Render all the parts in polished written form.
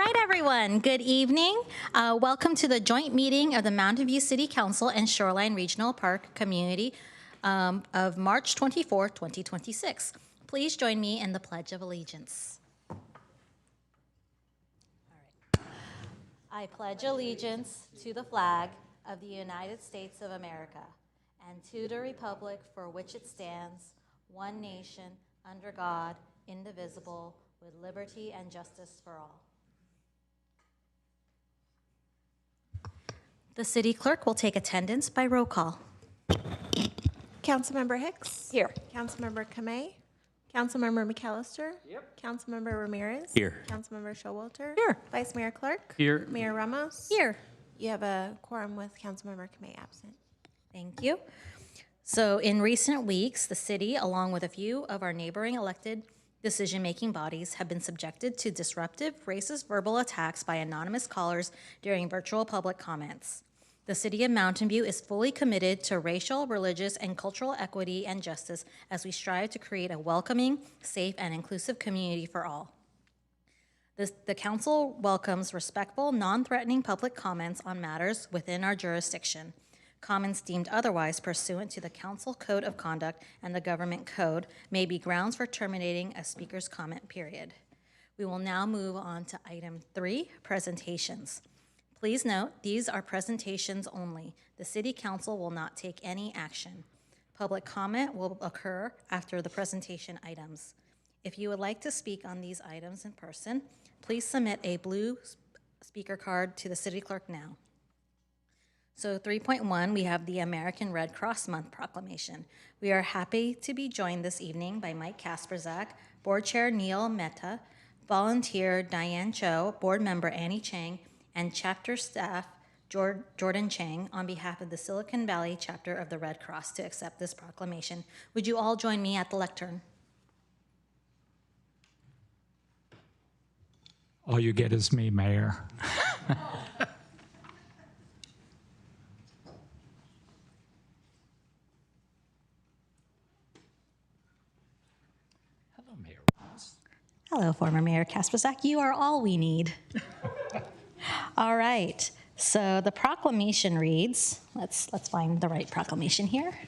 right, everyone. Good evening. Welcome to the joint meeting of the Mountain View City Council and Shoreline Regional Park Community of March 24, 2026. Please join me in the Pledge of Allegiance. All right. I pledge allegiance to the flag of the United States of America and to the republic for which it stands, one nation, under God, indivisible, with liberty and justice for all. The city clerk will take attendance by roll call. Councilmember Hicks? Here. Councilmember Kamei? Councilmember McAllister? Yep. Councilmember Ramirez? Here. Councilmember Showalter? Here. Vice Mayor Clark? Here. Mayor Ramos? Here. You have a quorum with Councilmember Kamei absent. Thank you. So in recent weeks, the city, along with a few of our neighboring elected decision-making bodies, have been subjected to disruptive, racist verbal attacks by anonymous callers during virtual public comments. The City of Mountain View is fully committed to racial, religious, and cultural equity and justice as we strive to create a welcoming, safe, and inclusive community for all. The Council welcomes respectful, non-threatening public comments on matters within our jurisdiction. Comments deemed otherwise pursuant to the Council Code of Conduct and the Government Code may be grounds for terminating a speaker's comment period. We will now move on to item 3, presentations. Please note, these are presentations only. The City Council will not take any action. Public comment will occur after the presentation items. If you would like to speak on these items in person, please submit a blue speaker card to the City Clerk now. So 3.1, we have the American Red Cross Month proclamation. We are happy to be joined this evening by Mike Kasperzak, Board Chair Neil Mehta, Volunteer Diane Cho, Board Member Annie Chang, and Chapter Staff Jordan Chang on behalf of the Silicon Valley Chapter of the Red Cross to accept this proclamation. Would you all join me at the lectern? All you get is me, Mayor. Hello, Mayor Ross. Hello, former Mayor Kasperzak. You are all we need. All right, so the proclamation reads, let's find the right proclamation here.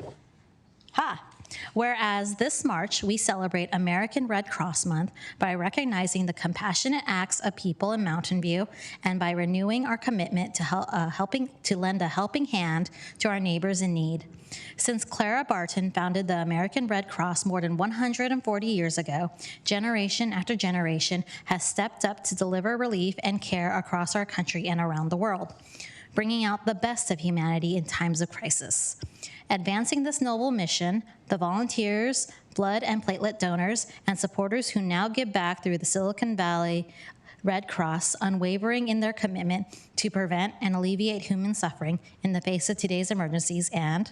Whereas this March, we celebrate American Red Cross Month by recognizing the compassionate acts of people in Mountain View and by renewing our commitment to lend a helping hand to our neighbors in need. Since Clara Barton founded the American Red Cross more than 140 years ago, generation after generation has stepped up to deliver relief and care across our country and around the world, bringing out the best of humanity in times of crisis. Advancing this noble mission, the volunteers, blood and platelet donors, and supporters who now give back through the Silicon Valley Red Cross, unwavering in their commitment to prevent and alleviate human suffering in the face of today's emergencies, and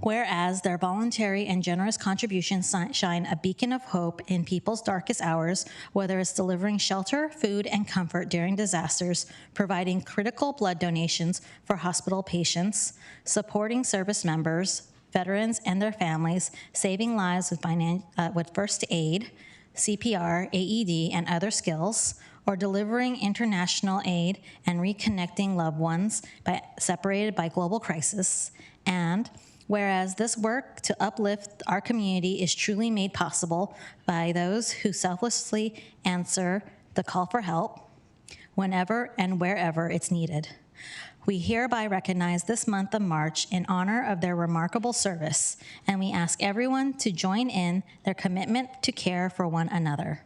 whereas their voluntary and generous contributions shine a beacon of hope in people's darkest hours, whether it's delivering shelter, food, and comfort during disasters, providing critical blood donations for hospital patients, supporting service members, veterans, and their families, saving lives with first aid, CPR, AED, and other skills, or delivering international aid and reconnecting loved ones separated by global crisis, and whereas this work to uplift our community is truly made possible by those who selflessly answer the call for help whenever and wherever it's needed. We hereby recognize this month of March in honor of their remarkable service, and we ask everyone to join in their commitment to care for one another.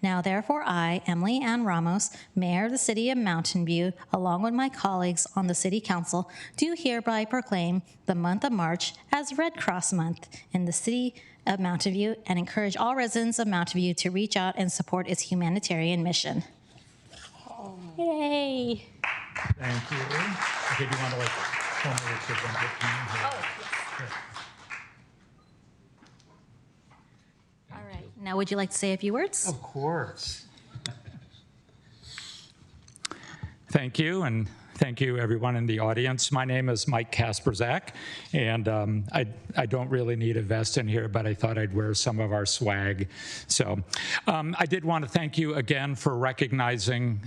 Now, therefore, I, Emily Ann Ramos, Mayor of the City of Mountain View, along with my colleagues on the City Council, do hereby proclaim the month of March as Red Cross Month in the City of Mountain View and encourage all residents of Mountain View to reach out and support its humanitarian mission. Oh. Yay! Thank you. Okay, do you want to show me what you've done? Oh, yes. All right. Now, would you like to say a few words? Of course. Thank you, and Thank you, everyone in the audience. My name is Mike Kasperzak, and I don't really need a vest in here, but I thought I'd wear some of our swag. So I did want to thank you again for recognizing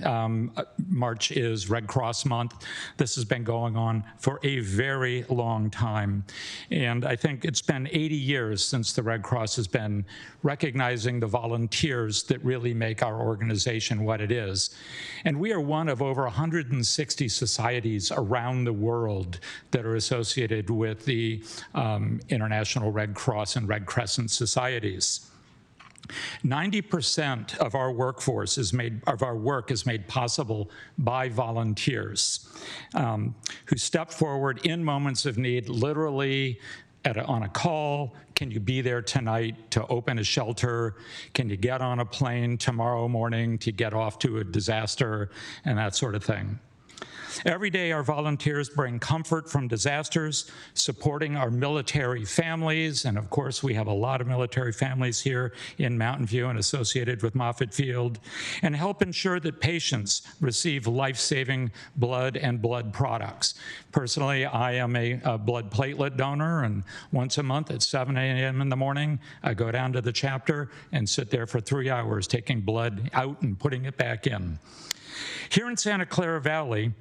March is Red Cross Month. This has been going on for a very long time, and I think it's been 80 years since the Red Cross has been recognizing the volunteers that really make our organization what it is. And we are one of over 160 societies around the world that are associated with the International Red Cross and Red Crescent societies. 90% of our workforce work is made possible by volunteers who step forward in moments of need, literally on a call. Can you be there tonight to open a shelter? Can you get on a plane tomorrow morning to get off to a disaster, and that sort of thing. Every day, our volunteers bring comfort from disasters, supporting our military families, and of course, we have a lot of military families here in Mountain View and associated with Moffett Field, and help ensure that patients receive life-saving blood and blood products. Personally, I am a blood platelet donor, and once a month at 7 a.m. in the morning, I go down to the chapter and sit there for 3 hours taking blood out and putting it back in. Here in Santa Clara Valley,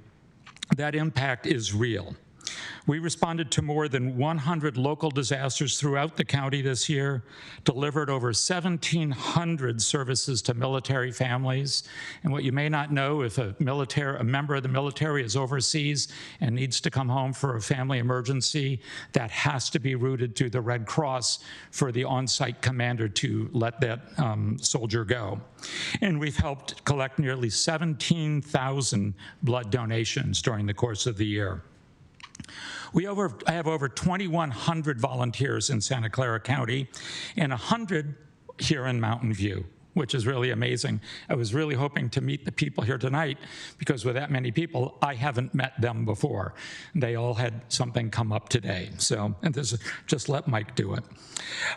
that impact is real. We responded to more than 100 local disasters throughout the county this year, delivered over 1,700 services to military families. And what you may not know, if a member of the military is overseas and needs to come home for a family emergency, that has to be routed to the Red Cross for the on-site commander to let that soldier go. And we've helped collect nearly 17,000 blood donations during the course of the year. I have over 2,100 volunteers in Santa Clara County and 100 here in Mountain View, which is really amazing. I was really hoping to meet the people here tonight because with that many people, I haven't met them before. They all had something come up today. So, and this is, just let Mike do it.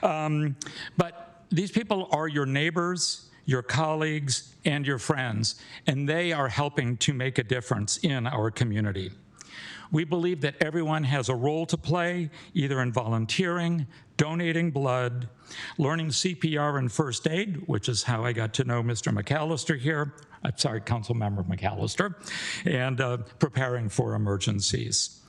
But these people are your neighbors, your colleagues, and your friends, and they are helping to make a difference in our community. We believe that everyone has a role to play, either in volunteering, donating blood, learning CPR and first aid, which is how I got to know Mr. McAllister here, Councilmember McAllister, and preparing for emergencies.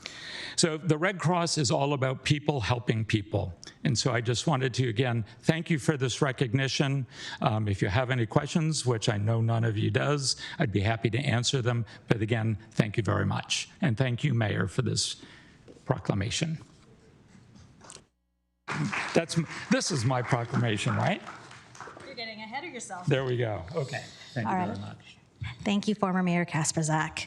So the Red Cross is all about people helping people. And so I just wanted to, again, thank you for this recognition. If you have any questions, which I know none of you does, I'd be happy to answer them. But again, thank you very much. And thank you, Mayor, for this proclamation. This is my proclamation, right? You're getting ahead of yourself. There we go. Okay. Thank you very much. Thank you, former Mayor Kasperzak.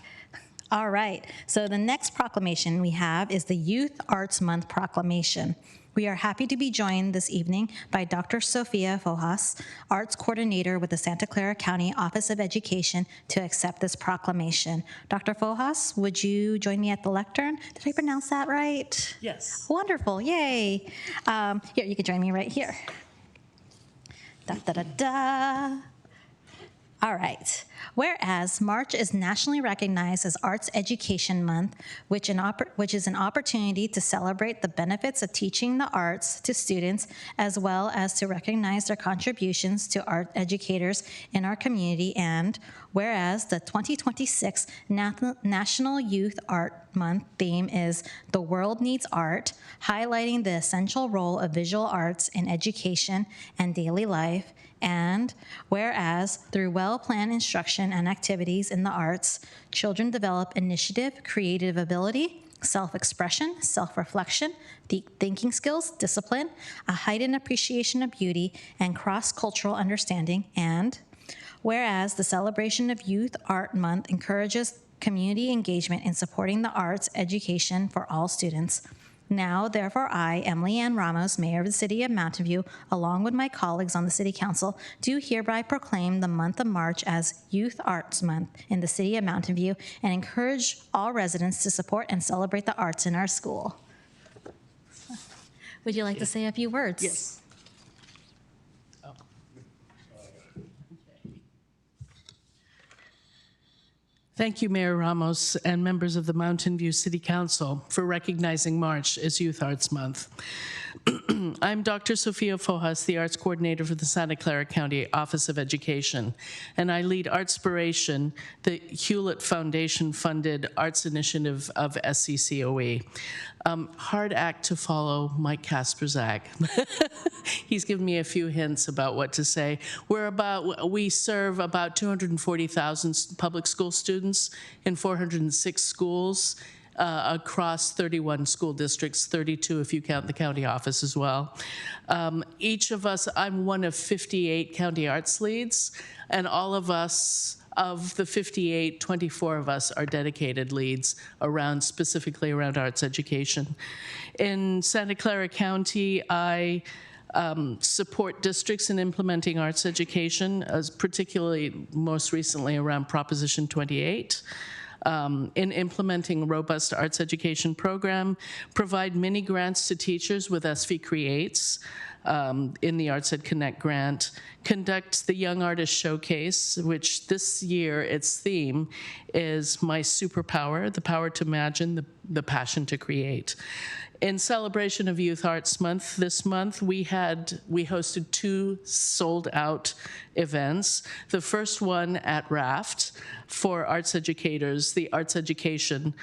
All right, so the next proclamation we have is the Youth Arts Month Proclamation. We are happy to be joined this evening by Dr. Sophia Fojas, Arts Coordinator with the Santa Clara County Office of Education, to accept this proclamation. Dr. Fojas, would you join me at the lectern? Did I pronounce that right? Yes. Wonderful, yay. Here, you can join me right here. Da, da, da, da. All right. Whereas March is nationally recognized as Arts Education Month, which is an opportunity to celebrate the benefits of teaching the arts to students, as well as to recognize their contributions to art educators in our community. And whereas the 2026 National Youth Art Month theme is The World Needs Art, highlighting the essential role of visual arts in education and daily life. And whereas through well-planned instruction and activities in the arts, children develop initiative, creative ability, self-expression, self-reflection, deep thinking skills, discipline, a heightened appreciation of beauty, and cross-cultural understanding. And whereas the celebration of Youth Art Month encourages community engagement in supporting the arts education for all students. Now, therefore, I, Emily Ann Ramos, Mayor of the City of Mountain View, along with my colleagues on the City Council, do hereby proclaim the month of March as Youth Arts Month in the City of Mountain View and encourage all residents to support and celebrate the arts in our school. Would you like to say a few words? Yes. Thank you, Mayor Ramos and members of the Mountain View City Council for recognizing March as Youth Arts Month. I'm Dr. Sofia Fojas, the Arts Coordinator for the Santa Clara County Office of Education, and I lead Artspiration, the Hewlett Foundation-funded arts initiative of SCCOE. Hard act to follow Mike Kasperzak. He's given me a few hints about what to say. We serve about 240,000 public school students in 406 schools across 31 school districts, 32 if you count the county office as well. Each of us, I'm one of 58 county arts leads, and all of us, of the 58, 24 of us are dedicated leads specifically around arts education. In Santa Clara County, I support districts in implementing arts education, particularly most recently around Proposition 28. In implementing a robust arts education program, provide mini grants to teachers with SV Creates in the Arts Ed Connect grant, conduct the Young Artist Showcase, which this year its theme is My Superpower, the power to imagine, the passion to create. In celebration of Youth Arts Month this month, we hosted 2 sold-out events. The first one at Raft for arts educators, the Arts Education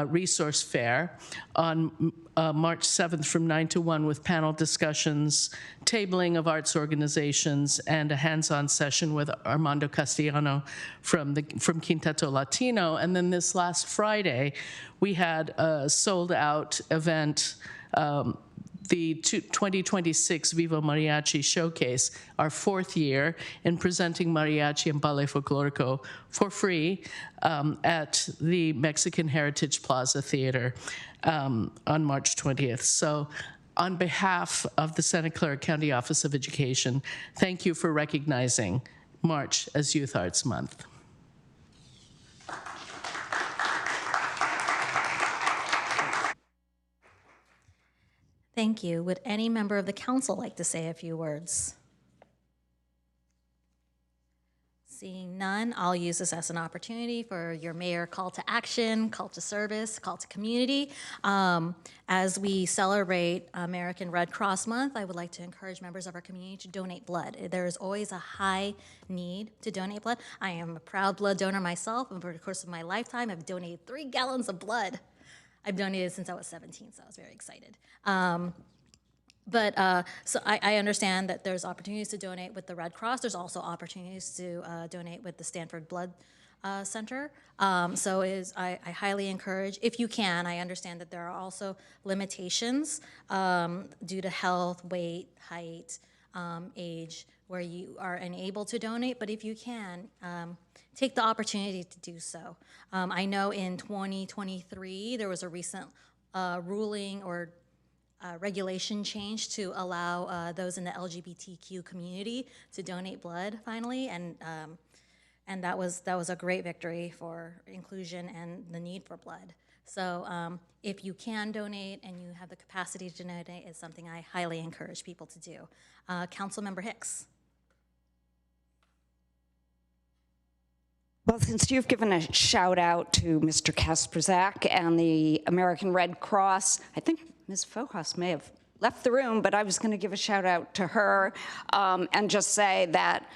Resource Fair on March 7th from 9 to 1 with panel discussions, tabling of arts organizations, and a hands-on session with Armando Castellano from Quinteto Latino. And then this last Friday, we had a sold-out event, the 2026 Vivo Mariachi Showcase, our 4th year in presenting mariachi and ballet folklorico for free at the Mexican Heritage Plaza Theater on March 20th. So on behalf of the Santa Clara County Office of Education, thank you for recognizing March as Youth Arts Month. Thank you. Would any member of the council like to say a few words? Seeing none, I'll use this as an opportunity for your mayor call to action, call to service, call to community. As we celebrate American Red Cross Month, I would like to encourage members of our community to donate blood. There is always a high need to donate blood. I am a proud blood donor myself, and over the course of my lifetime, I've donated 3 gallons of blood. I've donated since I was 17, so I was very excited. So I understand that there's opportunities to donate with the Red Cross. There's also opportunities to donate with the Stanford Blood Center. I highly encourage, if you can, I understand that there are also limitations due to health, weight, height, age, where you are unable to donate, but if you can, take the opportunity to do so. I know in 2023, there was a recent ruling or regulation change to allow those in the LGBTQ community to donate blood finally, and that was a great victory for inclusion and the need for blood. So if you can donate and you have the capacity to donate, it's something I highly encourage people to do. Councilmember Hicks. Well, since you've given a shout out to Mr. Kasperzak and the American Red Cross, I think Ms. Fojas may have left the room, but I was going to give a shout out to her and just say that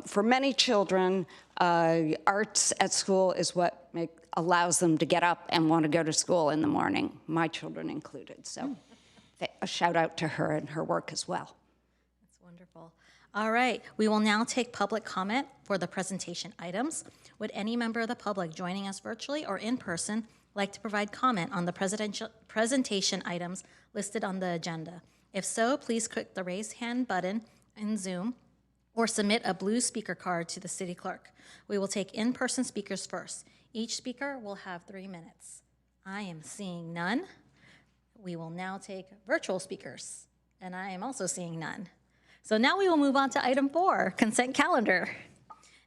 for many children, arts at school is what allows them to get up and want to go to school in the morning, my children included. So a shout out to her and her work as well. That's wonderful. All right, we will now take public comment for the presentation items. Would any member of the public joining us virtually or in person like to provide comment on the presentation items listed on the agenda? If so, please click the raise hand button in Zoom or submit a blue speaker card to the city clerk. We will take in-person speakers first. Each speaker will have 3 minutes. I am seeing none. We will now take virtual speakers, and I am also seeing none. So now we will move on to item 4, consent calendar.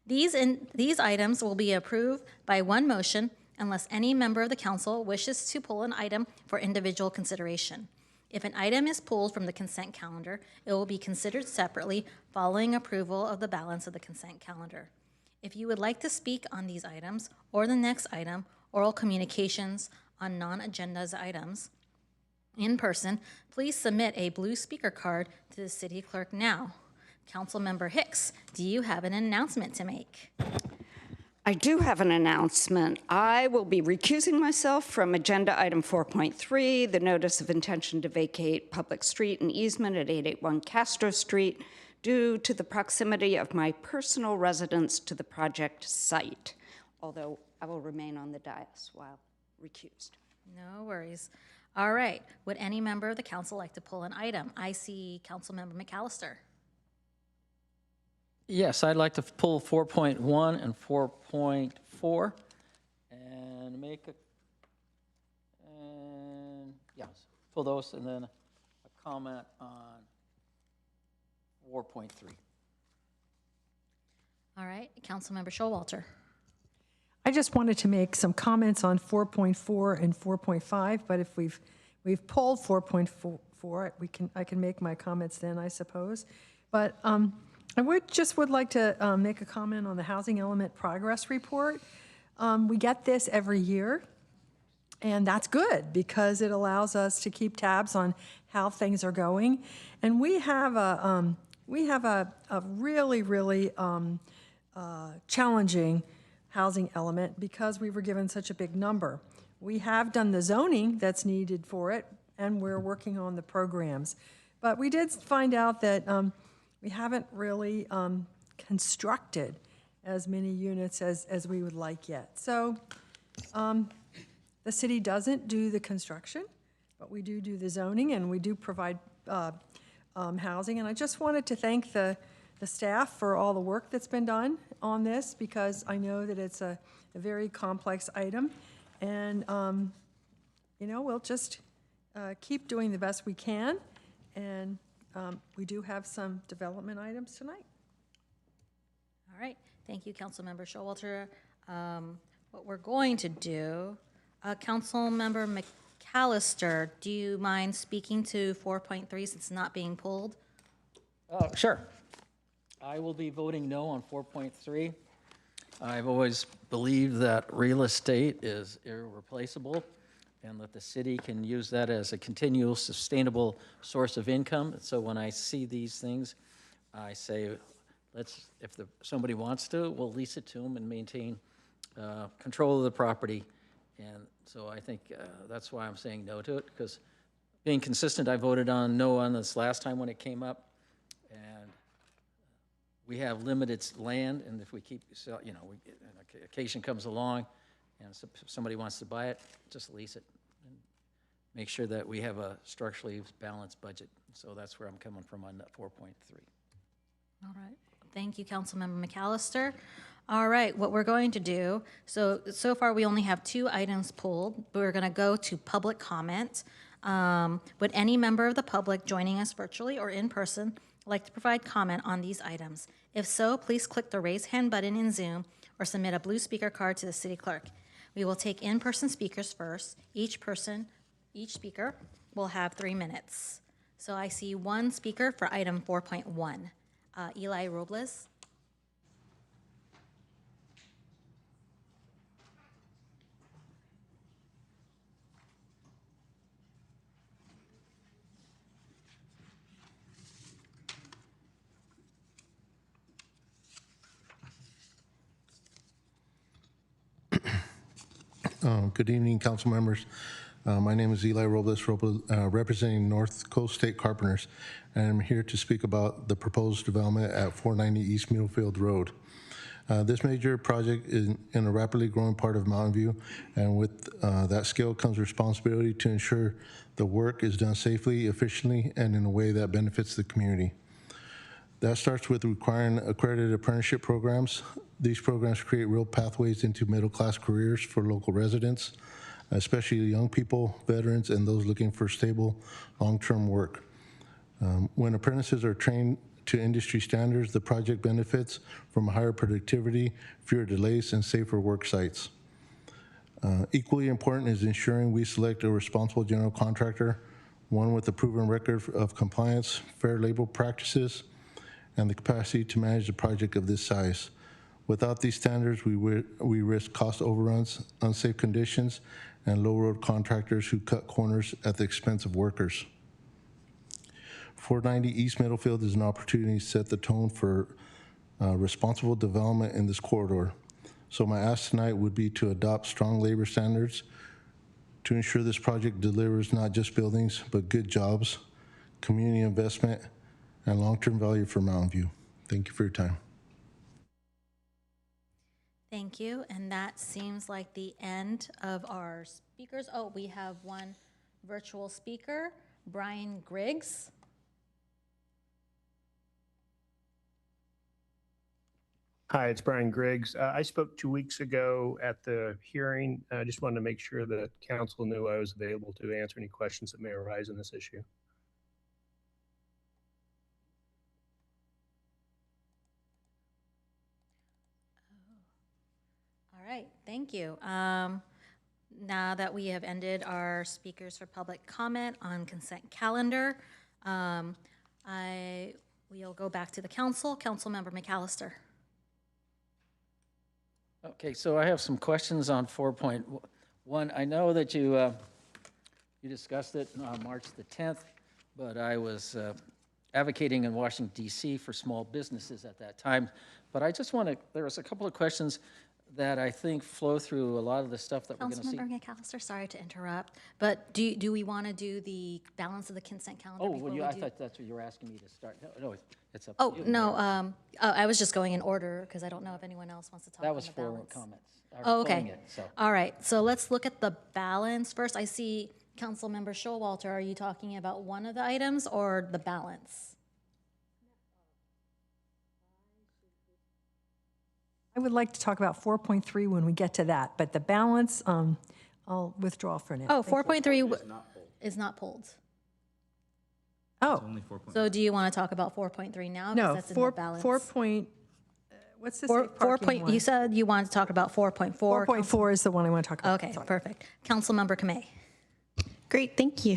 These items will be approved by one motion unless any member of the council wishes to pull an item for individual consideration. If an item is pulled from the consent calendar, it will be considered separately following approval of the balance of the consent calendar. If you would like to speak on these items or the next item, oral communications on non-agendas items in person, please submit a blue speaker card to the city clerk now. Councilmember Hicks, do you have an announcement to make? I do have an announcement. I will be recusing myself from Agenda Item 4.3, the notice of intention to vacate public street and easement at 881 Castro Street, due to the proximity of my personal residence to the project site, although I will remain on the dais while recused. No worries. All right. Would any member of the council like to pull an item? I see Councilmember McAllister. Yes, I'd like to pull 4.1 and 4.4 and pull those and then a comment on 4.3. All right. Councilmember Showalter. I just wanted to make some comments on 4.4 and 4.5, but if we've pulled 4.4, I can make my comments then, I suppose. But I would like to make a comment on the housing element progress report. We get this every year, and that's good because it allows us to keep tabs on how things are going. And we have a really challenging housing element because we were given such a big number. We have done the zoning that's needed for it, and we're working on the programs. But we did find out that we haven't really constructed as many units as we would like yet. So the city doesn't do the construction, but we do the zoning, and we do provide housing. And I just wanted to thank the staff for all the work that's been done on this, because I know that it's a very complex item. And, we'll just keep doing the best we can. And we do have some development items tonight. All right. Thank you, Councilmember Showalter. What we're going to do, Councilmember McAllister, do you mind speaking to 4.3 since it's not being pulled? Sure. I will be voting no on 4.3. I've always believed that real estate is irreplaceable and that the city can use that as a continual, sustainable source of income. So when I see these things, I say, if somebody wants to, we'll lease it to them and maintain control of the property. And so I think that's why I'm saying no to it, because being consistent, I voted on no on this last time when it came up. And we have limited land, and if we keep, an occasion comes along and somebody wants to buy it, just lease it. And make sure that we have a structurally balanced budget. So that's where I'm coming from on 4.3. All right. Thank you, Councilmember McAllister. All right, what we're going to do, so far we only have 2 items pulled. We're going to go to public comment. Would any member of the public joining us virtually or in person like to provide comment on these items? If so, please click the raise hand button in Zoom or submit a blue speaker card to the city clerk. We will take in-person speakers first. Each speaker will have 3 minutes. So I see 1 speaker for item 4.1. Eli Robles. Good evening, council members. My name is Eli Robles, representing North Coast State Carpenters, and I'm here to speak about the proposed development at 490 East Middlefield Road. This major project is in a rapidly growing part of Mountain View, and with that scale comes responsibility to ensure the work is done safely, efficiently, and in a way that benefits the community. That starts with requiring accredited apprenticeship programs. These programs create real pathways into middle-class careers for local residents, especially young people, veterans, and those looking for stable, long-term work. When apprentices are trained to industry standards, the project benefits from higher productivity, fewer delays, and safer work sites. Equally important is ensuring we select a responsible general contractor, one with a proven record of compliance, fair labor practices, and the capacity to manage a project of this size. Without these standards, we risk cost overruns, unsafe conditions, and low-road contractors who cut corners at the expense of workers. 490 East Middlefield is an opportunity to set the tone for responsible development in this corridor. So my ask tonight would be to adopt strong labor standards to ensure this project delivers not just buildings, but good jobs, community investment, and long-term value for Mountain View. Thank you for your time. Thank you, and that seems like the end of our speakers. Oh, we have one virtual speaker, Brian Griggs. Hi, it's Brian Griggs. I spoke 2 weeks ago at the hearing. I just wanted to make sure that council knew I was available to answer any questions that may arise in this issue. All right, thank you. Now that we have ended our speakers for public comment on consent calendar, we'll go back to the council. Councilmember McAllister. Okay, so I have some questions on 4.1. I know that you discussed it on March the 10th, but I was advocating in Washington, D.C. for small businesses at that time. But I just want to, there was a couple of questions that I think flow through a lot of the stuff that we're going to see. Councilmember McAllister, sorry to interrupt, but do we want to do the balance of the consent calendar Oh, before well, we I do? thought that's what you were asking me to start. No, it's up Oh, to you. no, I was just going in order because I don't know if anyone else wants to talk That on was the for balance. comments. or Oh, pulling okay. it, so. All right, so let's look at the balance first. I see Councilmember Showalter. Are you talking about one of the items or the balance? I would like to talk about 4.3 when we get to that, but the balance, I'll withdraw for now. Oh, 4.3 is not pulled. Oh, So do you want to talk about 4.3 now? 'Cause no, that's in the 4, balance. 4 point, what's the Four safe parking point, one? you said you wanted to talk about 4.4. 4.4 is the one I want to talk about. Okay, Sorry. perfect. Councilmember Kamei. Great, thank you.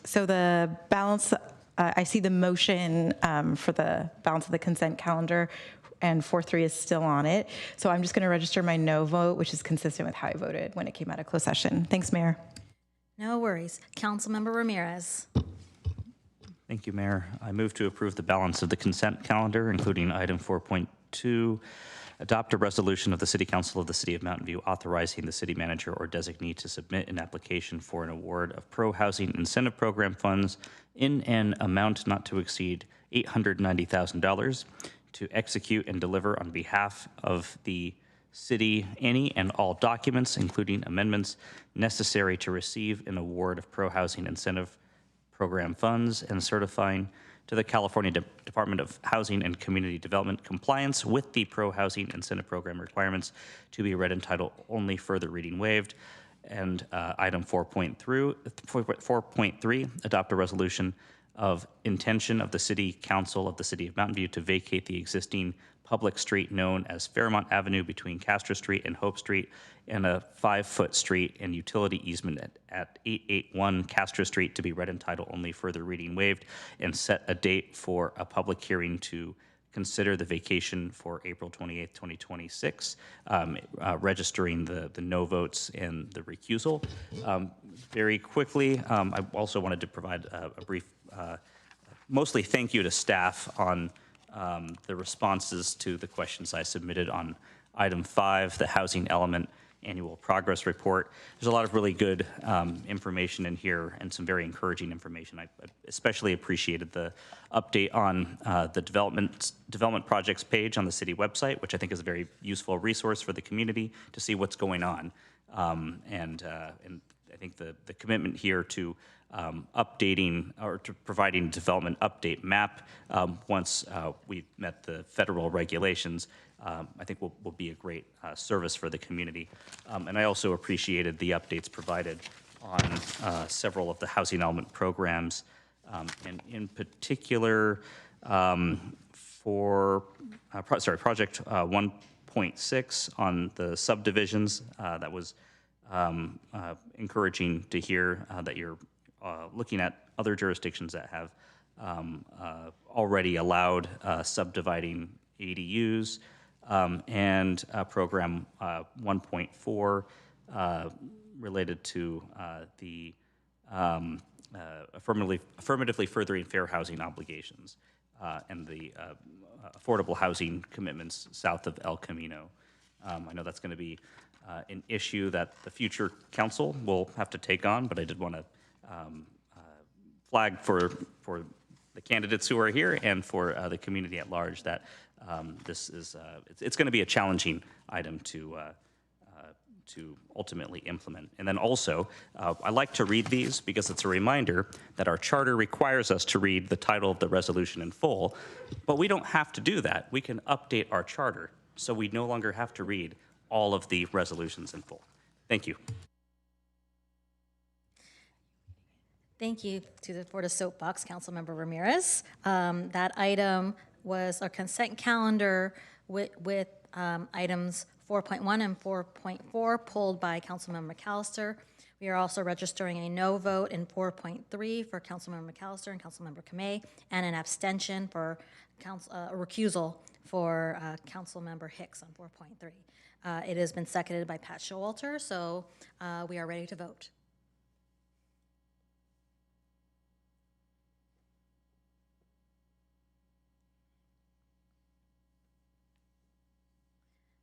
So the balance, I see the motion for the balance of the consent calendar, and 4.3 is still on it. So I'm just going to register my no vote, which is consistent with how I voted when it came out of closed session. Thanks, Mayor. No worries. Councilmember Ramirez. Thank you, Mayor. I move to approve the balance of the consent calendar, including item 4.2, adopt a resolution of the City Council of the City of Mountain View authorizing the city manager or designee to submit an application for an award of pro-housing incentive program funds in an amount not to exceed $890,000 to execute and deliver on behalf of the city any and all documents, including amendments necessary to receive an award of pro-housing incentive program funds, and certifying to the California Department of Housing and Community Development compliance with the pro-housing incentive program requirements to be read in title only, further reading waived. And item 4.3, adopt a resolution of intention of the City Council of the City of Mountain View to vacate the existing public street known as Fairmont Avenue between Castro Street and Hope Street, and a 5-foot street and utility easement at 881 Castro Street to be read in title only, further reading waived, and set a date for a public hearing to consider the vacation for April 28th, 2026, registering the no votes and the recusal. Very quickly, I also wanted to provide a brief, mostly thank you to staff on the responses to the questions I submitted on item 5, the housing element annual progress report. There's a lot of really good information in here and some very encouraging information. I especially appreciated the update on the development projects page on the city website, which I think is a very useful resource for the community to see what's going on. And I think the commitment here to updating or to providing development update map once we've met the federal regulations, I think will be a great service for the community. And I also appreciated the updates provided on several of the housing element programs, and in particular for project 1.6 on the subdivisions. That was encouraging to hear that you're looking at other jurisdictions that have already allowed subdividing ADUs. and program 1.4 related to the affirmatively furthering fair housing obligations and the affordable housing commitments south of El Camino. I know that's going to be an issue that the future council will have to take on, but I did want to flag for the candidates who are here and for the community at large that this is it's going to be a challenging item to ultimately implement. And then also, I like to read these because it's a reminder that our charter requires us to read the title of the resolution in full, but we don't have to do that. We can update our charter so we no longer have to read all of the resolutions in full. Thank you. Thank you for the soapbox, Councilmember Ramirez. That item was our consent calendar with items 4.1 and 4.4 pulled by Councilmember McAllister. We are also registering a no vote in 4.3 for Councilmember McAllister and Councilmember Kamei, and an abstention for a recusal for Councilmember Hicks on 4.3. It has been seconded by Pat Showalter, so we are ready to vote.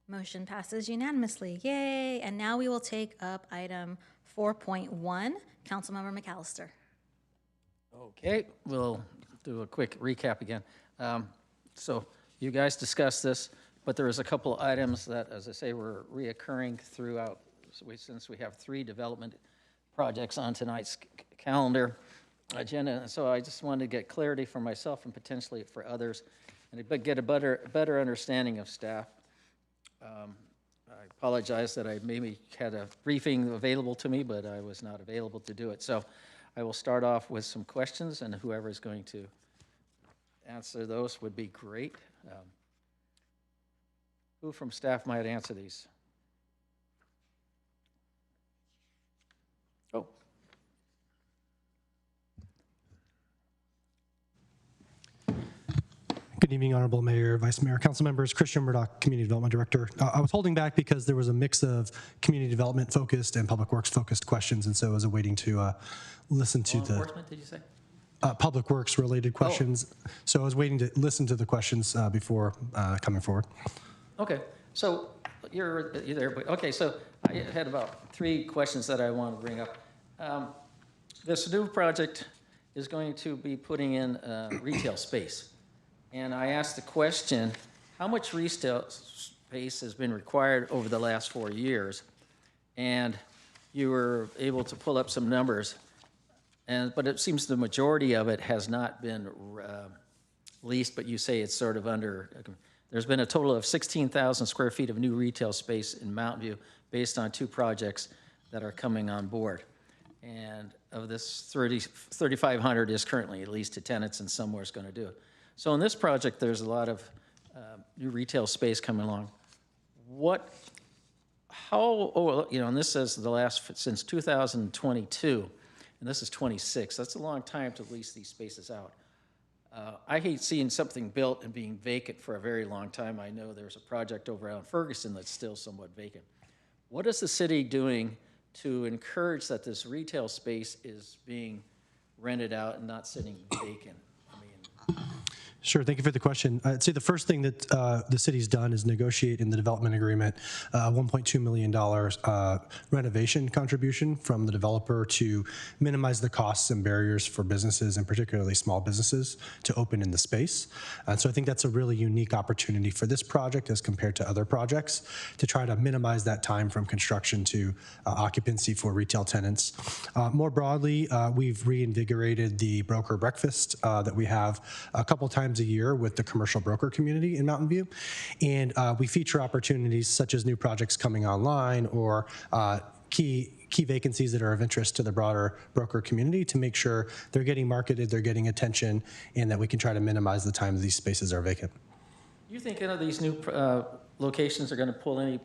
Motion passes unanimously. Yay! And now we will take up item 4.1. Councilmember McAllister. Okay, we'll do a quick recap again. So you guys discussed this, but there was a couple of items that, as I say, were reoccurring throughout, since we have 3 development projects on tonight's calendar agenda. So I just wanted to get clarity for myself and potentially for others, and get a better understanding of staff. I apologize that I maybe had a briefing available to me, but I was not available to do it. So I will start off with some questions, and whoever is going to answer those would be great. Who from staff might answer these? Oh. Good evening, Honorable Mayor, Vice Mayor, Council members. Christian Murdoch, Community Development Director. I was holding back because there was a mix of community development focused and public works focused questions, and so I was waiting to listen to the Enforcement, did you say? Public works related questions. Oh. So I was waiting to listen to the questions before coming forward. Okay, so you're there, but okay, so I had about 3 questions that I want to bring up. This new project is going to be putting in retail space. And I asked the question, how much retail space has been required over the last 4 years? And you were able to pull up some numbers, but it seems the majority of it has not been leased, but you say it's sort of under. There's been a total of 16,000 square feet of new retail space in Mountain View based on 2 projects that are coming on board. And of this, 3,500 is currently leased to tenants, and somewhere is going to do it. So in this project, there's a lot of new retail space coming along. And this says since 2022, and this is 26. That's a long time to lease these spaces out. I hate seeing something built and being vacant for a very long time. I know there's a project over out in Ferguson that's still somewhat vacant. What is the city doing to encourage that this retail space is being rented out and not sitting vacant? Sure, thank you for the question. I'd say the first thing that the city's done is negotiate in the development agreement $1.2 million renovation contribution from the developer to minimize the costs and barriers for businesses, and particularly small businesses, to open in the space. And so I think that's a really unique opportunity for this project as compared to other projects to try to minimize that time from construction to occupancy for retail tenants. More broadly, we've reinvigorated the broker breakfast that we have a couple times a year with the commercial broker community in Mountain View. And we feature opportunities such as new projects coming online or key vacancies that are of interest to the broader broker community to make sure they're getting marketed, they're getting attention, and that we can try to minimize the time these spaces are vacant. Do you think any of these new locations are going to pull any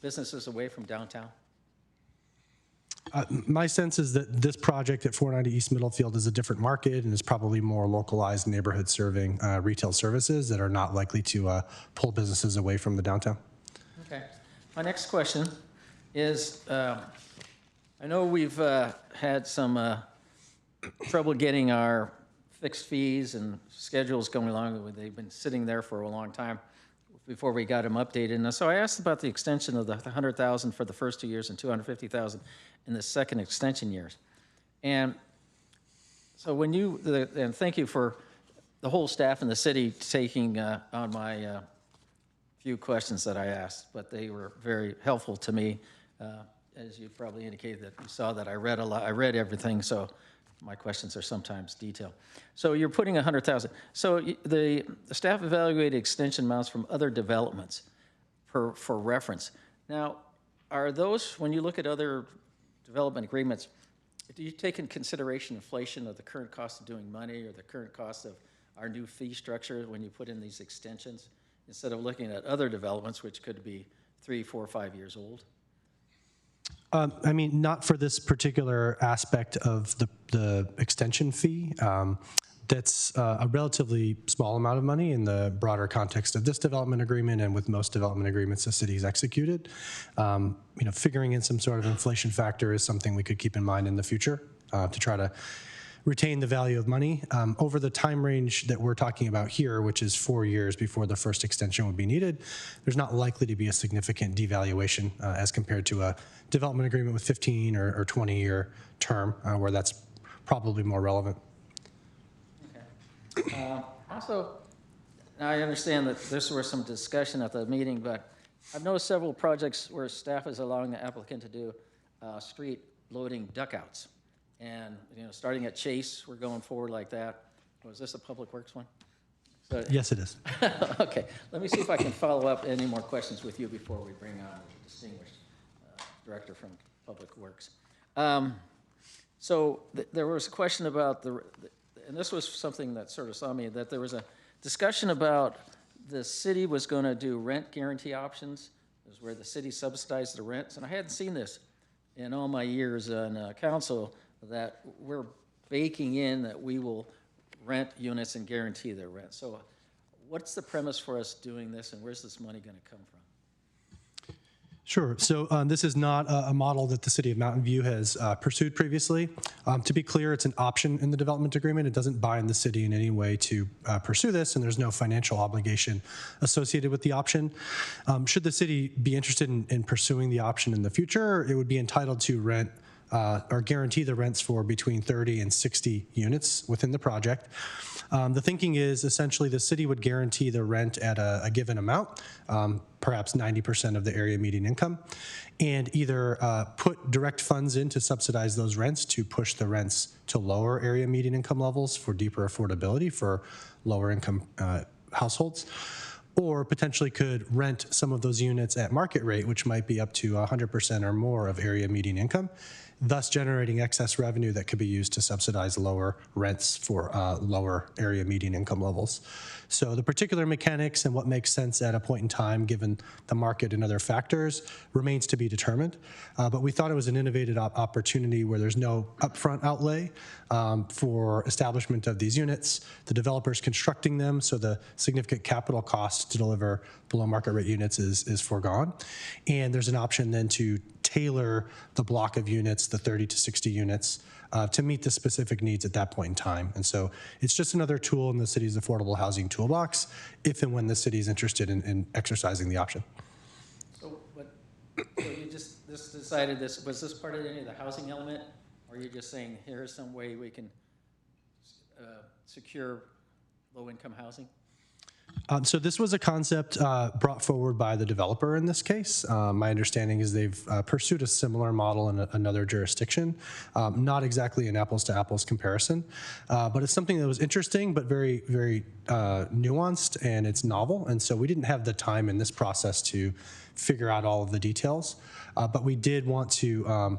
businesses away from downtown? My sense is that this project at 490 East Middlefield is a different market and is probably more localized neighborhood serving retail services that are not likely to pull businesses away from the downtown. Okay. My next question is, I know we've had some trouble getting our fixed fees and schedules going along. They've been sitting there for a long time before we got them updated. And so I asked about the extension of the 100,000 for the first 2 years and 250,000 in the second extension years. And so when and thank you for the whole staff in the city taking on my few questions that I asked, but they were very helpful to me. As you probably indicated that you saw that I read a lot, I read everything, so my questions are sometimes detailed. So you're putting 100,000. So the staff evaluated extension amounts from other developments for reference. Now, are those, when you look at other development agreements, do you take in consideration inflation of the current cost of doing money or the current cost of our new fee structure when you put in these extensions, instead of looking at other developments which could be 3, 4, 5 years old? I mean, not for this particular aspect of the extension fee. That's a relatively small amount of money in the broader context of this development agreement and with most development agreements the city's executed. Figuring in some sort of inflation factor is something we could keep in mind in the future to try to retain the value of money. Over the time range that we're talking about here, which is 4 years before the first extension would be needed, there's not likely to be a significant devaluation as compared to a development agreement with 15 or 20-year term, where that's probably more relevant. Okay. Also, I understand that there was some discussion at the meeting, but I've noticed several projects where staff is allowing the applicant to do street loading duckouts. And, starting at Chase, we're going forward like that. Was this a Public Works one? So, yes, it is. Okay. Let me see if I can follow up any more questions with you before we bring on the distinguished director from Public Works. There was a question about and this was something that sort of saw me, that there was a discussion about the city was going to do rent guarantee options. It was where the city subsidized the rents. And I hadn't seen this in all my years on council, that we're baking in that we will rent units and guarantee their rent. So what's the premise for us doing this, and where's this money going to come from? Sure. So this is not a model that the City of Mountain View has pursued previously. To be clear, it's an option in the development agreement. It doesn't bind the city in any way to pursue this, and there's no financial obligation associated with the option. Should the city be interested in pursuing the option in the future, it would be entitled to rent or guarantee the rents for between 30 and 60 units within the project. The thinking is essentially the city would guarantee the rent at a given amount, perhaps 90% of the area median income, and either put direct funds in to subsidize those rents to push the rents to lower area median income levels for deeper affordability for lower income households, or potentially could rent some of those units at market rate, which might be up to 100% or more of area median income, thus generating excess revenue that could be used to subsidize lower rents for lower area median income levels. So the particular mechanics and what makes sense at a point in time, given the market and other factors, remains to be determined. But we thought it was an innovative opportunity where there's no upfront outlay for establishment of these units, the developers constructing them, so the significant capital cost to deliver below market rate units is foregone. And there's an option then to tailor the block of units, the 30 to 60 units, to meet the specific needs at that point in time. And so it's just another tool in the city's affordable housing toolbox if and when the city is interested in exercising the option. So you just decided this, was this part of any of the housing element? Or are you just saying, here's some way we can secure low-income housing? So this was a concept brought forward by the developer in this case. My understanding is they've pursued a similar model in another jurisdiction, not exactly an apples-to-apples comparison, but it's something that was interesting but very, very nuanced, and it's novel. And so we didn't have the time in this process to figure out all of the details, but we did want to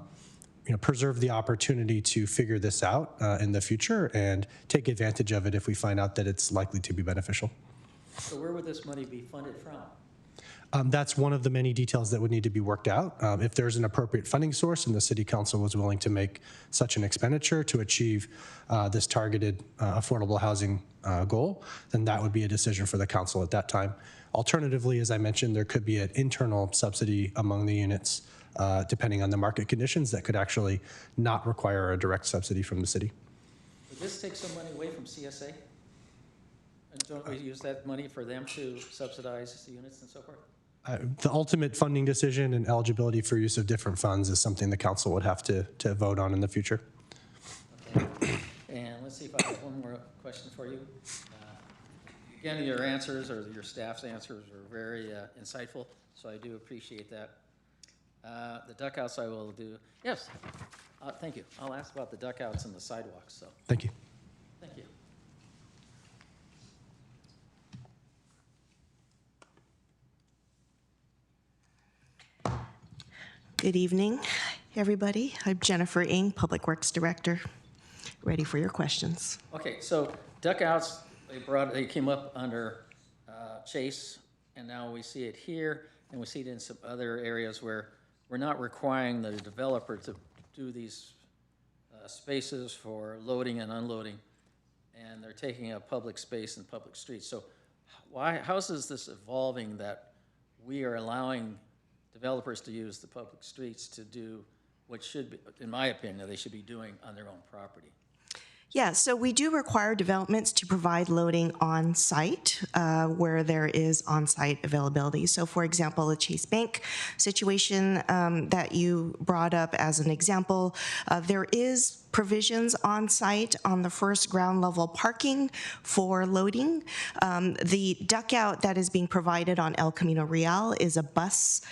preserve the opportunity to figure this out in the future and take advantage of it if we find out that it's likely to be beneficial. So where would this money be funded from? That's one of the many details that would need to be worked out. If there's an appropriate funding source and the city council was willing to make such an expenditure to achieve this targeted affordable housing goal, then that would be a decision for the council at that time. Alternatively, as I mentioned, there could be an internal subsidy among the units depending on the market conditions that could actually not require a direct subsidy from the city. Would this take some money away from CSA? And don't we use that money for them to subsidize the units and so forth? The ultimate funding decision and eligibility for use of different funds is something the council would have to vote on in the future. Okay. And let's see if I have one more question for you. Again, your answers or your staff's answers were very insightful, so I do appreciate that. The duckouts I will do. Yes, thank you. I'll ask about the duckouts and the sidewalks. So Thank you. thank you. Good evening, everybody. I'm Jennifer Ng, Public Works Director. Ready for your questions. Okay, so duckouts, they came up under Chase, and now we see it here, and we see it in some other areas where we're not requiring the developer to do these spaces for loading and unloading, and they're taking up public space and public streets. So how is this evolving that we are allowing developers to use the public streets to do what should be, in my opinion, they should be doing on their own property? Yeah, so we do require developments to provide loading on site where there is on site availability. So, for example, the Chase Bank situation that you brought up as an example, there is provisions on site on the first ground level parking for loading. The duckout that is being provided on El Camino Real is a bus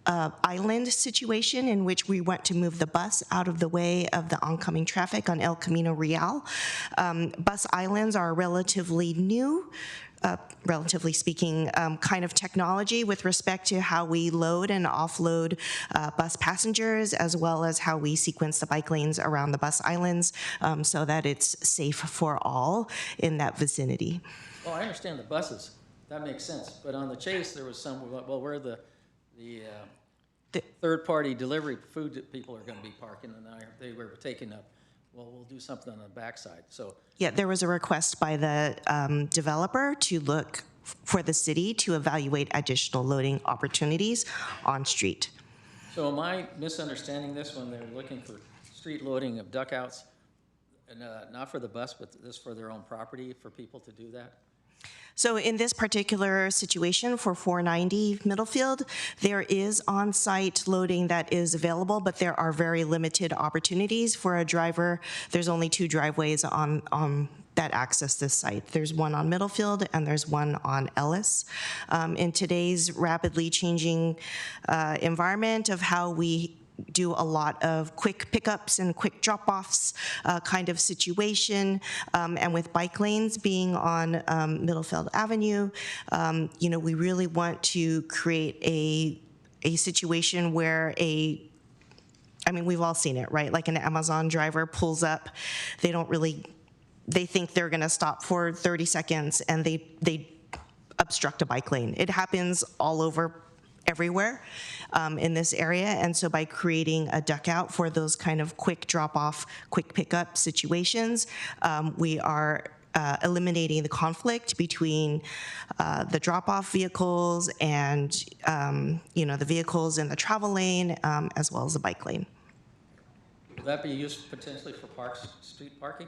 island situation in which we want to move the bus out of the way of the oncoming traffic on El Camino Real. Bus islands are relatively new, relatively speaking, kind of technology with respect to how we load and offload bus passengers, as well as how we sequence the bike lanes around the bus islands so that it's safe for all in that vicinity. Well, I understand the buses. That makes sense. But on the Chase, there was some, well, where the third-party delivery food that people are going to be parking, and they were taking up, well, we'll do something on the backside. So yeah, there was a request by the developer to look for the city to evaluate additional loading opportunities on street. So am I misunderstanding this when they're looking for street loading of duckouts, and not for the bus, but this for their own property, for people to do that? So in this particular situation for 490 Middlefield, there is on-site loading that is available, but there are very limited opportunities for a driver. There's only 2 driveways on that access this site. There's one on Middlefield and there's one on Ellis. In today's rapidly changing environment of how we do a lot of quick pickups and quick drop-offs kind of situation, and with bike lanes being on Middlefield Avenue, you know, we really want to create a situation where I mean, we've all seen it, right? Like an Amazon driver pulls up, they think they're gonna stop for 30 seconds and they obstruct a bike lane. It happens all over everywhere in this area, and so by creating a duckout for those kind of quick drop-off, quick pickup situations, we are eliminating the conflict between the drop-off vehicles and you know, the vehicles in the travel lane as well as the bike lane. Will that be used potentially for street parking?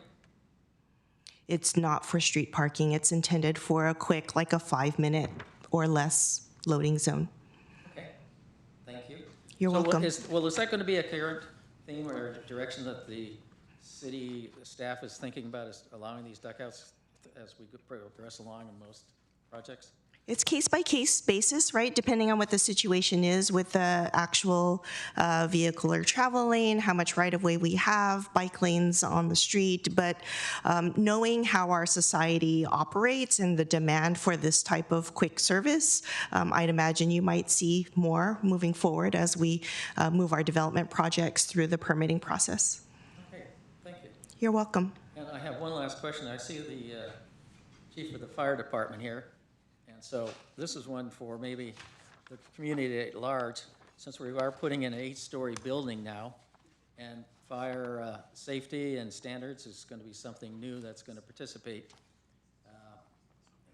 It's not for street parking. It's intended for a quick, like a 5-minute or less loading zone. You're welcome. Is that going to be a current theme or direction that the city staff is thinking about, is allowing these duckouts as we progress along in most projects? It's case-by-case basis, right? Depending on what the situation is with the actual vehicle or travel lane, how much right-of-way we have, bike lanes on the street. But knowing how our society operates and the demand for this type of quick service, I'd imagine you might see more moving forward as we move our development projects through the permitting process. Okay, thank you. You're welcome. And I have one last question. I see the chief of the fire department here. And so this is one for maybe the community at large, since we are putting in an 8-story building now, and fire safety and standards is going to be something new that's going to participate.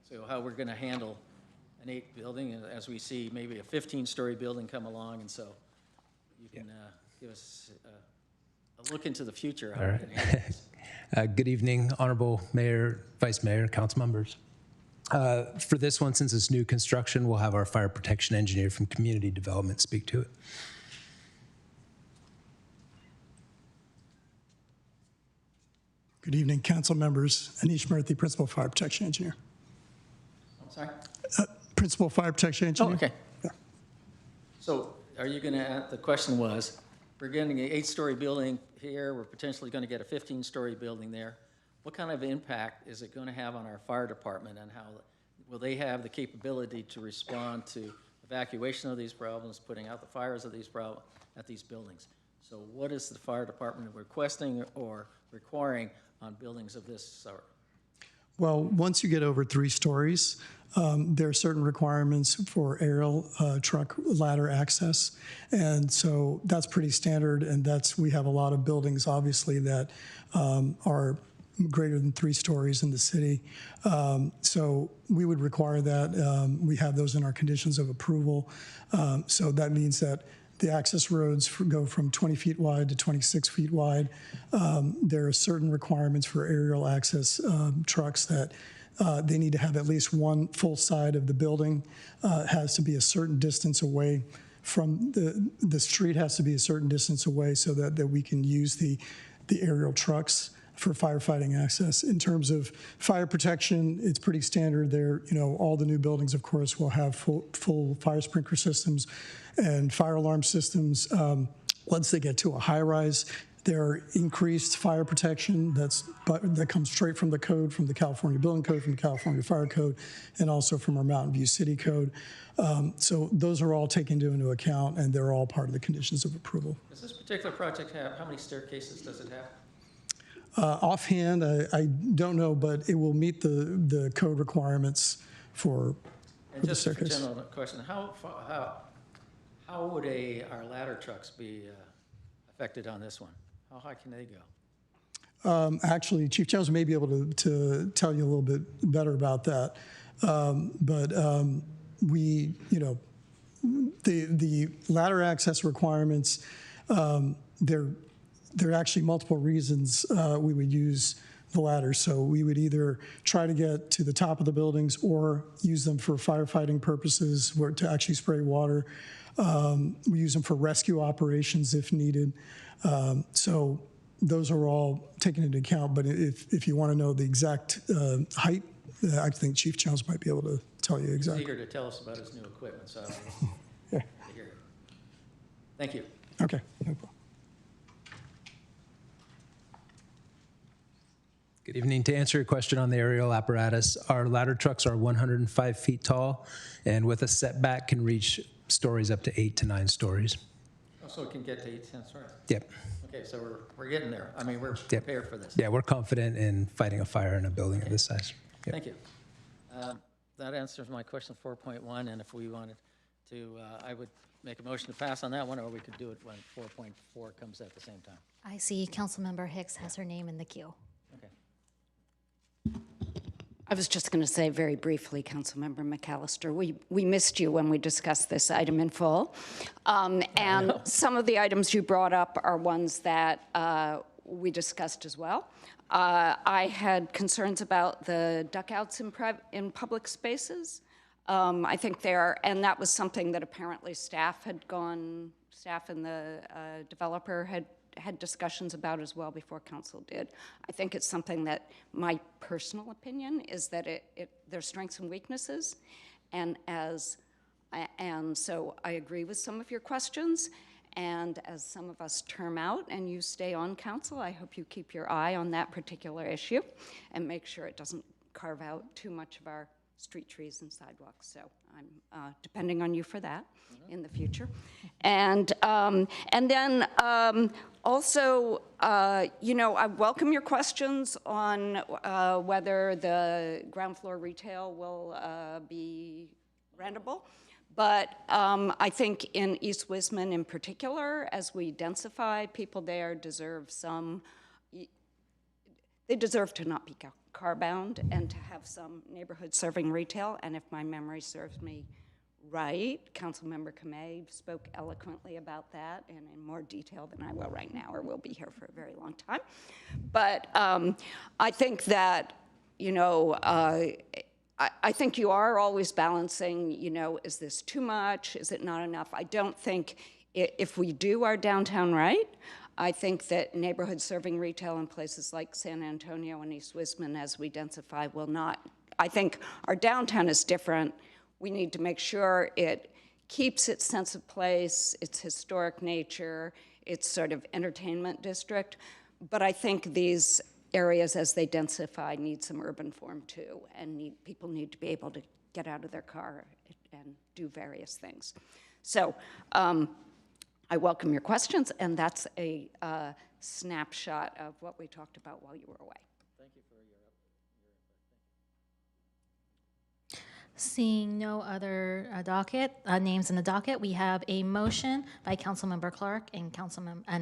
So how we're going to handle an 8 building, as we see maybe a 15-story building come along, and so you can give us a look into the future. How we're going to handle this. Good evening, Honorable Mayor, Vice Mayor, council members. For this one, since it's new construction, we'll have our fire protection engineer from community development speak to it. Good evening, council members. Anish Murthy, Principal Fire Protection Engineer. Sorry? Principal Fire Protection Engineer. Oh, okay. Yeah. So are you going to, the question was, we're getting an 8-story building here, we're potentially going to get a 15-story building there. What kind of impact is it going to have on our fire department, and how will they have the capability to respond to evacuation of these problems, putting out the fires of these problems at these buildings? So what is the fire department requesting or requiring on buildings of this sort? Well, once you get over 3 stories, there are certain requirements for aerial truck ladder access. And so that's pretty standard. And we have a lot of buildings, obviously, that are greater than 3 stories in the city. So we would require that. We have those in our conditions of approval. So that means that the access roads go from 20 feet wide to 26 feet wide. There are certain requirements for aerial access trucks that they need to have at least one full side of the building. Has to be a certain distance away from the street, has to be a certain distance away so that we can use the aerial trucks for firefighting access. In terms of fire protection, it's pretty standard there. You know, all the new buildings, of course, will have full fire sprinkler systems and fire alarm systems. Once they get to a high rise, there are increased fire protection that comes straight from the code, from the California Building Code, from the California Fire Code, and also from our Mountain View City Code. So those are all taken into account, and they're all part of the conditions of approval. Does this particular project have, how many staircases does it have? Offhand, I don't know, but it will meet the code requirements for And just a general question, how would our ladder trucks be affected on this one? How high can they go? Actually, Chief Jones may be able to tell you a little bit better about that. We, you know, the ladder access requirements, there are actually multiple reasons we would use the ladder. So we would either try to get to the top of the buildings or use them for firefighting purposes, where to actually spray water. We use them for rescue operations if needed. So those are all taken into account. But if you want to know the exact height, I think Chief Jones might be able to tell you exactly. He's eager to tell us about his new equipment, so Yeah. I hear it. Thank you. Okay. No problem. Good evening. To answer your question on the aerial apparatus, our ladder trucks are 105 feet tall, and with a setback can reach stories up to 8 to 9 stories. Oh, so it can get to 8 10 stories? Yep. Okay, so we're getting there. I mean, we're prepared for this. Yeah, we're confident in fighting a fire in a building of this size. Yep. Thank you. That answers my question 4.1, and if we wanted to, I would make a motion to pass on that one, or we could do it when 4.4 comes at the same time. I see Councilmember Hicks has her name in the queue. Okay. I was just going to say very briefly, Councilmember McAllister, we missed you when we discussed this item in full. And some of the items you brought up are ones that we discussed as well. I had concerns about the duckouts in public spaces. I think and that was something that apparently staff and the developer had discussions about as well before council did. I think it's something that my personal opinion is that there's strengths and weaknesses, and so I agree with some of your questions. And as some of us term out and you stay on council, I hope you keep your eye on that particular issue and make sure it doesn't carve out too much of our street trees and sidewalks. So I'm depending on you for that in the future. And then also, you know, I welcome your questions on whether the ground floor retail will be rentable. But I think in East Wisman in particular, as we densify, people there deserve they deserve to not be car-bound and to have some neighborhood serving retail. And if my memory serves me right, Councilmember Kamei spoke eloquently about that and in more detail than I will right now, or will be here for a very long time. But I think that, you know, I think you are always balancing, you know, is this too much? Is it not enough? I don't think if we do our downtown right, I think that neighborhood serving retail in places like San Antonio and East Wisman as we densify will not. I think our downtown is different. We need to make sure it keeps its sense of place, its historic nature, its sort of entertainment district. But I think these areas, as they densify, need some urban form too, and people need to be able to get out of their car and do various things. So I welcome your questions, and that's a snapshot of what we talked about while you were away. Thank you for your input. Seeing no other names in the docket, we have a motion by Councilmember Clark and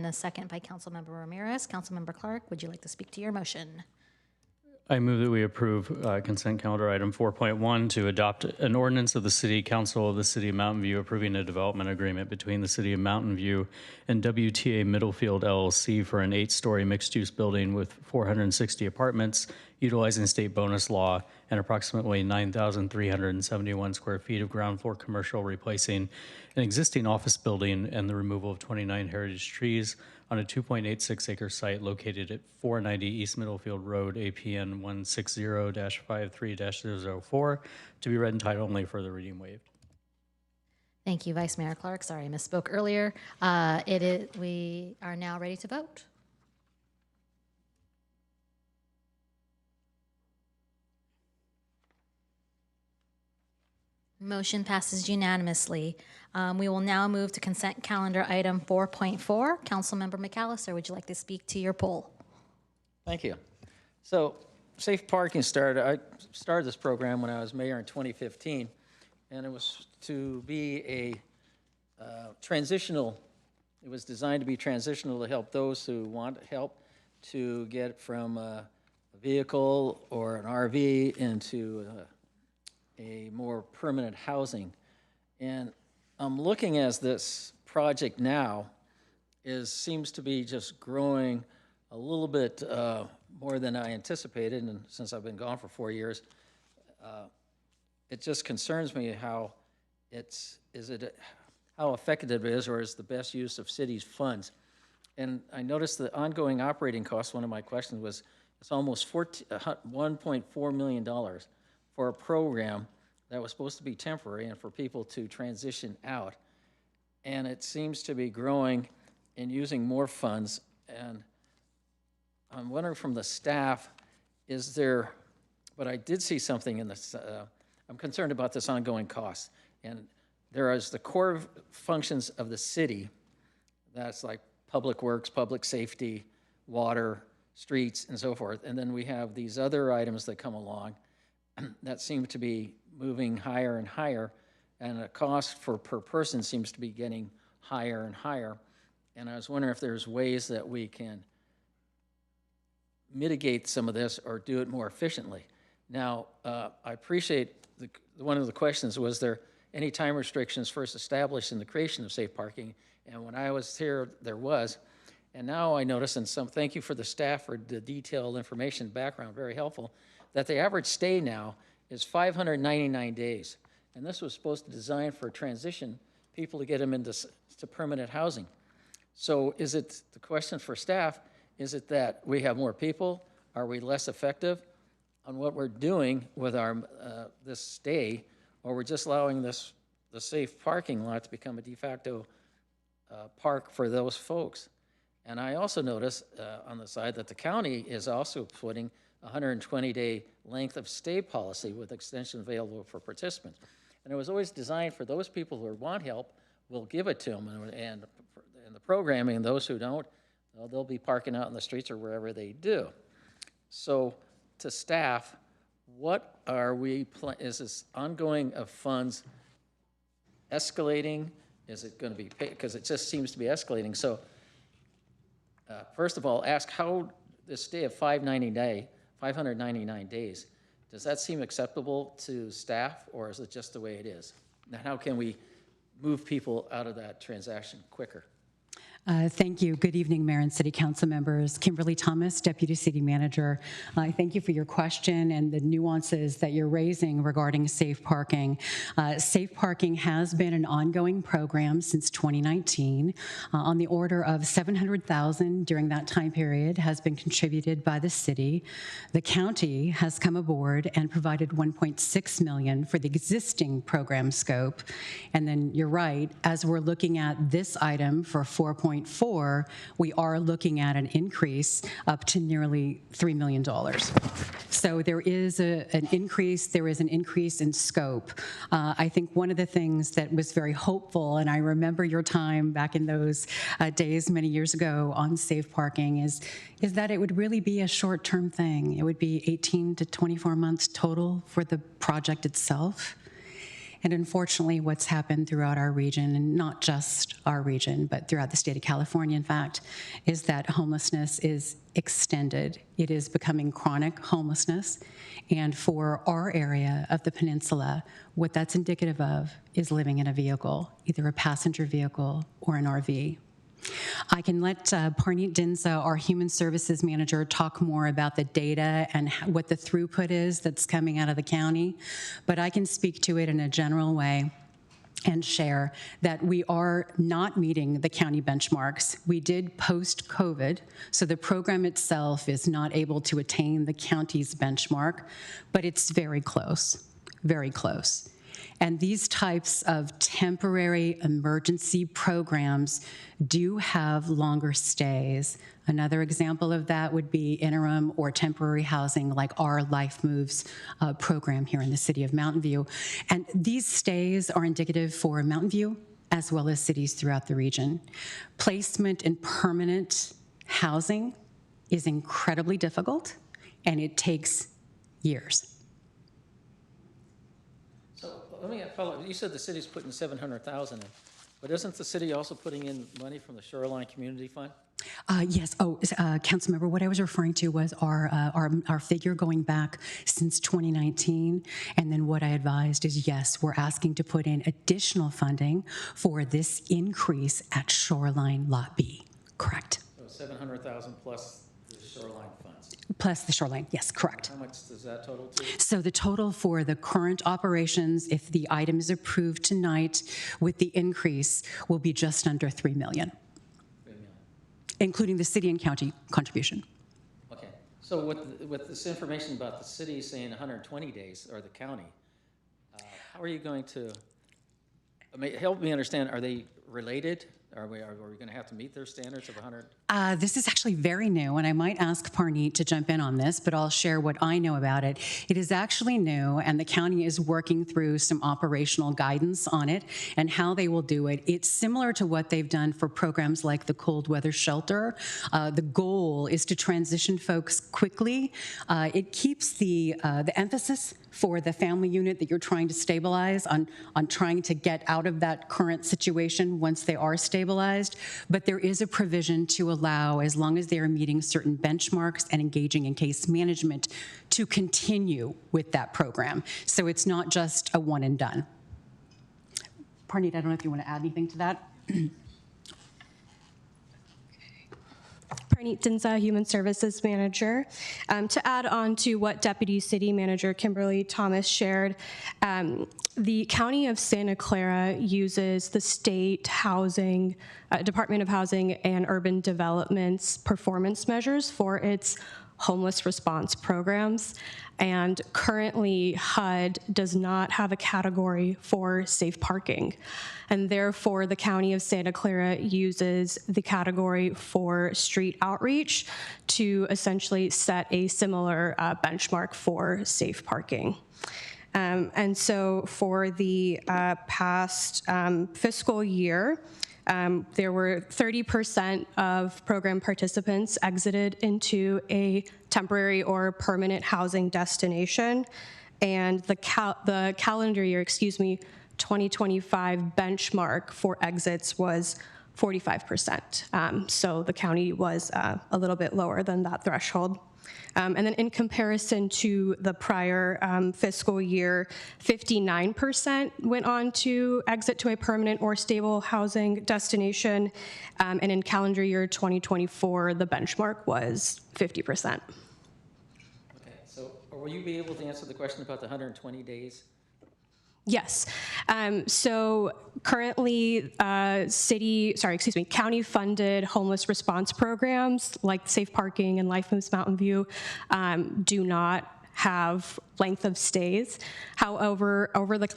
a second by Councilmember Ramirez. Councilmember Clark, would you like to speak to your motion? I move that we approve consent calendar item 4.1 to adopt an ordinance of the City Council of the City of Mountain View approving a development agreement between the City of Mountain View and WTA Middlefield LLC for an 8-story mixed-use building with 460 apartments, utilizing state bonus law and approximately 9,371 square feet of ground floor commercial, replacing an existing office building and the removal of 29 heritage trees on a 2.86-acre site located at 490 East Middlefield Road, APN 160-53-004, to be read in title only, further reading waived. Thank you, Vice Mayor Clark. Sorry, I misspoke earlier. We are now ready to vote. Motion passes unanimously. We will now move to consent calendar item 4.4. Councilmember McAllister, would you like to speak to your poll? Thank you. So safe parking I started this program when I was mayor in 2015, and it was to be a transitional, it was designed to be transitional to help those who want help to get from a vehicle or an RV into a more permanent housing. And I'm looking as this project now seems to be just growing a little bit more than I anticipated, and since I've been gone for 4 years, it just concerns me how how effective it is, or is the best use of city's funds. And I noticed the ongoing operating costs. One of my questions was, it's almost $1.4 million for a program that was supposed to be temporary and for people to transition out. And it seems to be growing and using more funds. And I'm wondering from the staff, but I did see something in this, I'm concerned about this ongoing cost. And there is the core functions of the city, that's like public works, public safety, water, streets, and so forth. And then we have these other items that come along that seem to be moving higher and higher, and the cost per person seems to be getting higher and higher. And I was wondering if there's ways that we can mitigate some of this or do it more efficiently. Now, I appreciate one of the questions, was there any time restrictions first established in the creation of safe parking? And when I was here, there was. And now I notice, and thank you for the staff for the detailed information background, very helpful, that the average stay now is 599 days. And this was supposed to design for transition, people to get them into permanent housing. So is it, the question for staff, is it that we have more people? Are we less effective on what we're doing with our this stay, or we're just allowing the safe parking lot to become a de facto park for those folks? And I also notice on the side that the county is also putting 120-day length of stay policy with extension available for participants. And it was always designed for those people who want help, we'll give it to them. And the programming, and those who don't, well, they'll be parking out in the streets or wherever they do. So to staff, what are we, is this ongoing of funds escalating? Is it going to be, because it just seems to be escalating. So first of all, ask how this day of 599 days, does that seem acceptable to staff, or is it just the way it is? And how can we move people out of that transaction quicker? Thank you. Good evening, Mayor and City Council members. Kimberly Thomas, Deputy City Manager. I thank you for your question and the nuances that you're raising regarding safe parking. Safe parking has been an ongoing program since 2019. On the order of $700,000 during that time period has been contributed by the city. The county has come aboard and provided $1.6 million for the existing program scope. And then you're right, as we're looking at this item for 4.4, we are looking at an increase up to nearly $3 million. So there is an increase in scope. I think one of the things that was very hopeful, and I remember your time back in those days many years ago on safe parking, is that it would really be a short-term thing. It would be 18 to 24 months total for the project itself. And unfortunately, what's happened throughout our region, and not just our region, but throughout the state of California, in fact, is that homelessness is extended. It is becoming chronic homelessness. And for our area of the peninsula, what that's indicative of is living in a vehicle, either a passenger vehicle or an RV. I can let Parneet Dinsa, our Human Services Manager, talk more about the data and what the throughput is that's coming out of the county, but I can speak to it in a general way and share that we are not meeting the county benchmarks. We did post-COVID, so the program itself is not able to attain the county's benchmark, but it's very close, very close. And these types of temporary emergency programs do have longer stays. Another example of that would be interim or temporary housing, like our Life Moves program here in the city of Mountain View. And these stays are indicative for Mountain View as well as cities throughout the region. Placement in permanent housing is incredibly difficult, and it takes years. Let me follow. You said the city's putting $700,000 in, but isn't the city also putting in money from the Shoreline Community Fund? Yes. Councilmember, what I was referring to was our figure going back since 2019, and then what I advised is yes, we're asking to put in additional funding for this increase at Shoreline Lot B. Correct. So $700,000 plus the Shoreline funds. Plus the Shoreline, yes, correct. How much does that total to? So the total for the current operations, if the item is approved tonight with the increase, will be just under $3 million, including the city and county contribution. Okay. So with this information about the city saying 120 days, or the county, how are you going to help me understand? Are they related? Are we going to have to meet their standards of 100? This is actually very new, and I might ask Parneet to jump in on this, but I'll share what I know about it. It is actually new, and the county is working through some operational guidance on it and how they will do it. It's similar to what they've done for programs like the cold weather shelter. The goal is to transition folks quickly. It keeps the emphasis for the family unit that you're trying to stabilize on trying to get out of that current situation once they are stabilized. But there is a provision to allow, as long as they are meeting certain benchmarks and engaging in case management, to continue with that program. So it's not just a one and done. Parneet, I don't know if you want to add anything to that. Parneet Dinsa, Human Services Manager. To add on to what Deputy City Manager Kimberly Thomas shared, the County of Santa Clara uses the State Housing, Department of Housing and Urban Development's performance measures for its homeless response programs. And currently, HUD does not have a category for safe parking. And therefore, the County of Santa Clara uses the category for street outreach to essentially set a similar benchmark for safe parking. And so for the past fiscal year, there were 30% of program participants exited into a temporary or permanent housing destination, and the calendar year, 2025 benchmark for exits was 45%. So the county was a little bit lower than that threshold. And then in comparison to the prior fiscal year, 59% went on to exit to a permanent or stable housing destination. And in calendar year 2024, the benchmark was 50%. Okay, so will you be able to answer the question about the 120 days? Yes. So currently, county-funded homeless response programs like Safe Parking and Life Moves Mountain View do not have length of stays. However, over the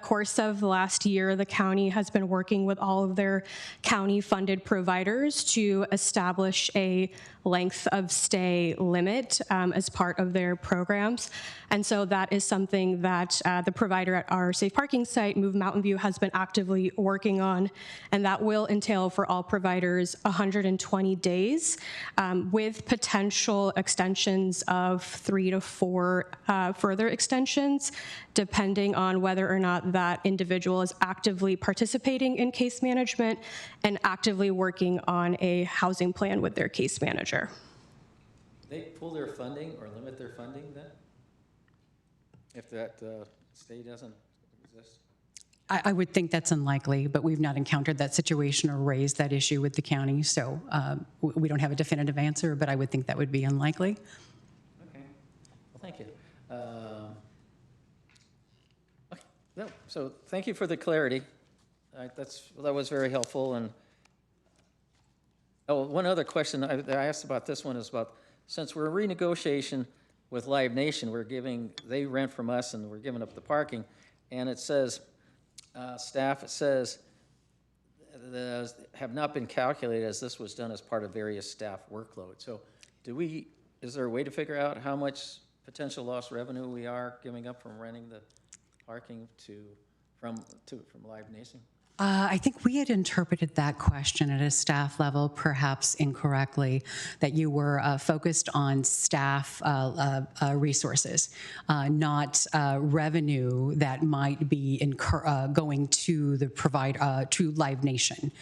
course of the last year, the county has been working with all of their county-funded providers to establish a length of stay limit as part of their programs. And so that is something that the provider at our Safe Parking site, Move Mountain View, has been actively working on. And that will entail for all providers 120 days with potential extensions of 3 to 4 further extensions, depending on whether or not that individual is actively participating in case management and actively working on a housing plan with their case manager. They pull their funding or limit their funding then? If that stay doesn't exist? I would think that's unlikely, but we've not encountered that situation or raised that issue with the county, so we don't have a definitive answer, but I would think that would be unlikely. Okay, well, thank you. Okay. No, so thank you for the clarity. That was very helpful. And one other question I asked about this one is about, since we're in renegotiation with Live Nation, they rent from us and we're giving up the parking, and it says, staff, it says, have not been calculated as this was done as part of various staff workload. So is there a way to figure out how much potential lost revenue we are giving up from renting the parking from Live Nation? I think we had interpreted that question at a staff level, perhaps incorrectly, that you were focused on staff resources, not revenue that might be going to the to Live Nation.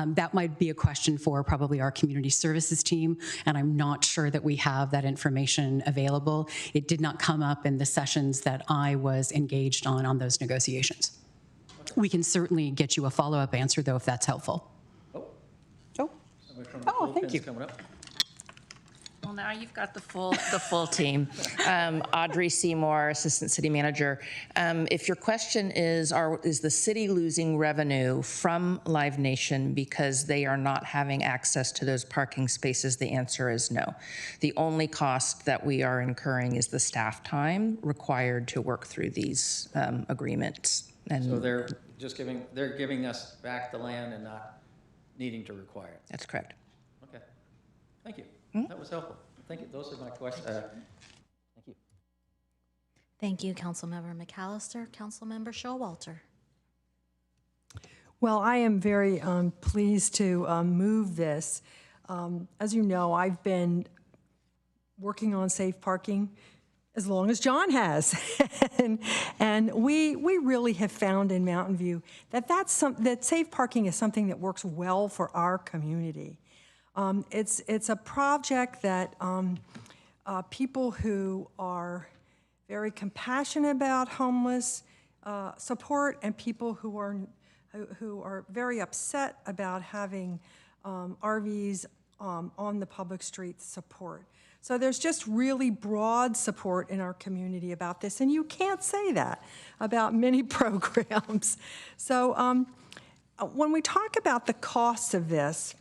That might be a question for probably our community services team, and I'm not sure that we have that information available. It did not come up in the sessions that I was engaged on those negotiations. We can certainly get you a follow-up answer, though, if that's helpful. Thank you. Coming up. Well, now you've got the full team. Audrey Seymour, Assistant City Manager. If your question is the city losing revenue from Live Nation because they are not having access to those parking spaces, the answer is no. The only cost that we are incurring is the staff time required to work through these agreements. And so they're giving us back the land and not needing to require it. That's correct. Okay. Thank you. That was helpful. Thank you. Those are my questions. Thank you. Thank you, Councilmember McAllister. Councilmember Showalter. Well, I am very pleased to move this. As you know, I've been working on safe parking as long as John has. and we really have found in Mountain View that safe parking is something that works well for our community. It's a project that people who are very compassionate about homeless support, and people who are very upset about having RVs on the public streets support. So there's just really broad support in our community about this, and you can't say that about many programs. So when we talk about the costs of this,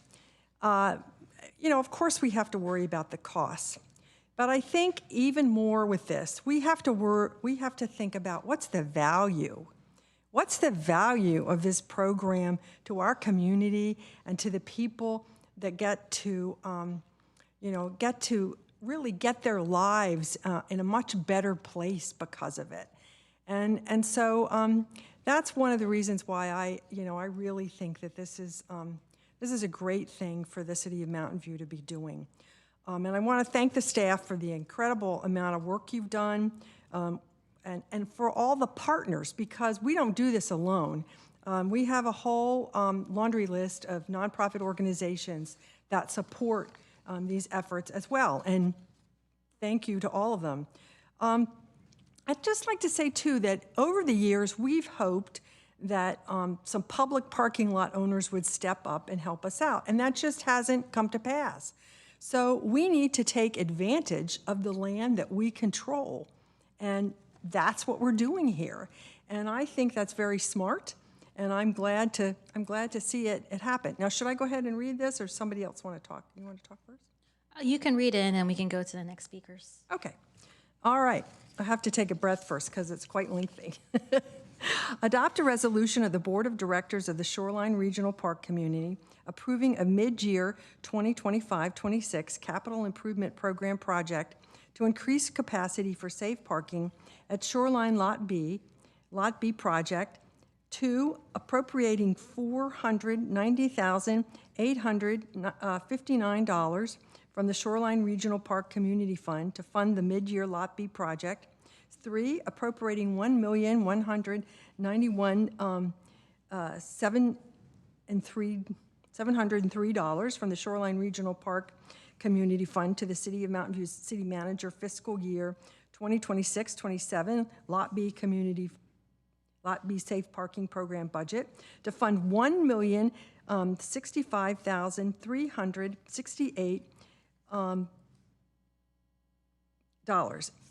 of course we have to worry about the costs. But I think even more with this, we have to think about what's the value. What's the value of this program to our community and to the people that get to really get their lives in a much better place because of it. And so that's one of the reasons why I really think that this is a great thing for the City of Mountain View to be doing. And I want to thank the staff for the incredible amount of work you've done. and for all the partners, because we don't do this alone. We have a whole laundry list of nonprofit organizations that support these efforts as well, and thank you to all of them. I'd just like to say, too, that over the years, we've hoped that some public parking lot owners would step up and help us out, and that just hasn't come to pass. So we need to take advantage of the land that we control, and that's what we're doing here. And I think that's very smart, and I'm glad to see it happen. Now, should I go ahead and read this, or somebody else want to talk? You want to talk first? You can read it, and then we can go to the next speakers. Okay. All right. I have to take a breath first because it's quite lengthy. Adopt a resolution of the Board of Directors of the Shoreline Regional Park Community approving a mid-year 2025-26 capital improvement program project to increase capacity for safe parking at Shoreline Lot B project. 2, appropriating $490,859 from the Shoreline Regional Park Community Fund to fund the mid-year Lot B project. 3, appropriating $1,191,703 from the Shoreline Regional Park Community Fund to the City of Mountain View City Manager fiscal year 2026-27 Lot B Safe Parking Program budget to fund $1,065,368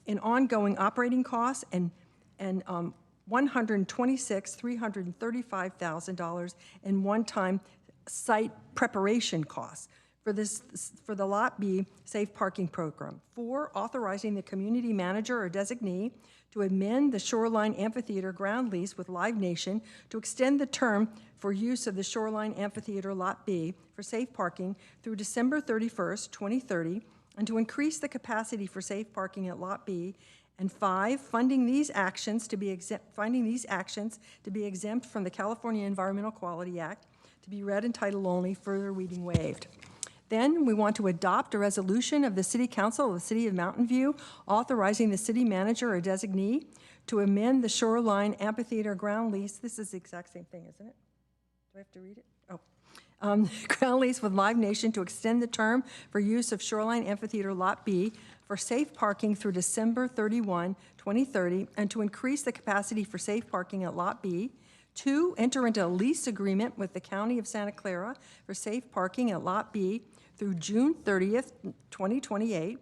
in ongoing operating costs and $126,335,000 in one-time site preparation costs for the Lot B Safe Parking Program. 4, authorizing the community manager or designee to amend the Shoreline Amphitheater ground lease with Live Nation to extend the term for use of the Shoreline Amphitheater Lot B for safe parking through December 31st, 2030, and to increase the capacity for safe parking at Lot B. And 5, finding these actions to be exempt from the California Environmental Quality Act to be read in title only, further reading waived. Then we want to adopt a resolution of the City Council of the City of Mountain View authorizing the city manager or designee to amend the Shoreline Amphitheater ground lease. This is the exact same thing, isn't it? Do I have to read it? Oh. Ground lease with Live Nation to extend the term for use of Shoreline Amphitheater Lot B for safe parking through December 31, 2030, and to increase the capacity for safe parking at Lot B. 2, enter into a lease agreement with the County of Santa Clara for safe parking at Lot B through June 30th, 2028.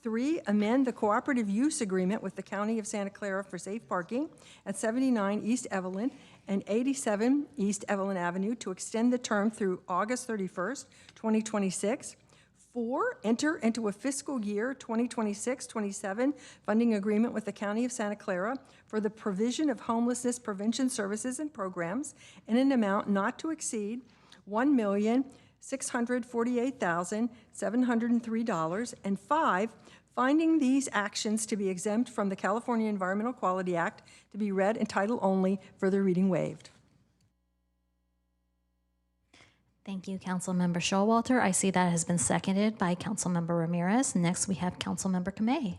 3, amend the cooperative use agreement with the County of Santa Clara for safe parking at 79 East Evelyn and 87 East Evelyn Avenue to extend the term through August 31st, 2026. 4, enter into a fiscal year 2026-27 funding agreement with the County of Santa Clara for the provision of homelessness prevention services and programs in an amount not to exceed $1,648,703. And 5, finding these actions to be exempt from the California Environmental Quality Act to be read in title only, further reading waived. Thank you, Councilmember Showalter. I see that has been seconded by Councilmember Ramirez. Next, we have Councilmember Kamei.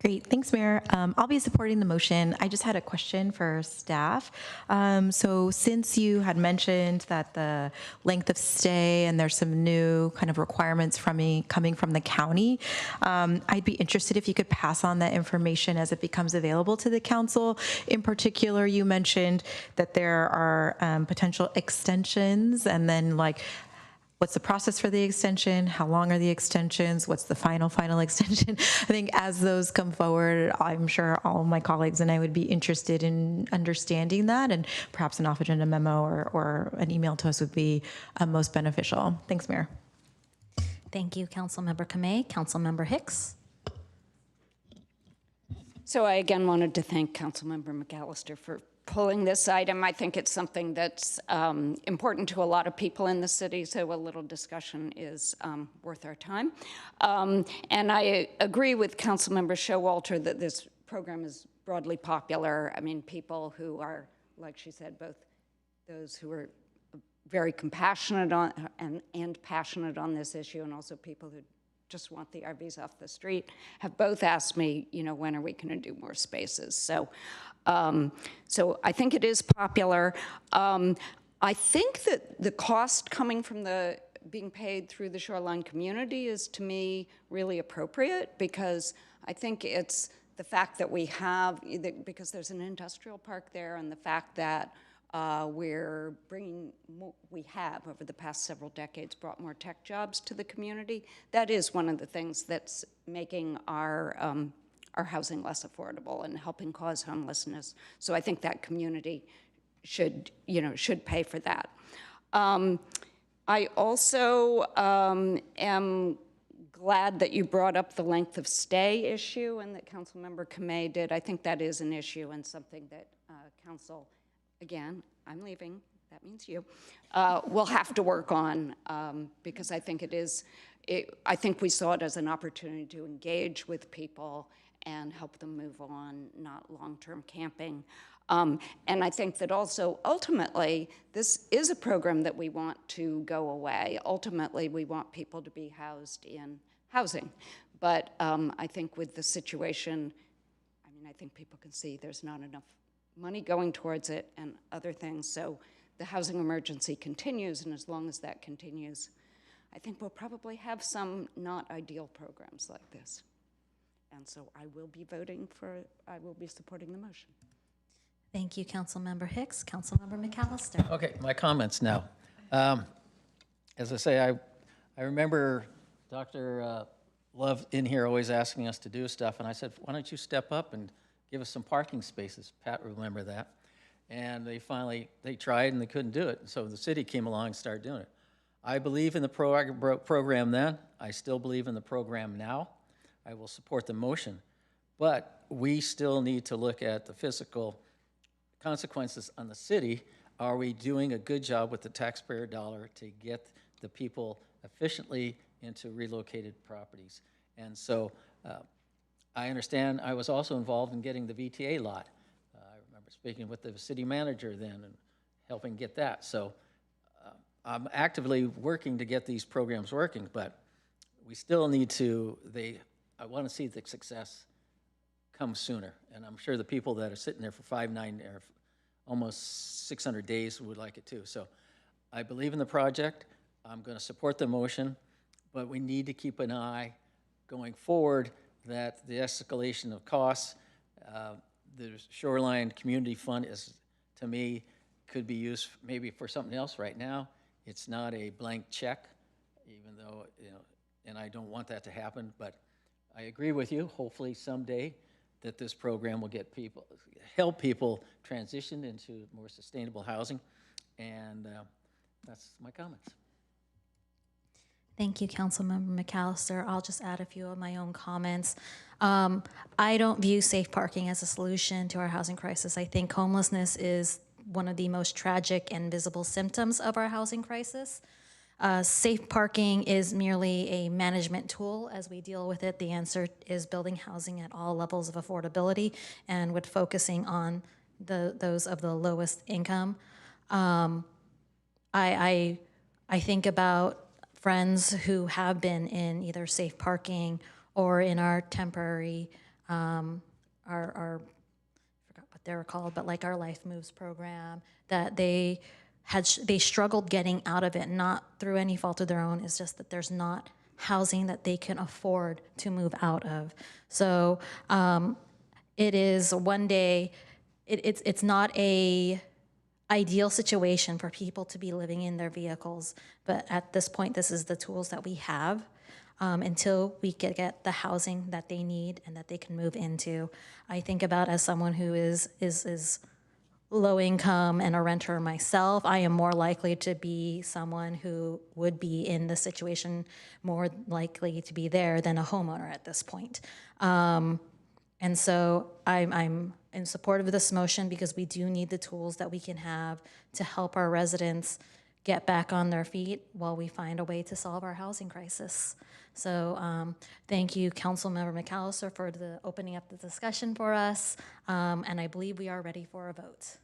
Great, thanks, Mayor. I'll be supporting the motion. I just had a question for staff. So since you had mentioned that the length of stay and there's some new kind of requirements coming from the county, I'd be interested if you could pass on that information as it becomes available to the council. In particular, you mentioned that there are potential extensions, and then what's the process for the extension? How long are the extensions? What's the final extension? I think as those come forward, I'm sure all of my colleagues and I would be interested in understanding that, and perhaps an off-agenda memo or an email to us would be most beneficial. Thanks, Mayor. Thank you, Councilmember Kamei. Councilmember Hicks. So I again wanted to thank Councilmember McAllister for pulling this item. I think it's something that's important to a lot of people in the city, so a little discussion is worth our time. And I agree with Councilmember Showalter that this program is broadly popular. I mean, people who are, like she said, both those who are very compassionate on and passionate on this issue, and also people who just want the RVs off the street, have both asked me, when are we going to do more spaces? So, so I think it is popular. I think that the cost coming from being paid through the Shoreline community is, to me, really appropriate, because I think it's the fact that we have, because there's an industrial park there, and the fact that we have over the past several decades brought more tech jobs to the community. That is one of the things that's making our housing less affordable and helping cause homelessness. So I think that community should pay for that. I also am glad that you brought up the length of stay issue and that Councilmember Kamei did. I think that is an issue and something that Council, again, I'm leaving, that means you, will have to work on, because I think I think we saw it as an opportunity to engage with people and help them move on, not long-term camping. And I think that also, ultimately, this is a program that we want to go away. Ultimately, we want people to be housed in housing. But I think with the situation, I think people can see there's not enough money going towards it and other things. So the housing emergency continues, and as long as that continues, I think we'll probably have some not ideal programs like this. And so I will be supporting the motion. Thank you, Councilmember Hicks. Councilmember McAllister. Okay, my comments now. As I say, I remember Dr. Love in here always asking us to do stuff, and I said, why don't you step up and give us some parking spaces? Pat, remember that. And they tried and they couldn't do it. So the city came along and started doing it. I believe in the program then. I still believe in the program now. I will support the motion. But we still need to look at the physical consequences on the city. Are we doing a good job with the taxpayer dollar to get the people efficiently into relocated properties? And so I understand I was also involved in getting the VTA lot. I remember speaking with the city manager then and helping get that. So I'm actively working to get these programs working, but we still need to, I want to see the success come sooner. And I'm sure the people that are sitting there for 5-9 or almost 600 days would like it too. So I believe in the project. I'm going to support the motion, but we need to keep an eye going forward that the escalation of costs, the Shoreline Community Fund is, to me, could be used maybe for something else right now. It's not a blank check, even though, and I don't want that to happen, but I agree with you, hopefully someday, that this program will help people transition into more sustainable housing, and that's my comments. Thank you, Councilmember McAllister. I'll just add a few of my own comments. I don't view safe parking as a solution to our housing crisis. I think homelessness is one of the most tragic and visible symptoms of our housing crisis. Safe parking is merely a management tool as we deal with it. The answer is building housing at all levels of affordability and with focusing on those of the lowest income. I think about friends who have been in either safe parking or in our temporary, I forgot what they were called, but like our Life Moves program, that they struggled getting out of it, not through any fault of their own. It's just that there's not housing that they can afford to move out of. So it is one day, it's not a ideal situation for people to be living in their vehicles, but at this point, this is the tools that we have until we can get the housing that they need and that they can move into. I think about, as someone who is low income and a renter myself, I am more likely to be someone who would be in the situation, more likely to be there than a homeowner at this point. And so I'm in support of this motion because we do need the tools that we can have to help our residents get back on their feet while we find a way to solve our housing crisis. So thank you, Councilmember McAllister, for the opening up the discussion for us. And I believe we are ready for a vote.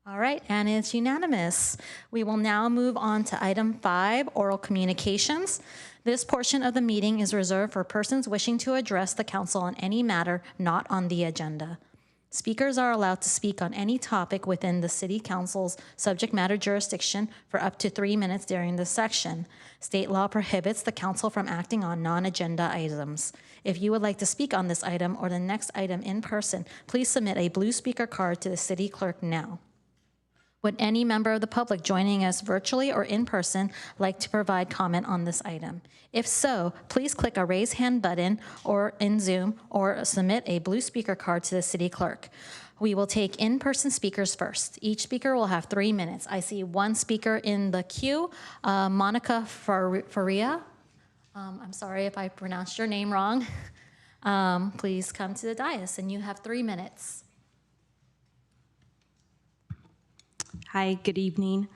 All right, and it's unanimous. We will now move on to item 5, oral communications. This portion of the meeting is reserved for persons wishing to address the council on any matter not on the agenda. Speakers are allowed to speak on any topic within the City Council's subject matter jurisdiction for up to 3 minutes during this section. State law prohibits the council from acting on non-agenda items. If you would like to speak on this item or the next item in person, please submit a blue speaker card to the city clerk now. Would any member of the public joining us virtually or in person like to provide comment on this item? If so, please click a raise hand button or in Zoom or submit a blue speaker card to the city clerk. We will take in-person speakers first. Each speaker will have 3 minutes. I see one speaker in the queue, Monica Faria. I'm sorry if I pronounced your name wrong. Please come to the dais and you have 3 minutes. Hi, good evening,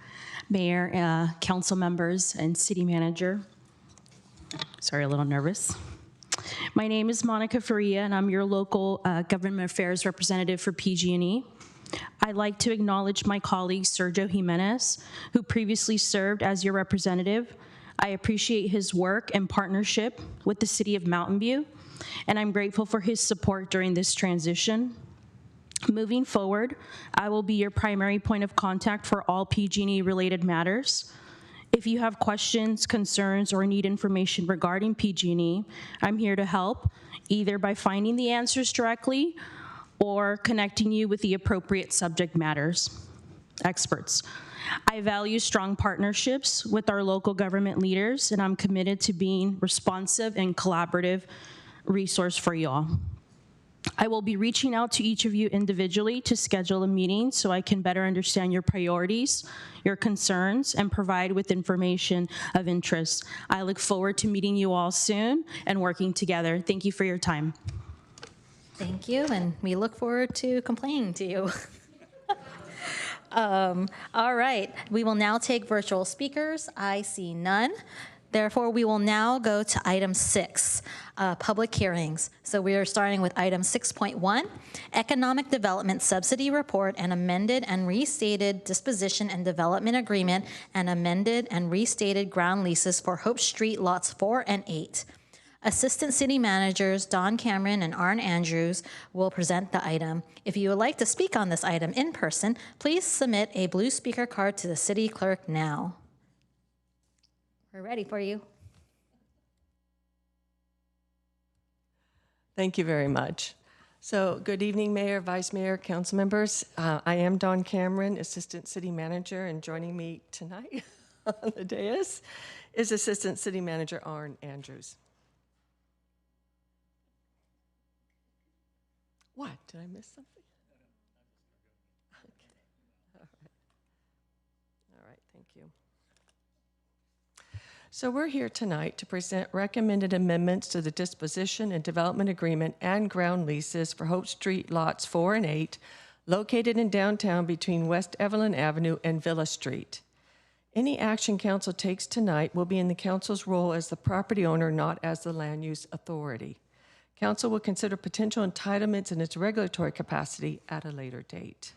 Mayor, council members, and city manager. Sorry, a little nervous. My name is Monica Faria, and I'm your local government affairs representative for PG&E. I'd like to acknowledge my colleague, Sergio Jimenez, who previously served as your representative. I appreciate his work and partnership with the city of Mountain View, and I'm grateful for his support during this transition. Moving forward, I will be your primary point of contact for all PG&E related matters. If you have questions, concerns, or need information regarding PG&E, I'm here to help, either by finding the answers directly or connecting you with the appropriate subject matters experts. I value strong partnerships with our local government leaders, and I'm committed to being responsive and collaborative resource for you all. I will be reaching out to each of you individually to schedule a meeting so I can better understand your priorities, your concerns, and provide with information of interest. I look forward to meeting you all soon and working together. Thank you for your time. Thank you, and we look forward to complaining to you. All right, we will now take virtual speakers. I see none. Therefore, we will now go to item 6, public hearings. So we are starting with item 6.1, Economic Development Subsidy Report and amended and restated disposition and development agreement and amended and restated ground leases for Hope Street lots 4 and 8. Assistant City Managers Don Cameron and Arn Andrews will present the item. If you would like to speak on this item in person, please submit a blue speaker card to the city clerk now. We're ready for you. Thank you very much. So good evening, Mayor, Vice Mayor, council members. I am Dawn Cameron, Assistant City Manager, and joining me tonight on the dais is Assistant City Manager Arn Andrews. What? Did I miss something? Okay. All right, thank you. So we're here tonight to present recommended amendments to the disposition and development agreement and ground leases for Hope Street lots 4 and 8, located in downtown between West Evelyn Avenue and Villa Street. Any action council takes tonight will be in the council's role as the property owner, not as the land use authority. Council will consider potential entitlements in its regulatory capacity at a later date.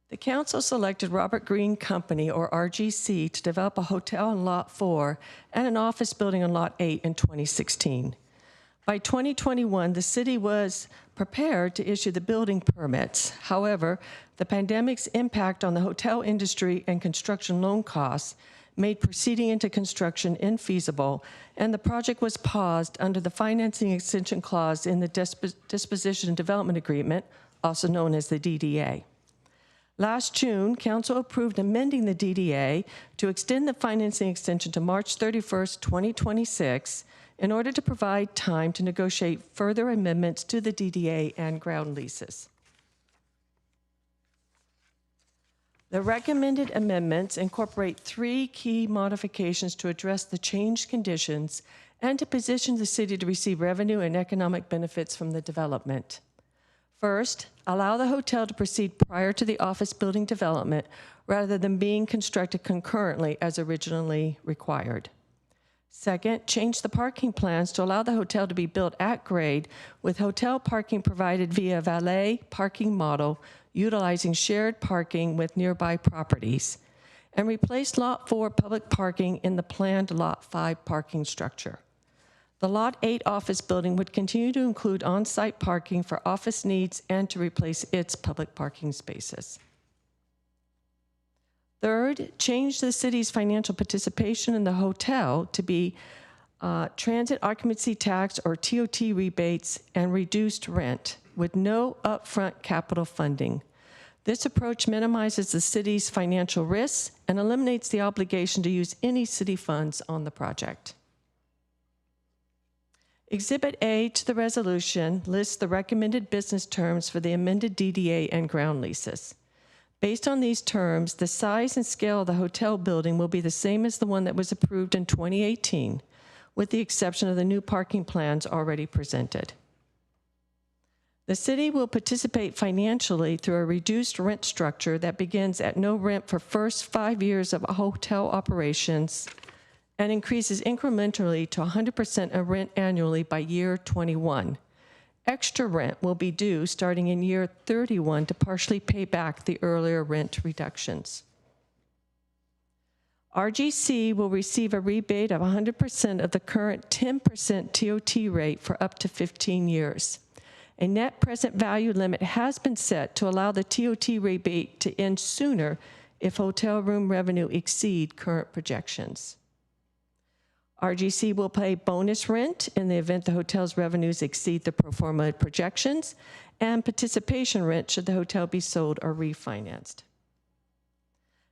The council selected Robert Greene Company, or RGC, to develop a hotel on Lot 4 and an office building on Lot 8 in 2016. By 2021, the city was prepared to issue the building permits. However, the pandemic's impact on the hotel industry and construction loan costs made proceeding into construction infeasible, and the project was paused under the financing extension clause in the Disposition and Development Agreement, also known as the DDA. Last June, Council approved amending the DDA to extend the financing extension to March 31st, 2026, in order to provide time to negotiate further amendments to the DDA and ground leases. The recommended amendments incorporate 3 key modifications to address the changed conditions and to position the city to receive revenue and economic benefits from the development. First, allow the hotel to proceed prior to the office building development rather than being constructed concurrently as originally required. Second, change the parking plans to allow the hotel to be built at grade with hotel parking provided via valet parking model utilizing shared parking with nearby properties, and replace Lot 4 public parking in the planned Lot 5 parking structure. The Lot 8 office building would continue to include on-site parking for office needs and to replace its public parking spaces. Third, change the city's financial participation in the hotel to be transit occupancy tax or TOT rebates and reduced rent with no upfront capital funding. This approach minimizes the city's financial risks and eliminates the obligation to use any city funds on the project. Exhibit A to the resolution lists the recommended business terms for the amended DDA and ground leases. Based on these terms, the size and scale of the hotel building will be the same as the one that was approved in 2018, with the exception of the new parking plans already presented. The city will participate financially through a reduced rent structure that begins at no rent for first 5 years of hotel operations and increases incrementally to 100% of rent annually by year 21. Extra rent will be due starting in year 31 to partially pay back the earlier rent reductions. RGC will receive a rebate of 100% of the current 10% TOT rate for up to 15 years. A net present value limit has been set to allow the TOT rebate to end sooner if hotel room revenue exceed current projections. RGC will pay bonus rent in the event the hotel's revenues exceed the pro forma projections, and participation rent should the hotel be sold or refinanced.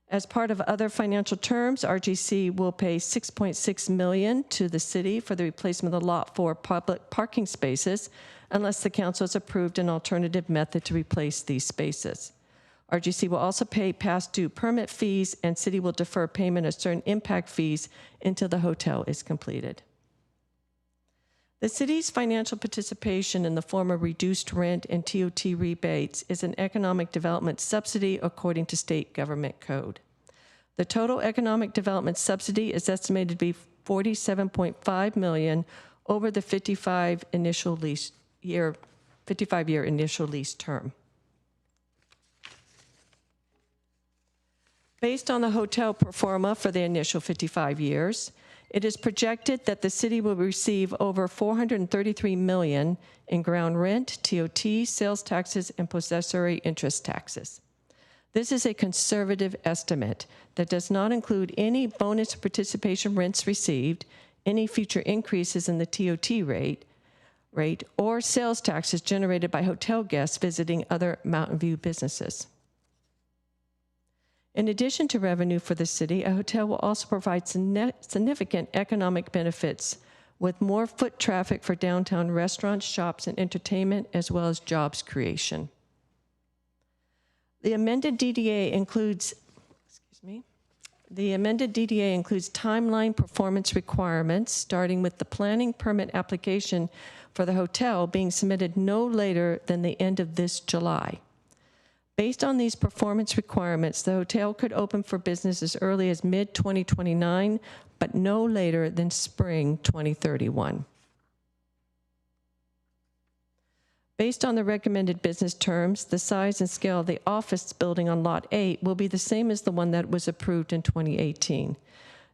As part of other financial terms, RGC will pay $6.6 million to the city for the replacement of the Lot 4 public parking spaces, unless the council has approved an alternative method to replace these spaces. RGC will also pay past due permit fees, and city will defer payment of certain impact fees until the hotel is completed. The city's financial participation in the form of reduced rent and TOT rebates is an economic development subsidy according to state government code. The total economic development subsidy is estimated to be $47.5 million over the 55-year initial lease term. Based on the hotel pro forma for the initial 55 years, it is projected that the city will receive over $433 million in ground rent, TOT, sales taxes, and possessory interest taxes. This is a conservative estimate that does not include any bonus participation rents received, any future increases in the TOT rate, or sales taxes generated by hotel guests visiting other Mountain View businesses. In addition to revenue for the city, a hotel will also provide significant economic benefits with more foot traffic for downtown restaurants, shops, and entertainment, as well as jobs creation. The amended DDA includes, timeline performance requirements, starting with the planning permit application for the hotel being submitted no later than the end of this July. Based on these performance requirements, the hotel could open for business as early as mid-2029, but no later than spring 2031. Based on the recommended business terms, the size and scale of the office building on Lot 8 will be the same as the one that was approved in 2018.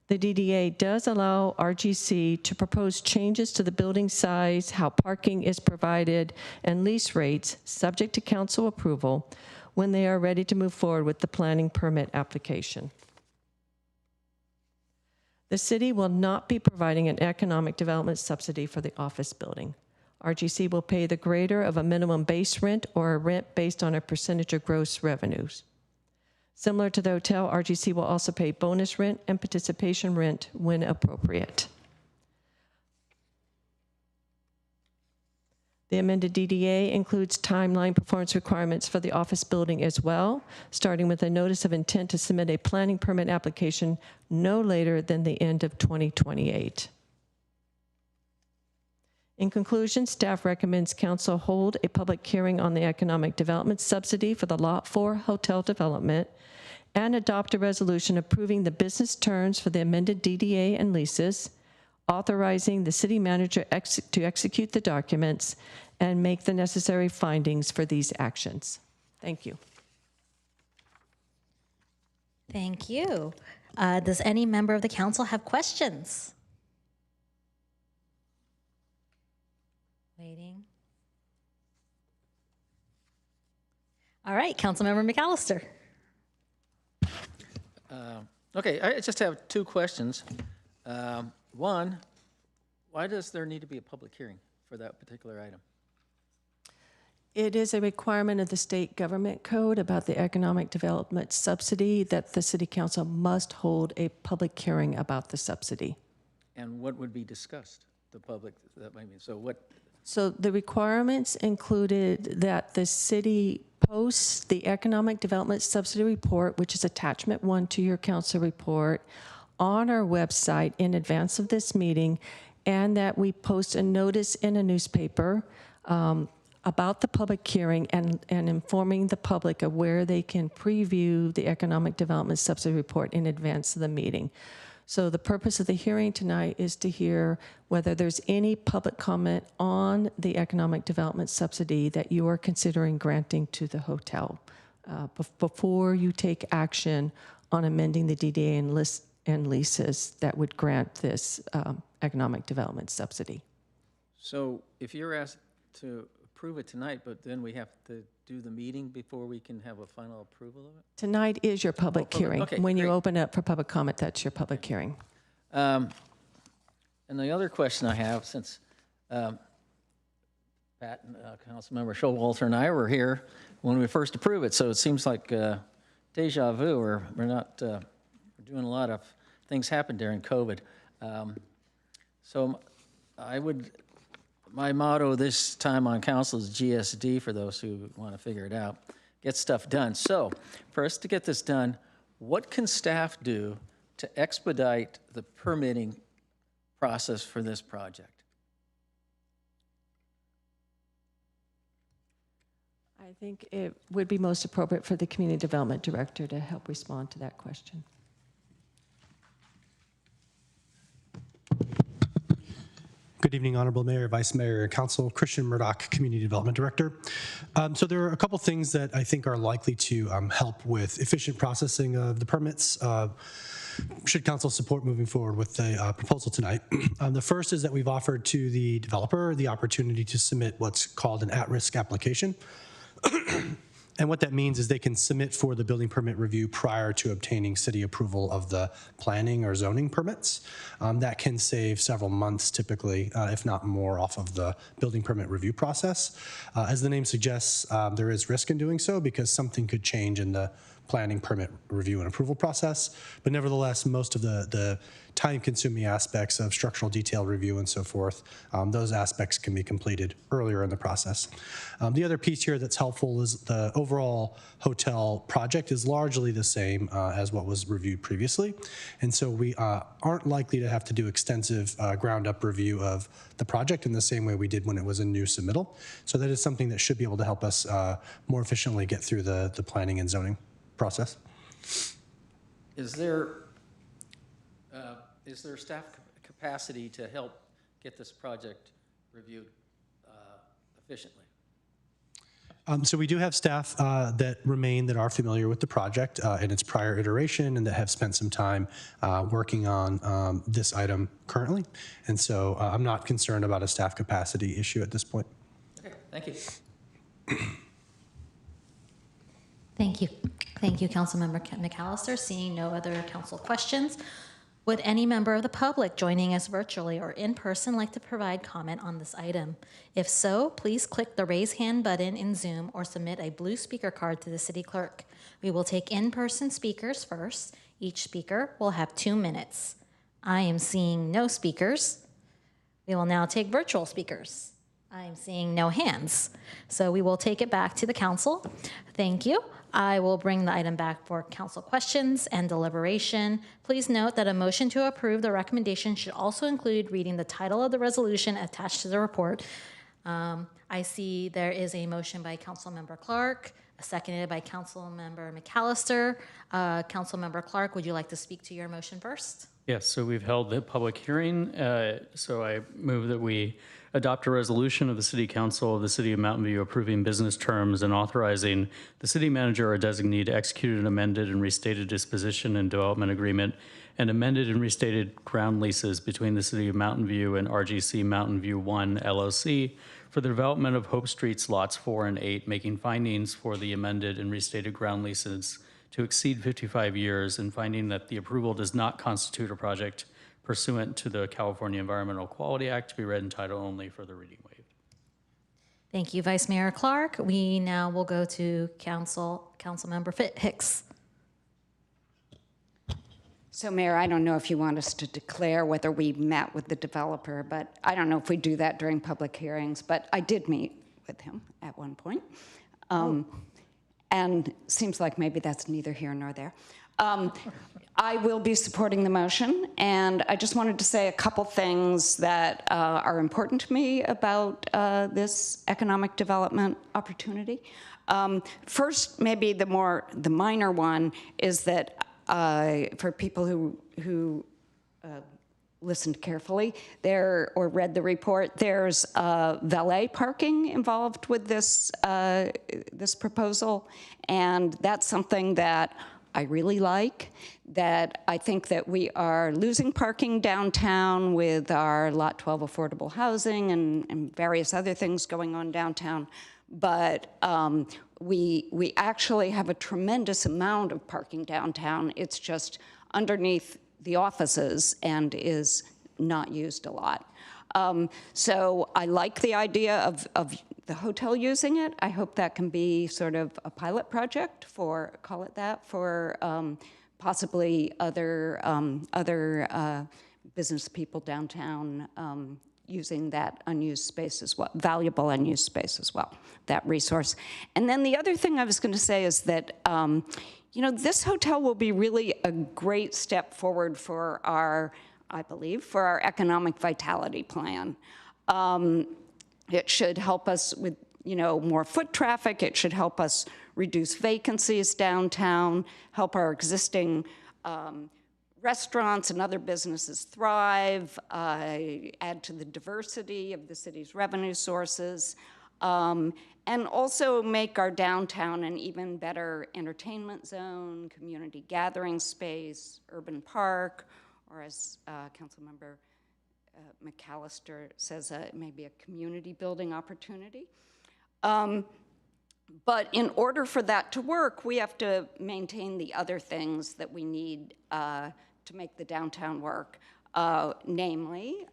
The DDA does allow RGC to propose changes to the building size, how parking is provided, and lease rates, subject to council approval, when they are ready to move forward with the planning permit application. The city will not be providing an economic development subsidy for the office building. RGC will pay the greater of a minimum base rent or a rent based on a percentage of gross revenues. Similar to the hotel, RGC will also pay bonus rent and participation rent when appropriate. The amended DDA includes timeline performance requirements for the office building as well, starting with a notice of intent to submit a planning permit application no later than the end of 2028. In conclusion, staff recommends council hold a public hearing on the economic development subsidy for the Lot 4 hotel development and adopt a resolution approving the business terms for the amended DDA and leases, authorizing the city manager to execute the documents and make the necessary findings for these actions. Thank you. Thank you. Does any member of the council have questions? Waiting. All right, Councilmember McAllister. Okay, I just have two questions. One, why does there need to be a public hearing for that particular item? It is a requirement of the state government code about the economic development subsidy that the city council must hold a public hearing about the subsidy. And what would be discussed? The public, that might mean, so what? So the requirements included that the city posts the economic development subsidy report, which is attachment 1 to your council report, on our website in advance of this meeting, and that we post a notice in a newspaper about the public hearing and informing the public of where they can preview the economic development subsidy report in advance of the meeting. So the purpose of the hearing tonight is to hear whether there's any public comment on the economic development subsidy that you are considering granting to the hotel before you take action on amending the DDA and leases that would grant this economic development subsidy. So if you're asked to approve it tonight, but then we have to do the meeting before we can have a final approval of it? Tonight is your public hearing. Okay, when you great. open up for public comment, that's your public hearing. And the other question I have, since Pat and Councilmember Showalter and I were here when we first approved it, so it seems like deja vu, or we're doing a lot of things happen during COVID. So my motto this time on council is GSD, for those who want to figure it out, get stuff done. So for us to get this done, what can staff do to expedite the permitting process for this project? I think it would be most appropriate for the Community Development Director to help respond to that question. Good evening, Honorable Mayor, Vice Mayor, and Council. Christian Murdoch, Community Development Director. So there are a couple things that I think are likely to help with efficient processing of the permits should Council support moving forward with the proposal tonight. The first is that we've offered to the developer the opportunity to submit what's called an at-risk application. And what that means is they can submit for the building permit review prior to obtaining city approval of the planning or zoning permits. That can save several months typically, if not more, off of the building permit review process. As the name suggests, there is risk in doing so because something could change in the planning permit review and approval process. But nevertheless, most of the time-consuming aspects of structural detail review and so forth, those aspects can be completed earlier in the process. The other piece here that's helpful is the overall hotel project is largely the same as what was reviewed previously. And so we aren't likely to have to do extensive ground-up review of the project in the same way we did when it was a new submittal. So that is something that should be able to help us more efficiently get through the planning and zoning process. Is there staff capacity to help get this project reviewed efficiently? So we do have staff that remain that are familiar with the project in its prior iteration and that have spent some time working on this item currently. And so I'm not concerned about a staff capacity issue at this point. Okay, thank you. Thank you. Thank you, Councilmember McAllister. Seeing no other council questions, would any member of the public joining us virtually or in person like to provide comment on this item? If so, please click the raise hand button in Zoom or submit a blue speaker card to the city clerk. We will take in-person speakers first. Each speaker will have 2 minutes. I am seeing no speakers. We will now take virtual speakers. I am seeing no hands. So we will take it back to the council. Thank you. I will bring the item back for council questions and deliberation. Please note that a motion to approve the recommendation should also include reading the title of the resolution attached to the report. I see there is a motion by Councilmember Clark, seconded by Councilmember McAllister. Councilmember Clark, would you like to speak to your motion first? Yes, so we've held the public hearing, so I move that we adopt a resolution of the City Council of the City of Mountain View approving business terms and authorizing the city manager or designee to execute an amended and restated disposition and development agreement and amended and restated ground leases between the City of Mountain View and RGC Mountain View 1 LLC for the development of Hope Street's lots 4 and 8, making findings for the amended and restated ground leases to exceed 55 years and finding that the approval does not constitute a project pursuant to the California Environmental Quality Act to be read in title only, for the reading waived. Thank you, Vice Mayor Clark. We now will go to Councilmember Hicks. So, Mayor, I don't know if you want us to declare whether we met with the developer, but I don't know if we do that during public hearings, but I did meet with him at one point. And seems like maybe that's neither here nor there. I will be supporting the motion, and I just wanted to say a couple things that are important to me about this economic development opportunity. First, maybe the minor one is that for people who listened carefully or read the report, there's valet parking involved with this this proposal, and that's something that I really like. That I think that we are losing parking downtown with our Lot 12 affordable housing and various other things going on downtown, but we actually have a tremendous amount of parking downtown. It's just underneath the offices and is not used a lot. So I like the idea of the hotel using it. I hope that can be sort of a pilot project for, call it that, for possibly other business people downtown using that unused space as well, valuable unused space as well, that resource. And then the other thing I was going to say is that you know, this hotel will be really a great step forward for our, I believe, for our economic vitality plan. It should help us with, you know, more foot traffic. It should help us reduce vacancies downtown, help our existing restaurants and other businesses thrive, add to the diversity of the city's revenue sources, and also make our downtown an even better entertainment zone, community gathering space, urban park, or as Councilmember McAllister says, maybe a community building opportunity. But in order for that to work, we have to maintain the other things that we need to make the downtown work, namely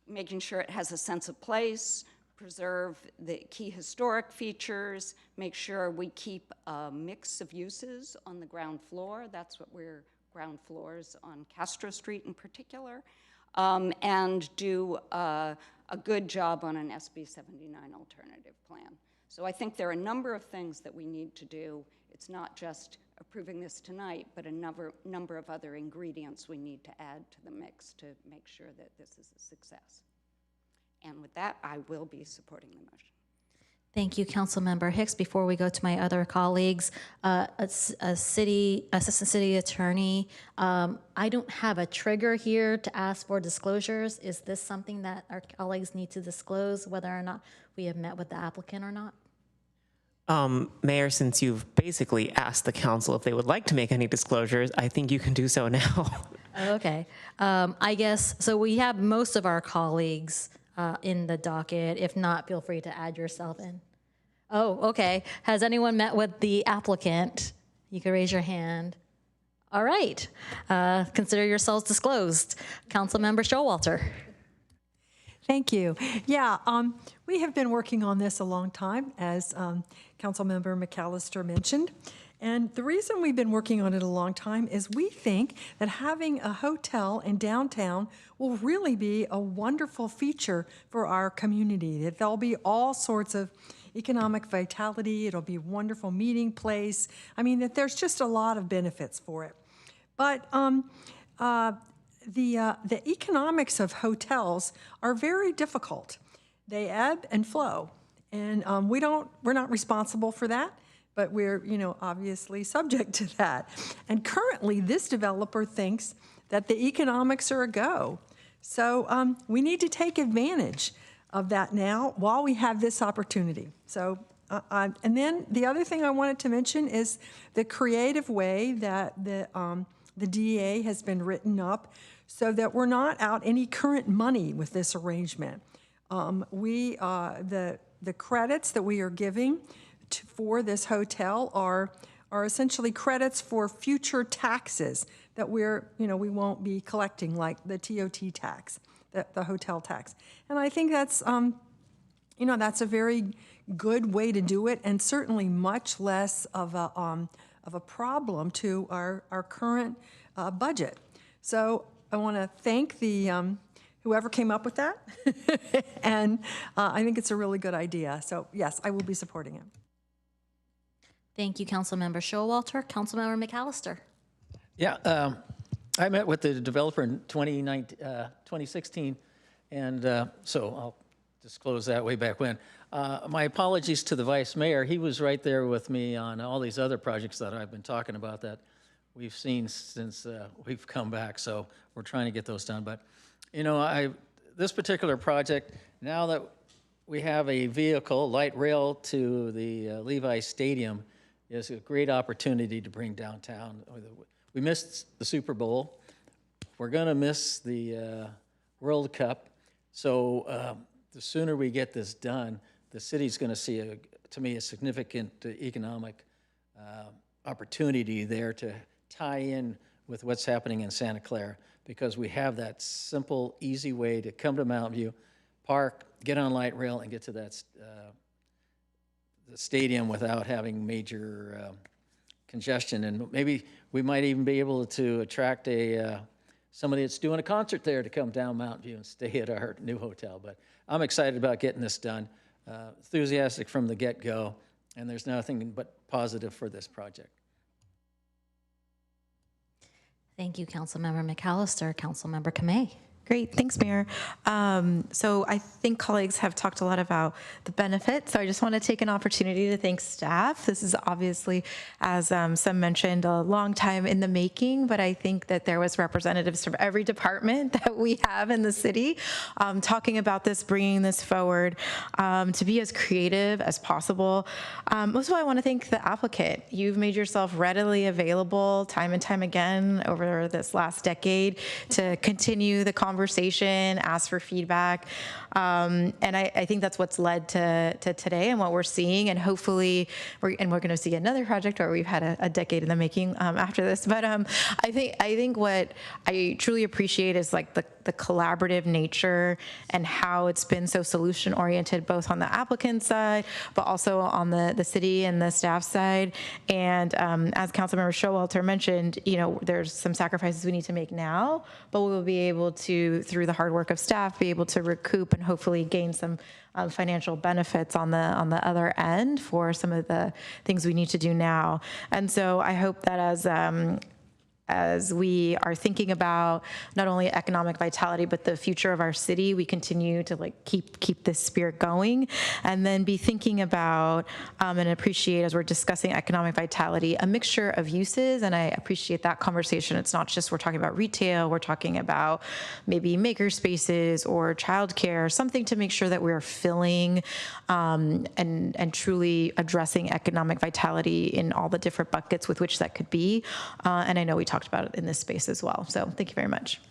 making sure it has a sense of place, preserve the key historic features, make sure we keep a mix of uses on the ground floor. That's what we're ground floors on Castro Street in particular, and do a good job on an SB 79 alternative plan. So I think there are a number of things that we need to do. It's not just approving this tonight, but a number of other ingredients we need to add to the mix to make sure that this is a success. And with that, I will be supporting the motion. Thank you, Councilmember Hicks. Before we go to my other colleagues, assistant city attorney, I don't have a trigger here to ask for disclosures. Is this something that our colleagues need to disclose, whether or not we have met with the applicant or not? Mayor, since you've basically asked the council if they would like to make any disclosures, I think you can do so now. Okay. I guess, so we have most of our colleagues in the docket. If not, feel free to add yourself in. Oh, okay. Has anyone met with the applicant? You can raise your hand. All right. Consider yourselves disclosed. Councilmember Showalter. Thank you. Yeah, we have been working on this a long time, as Councilmember McAllister mentioned. And the reason we've been working on it a long time is we think that having a hotel in downtown will really be a wonderful feature for our community, that there'll be all sorts of economic vitality, it'll be a wonderful meeting place. I mean, that there's just a lot of benefits for it. But the economics of hotels are very difficult. They ebb and flow, and we're not responsible for that, but we're, you know, obviously subject to that. And currently, this developer thinks that the economics are a go. So we need to take advantage of that now while we have this opportunity. So, and then the other thing I wanted to mention is the creative way that the DEA has been written up so that we're not out any current money with this arrangement. The credits that we are giving for this hotel are essentially credits for future taxes that we won't be collecting, like the TOT tax, the hotel tax. And I think that's, that's a very good way to do it, and certainly much less of a problem to our current budget. So I want to thank whoever came up with that, and I think it's a really good idea. So yes, I will be supporting it. Thank you, Councilmember Showalter. Councilmember McAllister. Yeah, I met with the developer in 2016, and so I'll disclose that way back when. My apologies to the vice mayor. He was right there with me on all these other projects that I've been talking about that we've seen since we've come back, so we're trying to get those done. But, this particular project, now that we have a vehicle, light rail to the Levi Stadium, is a great opportunity to bring downtown. We missed the Super Bowl. We're going to miss the World Cup. So the sooner we get this done, the city's going to see, to me, a significant economic opportunity there to tie in with what's happening in Santa Clara, because we have that simple, easy way to come to Mountain View, park, get on light rail, and get to that the stadium without having major congestion. And maybe we might even be able to attract somebody that's doing a concert there to come down Mountain View and stay at our new hotel. But I'm excited about getting this done, enthusiastic from the get-go, and there's nothing but positive for this project. Thank you, Councilmember McAllister. Councilmember Kamei. Great, thanks, Mayor. So I think colleagues have talked a lot about the benefits, so I just want to take an opportunity to thank staff. This is obviously, as some mentioned, a long time in the making, but I think that there was representatives from every department that we have in the city talking about this, bringing this forward, to be as creative as possible. Most of all, I want to thank the applicant. You've made yourself readily available time and time again over this last decade to continue the conversation, ask for feedback. And I think that's what's led to today and what we're seeing. And hopefully, we're going to see another project where we've had a decade in the making after this. But I think what I truly appreciate is like the collaborative nature and how it's been so solution oriented, both on the applicant side, but also on the city and the staff side. And as Councilmember Showalter mentioned, there's some sacrifices we need to make now, but we will be able to, through the hard work of staff, be able to recoup and hopefully gain some financial benefits on the other end for some of the things we need to do now. And so I hope that as we are thinking about not only economic vitality, but the future of our city, we continue to keep this spirit going, and then be thinking about and appreciate, as we're discussing economic vitality, a mixture of uses. And I appreciate that conversation. It's not just we're talking about retail, we're talking about maybe maker spaces or childcare, something to make sure that we're filling and truly addressing economic vitality in all the different buckets with which that could be. And I know we talked about it in this space as well. So thank you very much.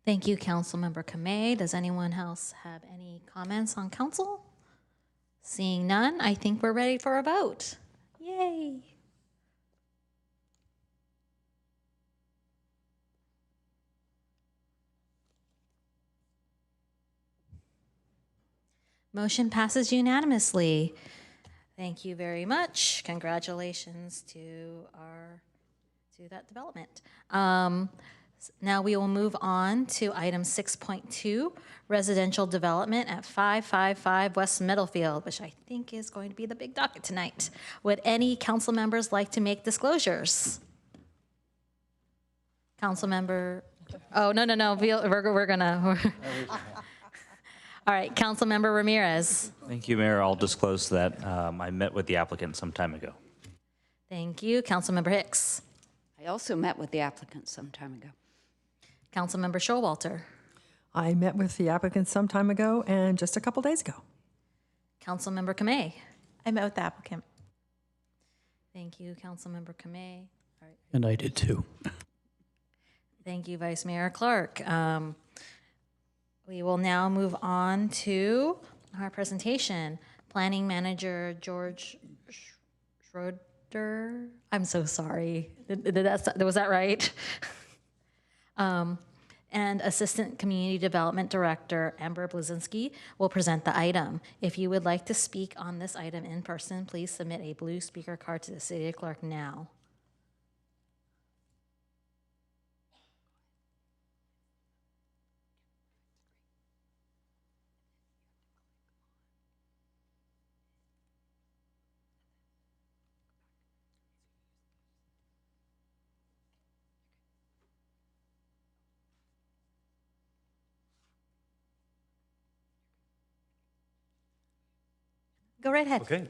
Thank you, Councilmember Kamei. Does anyone else have any comments on council? Seeing none, I think we're ready for a vote. Yay. Motion passes unanimously. Thank you very much. Congratulations to that development. Now we will move on to item 6.2, residential development at 555 West Middlefield, which I think is going to be the big docket tonight. Would any council members like to make disclosures? Council member, oh, no, we're gonna. All right, Councilmember Ramirez. Thank you, Mayor. I'll disclose that I met with the applicant some time ago. Thank you. Councilmember Hicks. I also met with the applicant some time ago. Councilmember Showalter. I met with the applicant some time ago and just a couple days ago. Councilmember Kamei. I met with the applicant. Thank you, Councilmember Kamei. And I did too. Thank you, Vice Mayor Clark. We will now move on to our presentation. Planning Manager George Schroeder. I'm so sorry. Was that right? And Assistant Community Development Director Amber Blazinski will present the item. If you would like to speak on this item in person, please submit a blue speaker card to the City Clerk now. Go right ahead. Okay.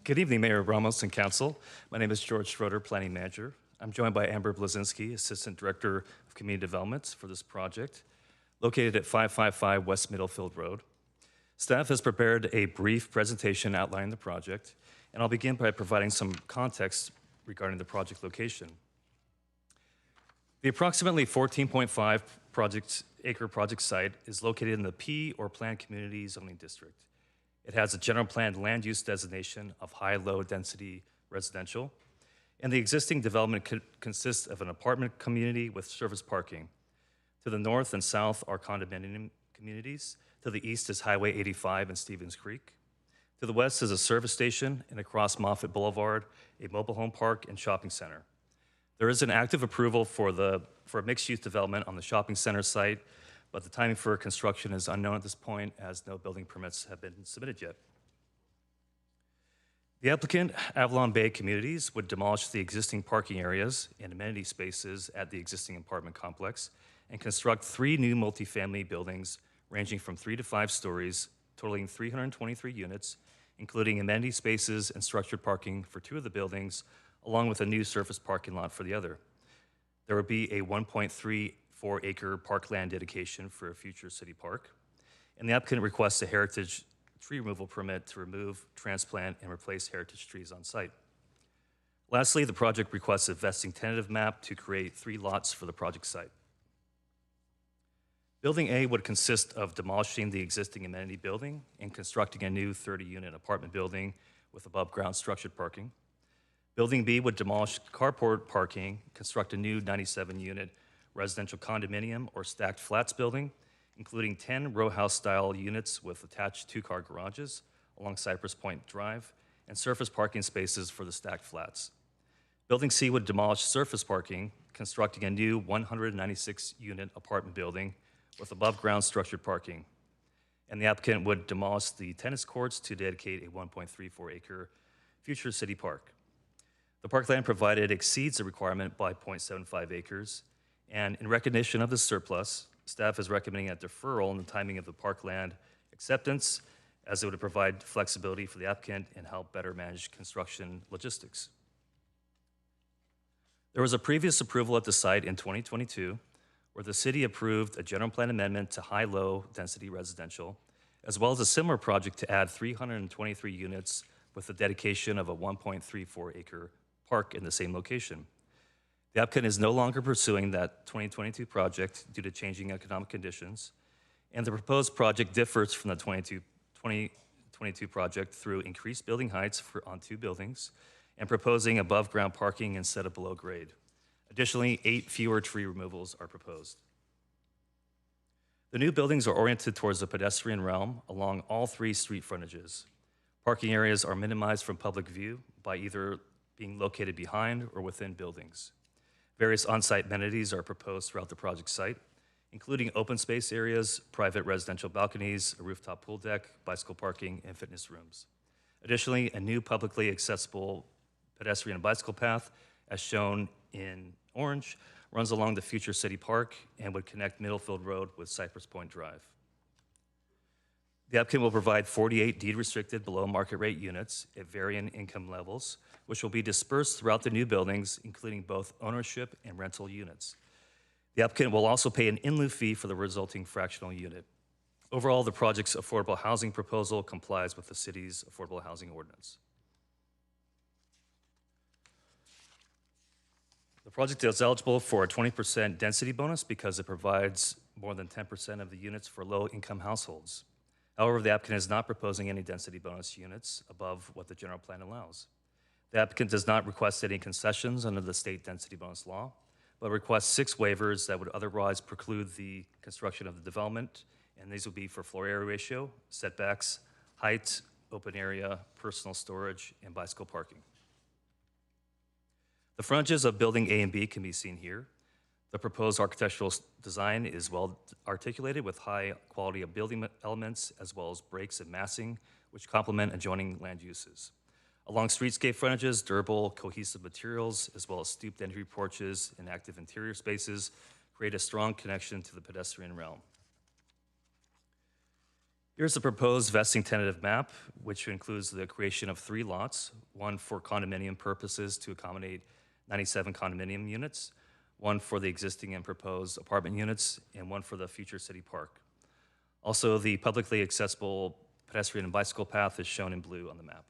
Good evening, Mayor Ramos and Council. My name is George Schroeder, Planning Manager. I'm joined by Amber Blazinski, Assistant Director of Community Development for this project, located at 555 West Middlefield Road. Staff has prepared a brief presentation outlining the project, and I'll begin by providing some context regarding the project location. The approximately 14.5 acre project site is located in the P or Planned Community Zoning District. It has a general planned land use designation of high-low density residential, and the existing development consists of an apartment community with surface parking. To the north and south are condominium communities. To the east is Highway 85 and Stevens Creek. To the west is a service station, and across Moffett Boulevard, a mobile home park and shopping center. There is an active approval for a mixed-use development on the shopping center site, but the timing for construction is unknown at this point as no building permits have been submitted yet. The applicant, Avalon Bay Communities, would demolish the existing parking areas and amenity spaces at the existing apartment complex and construct 3 new multifamily buildings ranging from 3 to 5 stories, totaling 323 units, including amenity spaces and structured parking for 2 of the buildings, along with a new surface parking lot for the other. There would be a 1.34 acre parkland dedication for a future city park, and the applicant requests a heritage tree removal permit to remove, transplant, and replace heritage trees on site. Lastly, the project requests a vesting tentative map to create 3 lots for the project site. Building A would consist of demolishing the existing amenity building and constructing a new 30-unit apartment building with above-ground structured parking. Building B would demolish carport parking, construct a new 97-unit residential condominium or stacked flats building, including 10 row house-style units with attached 2-car garages along Cypress Point Drive and surface parking spaces for the stacked flats. Building C would demolish surface parking, constructing a new 196-unit apartment building with above-ground structured parking. And the applicant would demolish the tennis courts to dedicate a 1.34 acre future city park. The parkland provided exceeds the requirement by 0.75 acres, and in recognition of the surplus, staff is recommending a deferral in the timing of the parkland acceptance, as it would provide flexibility for the applicant and help better manage construction logistics. There was a previous approval at the site in 2022, where the city approved a general plan amendment to high-low density residential, as well as a similar project to add 323 units with the dedication of a 1.34 acre park in the same location. The applicant is no longer pursuing that 2022 project due to changing economic conditions, and the proposed project differs from the 2022 project through increased building heights on 2 buildings and proposing above-ground parking instead of below grade. Additionally, 8 fewer tree removals are proposed. The new buildings are oriented towards the pedestrian realm along all 3 street frontages. Parking areas are minimized from public view by either being located behind or within buildings. Various on-site amenities are proposed throughout the project site, including open space areas, private residential balconies, a rooftop pool deck, bicycle parking, and fitness rooms. Additionally, a new publicly accessible pedestrian and bicycle path, as shown in orange, runs along the future city park and would connect Middlefield Road with Cypress Point Drive. The applicant will provide 48 deed-restricted below-market rate units at varying income levels, which will be dispersed throughout the new buildings, including both ownership and rental units. The applicant will also pay an in lieu fee for the resulting fractional unit. Overall, the project's affordable housing proposal complies with the city's affordable housing ordinance. The project is eligible for a 20% density bonus because it provides more than 10% of the units for low-income households. However, the applicant is not proposing any density bonus units above what the general plan allows. The applicant does not request any concessions under the state density bonus law, but requests 6 waivers that would otherwise preclude the construction of the development, and these would be for floor area ratio, setbacks, height, open area, personal storage, and bicycle parking. The frontages of building A and B can be seen here. The proposed architectural design is well articulated with high quality of building elements as well as breaks and massing, which complement adjoining land uses. Along streetscape frontages, durable, cohesive materials, as well as stooped entry porches and active interior spaces create a strong connection to the pedestrian realm. Here's the proposed vesting tentative map, which includes the creation of 3 lots, one for condominium purposes to accommodate 97 condominium units, one for the existing and proposed apartment units, and one for the future city park. Also, the publicly accessible pedestrian and bicycle path is shown in blue on the map.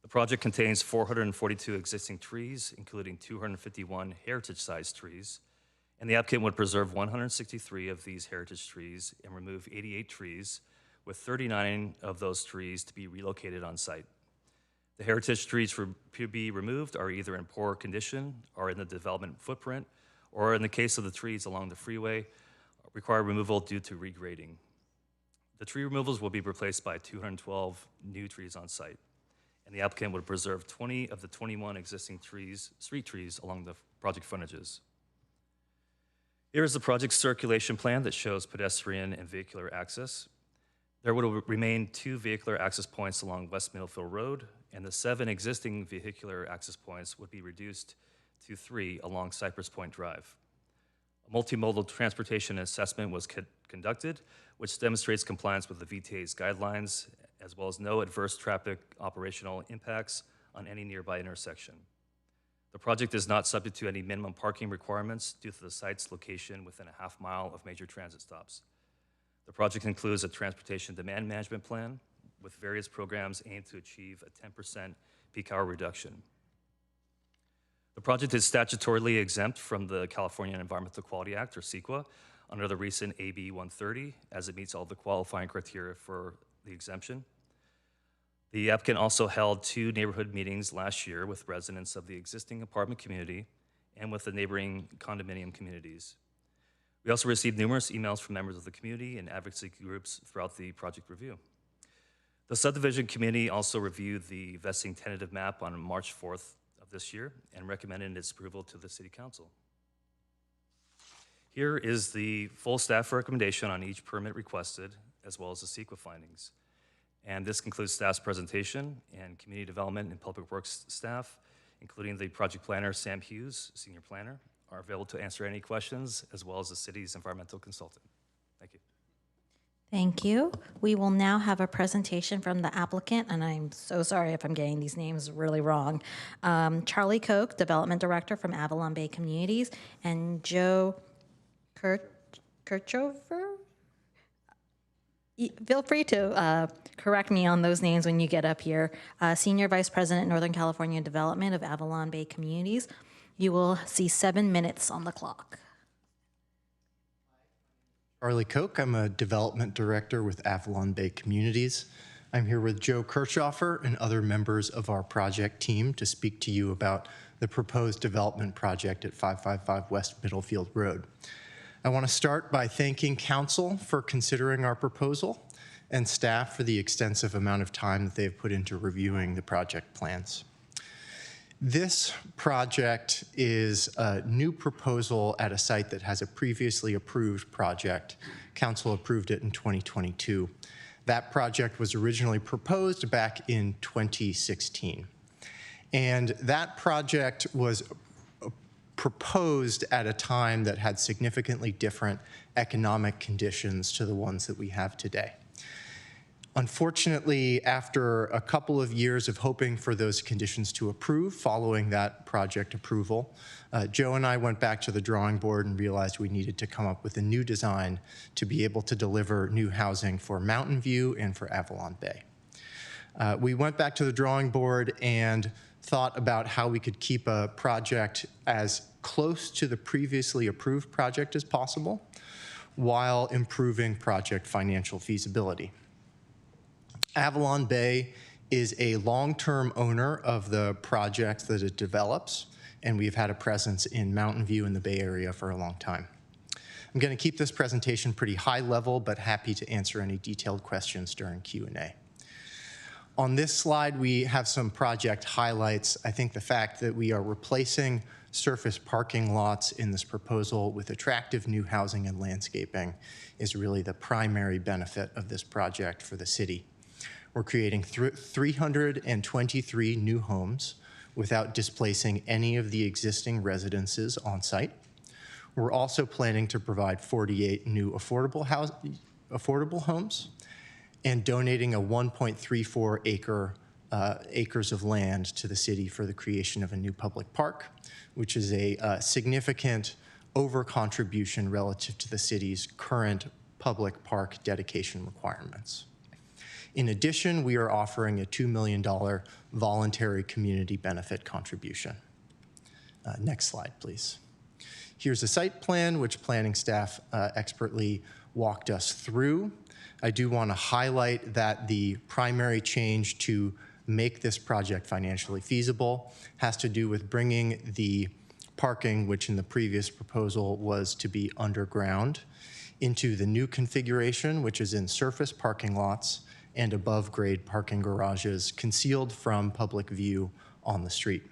The project contains 442 existing trees, including 251 heritage-sized trees, and the applicant would preserve 163 of these heritage trees and remove 88 trees, with 39 of those trees to be relocated on site. The heritage trees to be removed are either in poor condition or in the development footprint, or in the case of the trees along the freeway, require removal due to regrading. The tree removals will be replaced by 212 new trees on site, and the applicant would preserve 20 of the 21 existing trees, street trees along the project frontages. Here is the project circulation plan that shows pedestrian and vehicular access. There would remain 2 vehicular access points along West Middlefield Road, and the 7 existing vehicular access points would be reduced to 3 along Cypress Point Drive. A multimodal transportation assessment was conducted, which demonstrates compliance with the VTA's guidelines, as well as no adverse traffic operational impacts on any nearby intersection. The project is not subject to any minimum parking requirements due to the site's location within a half mile of major transit stops. The project includes a transportation demand management plan with various programs aimed to achieve a 10% peak hour reduction. The project is statutorily exempt from the California Environmental Quality Act, or CEQA, under the recent AB 130, as it meets all the qualifying criteria for the exemption. The applicant also held 2 neighborhood meetings last year with residents of the existing apartment community and with the neighboring condominium communities. We also received numerous emails from members of the community and advocacy groups throughout the project review. The subdivision committee also reviewed the vesting tentative map on March 4th of this year and recommended its approval to the City Council. Here is the full staff recommendation on each permit requested, as well as the CEQA findings. And this concludes staff's presentation, and community development and public works staff, including the project planner, Sam Hughes, senior planner, are available to answer any questions, as well as the city's environmental consultant. Thank you. Thank you. We will now have a presentation from the applicant, and I'm so sorry if I'm getting these names really wrong. Charlie Koch, Development Director from Avalon Bay Communities, and Joe Kirchover. Feel free to correct me on those names when you get up here. Senior Vice President, Northern California Development of Avalon Bay Communities. You will see 7 minutes on the clock. Charlie Koch, I'm a development director with Avalon Bay Communities. I'm here with Joe Kirchhofer and other members of our project team to speak to you about the proposed development project at 555 West Middlefield Road. I want to start by thanking Council for considering our proposal and staff for the extensive amount of time that they've put into reviewing the project plans. This project is a new proposal at a site that has a previously approved project. Council approved it in 2022. That project was originally proposed back in 2016. And that project was proposed at a time that had significantly different economic conditions to the ones that we have today. Unfortunately, after a couple of years of hoping for those conditions to approve following that project approval, Joe and I went back to the drawing board and realized we needed to come up with a new design to be able to deliver new housing for Mountain View and for Avalon Bay. We went back to the drawing board and thought about how we could keep a project as close to the previously approved project as possible while improving project financial feasibility. Avalon Bay is a long-term owner of the project that it develops, and we've had a presence in Mountain View in the Bay Area for a long time. I'm going to keep this presentation pretty high level, but happy to answer any detailed questions during Q&A. On this slide, we have some project highlights. I think the fact that we are replacing surface parking lots in this proposal with attractive new housing and landscaping is really the primary benefit of this project for the city. We're creating 323 new homes without displacing any of the existing residences on site. We're also planning to provide 48 new affordable homes and donating a 1.34 acres of land to the city for the creation of a new public park, which is a significant over-contribution relative to the city's current public park dedication requirements. In addition, we are offering a $2 million voluntary community benefit contribution. Next slide, please. Here's a site plan, which planning staff expertly walked us through. I do want to highlight that the primary change to make this project financially feasible has to do with bringing the parking, which in the previous proposal was to be underground, into the new configuration, which is in surface parking lots and above-grade parking garages concealed from public view on the street.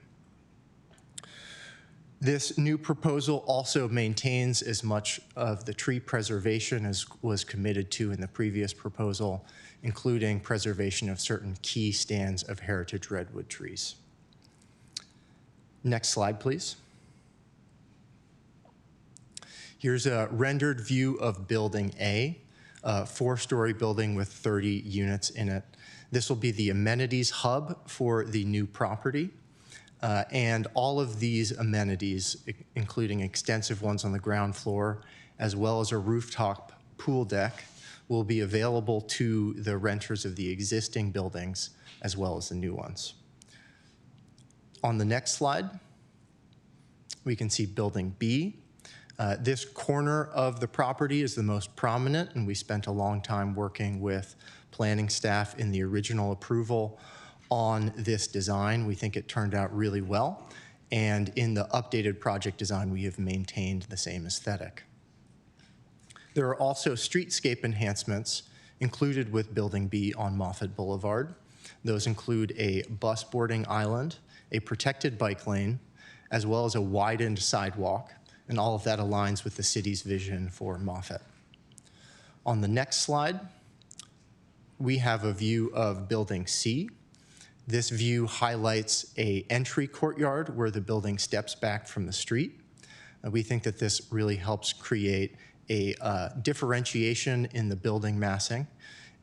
This new proposal also maintains as much of the tree preservation as was committed to in the previous proposal, including preservation of certain key stands of heritage redwood trees. Next slide, please. Here's a rendered view of Building A, a 4-story building with 30 units in it. This will be the amenities hub for the new property. And all of these amenities, including extensive ones on the ground floor, as well as a rooftop pool deck, will be available to the renters of the existing buildings as well as the new ones. On the next slide, we can see Building B. This corner of the property is the most prominent, and we spent a long time working with planning staff in the original approval on this design. We think it turned out really well, and in the updated project design, we have maintained the same aesthetic. There are also streetscape enhancements included with Building B on Moffett Boulevard. Those include a bus boarding island, a protected bike lane, as well as a widened sidewalk, and all of that aligns with the city's vision for Moffett. On the next slide, we have a view of Building C. This view highlights an entry courtyard where the building steps back from the street. We think that this really helps create a differentiation in the building massing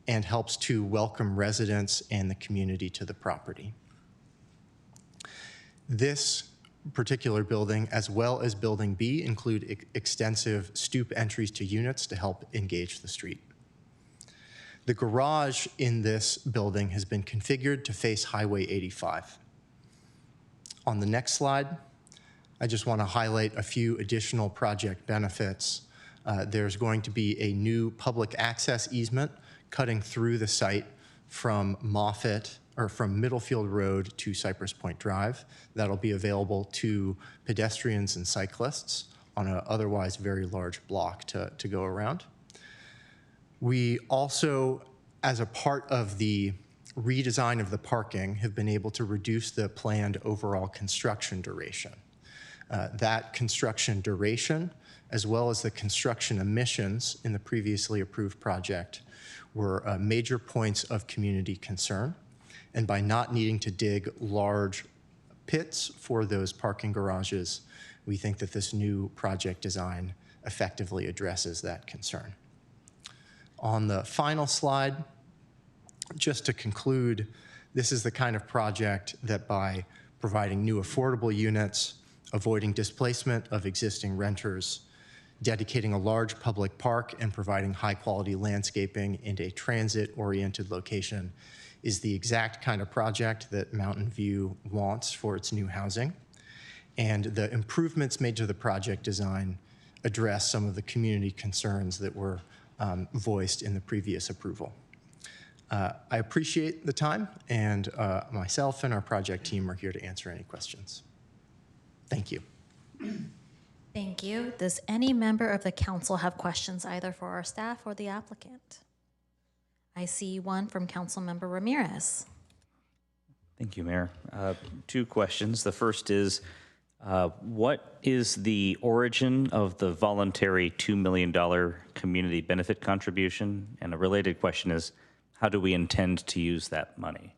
and helps to welcome residents and the community to the property. This particular building, as well as Building B, include extensive stoop entries to units to help engage the street. The garage in this building has been configured to face Highway 85. On the next slide, I just want to highlight a few additional project benefits. There's going to be a new public access easement cutting through the site from from Middlefield Road to Cypress Point Drive. That'll be available to pedestrians and cyclists on an otherwise very large block to go around. We also, as a part of the redesign of the parking, have been able to reduce the planned overall construction duration. That construction duration, as well as the construction emissions in the previously approved project, were major points of community concern. And by not needing to dig large pits for those parking garages, we think that this new project design effectively addresses that concern. On the final slide, Just to conclude, this is the kind of project that by providing new affordable units, avoiding displacement of existing renters, dedicating a large public park and providing high-quality landscaping in a transit-oriented location is the exact kind of project that Mountain View wants for its new housing. And the improvements made to the project design address some of the community concerns that were voiced in the previous approval. I appreciate the time, and myself and our project team are here to answer any questions. Thank you. Thank you. Does any member of the council have questions either for our staff or the applicant? I see one from Councilmember Ramirez. Thank you, Mayor. Two questions. The first is, what is the origin of the voluntary $2 million community benefit contribution? And a related question is, how do we intend to use that money?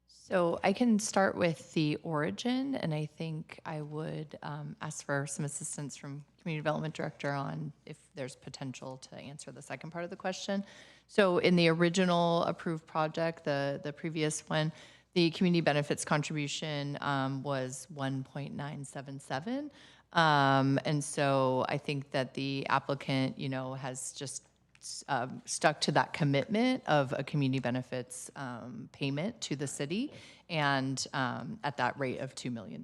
So I can start with the origin, and I think I would ask for some assistance from Community Development Director on if there's potential to answer the second part of the question. So in the original approved project, the previous one, the community benefits contribution was 1.977. And so I think that the applicant, has just stuck to that commitment of a community benefits payment to the city, and at that rate of $2 million.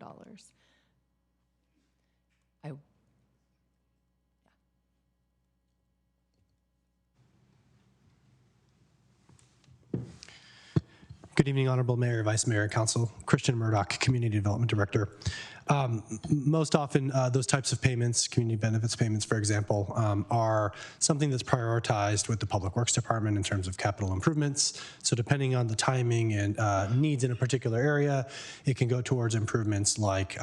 Good evening, Honorable Mayor, Vice Mayor, Council. Christian Murdoch, Community Development Director. Most often, those types of payments, community benefits payments, for example, are something that's prioritized with the Public Works Department in terms of capital improvements. So depending on the timing and needs in a particular area, it can go towards improvements like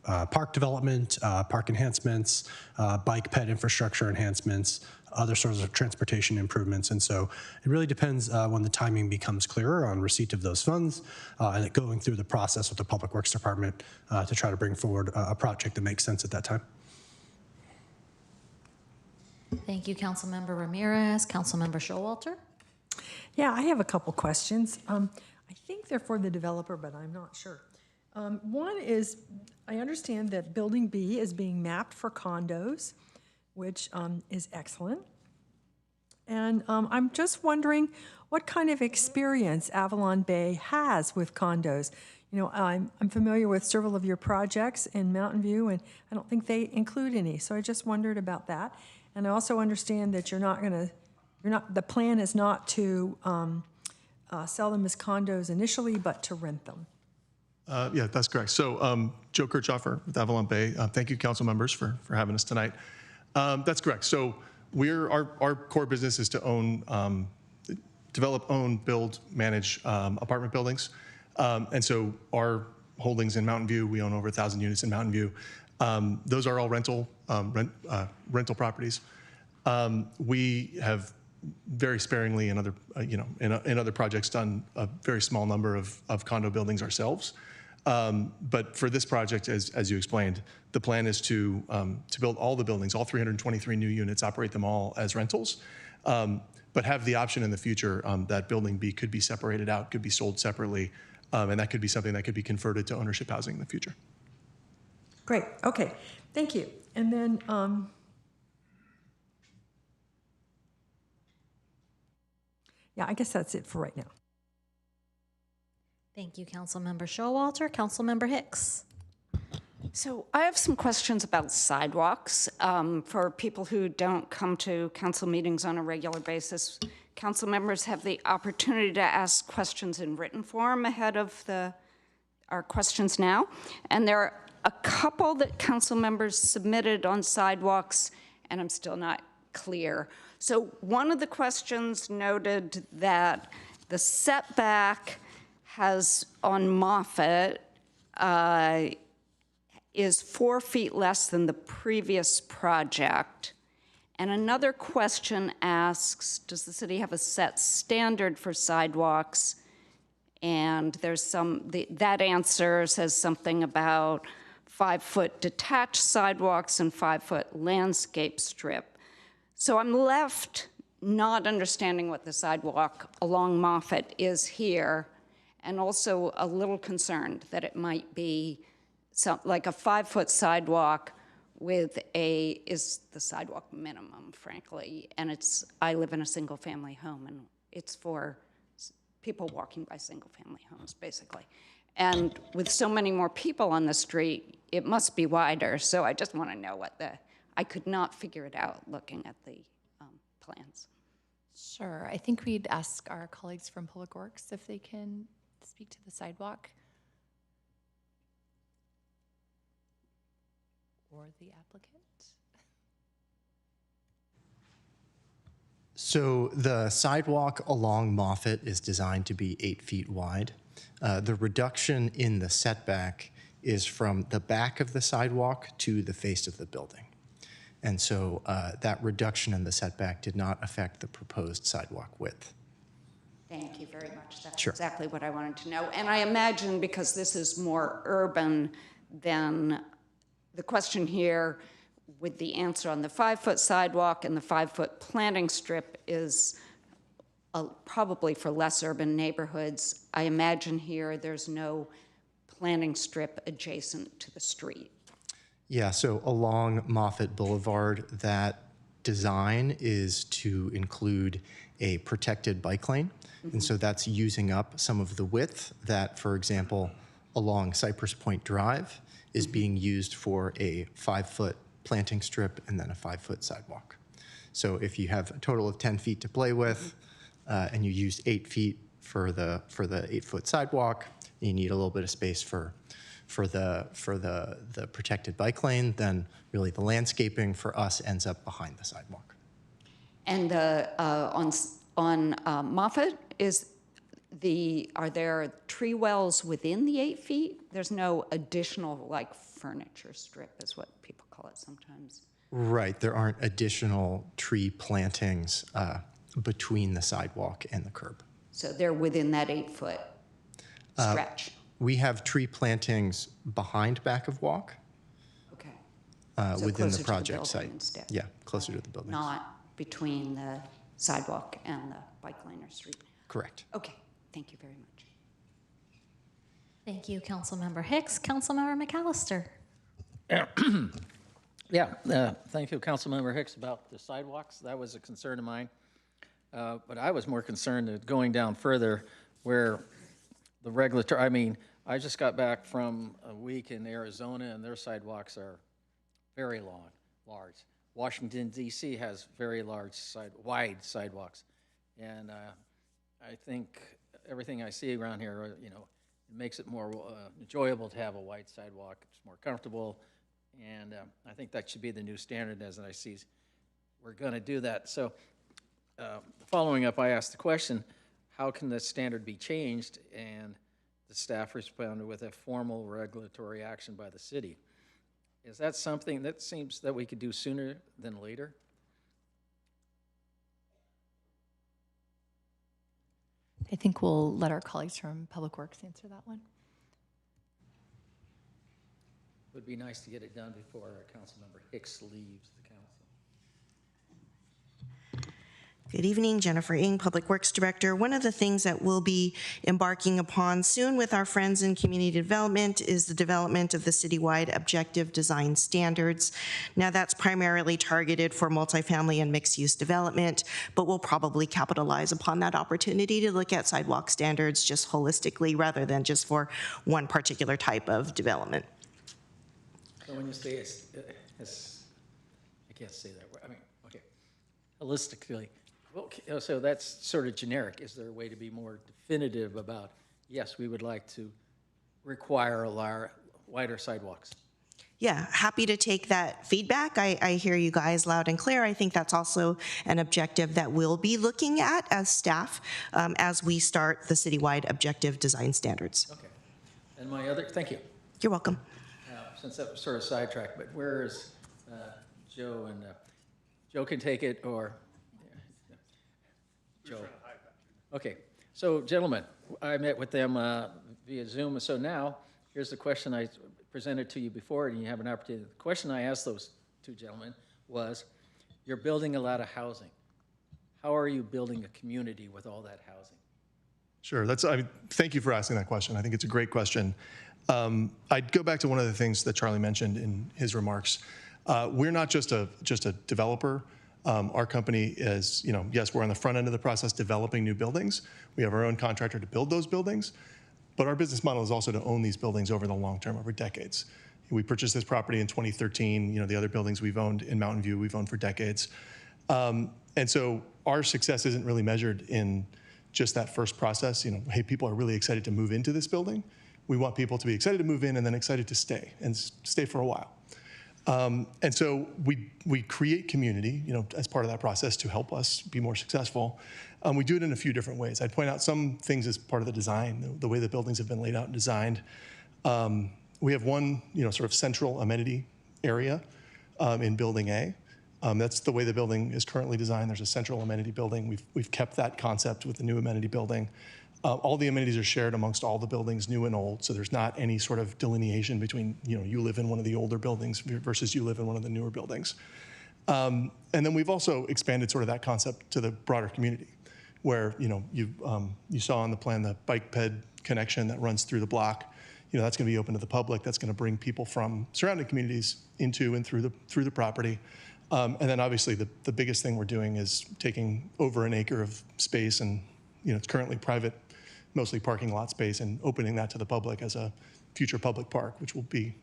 park development, park enhancements, bike ped infrastructure enhancements, other sorts of transportation improvements. And so it really depends when the timing becomes clearer on receipt of those funds and it going through the process with the Public Works Department to try to bring forward a project that makes sense at that time. Thank you, Councilmember Ramirez. Councilmember Showalter. Yeah, I have a couple questions. I think they're for the developer, but I'm not sure. One is, I understand that Building B is being mapped for condos, which is excellent. And I'm just wondering what kind of experience Avalon Bay has with condos. I'm familiar with several of your projects in Mountain View, and I don't think they include any. So I just wondered about that. And I also understand that the plan is not to sell them as condos initially, but to rent them. Yeah, that's correct. So Joe Kirchhoffer with Avalon Bay. Thank you, council members, for having us tonight. That's correct. So our core business is to own, develop, own, build, manage apartment buildings. And so our holdings in Mountain View, we own over 1,000 units in Mountain View. Those are all rental properties. We have very sparingly in other, in other projects done a very small number of condo buildings ourselves. But for this project, as you explained, the plan is to build all the buildings, all 323 new units, operate them all as rentals, but have the option in the future that Building B could be separated out, could be sold separately, and that could be something that could be converted to ownership housing in the future. Great. Okay. Thank you. And then yeah, I guess that's it for right now. Thank you, Councilmember Showalter. Councilmember Hicks. So I have some questions about sidewalks. For people who don't come to council meetings on a regular basis, council members have the opportunity to ask questions in written form ahead of our questions now. And there are a couple that council members submitted on sidewalks, and I'm still not clear. So one of the questions noted that the setback has on Moffett is 4 feet less than the previous project. And another question asks, does the city have a set standard for sidewalks? And there's that answer says something about 5-foot detached sidewalks and 5-foot landscape strip. So I'm left not understanding what the sidewalk along Moffett is here, and also a little concerned that it might be like a 5-foot sidewalk with is the sidewalk minimum, frankly, and I live in a single-family home, and it's for people walking by single-family homes, basically. And with so many more people on the street, it must be wider, so I just want to know I could not figure it out looking at the plans. Sure. I think we'd ask our colleagues from Public Works if they can speak to the sidewalk. Or the applicant. So the sidewalk along Moffett is designed to be 8 feet wide. The reduction in the setback is from the back of the sidewalk to the face of the building. And so that reduction in the setback did not affect the proposed sidewalk width. Thank you very much. That's Sure. exactly what I wanted to know. And I imagine because this is more urban than the question here with the answer on the 5-foot sidewalk and the 5-foot planting strip is probably for less urban neighborhoods. I imagine here there's no planting strip adjacent to the street. Yeah, so along Moffett Boulevard, that design is to include a protected bike lane. And so that's using up some of the width that, for example, along Cypress Point Drive is being used for a 5-foot planting strip and then a 5-foot sidewalk. So if you have a total of 10 feet to play with and you use 8 feet for the 8-foot sidewalk, and you need a little bit of space for the protected bike lane, then really the landscaping for us ends up behind the sidewalk. And on Moffett, are there tree wells within the 8 feet? There's no additional like furniture strip is what people call it sometimes. Right, there aren't additional tree plantings between the sidewalk and the curb. So they're within that 8-foot stretch. We have tree plantings behind back of walk. Okay. So Within closer the to project site. building instead. Yeah, closer to the building. Not between the sidewalk and the bike lane or street. Correct. Okay, thank you very much. Thank you, Councilmember Hicks. Councilmember McAllister. Thank you, Councilmember Hicks, about the sidewalks. That was a concern of mine. But I was more concerned at going down further where the regulatory, I just got back from a week in Arizona and their sidewalks are very large. Washington, D.C. has very wide sidewalks. And I think everything I see around here, it makes it more enjoyable to have a wide sidewalk. It's more comfortable. And I think that should be the new standard as I see we're going to do that. So following up, I asked the question, how can the standard be changed? And the staff responded with a formal regulatory action by the city. Is that something that seems that we could do sooner than later? I think we'll let our colleagues from Public Works answer that one. It would be nice to get it done before Councilmember Hicks leaves the council. Good evening, Jennifer Ng, Public Works Director. One of the things that we'll be embarking upon soon with our friends in community development is the development of the citywide objective design standards. Now that's primarily targeted for multifamily and mixed-use development, but we'll probably capitalize upon that opportunity to look at sidewalk standards just holistically rather than just for one particular type of development. So when you say it's I can't say that word. Okay, holistically. Well, so that's sort of generic. Is there a way to be more definitive about, yes, we would like to require wider sidewalks? Yeah, happy to take that feedback. I hear you guys loud and clear. I think that's also an objective that we'll be looking at as staff as we start the citywide objective design standards. Okay. And thank you. You're welcome. Since that was sort of sidetracked, but where is Joe? And Joe can take it, or Joe. Okay. So, gentlemen, I met with them via Zoom. So now, here's the question I presented to you before, and you have an opportunity. The question I asked those two gentlemen was, you're building a lot of housing. how are you building a community with all that housing? Sure. Thank you for asking that question. I think it's a great question. I'd go back to one of the things that Charlie mentioned in his remarks. We're not just a developer. Our company is, yes, we're on the front end of the process developing new buildings. We have our own contractor to build those buildings, but our business model is also to own these buildings over the long term, over decades. We purchased this property in 2013. The other buildings we've owned in Mountain View, we've owned for decades. And so our success isn't really measured in just that first process. Hey, people are really excited to move into this building. We want people to be excited to move in and then excited to stay and stay for a while. And so we create community, as part of that process to help us be more successful. We do it in a few different ways. I'd point out some things as part of the design, the way the buildings have been laid out and designed. We have one, sort of central amenity area in Building A. That's the way the building is currently designed. There's a central amenity building. We've kept that concept with the new amenity building. All the amenities are shared amongst all the buildings, new and old, so there's not any sort of delineation between, you live in one of the older buildings versus you live in one of the newer buildings. And then we've also expanded sort of that concept to the broader community, where, you saw on the plan the bike ped connection that runs through the block. That's going to be open to the public. That's going to bring people from surrounding communities into and through the property. And then obviously the biggest thing we're doing is taking over an acre of space, and it's currently private, mostly parking lot space, and opening that to the public as a future public park, which will be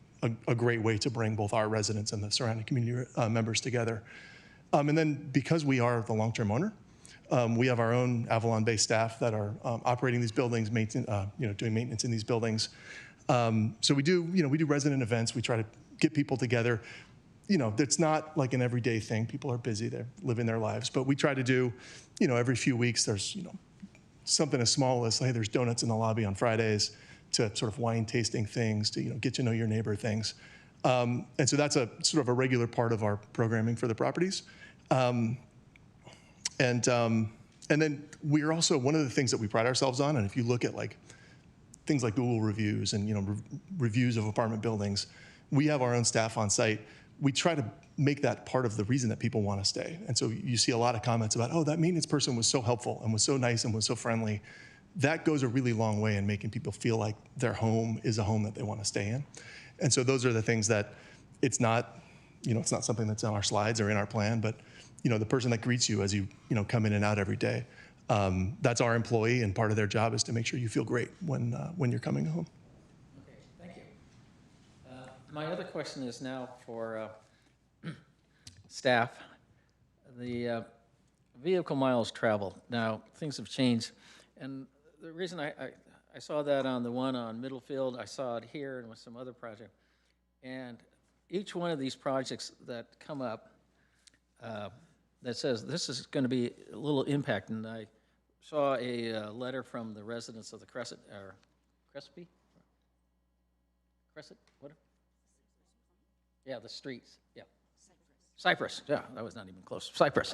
a great way to bring both our residents and the surrounding community members together. And then because we are the long-term owner, we have our own Avalon Bay staff that are operating these buildings, doing maintenance in these buildings. So we do resident events. We try to get people together. It's not like an everyday thing. People are busy, they're living their lives. But we try to do, every few weeks, there's, something as small as, hey, there's donuts in the lobby on Fridays, to sort of wine tasting things, to, get to know your neighbor things. And so that's a sort of a regular part of our programming for the properties. And then we're also, one of the things that we pride ourselves on, and if you look at things like Google reviews and, reviews of apartment buildings, we have our own staff on site. We try to make that part of the reason that people want to stay. And so you see a lot of comments about, oh, that maintenance person was so helpful and was so nice and was so friendly. That goes a really long way in making people feel like their home is a home that they want to stay in. And so those are the things that it's not something that's on our slides or in our plan, but, the person that greets you as you, come in and out every day, that's our employee, and part of their job is to make sure you feel great when you're coming home. Okay, thank you. My other question is now for staff. The vehicle miles traveled. Now, things have changed. And the reason I saw that on the one on Middlefield, I saw it here and with some other project. And each one of these projects that come up that says this is going to be a little impact. And I saw a letter from the residents of the Crescent, or Crespi? Crescent? What? Yeah, the streets. Yeah. Cypress. Yeah, that was not even close. Cypress.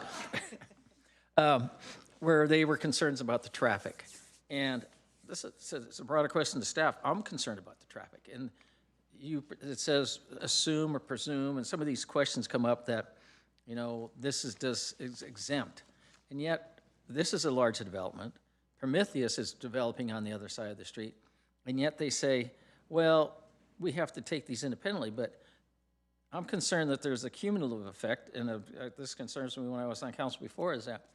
Where they were concerned about the traffic. And this is a broader question to staff. I'm concerned about the traffic. And it says assume or presume, and some of these questions come up that, this is exempt. And yet, this is a large development. Prometheus is developing on the other side of the street. And yet they say, well, we have to take these independently, but I'm concerned that there's a cumulative effect, and this concerns me when I was on council before, is that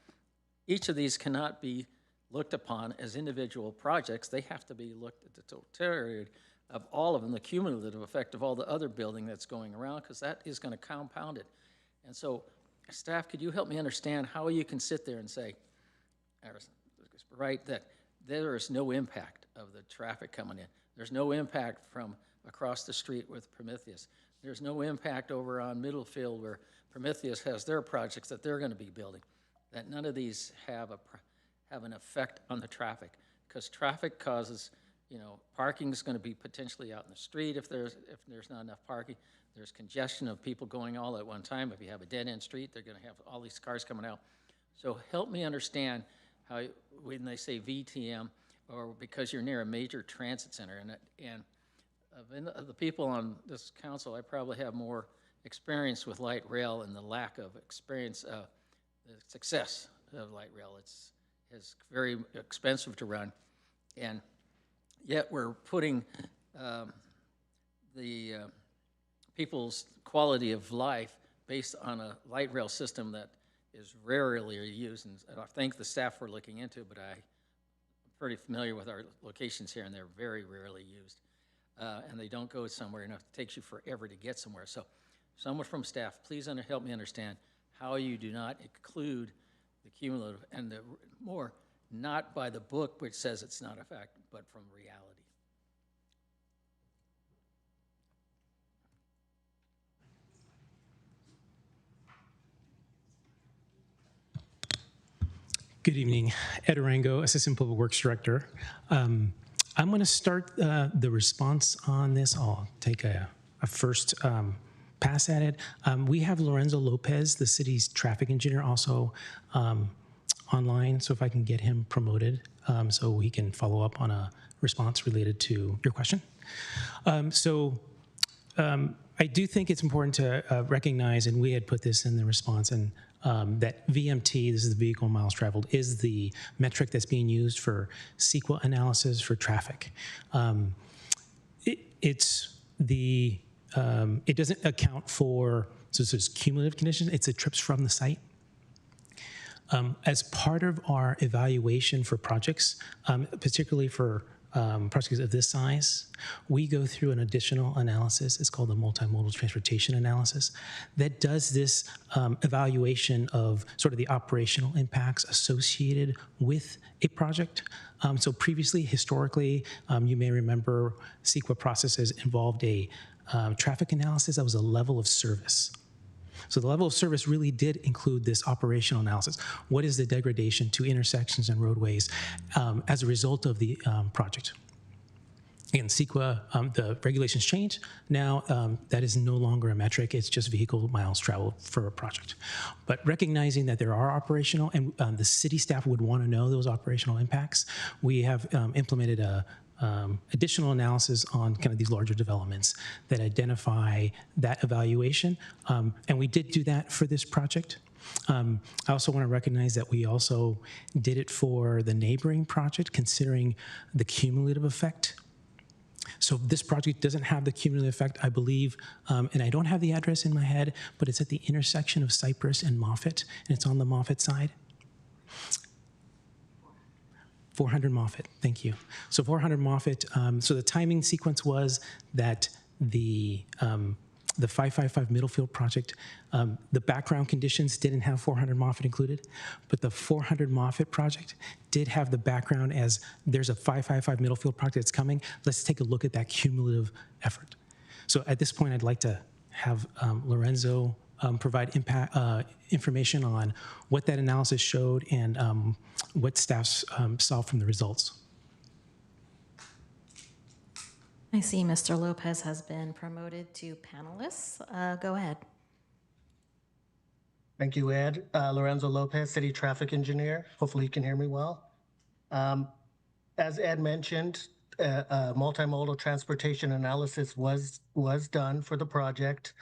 each of these cannot be looked upon as individual projects. They have to be looked at the totality of all of them, the cumulative effect of all the other building that's going around, because that is going to compound it. And so, staff, could you help me understand how you can sit there and say, right, that there is no impact of the traffic coming in. There's no impact from across the street with Prometheus. There's no impact over on Middlefield where Prometheus has their projects that they're going to be building. That none of these have an effect on the traffic, because traffic causes, parking is going to be potentially out in the street if there's not enough parking. There's congestion of people going all at one time. If you have a dead-end street, they're going to have all these cars coming out. So help me understand how, when they say VTM, or because you're near a major transit center, and of the people on this council, I probably have more experience with light rail and the lack of experience, the success light rail. It's very expensive to run, and yet we're putting the people's quality of life based on a light rail system that is rarely used. And I thank the staff for looking into it, but I'm pretty familiar with our locations here, and they're very rarely used. And they don't go somewhere enough. It takes you forever to get somewhere. So someone from staff, please help me understand how you do not include the cumulative and the more, not by the book, which says it's not a fact, but from reality. Good evening. Ed Arango, Assistant Public Works Director. I'm going to start the response on this. I'll take a first pass at it. We have Lorenzo Lopez, the city's traffic engineer, also online, so if I can get him promoted so he can follow up on a response related to your question. I do think it's important to recognize, and we had put this in the response, and that VMT, this is the vehicle miles traveled, is the metric that's being used for CEQA analysis for traffic. It doesn't account for, so this is cumulative conditions, it's the trips from the site. As part of our evaluation for projects, particularly for projects of this size, we go through an additional analysis. It's called the multimodal transportation analysis that does this evaluation of sort of the operational impacts associated with a project. So previously, historically, you may remember CEQA processes involved a traffic analysis that was a level of service. So the level of service really did include this operational analysis. What is the degradation to intersections and roadways as a result of the project? Again, CEQA, the regulations change. Now that is no longer a metric. It's just vehicle miles traveled for a project. But recognizing that there are operational, and the city staff would want to know those operational impacts, we have implemented a additional analysis on kind of these larger developments that identify that evaluation. And we did do that for this project. I also want to recognize that we also did it for the neighboring project, considering the cumulative effect. So this project doesn't have the cumulative effect, I believe, and I don't have the address in my head, but it's at the intersection of Cypress and Moffett, and it's on the Moffett side. 400 Moffett, thank you. So 400 Moffett, so the timing sequence was that the 555 Middlefield project, the background conditions didn't have 400 Moffett included, but the 400 Moffett project did have the background as there's a 555 Middlefield project that's coming. Let's take a look at that cumulative effort. So at this point, I'd like to have Lorenzo provide information on what that analysis showed and what staff saw from the results. I see Mr. Lopez has been promoted to panelist. Go ahead. Thank you, Ed. Lorenzo Lopez, City Traffic Engineer. Hopefully you can hear me well. As Ed mentioned, multimodal transportation analysis was done for the project.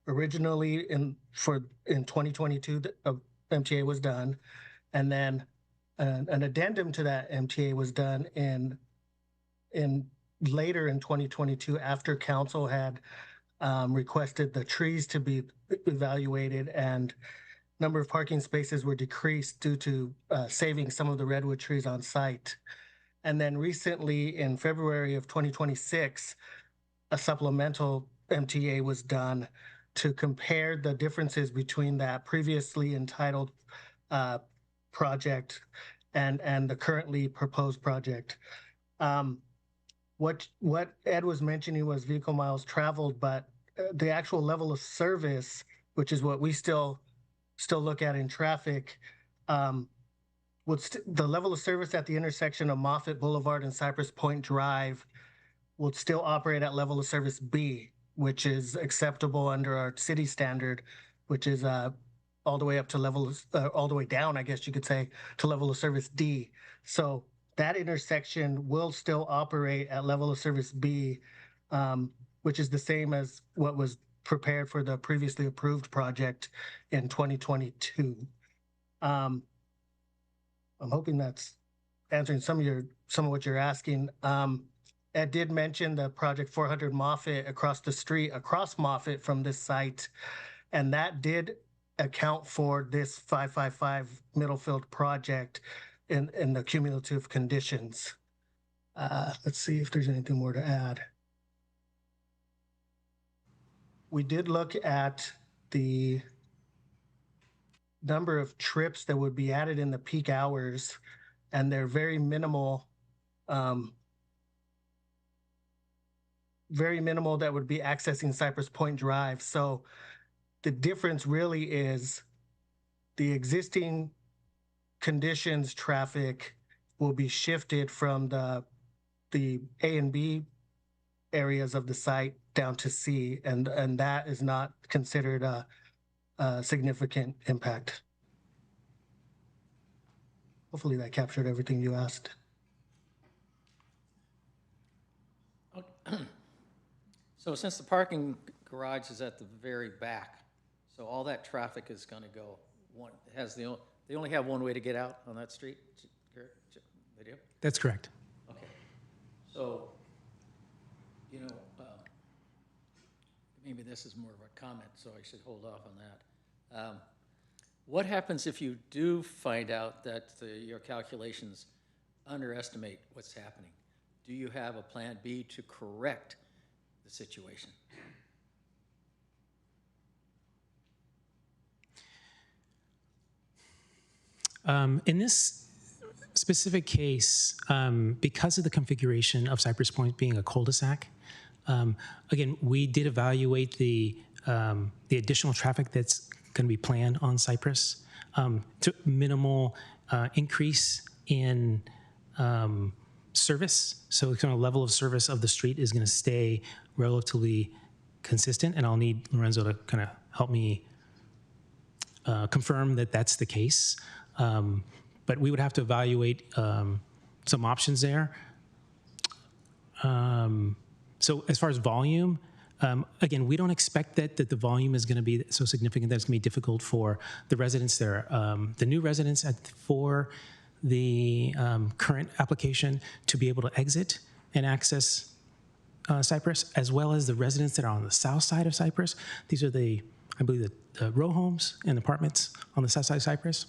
Originally in 2022, the MTA was done, and then an addendum to that MTA was done in later in 2022 after council had requested the trees to be evaluated and number of parking spaces were decreased due to saving some of the redwood trees on site. And then recently in February of 2026, a supplemental MTA was done to compare the differences between that previously entitled project and the currently proposed project. What Ed was mentioning was vehicle miles traveled, but the actual level of service, which is what we still look at in traffic, the level of service at the intersection of Moffett Boulevard and Cypress Point Drive would still operate at level of service B, which is acceptable under our city standard, which is all the way up to all the way down, I guess you could say, to level of service D. So that intersection will still operate at level of service B, which is the same as what was prepared for the previously approved project in 2022. I'm hoping that's answering some of what you're asking. Ed did mention the project 400 Moffett across Moffett from this site, and that did account for this 555 Middlefield project in the cumulative conditions. Let's see if there's anything more to add. We did look at the number of trips that would be added in the peak hours, and they're very minimal that would be accessing Cypress Point Drive. So the difference really is the existing conditions traffic will be shifted from the A and B areas of the site down to C, and that is not considered a significant impact. Hopefully that captured everything you asked. So since the parking garage is at the very back, so all that traffic is going to go one, they only have one way to get out on that street? They do? That's correct. Okay. So, you know, maybe this is more of a comment, so I should hold off on that. What happens if you do find out that your calculations underestimate what's happening? Do you have a plan B to correct the situation? In this specific case, because of the configuration of Cypress Point being a cul-de-sac, again, we did evaluate the additional traffic that's going to be planned on Cypress. To minimal increase in service, so the kind of level of service of the street is going to stay relatively consistent, and I'll need Lorenzo to kind of help me confirm that that's the case. But we would have to evaluate some options there. So as far as volume, again, we don't expect that the volume is going to be so significant that it's going to be difficult for the residents there. The new residents for the current application to be able to exit and access Cypress, as well as the residents that are on the south side of Cypress. These are I believe, the row homes and apartments on the south side of Cypress.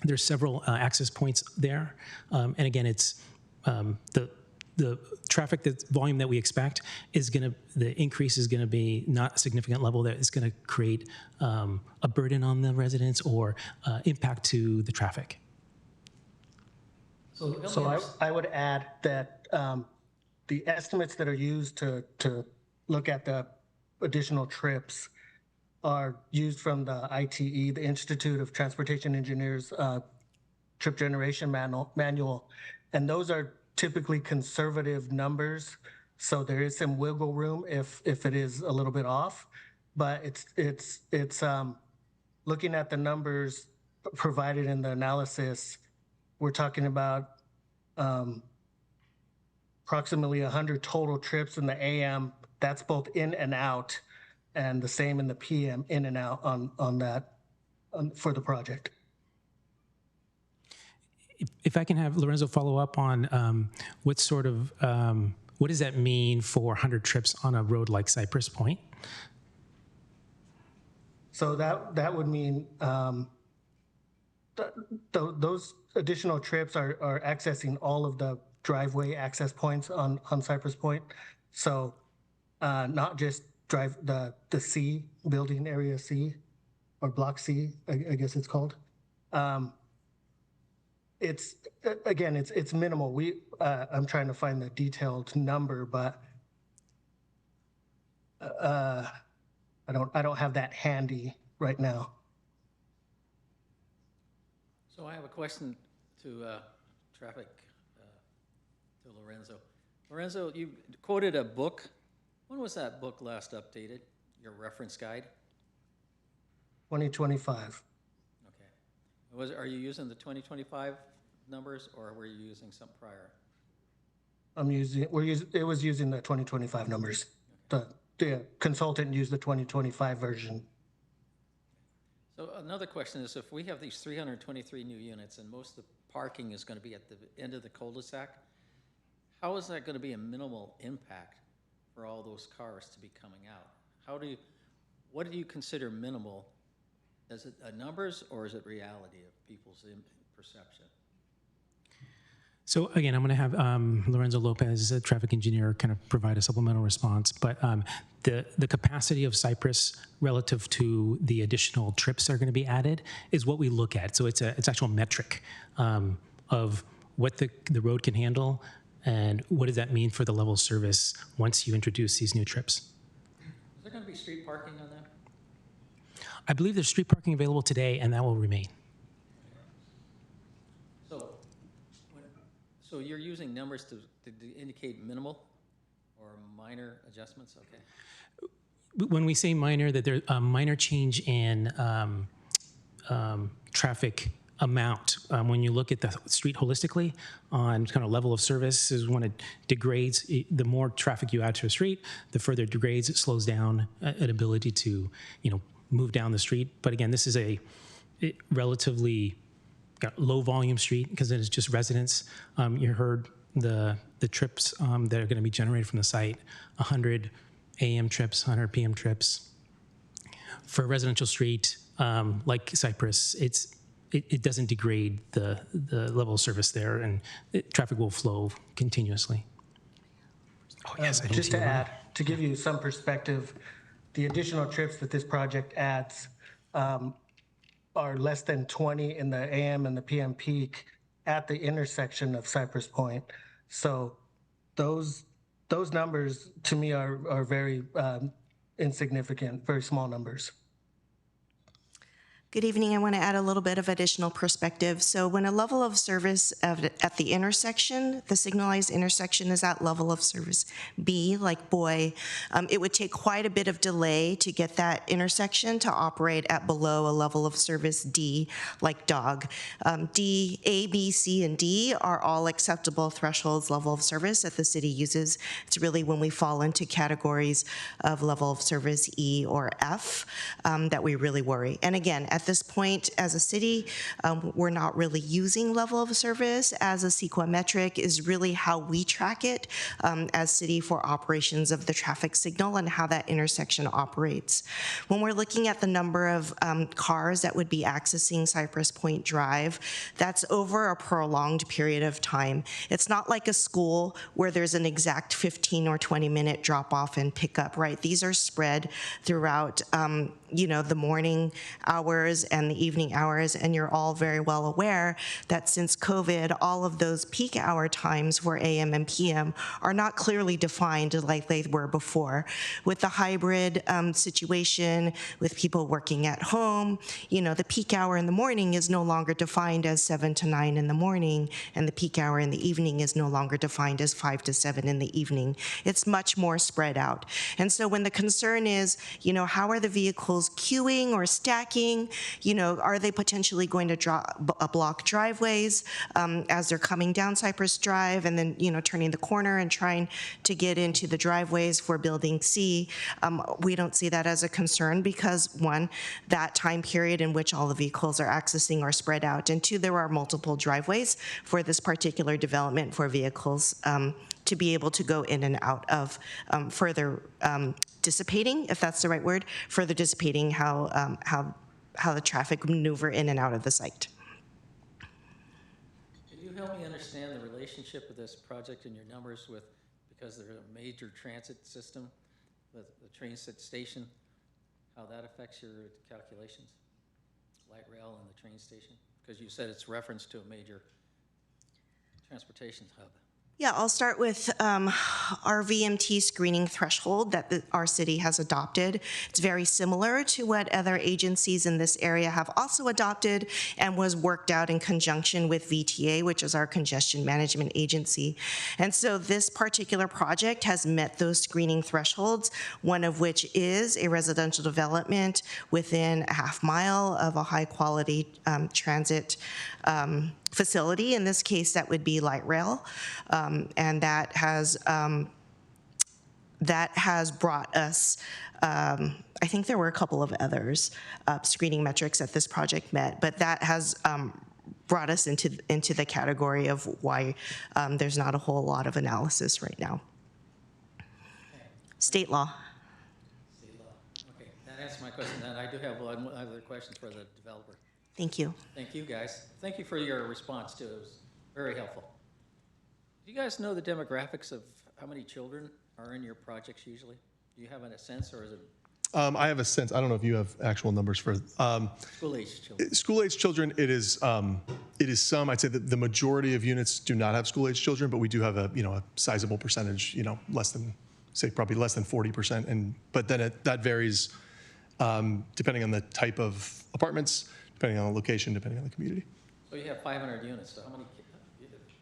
There's several access points there. And again, it's the traffic volume that we expect the increase is going to be not a significant level that is going to create a burden on the residents or impact to the traffic. So I would add that the estimates that are used to look at the additional trips are used from the ITE, the Institute of Transportation Engineers trip generation manual, and those are typically conservative numbers. So there is some wiggle room if it is a little bit off, but it's looking at the numbers provided in the analysis. We're talking about approximately 100 total trips in the AM. That's both in and out, and the same in the PM, in and out on that for the project. If I can have Lorenzo follow up on what does that mean for 100 trips on a road like Cypress Point? So that would mean those additional trips are accessing all of the driveway access points on Cypress Point. So not just the C building area C or block C, I guess it's called. It's minimal. I'm trying to find the detailed number, but I don't have that handy right now. So I have a question to traffic to Lorenzo. Lorenzo, you quoted a book. When was that book last updated? Your reference guide? 2025. Okay. Are you using the 2025 numbers, or were you using some prior? It was using the 2025 numbers. Okay. The consultant used the 2025 version. So another question is, if we have these 323 new units and most of the parking is going to be at the end of the cul-de-sac. How is that going to be a minimal impact for all those cars to be coming out? What do you consider minimal? Is it numbers or is it reality of people's perception? So again, I'm going to have Lorenzo Lopez, a traffic engineer, kind of provide a supplemental response. But the capacity of Cypress relative to the additional trips that are going to be added is what we look at. So it's actual metric of what the road can handle and what does that mean for the level of service once you introduce these new trips. Is there going to be street parking on that? I believe there's street parking available today, and that will remain. So you're using numbers to indicate minimal or minor adjustments? Okay. When we say minor, that there's a minor change in traffic amount. When you look at the street holistically on kind of level of service is when it degrades. The more traffic you add to a street, the further it degrades. It slows down an ability to, move down the street. But again, this is a relatively low volume street because it is just residents. You heard the trips that are going to be generated from the site, 100 AM trips, 100 PM trips. For a residential street like Cypress, it doesn't degrade the level of service there, and traffic will flow continuously. Oh, yes, just to add, to give you some perspective, the additional trips that this project adds are less than 20 in the AM and the PM peak at the intersection of Cypress Point. So those numbers to me are very insignificant, very small numbers. Good evening. I want to add a little bit of additional perspective. So when a level of service at the intersection, the signalized intersection is at level of service B, like boy, it would take quite a bit of delay to get that intersection to operate at below a level of service D, like dog. D, A, B, C, and D are all acceptable thresholds level of service that the city uses. It's really when we fall into categories of level of service E or F that we really worry. And again, at this point, as a city, we're not really using level of service as a CEQA metric. Is really how we track it as city for operations of the traffic signal and how that intersection operates. When we're looking at the number of cars that would be accessing Cypress Point Drive, that's over a prolonged period of time. It's not like a school where there's an exact 15 or 20-minute drop-off and pickup, right? These are spread throughout the morning hours and the evening hours, and you're all very well aware that since COVID, all of those peak hour times for AM and PM are not clearly defined like they were before. With the hybrid situation, with people working at home, the peak hour in the morning is no longer defined as 7 to 9 in the morning, and the peak hour in the evening is no longer defined as 5 to 7 in the evening. It's much more spread out. And so when the concern is, how are the vehicles queuing or stacking? Are they potentially going to block driveways as they're coming down Cypress Drive and then, turning the corner and trying to get into the driveways for Building C? We don't see that as a concern because, one, that time period in which all the vehicles are accessing are spread out, and two, there are multiple driveways for this particular development for vehicles to be able to go in and out of, further dissipating, if that's the right word, further dissipating how the traffic maneuver in and out of the site. Can you help me understand the relationship of this project and your numbers because they're a major transit system, the transit station, how that affects your calculations? Light rail and the train station? Because you said it's reference to a major transportation hub. Yeah, I'll start with our VMT screening threshold that our city has adopted. It's very similar to what other agencies in this area have also adopted and was worked out in conjunction with VTA, which is our congestion management agency. And so this particular project has met those screening thresholds, one of which is a residential development within a half mile of a high quality transit facility. In this case, that would be light rail, and that has brought us. I think there were a couple of others screening metrics that this project met, but that has brought us into the category of why there's not a whole lot of analysis right now. State law. Okay, that answers my question. Then I do have one other question for the developer. Thank you. Thank you, guys. Thank you for your response, too. It was very helpful. Do you guys know the demographics of how many children are in your projects usually? Do you have a sense, or is it? I have a sense. I don't know if you have actual numbers for School-aged children. School-aged children. It is some. I'd say that the majority of units do not have school-aged children, but we do have a sizable percentage. Probably less than 40%, but then that varies depending on the type of apartments, depending on the location, depending on the community. So you have 500 units. So how many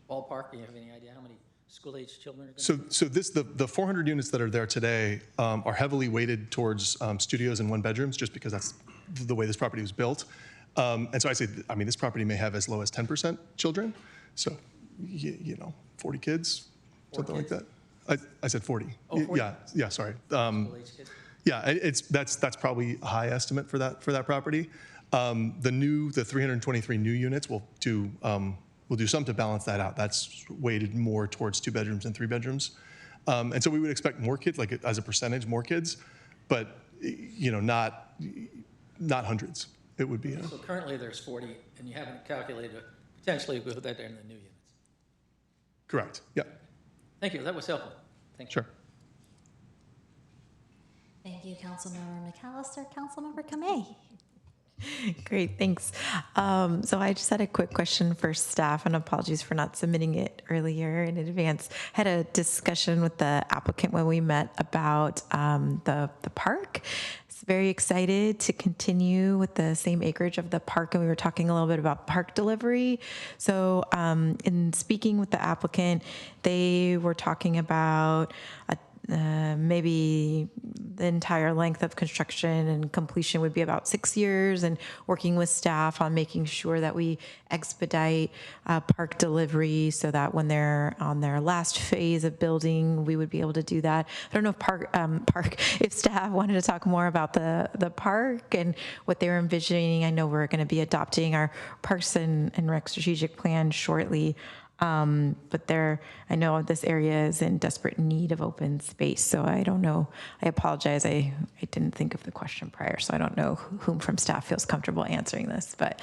ballpark? Do you have any idea how many school-aged children are going to be? The 400 units that are there today are heavily weighted towards studios and one-bedrooms, just because that's the way this property was built. And so this property may have as low as 10% children. So, 40 kids, something like that. I said 40. Oh, 40? Yeah, sorry. School-aged kids? Yeah, that's probably a high estimate for that property. The 323 new units will do some to balance that out. That's weighted more towards 2 bedrooms and 3 bedrooms. And so we would expect more kids, like as a percentage, more kids, but not hundreds. It would be. So currently there's 40, and you haven't calculated potentially put that in the new units. Correct. Yeah. Thank you. That was helpful. Thank you. Sure. Thank you, Councilmember McAllister. Councilmember Kamei. Great, thanks. So I just had a quick question for staff, and apologies for not submitting it earlier in advance. Had a discussion with the applicant when we met about the park. Very excited to continue with the same acreage of the park, and we were talking a little bit about park delivery. So in speaking with the applicant, they were talking about maybe the entire length of construction and completion would be about 6 years, and working with staff on making sure that we expedite park delivery so that when they're on their last phase of building, we would be able to do that. I don't know if if staff wanted to talk more about the park and what they were envisioning. I know we're going to be adopting our Parks and Rec strategic plan shortly. But I know this area is in desperate need of open space, so I don't know. I apologize. I didn't think of the question prior, so I don't know whom from staff feels comfortable answering this. But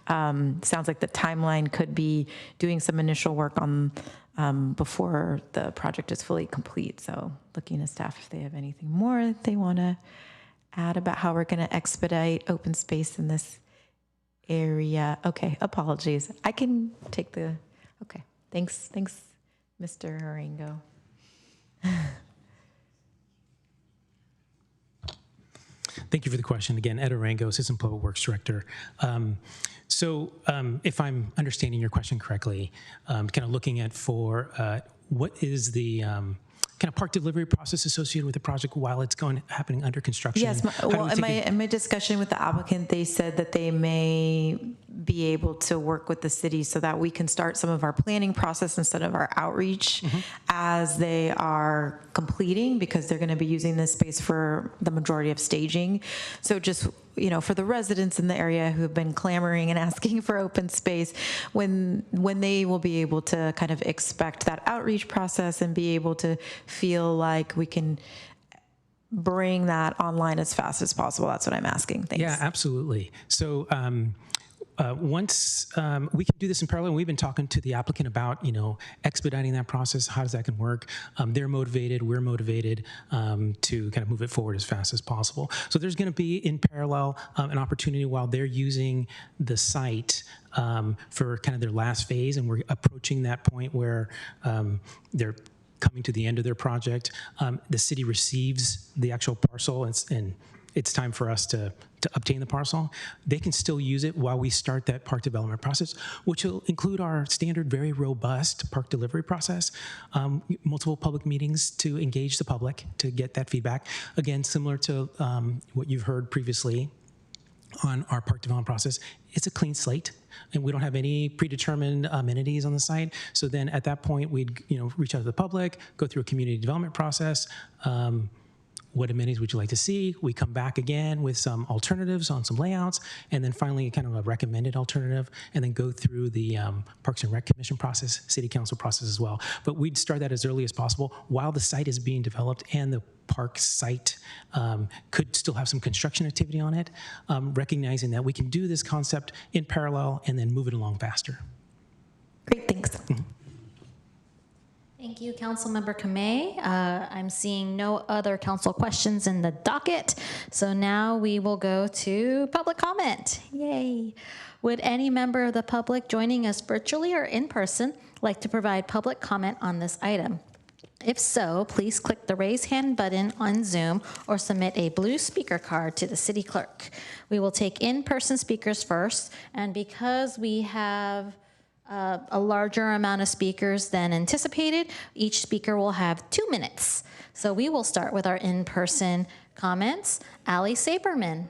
sounds like the timeline could be doing some initial work on before the project is fully complete. So looking to staff if they have anything more that they want to add about how we're going to expedite open space in this area. Okay, apologies. I can take the. Okay, thanks, Mr. Arango. Thank you for the question. Again, Ed Arango, Assistant Public Works Director. If I'm understanding your question correctly, kind of looking at what is the kind of park delivery process associated with the project while it's happening under construction? Yes, in my discussion with the applicant, they said that they may be able to work with the city so that we can start some of our planning process instead of our outreach as they are completing, because they're going to be using this space for the majority of staging. So just, for the residents in the area who have been clamoring and asking for open space, when they will be able to kind of expect that outreach process and be able to feel like we can bring that online as fast as possible. That's what I'm asking. Thanks. Yeah, absolutely. So once we can do this in parallel, we've been talking to the applicant about, expediting that process. How does that can work? They're motivated, we're motivated to kind of move it forward as fast as possible. So there's going to be in parallel an opportunity while they're using the site for kind of their last phase, and we're approaching that point where they're coming to the end of their project. The city receives the actual parcel, and it's time for us to obtain the parcel. They can still use it while we start that park development process, which will include our standard, very robust park delivery process, multiple public meetings to engage the public to get that feedback. Again, similar to what you've heard previously on our park development process, it's a clean slate, and we don't have any predetermined amenities on the site. So then at that point, we'd reach out to the public, go through a community development process. what amenities would you like to see? We come back again with some alternatives on some layouts, and then finally kind of a recommended alternative, and then go through the Parks and Rec Commission process, City Council process as well. But we'd start that as early as possible while the site is being developed and the park site could still have some construction activity on it, recognizing that we can do this concept in parallel and then move it along faster. Great, thanks. Thank you, Councilmember Kamei. I'm seeing no other council questions in the docket, so now we will go to public comment. Yay. Would any member of the public joining us virtually or in person like to provide public comment on this item? If so, please click the raise hand button on Zoom or submit a blue speaker card to the city clerk. We will take in-person speakers first, and because we have a larger amount of speakers than anticipated, each speaker will have 2 minutes. So we will start with our in-person comments. Ali Saberman.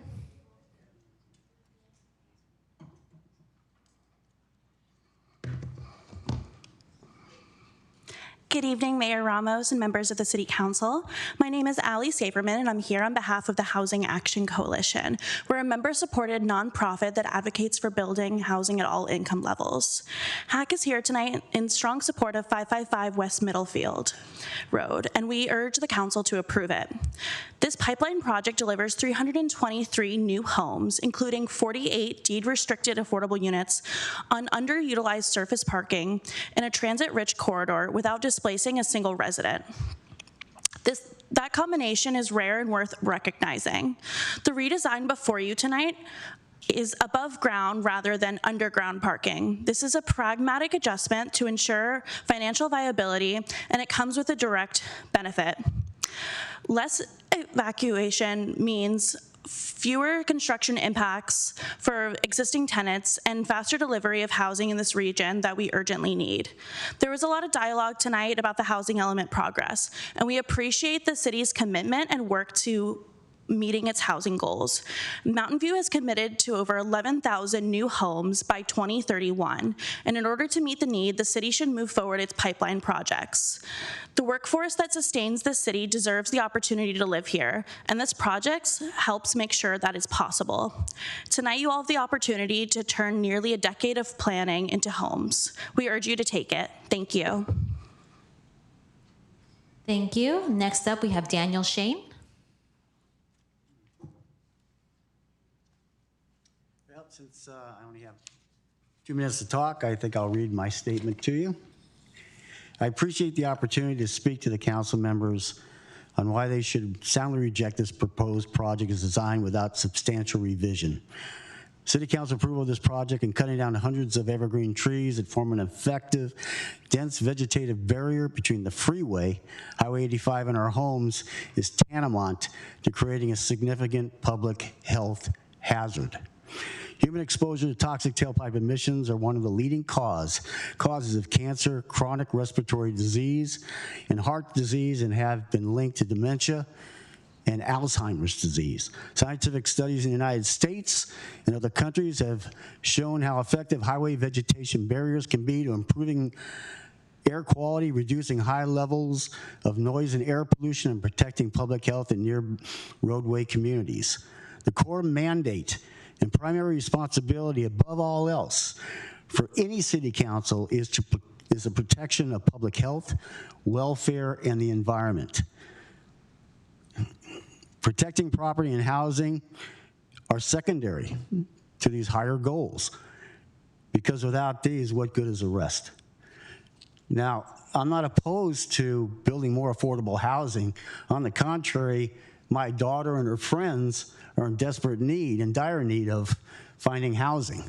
Good evening, Mayor Ramos and members of the City Council. My name is Ali Saberman, and I'm here on behalf of the Housing Action Coalition. We're a member-supported nonprofit that advocates for building housing at all income levels. HAC is here tonight in strong support of 555 West Middlefield Road, and we urge the council to approve it. This pipeline project delivers 323 new homes, including 48 deed-restricted affordable units on underutilized surface parking in a transit-rich corridor without displacing a single resident. That combination is rare and worth recognizing. The redesign before you tonight is above ground rather than underground parking. This is a pragmatic adjustment to ensure financial viability, and it comes with a direct benefit. Less evacuation means fewer construction impacts for existing tenants and faster delivery of housing in this region that we urgently need. There was a lot of dialogue tonight about the housing element progress, and we appreciate the city's commitment and work to meeting its housing goals. Mountain View has committed to over 11,000 new homes by 2031, and in order to meet the need, the city should move forward its pipeline projects. The workforce that sustains this city deserves the opportunity to live here, and this project helps make sure that is possible. Tonight, you all have the opportunity to turn nearly a decade of planning into homes. We urge you to take it. Thank you. Thank you. Next up, we have Daniel Shane. Since I only have 2 minutes to talk, I think I'll read my statement to you. I appreciate the opportunity to speak to the council members on why they should soundly reject this proposed project as designed without substantial revision. City Council approval of this project and cutting down hundreds of evergreen trees that form an effective, dense vegetative barrier between the freeway, Highway 85, and our homes is tantamount to creating a significant public health hazard. Human exposure to toxic tailpipe emissions are one of the leading causes of cancer, chronic respiratory disease, and heart disease, and have been linked to dementia and Alzheimer's disease. Scientific studies in the United States and other countries have shown how effective highway vegetation barriers can be to improving air quality, reducing high levels of noise and air pollution, and protecting public health in near roadway communities. The core mandate and primary responsibility above all else for any city council is the protection of public health, welfare, and the environment. Protecting property and housing are secondary to these higher goals, because without these, what good is the rest? Now, I'm not opposed to building more affordable housing. On the contrary, my daughter and her friends are in desperate need, in dire need of finding housing.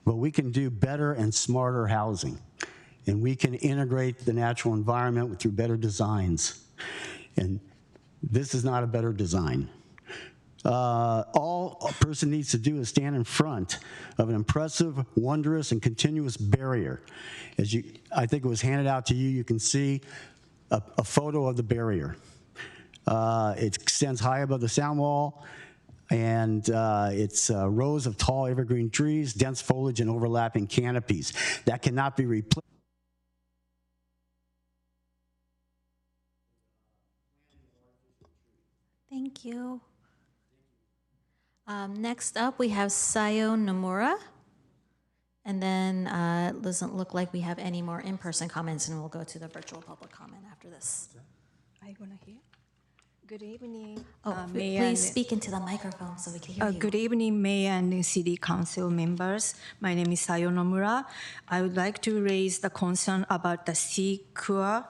But we can do better and smarter housing, and we can integrate the natural environment through better designs. And this is not a better design. All a person needs to do is stand in front of an impressive, wondrous, and continuous barrier. I think it was handed out to you, you can see a photo of the barrier. It extends high above the sound wall, and it's rows of tall evergreen trees, dense foliage, and overlapping canopies that cannot be replaced. Thank you. Next up, we have Sayo Nomura. And then it doesn't look like we have any more in-person comments, and we'll go to the virtual public comment after this. Are you gonna hear? Good evening. Please speak into the microphone so we can hear you. Good evening, Mayor and City Council members. My name is Sayo Nomura. I would like to raise the concern about the CEQA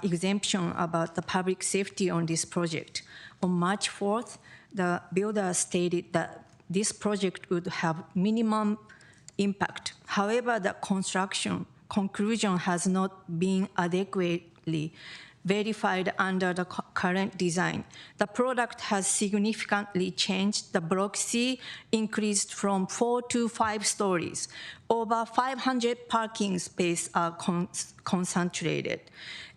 exemption about the public safety on this project. On March 4th, the builder stated that this project would have minimum impact. However, the construction conclusion has not been adequately verified under the current design. The product has significantly changed. The Block C increased from 4 to 5 stories. Over 500 parking spaces are concentrated,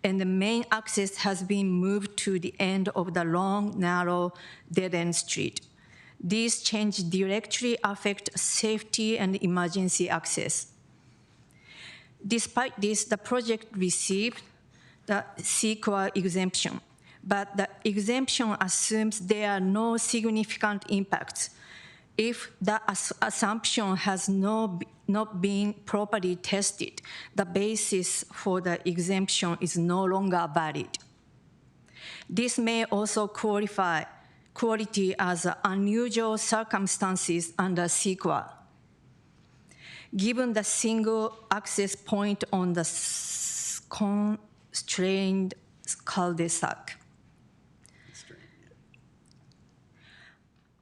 and the main access has been moved to the end of the long, narrow, dead-end street. These changes directly affect safety and emergency access. Despite this, the project received the CEQA exemption, but the exemption assumes there are no significant impacts. If the assumption has not been properly tested, the basis for the exemption is no longer valid. This may also quality as unusual circumstances under CEQA. Given the single access point on the constrained cul-de-sac.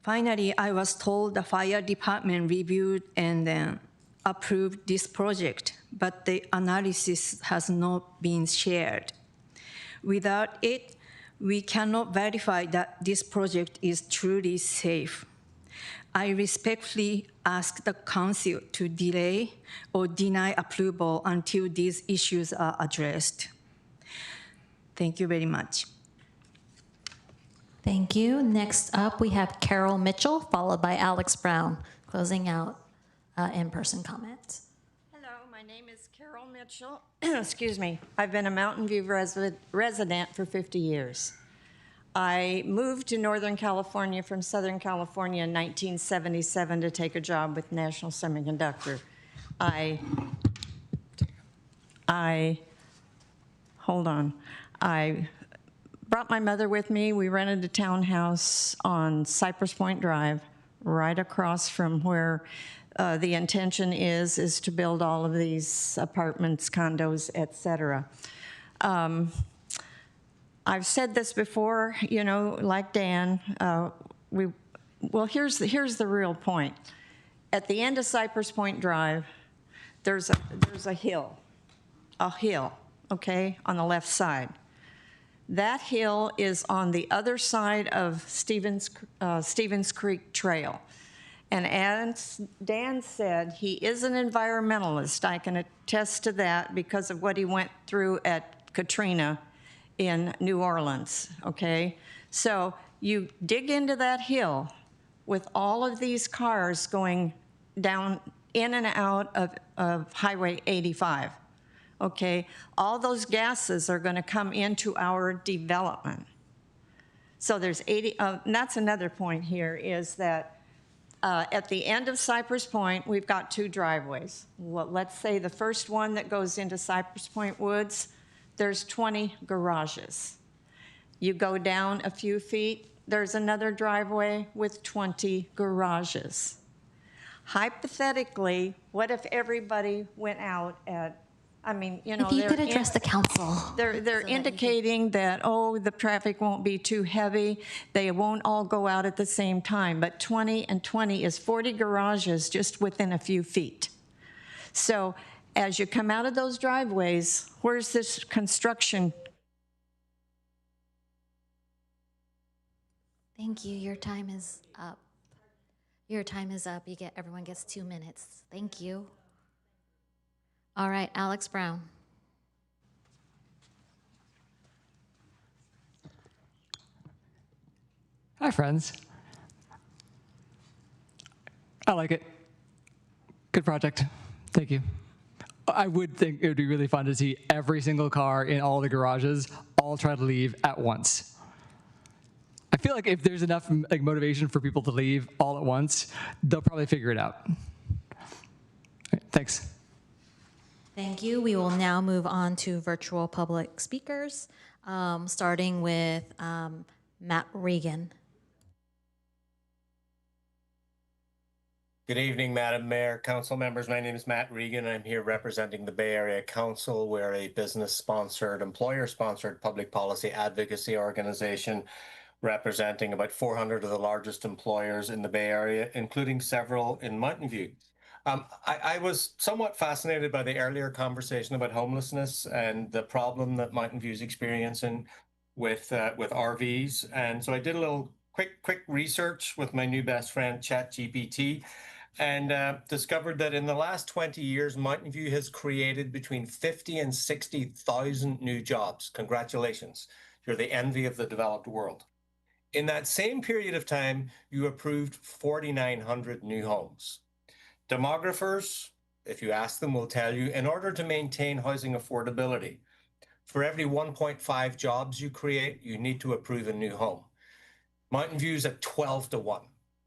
Finally, I was told the fire department reviewed and then approved this project, but the analysis has not been shared. Without it, we cannot verify that this project is truly safe. I respectfully ask the council to delay or deny approval until these issues are addressed. Thank you very much. Thank you. Next up, we have Carol Mitchell, followed by Alex Brown, closing out in-person comments. Hello, my name is Carol Mitchell. Excuse me. I've been a Mountain View resident for 50 years. I moved to Northern California from Southern California in 1977 to take a job with National Semiconductor. I brought my mother with me. We rented a townhouse on Cypress Point Drive, right across from where the intention is to build all of these apartments, condos, et cetera. I've said this before, you know, like Dan, here's the real point. At the end of Cypress Point Drive, there's a hill, okay, on the left side. That hill is on the other side of Stevens Creek Trail. And as Dan said, he is an environmentalist. I can attest to that because of what he went through at Katrina in New Orleans, okay? So you dig into that hill with all of these cars going down in and out of Highway 85, okay? All those gases are gonna come into our development. So there's and that's another point here is that at the end of Cypress Point, we've got 2 driveways. Well, let's say the first one that goes into Cypress Point Woods, there's 20 garages. You go down a few feet, there's another driveway with 20 garages. Hypothetically, what if everybody went out at, I mean, you know, if you could address the council. They're indicating that, oh, the traffic won't be too heavy. They won't all go out at the same time. But 20 and 20 is 40 garages just within a few feet. So as you come out of those driveways, where's this construction? Thank you. Your time is up. Your time is up. Everyone gets 2 minutes. Thank you. All right, Alex Brown. Hi, friends. I like it. Good project. Thank you. I would think it would be really fun to see every single car in all the garages all try to leave at once. I feel like if there's enough like motivation for people to leave all at once, they'll probably figure it out. Right, thanks. Thank you. We will now move on to virtual public speakers, starting with Matt Regan. Good evening, Madam Mayor, council members. My name is Matt Regan. I'm here representing the Bay Area Council. We're a business-sponsored, employer-sponsored public policy advocacy organization representing about 400 of the largest employers in the Bay Area, including several in Mountain View. I was somewhat fascinated by the earlier conversation about homelessness and the problem that Mountain View is experiencing with RVs. And so I did a little quick research with my new best friend, ChatGPT, and discovered that in the last 20 years, Mountain View has created between 50 and 60,000 new jobs. Congratulations. You're the envy of the developed world. In that same period of time, you approved 4,900 new homes. Demographers, if you ask them, will tell you, in order to maintain housing affordability, for every 1.5 jobs you create, you need to approve a new home. Mountain View is at 12 to 1.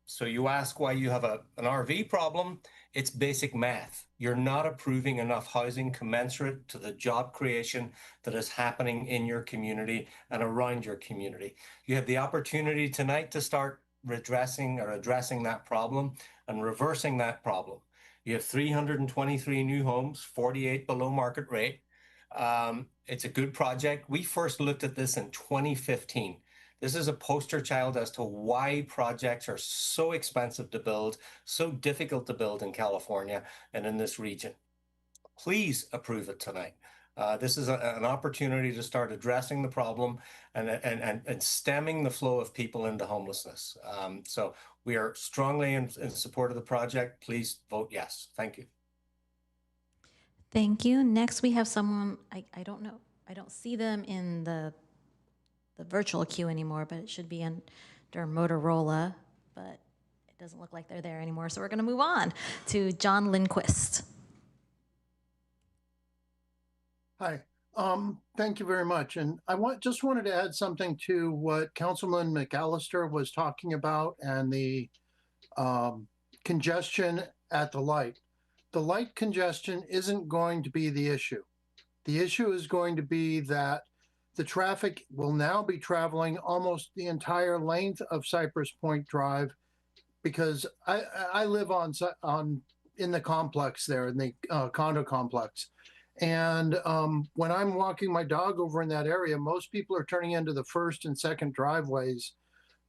So you ask why you have an RV problem, it's basic math. You're not approving enough housing commensurate to the job creation that is happening in your community and around your community. You have the opportunity tonight to start addressing that problem and reversing that problem. You have 323 new homes, 48 below market rate. It's a good project. We first looked at this in 2015. This is a poster child as to why projects are so expensive to build, so difficult to build in California and in this region. Please approve it tonight. This is an opportunity to start addressing the problem and stemming the flow of people into homelessness. So we are strongly in support of the project. Please vote yes. Thank you. Thank you. Next, we have someone, I don't know, I don't see them in the virtual queue anymore, but it should be under Motorola, but it doesn't look like they're there anymore. So we're going to move on to John Lindquist. Hi, thank you very much. And I just wanted to add something to what Councilman McAllister was talking about and the congestion at the light. The light congestion isn't going to be the issue. The issue is going to be that the traffic will now be traveling almost the entire length of Cypress Point Drive, because I live in the complex there, in the condo complex. And when I'm walking my dog over in that area, most people are turning into the first and second driveways.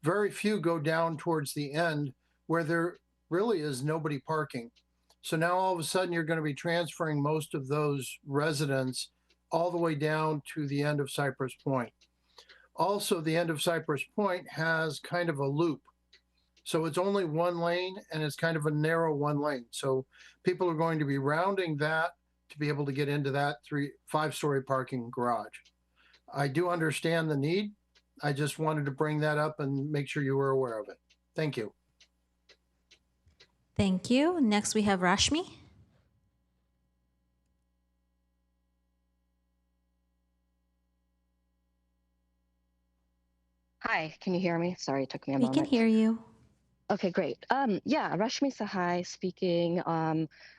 Very few go down towards the end where there really is nobody parking. So now all of a sudden you're going to be transferring most of those residents all the way down to the end of Cypress Point. Also, the end of Cypress Point has kind of a loop. So it's only one lane and it's kind of a narrow one lane. So people are going to be rounding that to be able to get into that 5-story parking garage. I do understand the need. I just wanted to bring that up and make sure you were aware of it. Thank you. Thank you. Next, we have Rashmi. Hi, can you hear me? Sorry, it took me a moment. We can hear you. Okay, great. Yeah, Rashmi Sahai speaking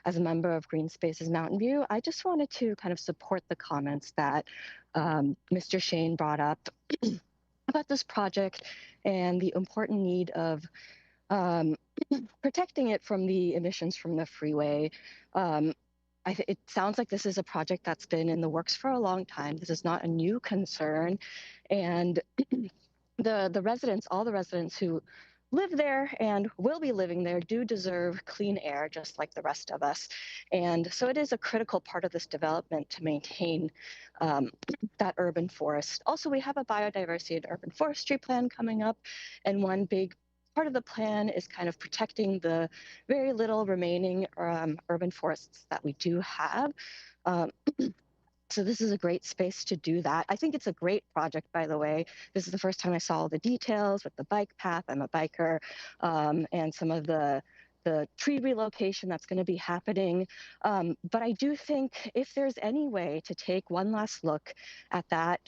as a member of Green Spaces Mountain View. I just wanted to kind of support the comments that Mr. Shane brought up about this project and the important need of protecting it from the emissions from the freeway. It sounds like this is a project that's been in the works for a long time. This is not a new concern. And the residents, all the residents who live there and will be living there, do deserve clean air just like the rest of us. And so it is a critical part of this development to maintain that urban forest. Also, we have a biodiversity and urban forestry plan coming up, and one big part of the plan is kind of protecting the very little remaining urban forests that we do have. So this is a great space to do that. I think it's a great project, by the way. This is the first time I saw all the details with the bike path. I'm a biker, and some of the tree relocation that's going to be happening. But I do think if there's any way to take one last look at that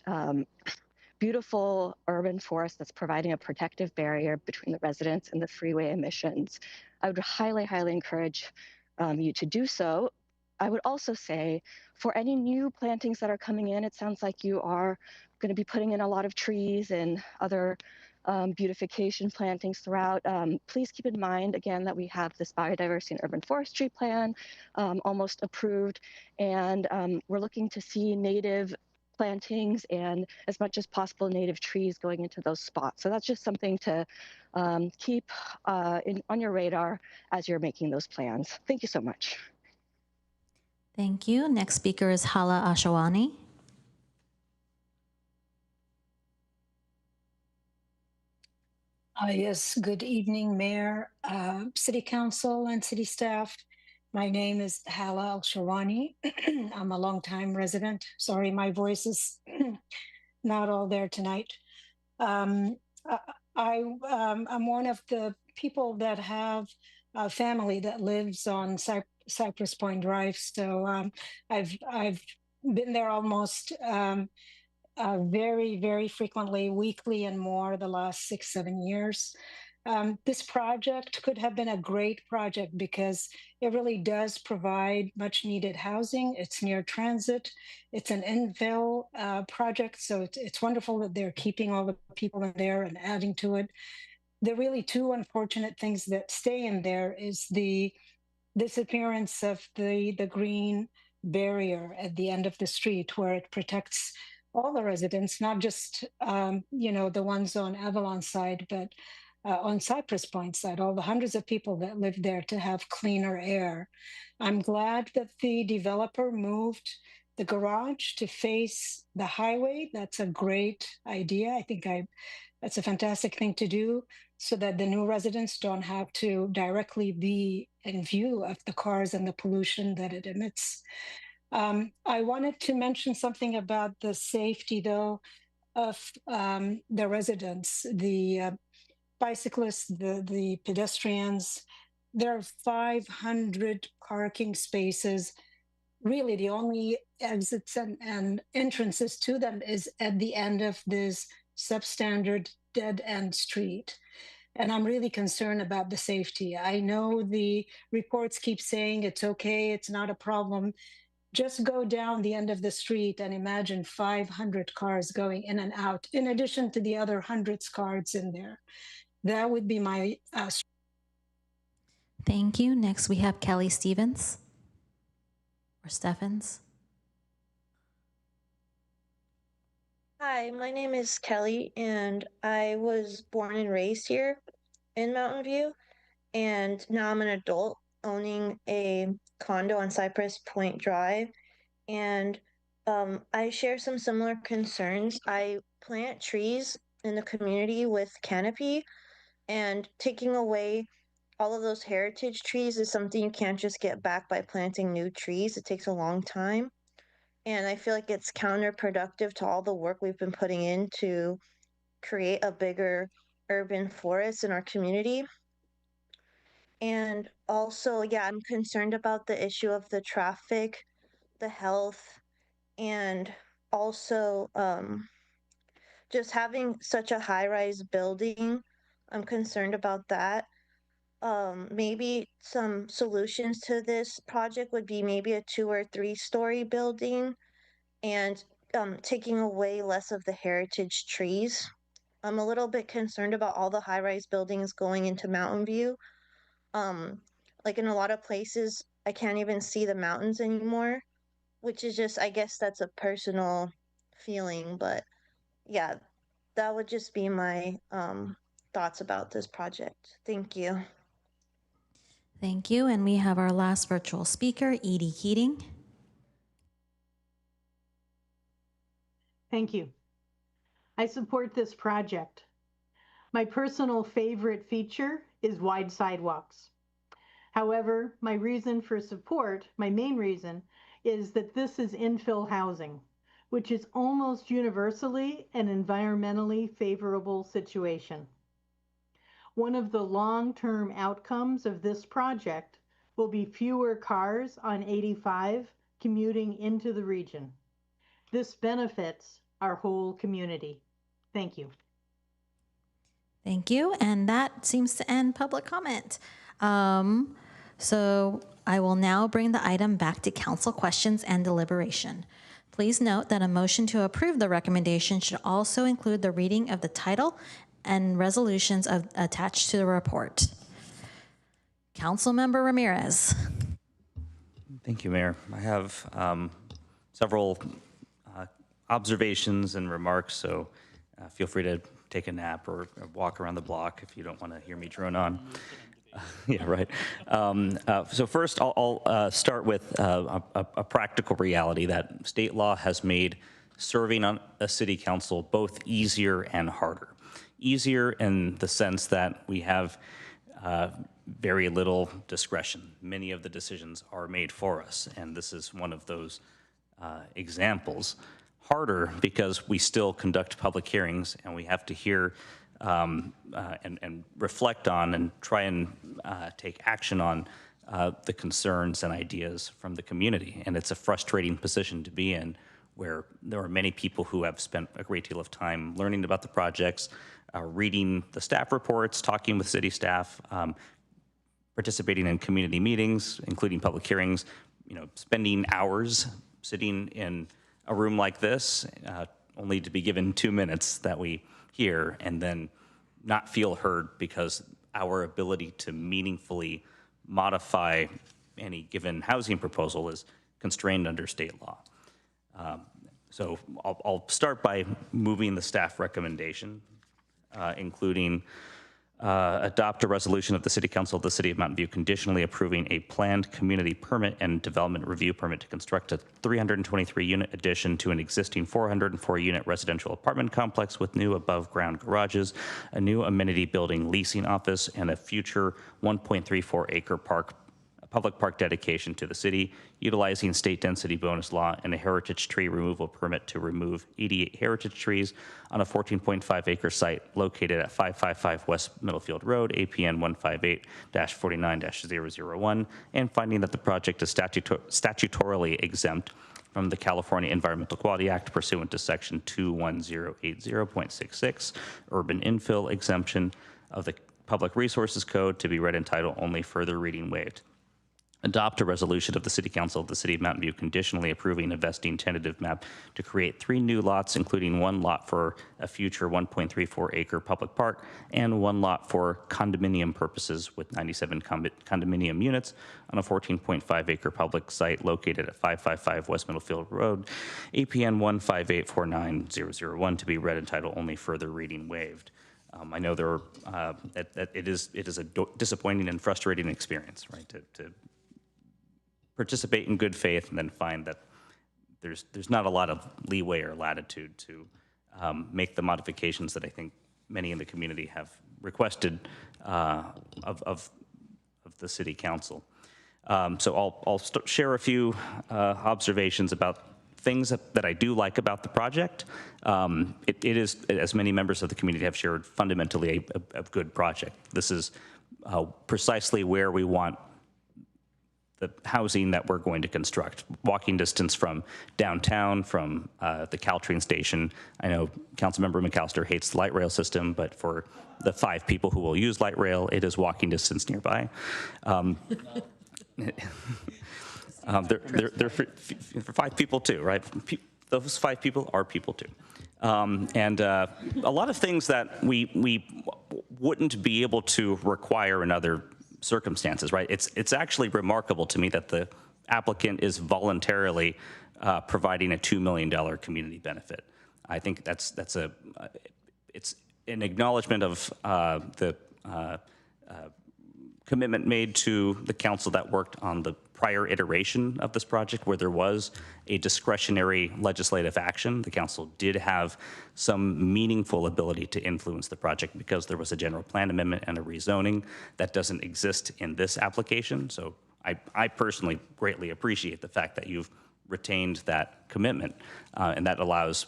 beautiful urban forest that's providing a protective barrier between the residents and the freeway emissions. I would highly, highly encourage you to do so. I would also say for any new plantings that are coming in, it sounds like you are going to be putting in a lot of trees and other beautification plantings throughout. Please keep in mind, again, that we have this biodiversity and urban forestry plan almost approved, and we're looking to see native plantings and as much as possible native trees going into those spots. So that's just something to keep on your radar as you're making those plans. Thank you so much. Thank you. Next speaker is Hala Ashawani. Yes, good evening, Mayor, City Council, and City staff. My name is Hala Al-Shawani. I'm a longtime resident. Sorry, my voice is not all there tonight. I'm one of the people that have a family that lives on Cypress Point Drive. So I've been there almost very, very frequently, weekly and more, the last 6-7 years. This project could have been a great project because it really does provide much needed housing. It's near transit. It's an infill project, so it's wonderful that they're keeping all the people in there and adding to it. The really two unfortunate things that stay in there is the disappearance of the green barrier at the end of the street where it protects all the residents, not just the ones on Avalon side, but on Cypress Point side, all the hundreds of people that live there to have cleaner air. I'm glad that the developer moved the garage to face the highway. That's a great idea. I think that's a fantastic thing to do so that the new residents don't have to directly be in view of the cars and the pollution that it emits. I wanted to mention something about the safety, though, of the residents, the bicyclists, the pedestrians. There are 500 parking spaces. Really, the only exits and entrances to them is at the end of this substandard dead-end street. And I'm really concerned about the safety. I know the reports keep saying it's okay, it's not a problem. Just go down the end of the street and imagine 500 cars going in and out, in addition to the other hundreds cars in there. That would be my. Thank you. Next, we have Kelly Stevens or Steffens. Hi, my name is Kelly, and I was born and raised here in Mountain View, and now I'm an adult owning a condo on Cypress Point Drive, and I share some similar concerns. I plant trees in the community with canopy, and taking away all of those heritage trees is something you can't just get back by planting new trees. It takes a long time. And I feel like it's counterproductive to all the work we've been putting in to create a bigger urban forest in our community. And also, yeah, I'm concerned about the issue of the traffic, the health, and also just having such a high-rise building. I'm concerned about that. Maybe some solutions to this project would be maybe a 2 or 3-story building and taking away less of the heritage trees. I'm a little bit concerned about all the high-rise buildings going into Mountain View. Like in a lot of places, I can't even see the mountains anymore, which is just, I guess that's a personal feeling, but yeah, that would just be my thoughts about this project. Thank you. Thank you. And we have our last virtual speaker, Edie Keating. Thank you. I support this project. My personal favorite feature is wide sidewalks. However, my reason for support, my main reason, is that this is infill housing, which is almost universally an environmentally favorable situation. One of the long-term outcomes of this project will be fewer cars on 85 commuting into the region. This benefits our whole community. Thank you. Thank you. And that seems to end public comment. So I will now bring the item back to council questions and deliberation. Please note that a motion to approve the recommendation should also include the reading of the title and resolutions attached to the report. Councilmember Ramirez. Thank you, Mayor. I have several observations and remarks, so feel free to take a nap or walk around the block if you don't want to hear me drone on. Yeah, right. So first, I'll start with a practical reality that state law has made serving on a city council both easier and harder. Easier in the sense that we have very little discretion. Many of the decisions are made for us, and this is one of those examples. Harder because we still conduct public hearings and we have to hear and reflect on and try and take action on the concerns and ideas from the community. And it's a frustrating position to be in, where there are many people who have spent a great deal of time learning about the projects, reading the staff reports, talking with city staff, participating in community meetings, including public hearings, spending hours sitting in a room like this, only to be given 2 minutes that we hear and then not feel heard because our ability to meaningfully modify any given housing proposal is constrained under state law. So I'll start by moving the staff recommendation, including adopt a resolution of the City Council of the City of Mountain View conditionally approving a planned community permit and development review permit to construct a 323-unit addition to an existing 404-unit residential apartment complex with new above-ground garages, a new amenity building leasing office, and a future 1.34-acre public park dedication to the city, utilizing state density bonus law and a heritage tree removal permit to remove 88 heritage trees on a 14.5-acre site located at 555 West Middlefield Road, APN 158-49-001, and finding that the project is statutorily exempt from the California Environmental Quality Act pursuant to section 21080.66, urban infill exemption of the Public Resources Code, to be read in title only, further reading waived. Adopt a resolution of the City Council of the City of Mountain View conditionally approving a vesting tentative map to create 3 new lots, including 1 lot for a future 1.34-acre public park and 1 lot for condominium purposes with 97 condominium units on a 14.5-acre public site located at 555 West Middlefield Road, APN 158-49-001, to be read in title only, further reading waived. I know there are, it is a disappointing and frustrating experience, right, to participate in good faith and then find that there's not a lot of leeway or latitude to make the modifications that I think many in the community have requested of the City Council. So I'll share a few observations about things that I do like about the project. It is, as many members of the community have shared, fundamentally a good project. This is precisely where we want the housing that we're going to construct. Walking distance from downtown, from the Caltrain station. I know Councilmember McAllister hates the light rail system, but for the 5 people who will use light rail, it is walking distance nearby. They're for 5 people too, right? Those 5 people are people too. And a lot of things that we wouldn't be able to require in other circumstances, right? It's actually remarkable to me that the applicant is voluntarily providing a $2 million community benefit. I think it's an acknowledgement of the commitment made to the council that worked on the prior iteration of this project, where there was a discretionary legislative action. The council did have some meaningful ability to influence the project because there was a general plan amendment and a rezoning that doesn't exist in this application. So I personally greatly appreciate the fact that you've retained that commitment, and that allows,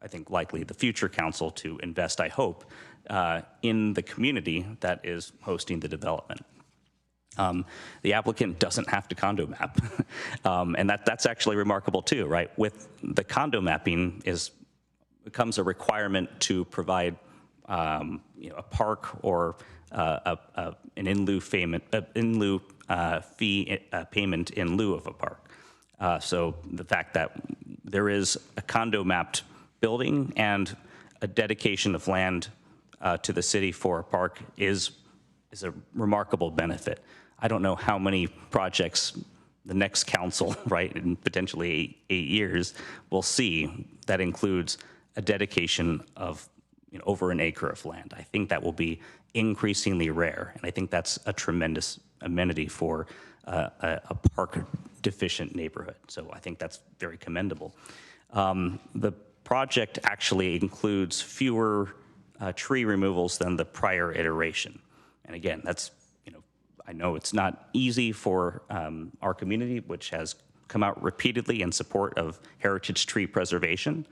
I think, likely the future council to invest, I hope, in the community that is hosting the development. The applicant doesn't have to condo map, and that's actually remarkable too, right? With the condo mapping is becomes a requirement to provide a park or an in lieu payment, fee payment in lieu of a park. So the fact that there is a condo mapped building and a dedication of land to the city for a park is a remarkable benefit. I don't know how many projects the next council, right, in potentially 8 years, will see that includes a dedication of over an acre of land. I think that will be increasingly rare, and I think that's a tremendous amenity for a park deficient neighborhood. So I think that's very commendable. The project actually includes fewer tree removals than the prior iteration. And again, that's, I know it's not easy for our community, which has come out repeatedly in support of heritage tree preservation.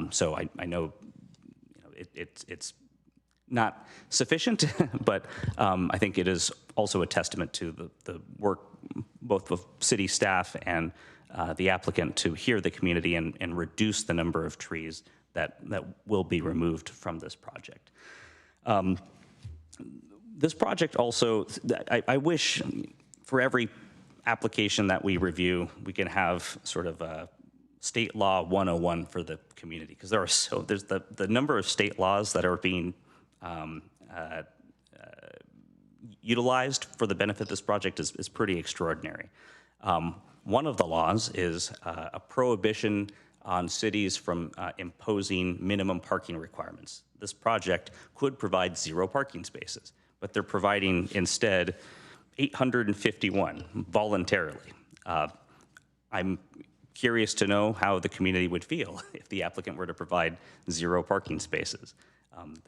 So I know, it's not sufficient, but I think it is also a testament to the work both of city staff and the applicant to hear the community and reduce the number of trees that will be removed from this project. This project also, I wish for every application that we review, we can have sort of a state law 101 for the community, because there's the number of state laws that are being utilized for the benefit of this project is pretty extraordinary. One of the laws is a prohibition on cities from imposing minimum parking requirements. This project could provide 0 parking spaces, but they're providing instead 851 voluntarily. I'm curious to know how the community would feel if the applicant were to provide 0 parking spaces.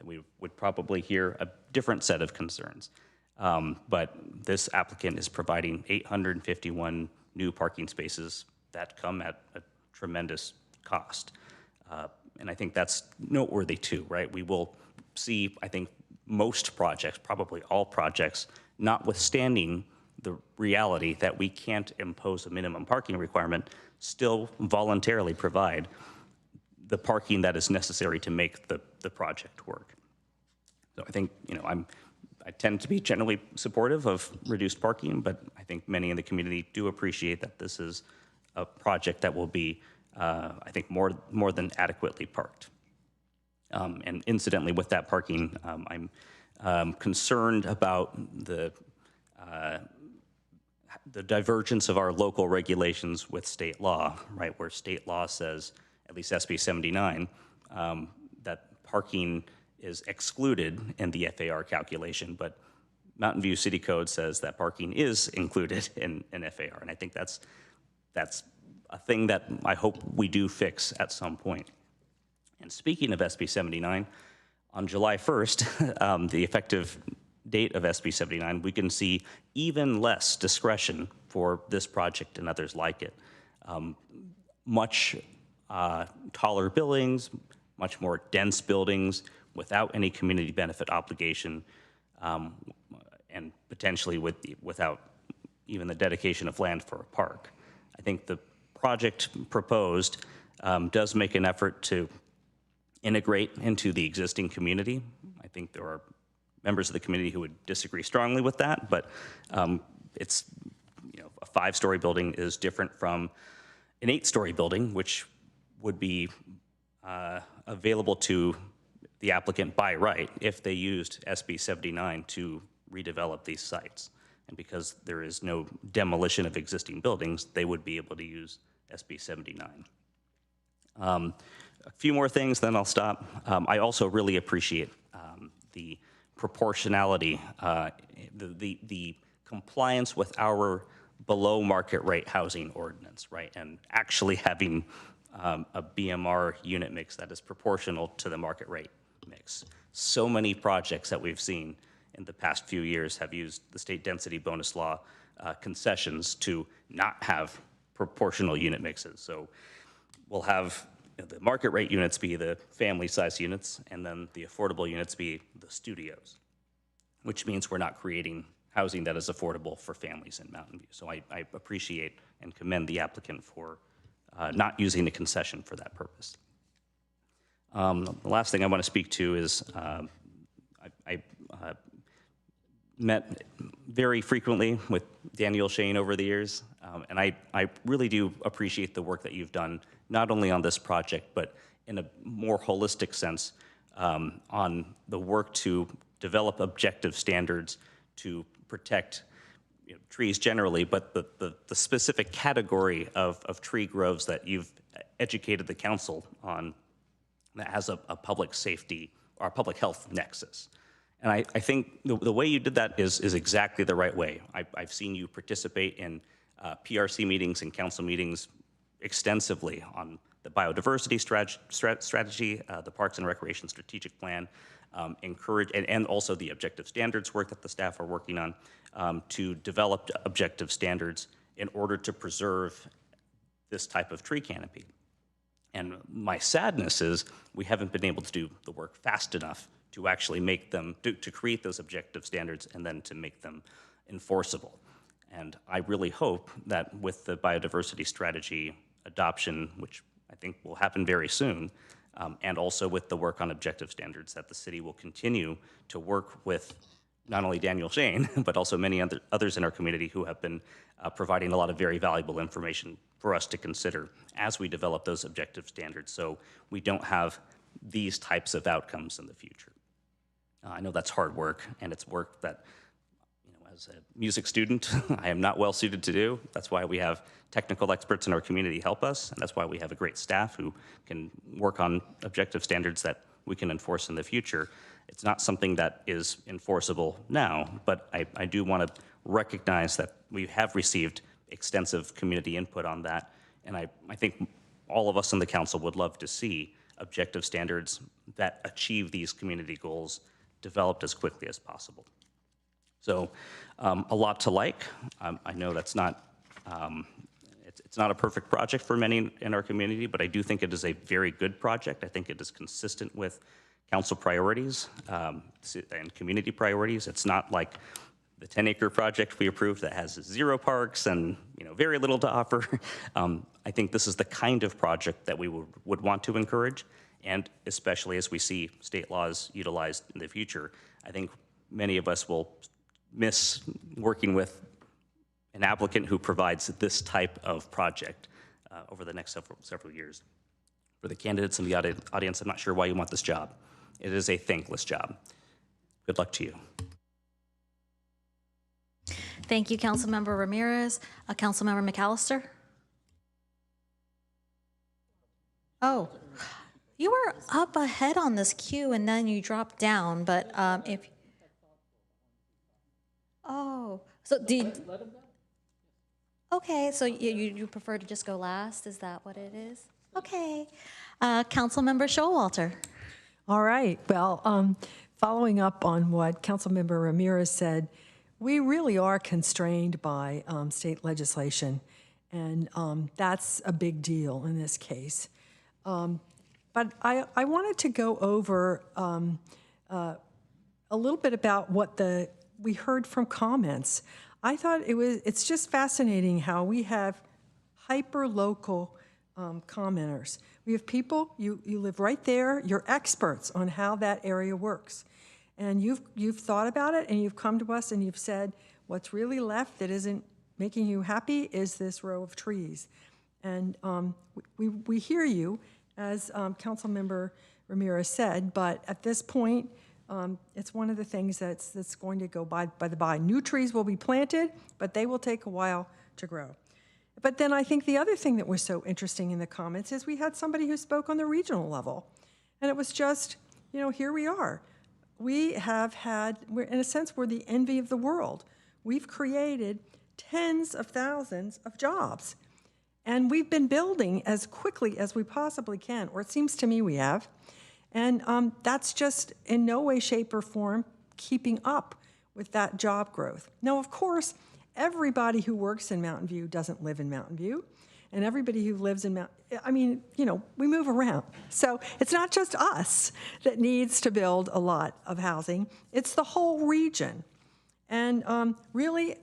We would probably hear a different set of concerns. But this applicant is providing 851 new parking spaces that come at a tremendous cost. And I think that's noteworthy too, right? We will see, I think, most projects, probably all projects, notwithstanding the reality that we can't impose a minimum parking requirement, still voluntarily provide the parking that is necessary to make the project work. So I think, I tend to be generally supportive of reduced parking, but I think many in the community do appreciate that this is a project that will be, I think, more than adequately parked. And incidentally, with that parking, I'm concerned about the divergence of our local regulations with state law, right? Where state law says, at least SB 79, that parking is excluded in the FAR calculation, but Mountain View City Code says that parking is included in FAR, and I think that's a thing that I hope we do fix at some point. And speaking of SB 79, on July 1st, the effective date of SB 79, we can see even less discretion for this project and others like it. Much taller buildings, much more dense buildings without any community benefit obligation, and potentially without even the dedication of land for a park. I think the project proposed does make an effort to integrate into the existing community. I think there are members of the community who would disagree strongly with that, but it's, a 5-story building is different from an 8-story building, which would be available to the applicant by right if they used SB 79 to redevelop these sites. And because there is no demolition of existing buildings, they would be able to use SB 79. A few more things, then I'll stop. I also really appreciate the proportionality, the compliance with our below market rate housing ordinance, right? And actually having a BMR unit mix that is proportional to the market rate mix. So many projects that we've seen in the past few years have used the state density bonus law concessions to not have proportional unit mixes. So we'll have the market rate units be the family size units, and then the affordable units be the studios, which means we're not creating housing that is affordable for families in Mountain View. So I appreciate and commend the applicant for not using the concession for that purpose. The last thing I want to speak to is I met very frequently with Daniel Shane over the years, and I really do appreciate the work that you've done, not only on this project, but in a more holistic sense on the work to develop objective standards to protect trees generally, but the specific category of tree groves that you've educated the council on that has a public safety or a public health nexus. And I think the way you did that is exactly the right way. I've seen you participate in PRC meetings and council meetings extensively on the biodiversity strategy, the Parks and Recreation Strategic Plan, and also the objective standards work that the staff are working on to develop objective standards in order to preserve this type of tree canopy. And my sadness is we haven't been able to do the work fast enough to actually make them, to create those objective standards and then to make them enforceable. And I really hope that with the biodiversity strategy adoption, which I think will happen very soon, and also with the work on objective standards, that the city will continue to work with not only Daniel Shane, but also many others in our community who have been providing a lot of very valuable information for us to consider as we develop those objective standards so we don't have these types of outcomes in the future. I know that's hard work, and it's work that, as a music student, I am not well suited to do. That's why we have technical experts in our community help us, and that's why we have a great staff who can work on objective standards that we can enforce in the future. It's not something that is enforceable now, but I do want to recognize that we have received extensive community input on that, and I think all of us in the council would love to see objective standards that achieve these community goals developed as quickly as possible. So a lot to like. I know that's not, it's not a perfect project for many in our community, but I do think it is a very good project. I think it is consistent with council priorities and community priorities. It's not like the 10-acre project we approved that has 0 parks and very little to offer. I think this is the kind of project that we would want to encourage, and especially as we see state laws utilized in the future, I think many of us will miss working with an applicant who provides this type of project over the next several years. For the candidates in the audience, I'm not sure why you want this job. It is a thankless job. Good luck to you. Thank you, Councilmember Ramirez. Councilmember McAllister? Oh, you were up ahead on this queue and then you dropped down, but if... Oh, so okay, so you prefer to just go last? Is that what it is? Okay. Councilmember Showalter. All right. Well, following up on what Councilmember Ramirez said, we really are constrained by state legislation, and that's a big deal in this case. But I wanted to go over a little bit about what we heard from comments. I thought it's just fascinating how we have hyper-local commenters. We have people, you live right there, you're experts on how that area works. And you've thought about it, and you've come to us and you've said, what's really left that isn't making you happy is this row of trees. And we hear you, as Councilmember Ramirez said, but at this point, it's one of the things that's going to go by the by. New trees will be planted, but they will take a while to grow. But then I think the other thing that was so interesting in the comments is we had somebody who spoke on the regional level. And it was just, here we are. We have in a sense, we're the envy of the world. We've created tens of thousands of jobs. And we've been building as quickly as we possibly can, or it seems to me we have. And that's just in no way, shape, or form keeping up with that job growth. Now, of course, everybody who works in Mountain View doesn't live in Mountain View. And everybody who lives in we move around. So it's not just us that needs to build a lot of housing. It's the whole region. And really,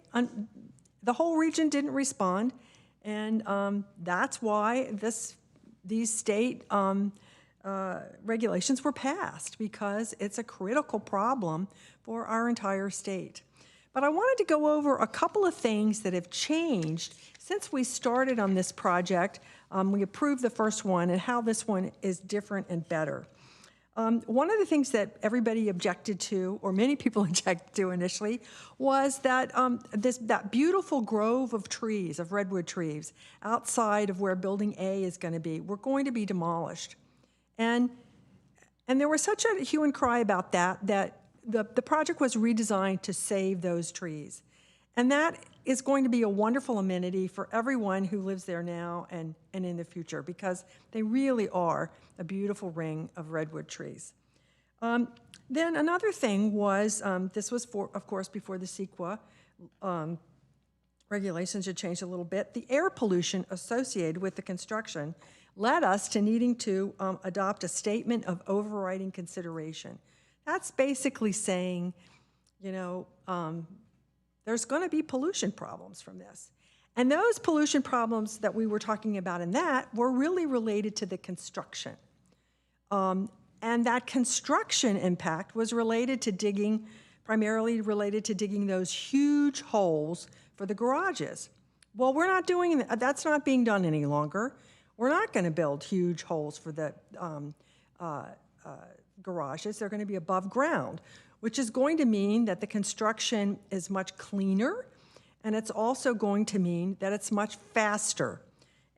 the whole region didn't respond. And that's why these state regulations were passed because it's a critical problem for our entire state. But I wanted to go over a couple of things that have changed since we started on this project. We approved the first one and how this one is different and better. One of the things that everybody objected to, or many people objected to initially, was that that beautiful grove of trees, of redwood trees, outside of where Building A is going to be, were going to be demolished. And there was such a hue and cry about that the project was redesigned to save those trees. And that is going to be a wonderful amenity for everyone who lives there now and in the future, because they really are a beautiful ring of redwood trees. Then another thing was, this was, of course, before the CEQA regulations had changed a little bit. The air pollution associated with the construction led us to needing to adopt a statement of overriding consideration. That's basically saying, there's going to be pollution problems from this. And those pollution problems that we were talking about in that were really related to the construction. And that construction impact was related to digging, primarily related to digging those huge holes for the garages. Well, we're not doing that. That's not being done any longer. We're not going to build huge holes for the garages. They're going to be above ground, which is going to mean that the construction is much cleaner, and it's also going to mean that it's much faster.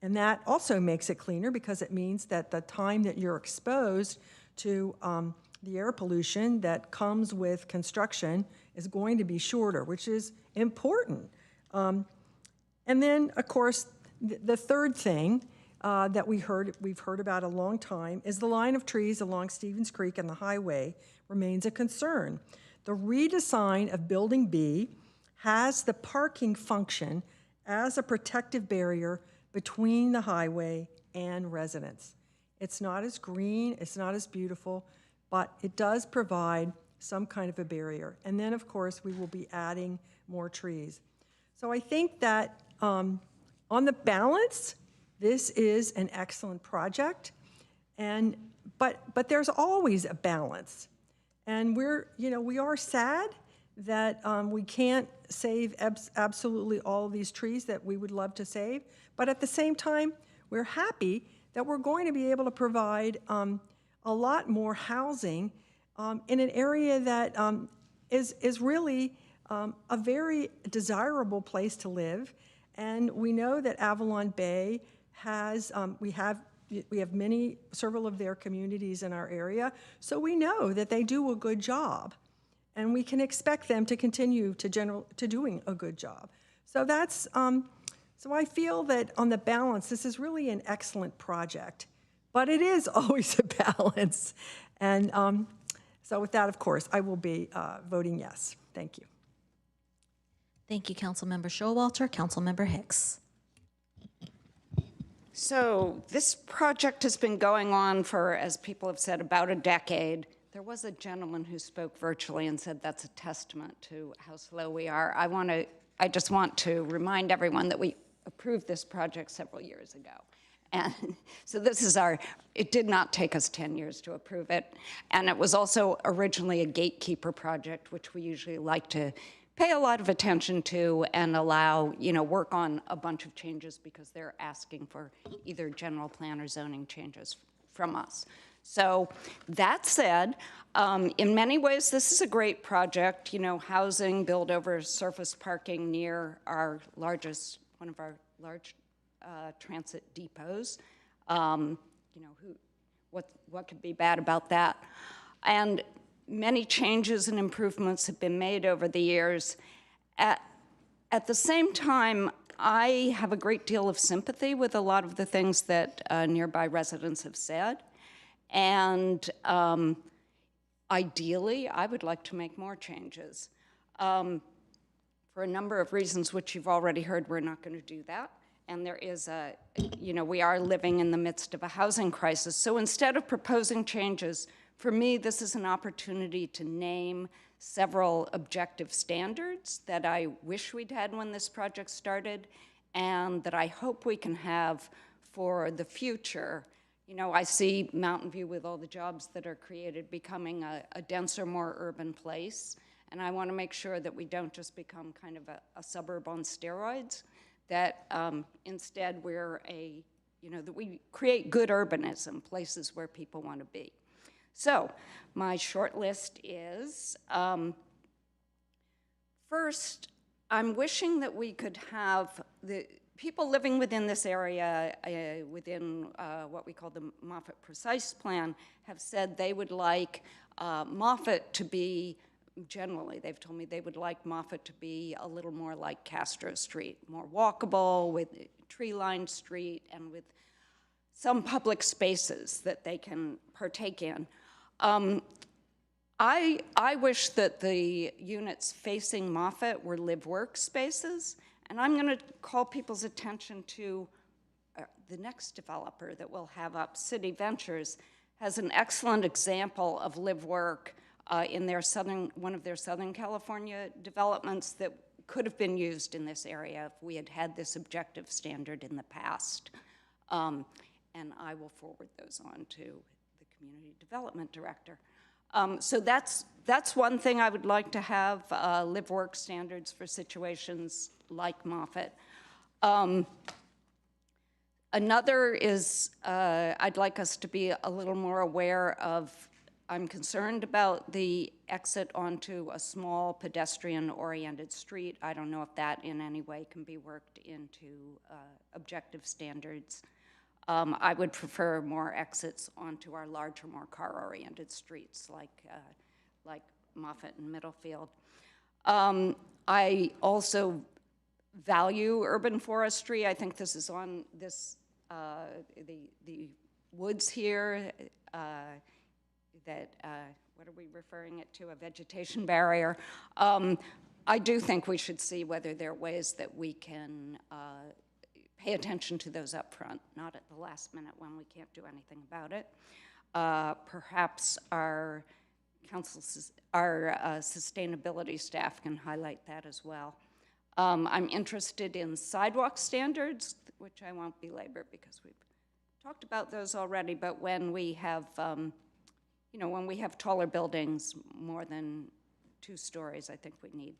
And that also makes it cleaner because it means that the time that you're exposed to the air pollution that comes with construction is going to be shorter, which is important. And then, of course, the third thing that we've heard about a long time is the line of trees along Stevens Creek and the highway remains a concern. The redesign of Building B has the parking function as a protective barrier between the highway and residents. It's not as green, it's not as beautiful, but it does provide some kind of a barrier. And then, of course, we will be adding more trees. So I think that on the balance, this is an excellent project, but there's always a balance. And we are sad that we can't save absolutely all of these trees that we would love to save, but at the same time, we're happy that we're going to be able to provide a lot more housing in an area that is really a very desirable place to live. And we know that Avalon Bay has, we have several of their communities in our area, so we know that they do a good job, and we can expect them to continue to doing a good job. So that's, so I feel that on the balance, this is really an excellent project, but it is always a balance. And so with that, of course, I will be voting yes. Thank you. Thank you, Councilmember Showalter. Councilmember Hicks. So this project has been going on for, as people have said, about a decade. There was a gentleman who spoke virtually and said that's a testament to how slow we are. I just want to remind everyone that we approved this project several years ago. And so it did not take us 10 years to approve it. And it was also originally a gatekeeper project, which we usually like to pay a lot of attention to and allow, work on a bunch of changes because they're asking for either general plan or zoning changes from us. So that said, in many ways, this is a great project. Housing, build over surface parking near one of our large transit depots. What could be bad about that? And many changes and improvements have been made over the years. At the same time, I have a great deal of sympathy with a lot of the things that nearby residents have said. And ideally, I would like to make more changes. For a number of reasons, which you've already heard, we're not going to do that. And there is we are living in the midst of a housing crisis. So instead of proposing changes, for me, this is an opportunity to name several objective standards that I wish we'd had when this project started and that I hope we can have for the future You know, I see Mountain View with all the jobs that are created becoming a denser, more urban place. And I want to make sure that we don't just become kind of a suburb on steroids, that instead we're that we create good urbanism, places where people want to be. So my short list is, first, I'm wishing that we could have the people living within this area, within what we call the Moffett Precise Plan, have said they would like Moffett to be, generally, they've told me they would like Moffett to be a little more like Castro Street, more walkable, with tree-lined street, and with some public spaces that they can partake in. I wish that the units facing Moffett were live-work spaces, and I'm going to call people's attention to the next developer that we'll have up, City Ventures, has an excellent example of live-work in their one of their Southern California developments that could have been used in this area if we had had this objective standard in the past. And I will forward those on to the Community Development Director. So that's one thing I would like to have, live-work standards for situations like Moffett. Another is I'd like us to be a little more aware of, I'm concerned about the exit onto a small pedestrian-oriented street. I don't know if that in any way can be worked into objective standards. I would prefer more exits onto our larger, more car-oriented streets like Moffett and Middlefield. I also value urban forestry. I think this is on this, the woods here, what are we referring it to, a vegetation barrier. I do think we should see whether there are ways that we can pay attention to those up front, not at the last minute when we can't do anything about it. Perhaps our sustainability staff can highlight that as well. I'm interested in sidewalk standards, which I won't belabor because we've talked about those already, but when we have, when we have taller buildings, more than 2 stories, I think we need,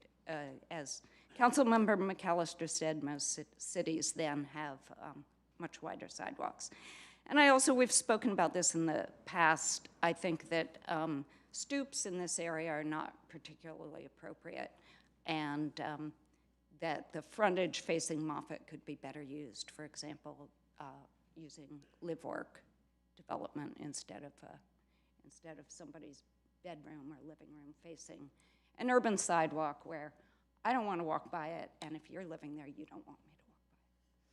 as Councilmember McAllister said, most cities then have much wider sidewalks. And we've spoken about this in the past, I think that stoops in this area are not particularly appropriate, and that the frontage facing Moffett could be better used, for example, using live-work development instead of somebody's bedroom or living room facing an urban sidewalk where I don't want to walk by it, and if you're living there, you don't want me to walk by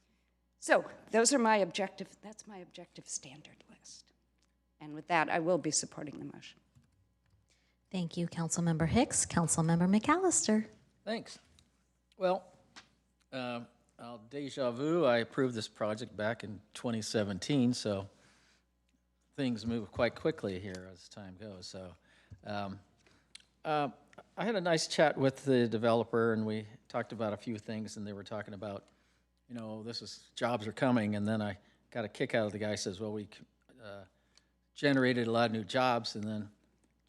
it. So those are that's my objective standard list. And with that, I will be supporting the motion. Thank you, Councilmember Hicks. Councilmember McAllister. Thanks. Well, deja vu, I approved this project back in 2017, so things move quite quickly here as time goes. So I had a nice chat with the developer, and we talked about a few things, and they were talking about, jobs are coming, and then I got a kick out of the guy who says, well, we generated a lot of new jobs, and then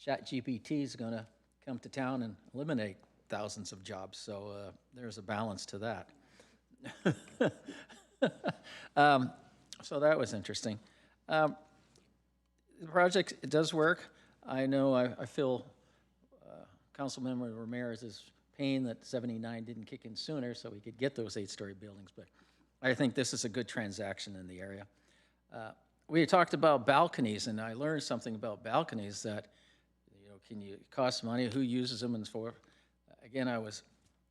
ChatGPT is going to come to town and eliminate thousands of jobs, so there's a balance to that. So that was interesting. The project, it does work. I know I feel Councilmember Ramirez's pain that 79 didn't kick in sooner so we could get those 8-story buildings, but I think this is a good transaction in the area. We talked about balconies, and I learned something about balconies that, can you cost money, who uses them, and so forth. Again, I was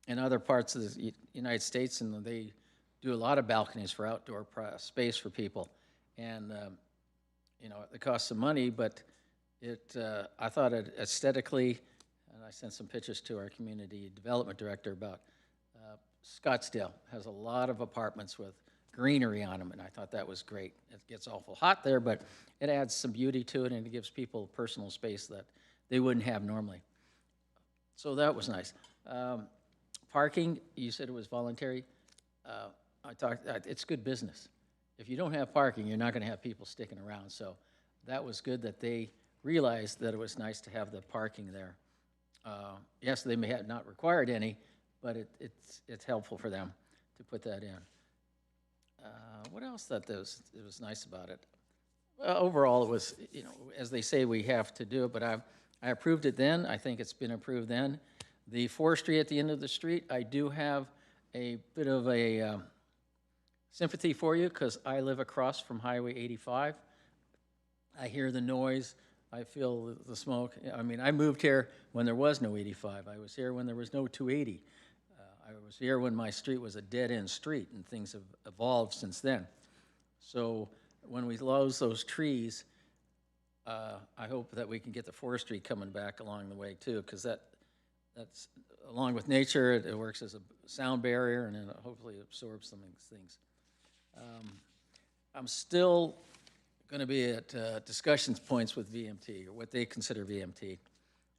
in other parts of the United States, and they do a lot of balconies for outdoor space for people, and it costs some money, but I thought it aesthetically, and I sent some pictures to our community development director about Scottsdale has a lot of apartments with greenery on them, and I thought that was great. It gets awful hot there, but it adds some beauty to it, and it gives people personal space that they wouldn't have normally. So that was nice. Parking, you said it was voluntary. It's good business. if you don't have parking, you're not going to have people sticking around. So that was good that they realized that it was nice to have the parking there. Yes, they may have not required any, but it's helpful for them to put that in. What else that it was nice about it? Overall, it was, you know, as they say, we have to do it, but I approved it then. I think it's been approved then. The forestry at the end of the street, I do have a bit of a sympathy for you because I live across from Highway 85. I hear the noise. I feel the smoke. I mean, I moved here when there was no 85. I was here when there was no 280. I was here when my street was a dead-end street, and things have evolved since then. So when we lose those trees, I hope that we can get the forestry coming back along the way too, because that's along with nature, it works as a sound barrier, and then hopefully absorbs some of these things. I'm still going to be at discussion points with VMT, or what they consider VMT.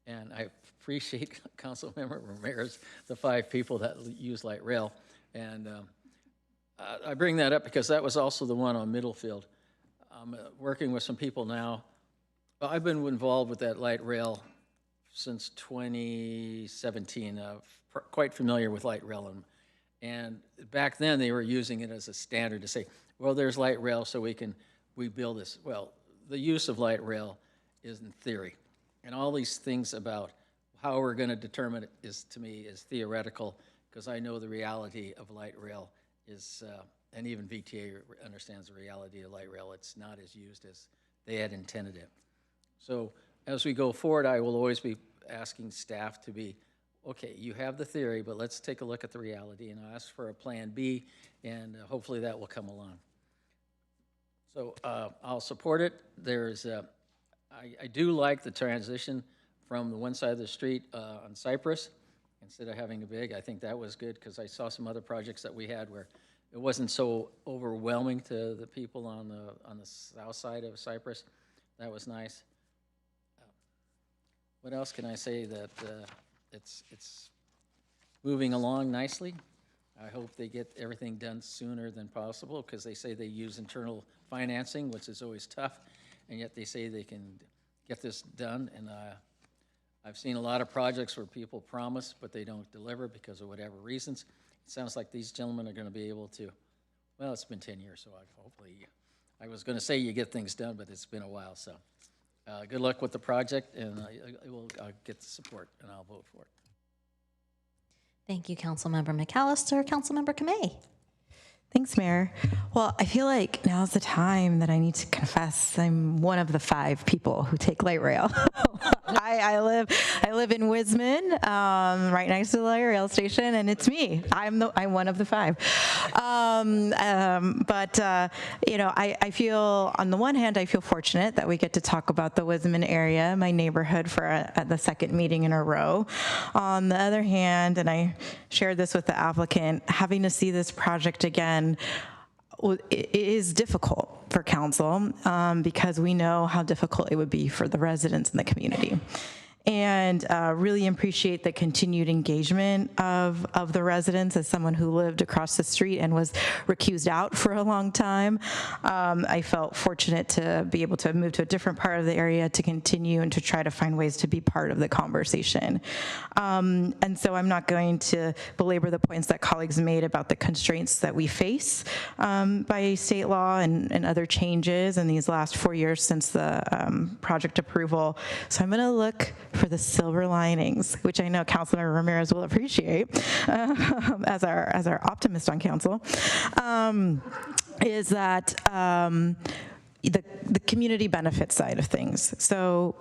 And I appreciate Councilmember Ramirez, the 5 people that use light rail. And I bring that up because that was also the one on Middlefield. I'm working with some people now. I've been involved with that light rail since 2017. Quite familiar with light rail. And back then they were using it as a standard to say, well, there's light rail, so we build this. Well, the use of light rail is in theory. And all these things about how we're going to determine it is, to me, is theoretical, because I know the reality of light rail is, and even VTA understands the reality of light rail. It's not as used as they had intended it. So as we go forward, I will always be asking staff to be, okay, you have the theory, but let's take a look at the reality and ask for a plan B, and hopefully that will come along. So I'll support it. There's, I do like the transition from the one side of the street on Cypress instead of having a big. I think that was good because I saw some other projects that we had where it wasn't so overwhelming to the people on the south side of Cypress. That was nice. What else can I say? That it's moving along nicely. I hope they get everything done sooner than possible because they say they use internal financing, which is always tough, and yet they say they can get this done. And I've seen a lot of projects where people promise, but they don't deliver because of whatever reasons. It sounds like these gentlemen are going to be able to, well, it's been 10 years, so hopefully, I was going to say you get things done, but it's been a while, so. Good luck with the project, and I'll get the support, and I'll vote for it. Thank you, Councilmember McAllister. Councilmember Kamei. Thanks, Mayor. Well, I feel like now's the time that I need to confess I'm one of the 5 people who take light rail. I live in Wisman, right next to the light rail station, and it's me. I'm one of the 5. You know, I feel, on the one hand, I feel fortunate that we get to talk about the Wisman area, my neighborhood, for the second meeting in a row. On the other hand, and I shared this with the applicant, having to see this project again it is difficult for council because we know how difficult it would be for the residents in the community. And really appreciate the continued engagement of the residents. As someone who lived across the street and was recused out for a long time, I felt fortunate to be able to move to a different part of the area to continue and to try to find ways to be part of the conversation. And so I'm not going to belabor the points that colleagues made about the constraints that we face by state law and other changes in these last 4 years since the project approval. So I'm going to look for the silver linings, which I know Councilmember Ramirez will appreciate as our optimist on council, is that the community benefit side of things. So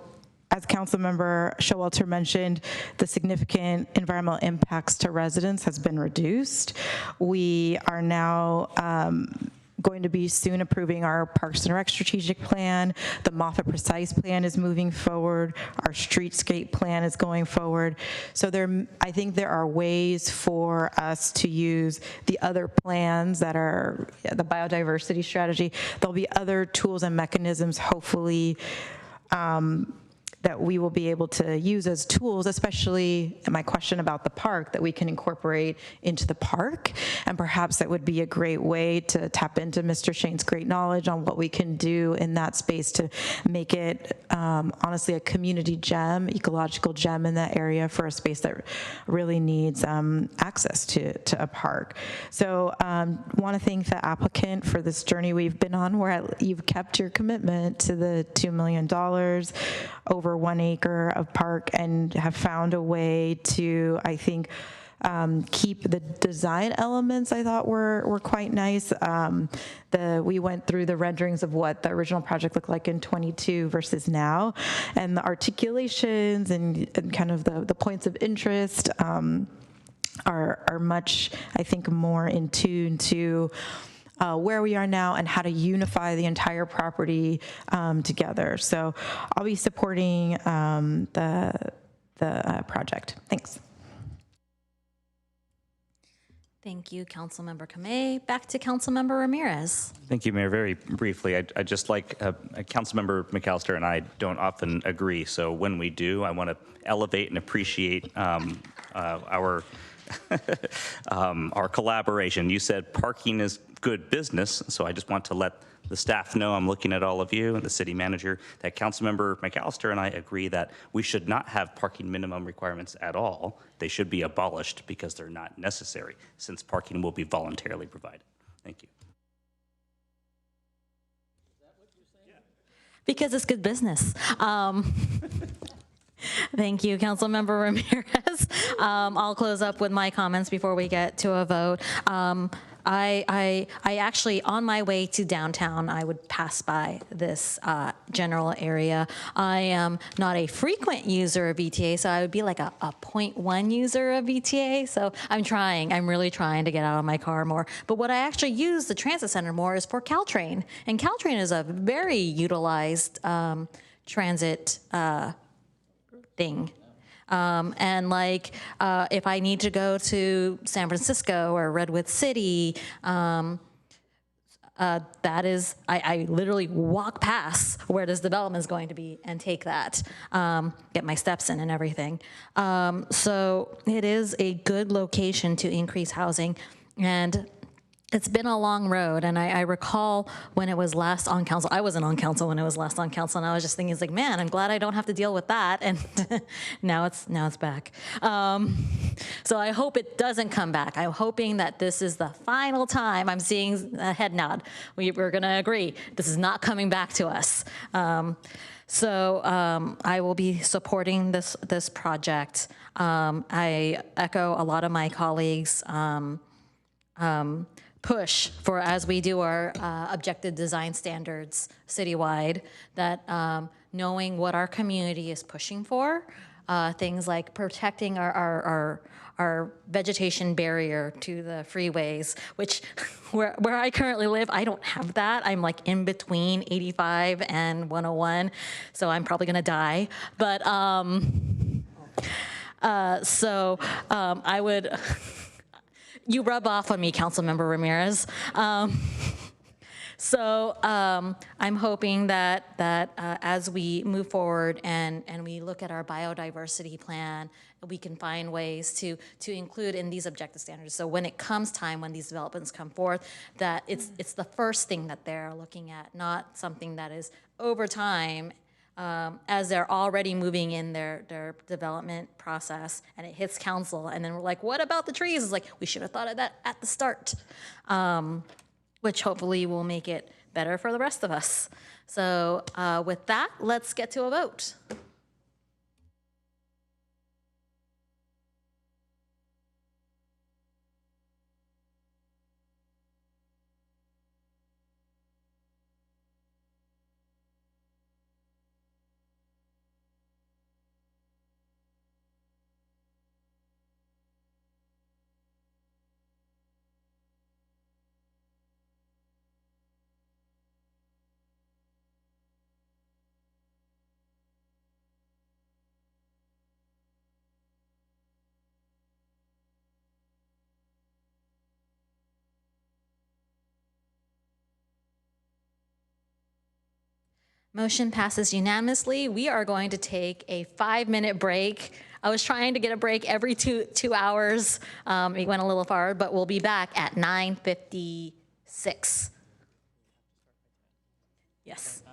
as Councilmember Showalter mentioned, the significant environmental impacts to residents has been reduced. We are now going to be soon approving our Parks and Rec strategic plan. The Moffett Precise plan is moving forward. Our streetscape plan is going forward. So I think there are ways for us to use the other plans that are the biodiversity strategy. There'll be other tools and mechanisms, hopefully, that we will be able to use as tools, especially my question about the park, that we can incorporate into the park. And perhaps that would be a great way to tap into Mr. Shane's great knowledge on what we can do in that space to make it honestly a community gem, ecological gem in that area for a space that really needs access to a park. So want to thank the applicant for this journey we've been on, where you've kept your commitment to the $2 million, over 1 acre of park, and have found a way to, I think, keep the design elements I thought were quite nice. We went through the renderings of what the original project looked like in 22 versus now, and the articulations and kind of the points of interest are much, I think, more in tune to where we are now and how to unify the entire property together. So I'll be supporting the project. Thanks. Thank you, Councilmember Kamei. Back to Councilmember Ramirez. Thank you, Mayor. Very briefly, I just like Councilmember McAllister and I don't often agree. So when we do, I want to elevate and appreciate our our collaboration. You said parking is good business, so I just want to let the staff know, I'm looking at all of you and the city manager, that Councilmember McAllister and I agree that we should not have parking minimum requirements at all. They should be abolished because they're not necessary, since parking will be voluntarily provided. Thank you. Because it's good business. Thank you, Councilmember Ramirez. I'll close up with my comments before we get to a vote. I actually, on my way to downtown, I would pass by this general area. I am not a frequent user of VTA, so I would be like a 0.1 user of VTA. So I'm really trying to get out of my car more. But what I actually use the transit center more is for Caltrain. And Caltrain is a very utilized transit thing. And like, if I need to go to San Francisco or Redwood City, that is, I literally walk past where this development is going to be and take that, get my steps in and everything. So it is a good location to increase housing, and it's been a long road. And I recall when it was last on council, I wasn't on council when it was last on council, and I was just thinking, it's like, man, I'm glad I don't have to deal with that. And now it's back. So I hope it doesn't come back. I'm hoping that this is the final time. I'm seeing a head nod. We're gonna agree. This is not coming back to us. So I will be supporting this project. I echo a lot of my colleagues' push for, as we do our objective design standards citywide, that knowing what our community is pushing for, things like protecting our vegetation barrier to the freeways, which where I currently live, I don't have that. I'm like in between 85 and 101, so I'm probably gonna die. But I would. You rub off on me, Councilmember Ramirez. I'm hoping that as we move forward and we look at our biodiversity plan, we can find ways to include in these objective standards. So when it comes time, when these developments come forth, that it's the first thing that they're looking at, not something that is over time, as they're already moving in their development process, and it hits council, and then we're like, what about the trees? It's like, we should have thought of that at the start, which hopefully will make it better for the rest of us. So with that, let's get to a vote. Motion passes unanimously. We are going to take a 5-minute break. I was trying to get a break every two hours. We went a little far, but we'll be back at 9:56. Yes.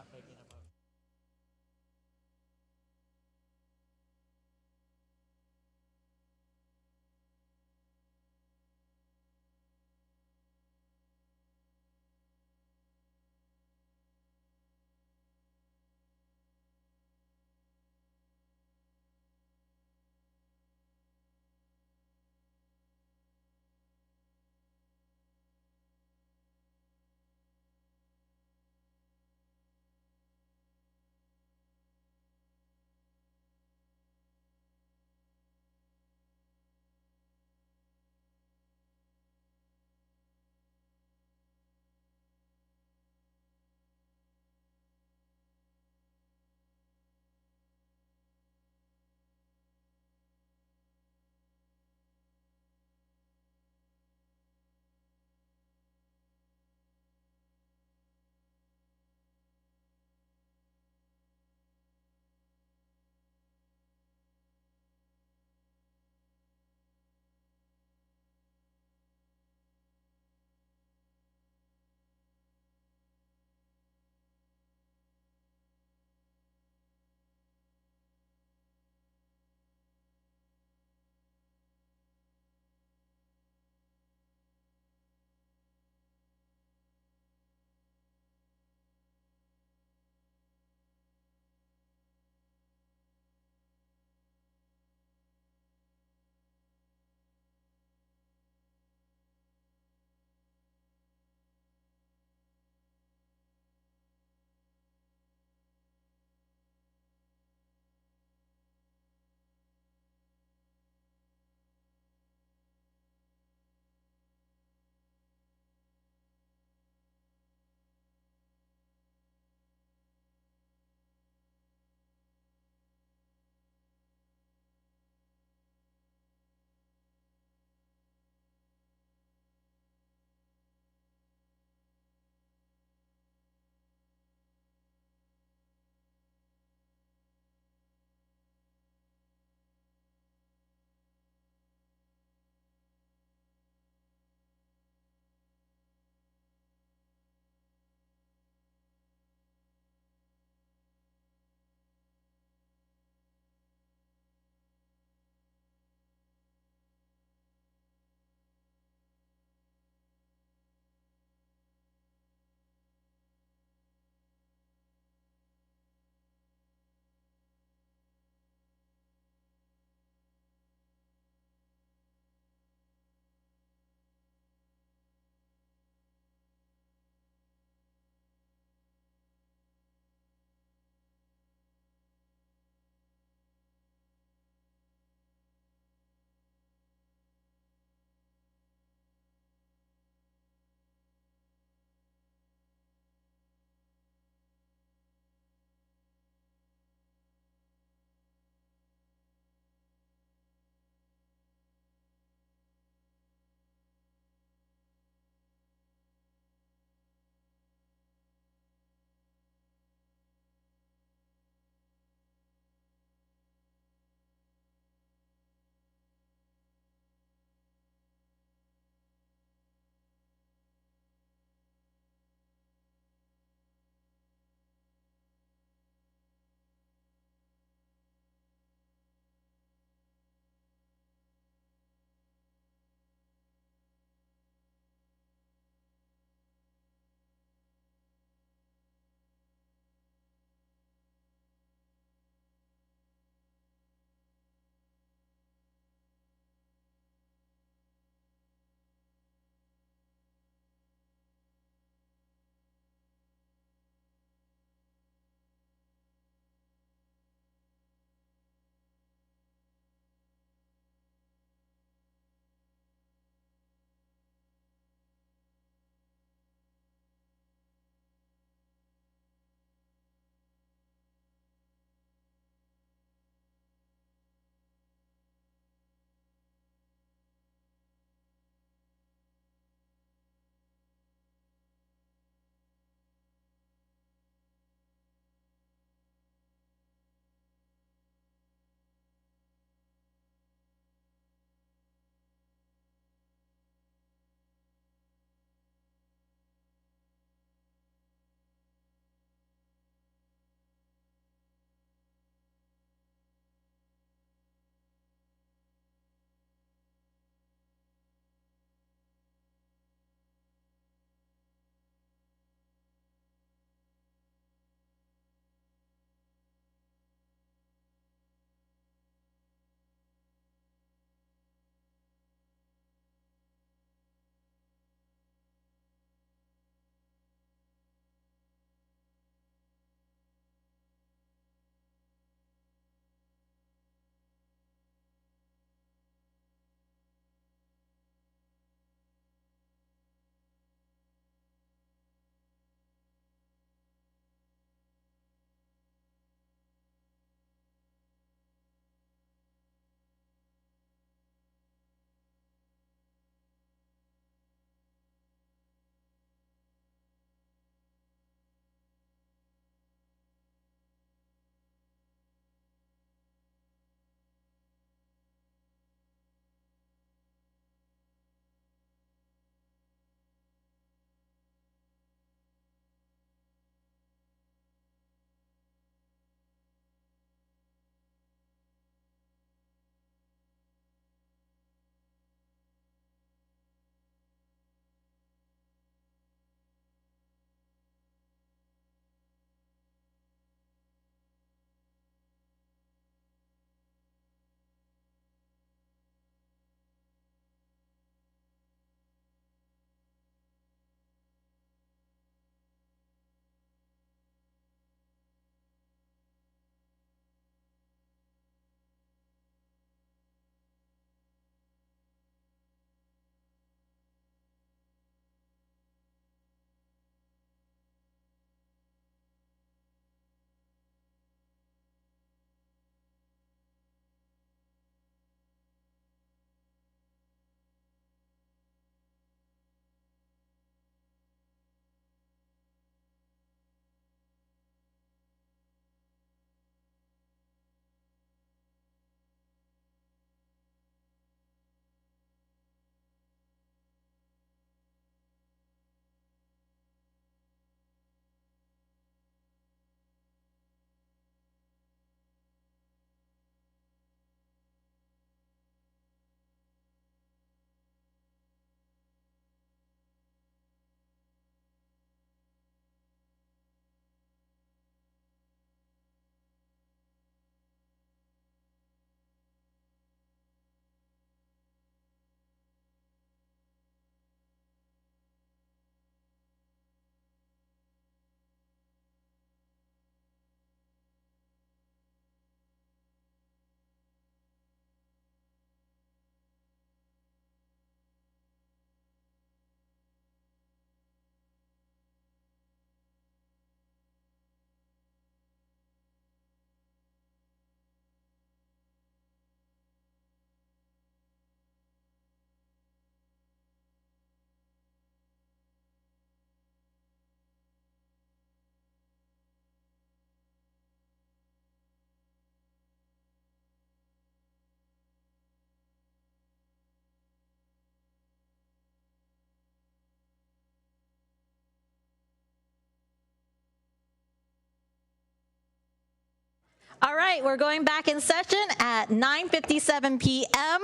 right, we're going back in session at 9:57 p.m.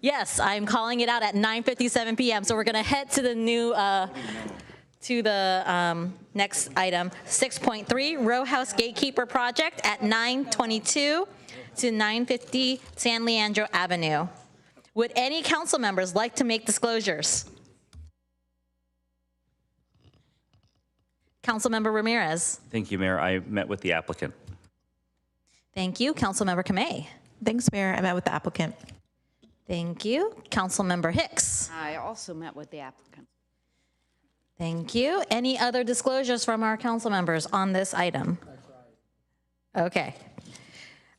Yes, I'm calling it out at 9:57 p.m. So we're going to head to the new, next item, 6.3, Row House Gatekeeper Project at 922 to 950 San Leandro Avenue. Would any council members like to make disclosures? Councilmember Ramirez. Thank you, Mayor. I met with the applicant. Thank you. Councilmember Kamei. Thanks, Mayor. I met with the applicant. Thank you. Councilmember Hicks. I also met with the applicant. Thank you. Any other disclosures from our council members on this item? Okay.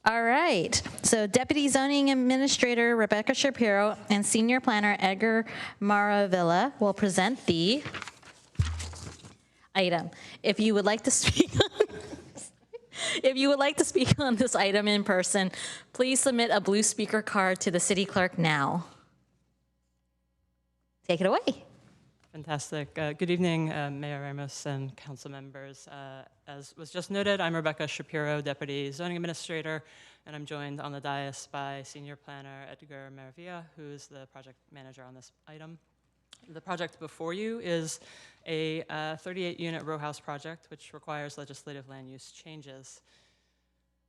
All right. So Deputy Zoning Administrator Rebecca Shapiro and Senior Planner Edgar Maravilla will present the item. If you would like to speak on this item in person, please submit a blue speaker card to the city clerk now. Take it away. Fantastic. Good evening, Mayor Ramos and council members. As was just noted, I'm Rebecca Shapiro, Deputy Zoning Administrator, and I'm joined on the dais by Senior Planner Edgar Maravilla, who is the project manager on this item. The project before you is a 38-unit row house project, which requires legislative land use changes.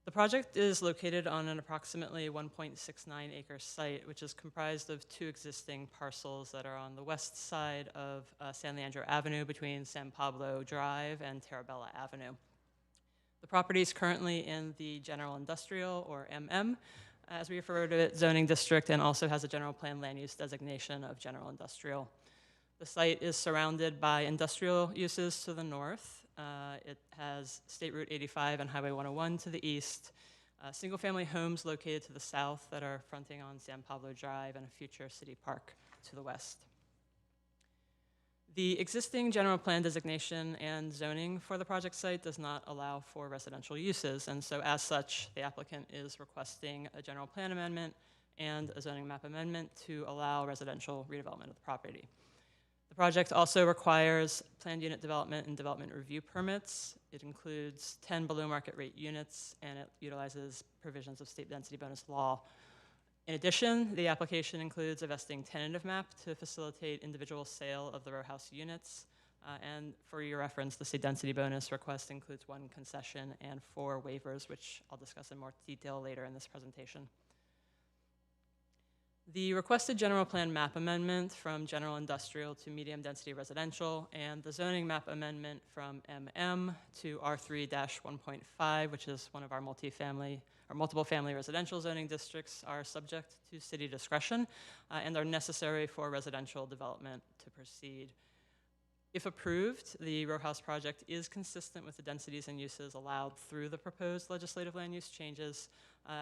The project is located on an approximately 1.69 acre site, which is comprised of two existing parcels that are on the west side of San Leandro Avenue between San Pablo Drive and Terabella Avenue. The property is currently in the General Industrial, or MM, as we refer to it, zoning district, and also has a general plan land use designation of General Industrial. The site is surrounded by industrial uses to the north. It has State Route 85 and Highway 101 to the east, single-family homes located to the south that are fronting on San Pablo Drive, and a future city park to the west. The existing general plan designation and zoning for the project site does not allow for residential uses, and so as such, the applicant is requesting a general plan amendment and a zoning map amendment to allow residential redevelopment of the property. The project also requires planned unit development and development review permits. It includes 10 below market rate units, and it utilizes provisions of state density bonus law. In addition, the application includes a vesting tentative map to facilitate individual sale of the row house units. And for your reference, the state density bonus request includes 1 concession and 4 waivers, which I'll discuss in more detail later in this presentation. The requested general plan map amendment from general industrial to medium density residential, and the zoning map amendment from MM to R3-1.5, which is one of our multiple family residential zoning districts, are subject to city discretion and are necessary for residential development to proceed. If approved, the row house project is consistent with the densities and uses allowed through the proposed legislative land use changes,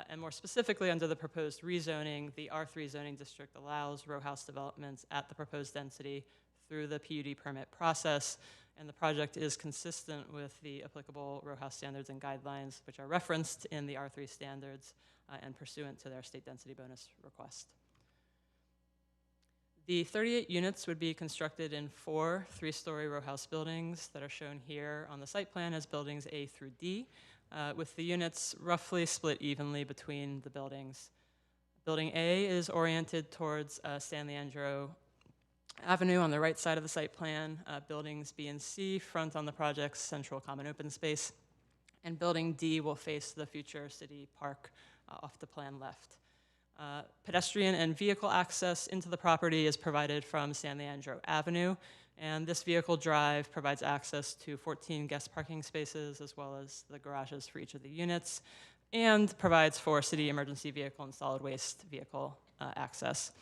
and more specifically under the proposed rezoning, the R3 zoning district allows row house developments at the proposed density through the PUD permit process, and the project is consistent with the applicable row house standards and guidelines, which are referenced in the R3 standards and pursuant to their state density bonus request. The 38 units would be constructed in 4 3-story row house buildings that are shown here on the site plan as buildings A through D, with the units roughly split evenly between the buildings. Building A is oriented towards San Leandro Avenue on the right side of the site plan. Buildings B and C front on the project's central common open space, and building D will face the future city park off the plan left. Pedestrian and vehicle access into the property is provided from San Leandro Avenue, and this vehicle drive provides access to 14 guest parking spaces as well as the garages for each of the units, and provides for city emergency vehicle and solid waste vehicle access.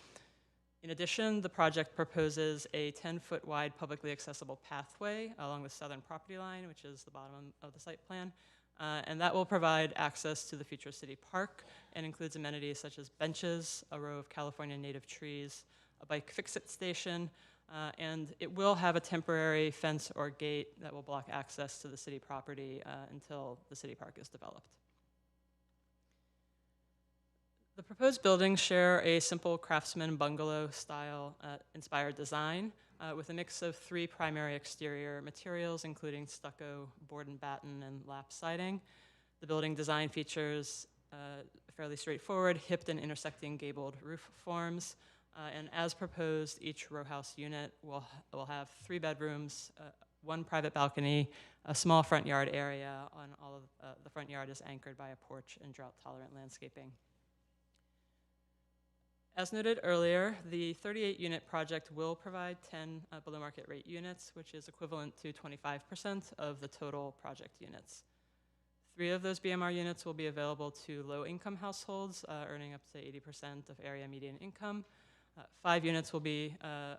In addition, the project proposes a 10-foot wide publicly accessible pathway along the southern property line, which is the bottom of the site plan, and that will provide access to the future city park and includes amenities such as benches, a row of California native trees, a bike fix-it station, and it will have a temporary fence or gate that will block access to the city property until the city park is developed. The proposed buildings share a simple craftsman bungalow style inspired design with a mix of 3 primary exterior materials, including stucco, board and batten, and lap siding. The building design features fairly straightforward, hipped and intersecting gabled roof forms. And as proposed, each row house unit will have 3 bedrooms, 1 private balcony, a small front yard area, and all of the front yard is anchored by a porch and drought-tolerant landscaping. As noted earlier, the 38-unit project will provide 10 below-market rate units, which is equivalent to 25% of the total project units. 3 of those BMR units will be available to low-income households, earning up to 80% of area median income. 5 units will be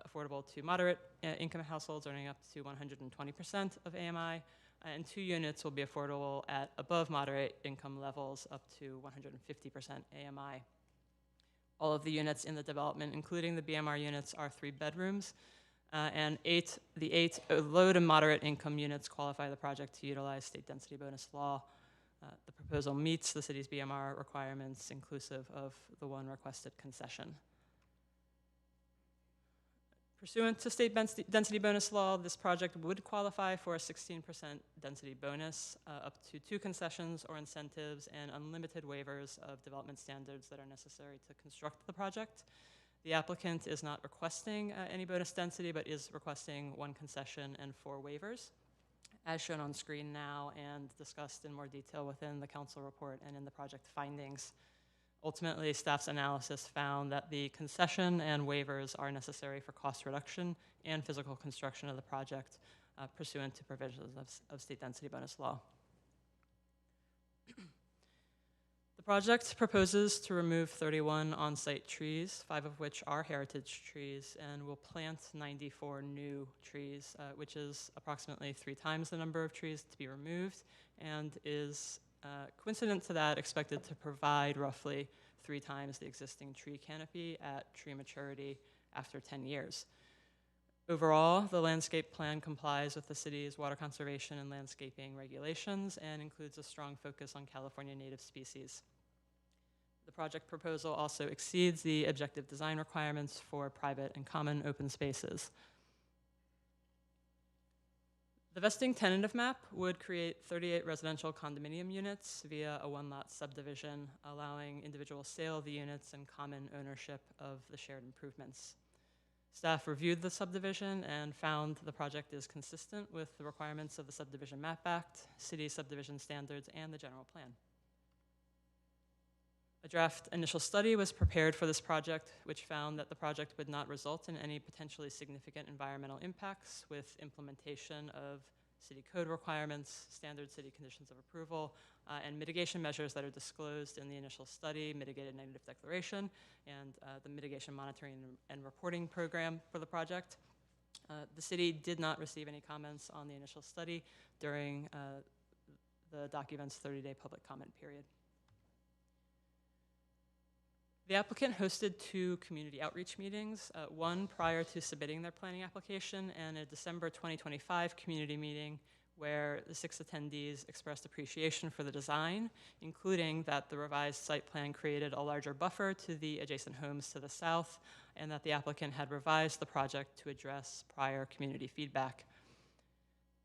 affordable to moderate income households, earning up to 120% of AMI, and 2 units will be affordable at above moderate income levels up to 150% AMI. All of the units in the development, including the BMR units, are 3 bedrooms, and the 8 low to moderate income units qualify the project to utilize state density bonus law. The proposal meets the city's BMR requirements, inclusive of the 1 requested concession. Pursuant to state density bonus law, this project would qualify for a 16% density bonus, up to 2 concessions or incentives, and unlimited waivers of development standards that are necessary to construct the project. The applicant is not requesting any bonus density, but is requesting 1 concession and 4 waivers, as shown on screen now and discussed in more detail within the council report and in the project findings. Ultimately, staff's analysis found that the concession and waivers are necessary for cost reduction and physical construction of the project pursuant to provisions of state density bonus law. The project proposes to remove 31 on-site trees, 5 of which are heritage trees, and will plant 94 new trees, which is approximately 3 times the number of trees to be removed, and is coincident to that, expected to provide roughly 3 times the existing tree canopy at tree maturity after 10 years. Overall, the landscape plan complies with the city's water conservation and landscaping regulations and includes a strong focus on California native species. The project proposal also exceeds the objective design requirements for private and common open spaces. The vesting tentative map would create 38 residential condominium units via a 1-lot subdivision, allowing individual sale of the units and common ownership of the shared improvements. Staff reviewed the subdivision and found the project is consistent with the requirements of the Subdivision Map Act, city subdivision standards, and the general plan. A draft initial study was prepared for this project, which found that the project would not result in any potentially significant environmental impacts with implementation of city code requirements, standard city conditions of approval, and mitigation measures that are disclosed in the initial study, mitigated negative declaration, and the mitigation monitoring and reporting program for the project. The city did not receive any comments on the initial study during the document's 30-day public comment period. The applicant hosted 2 community outreach meetings, one prior to submitting their planning application and a December 2025 community meeting where the 6 attendees expressed appreciation for the design, including that the revised site plan created a larger buffer to the adjacent homes to the south, and that the applicant had revised the project to address prior community feedback.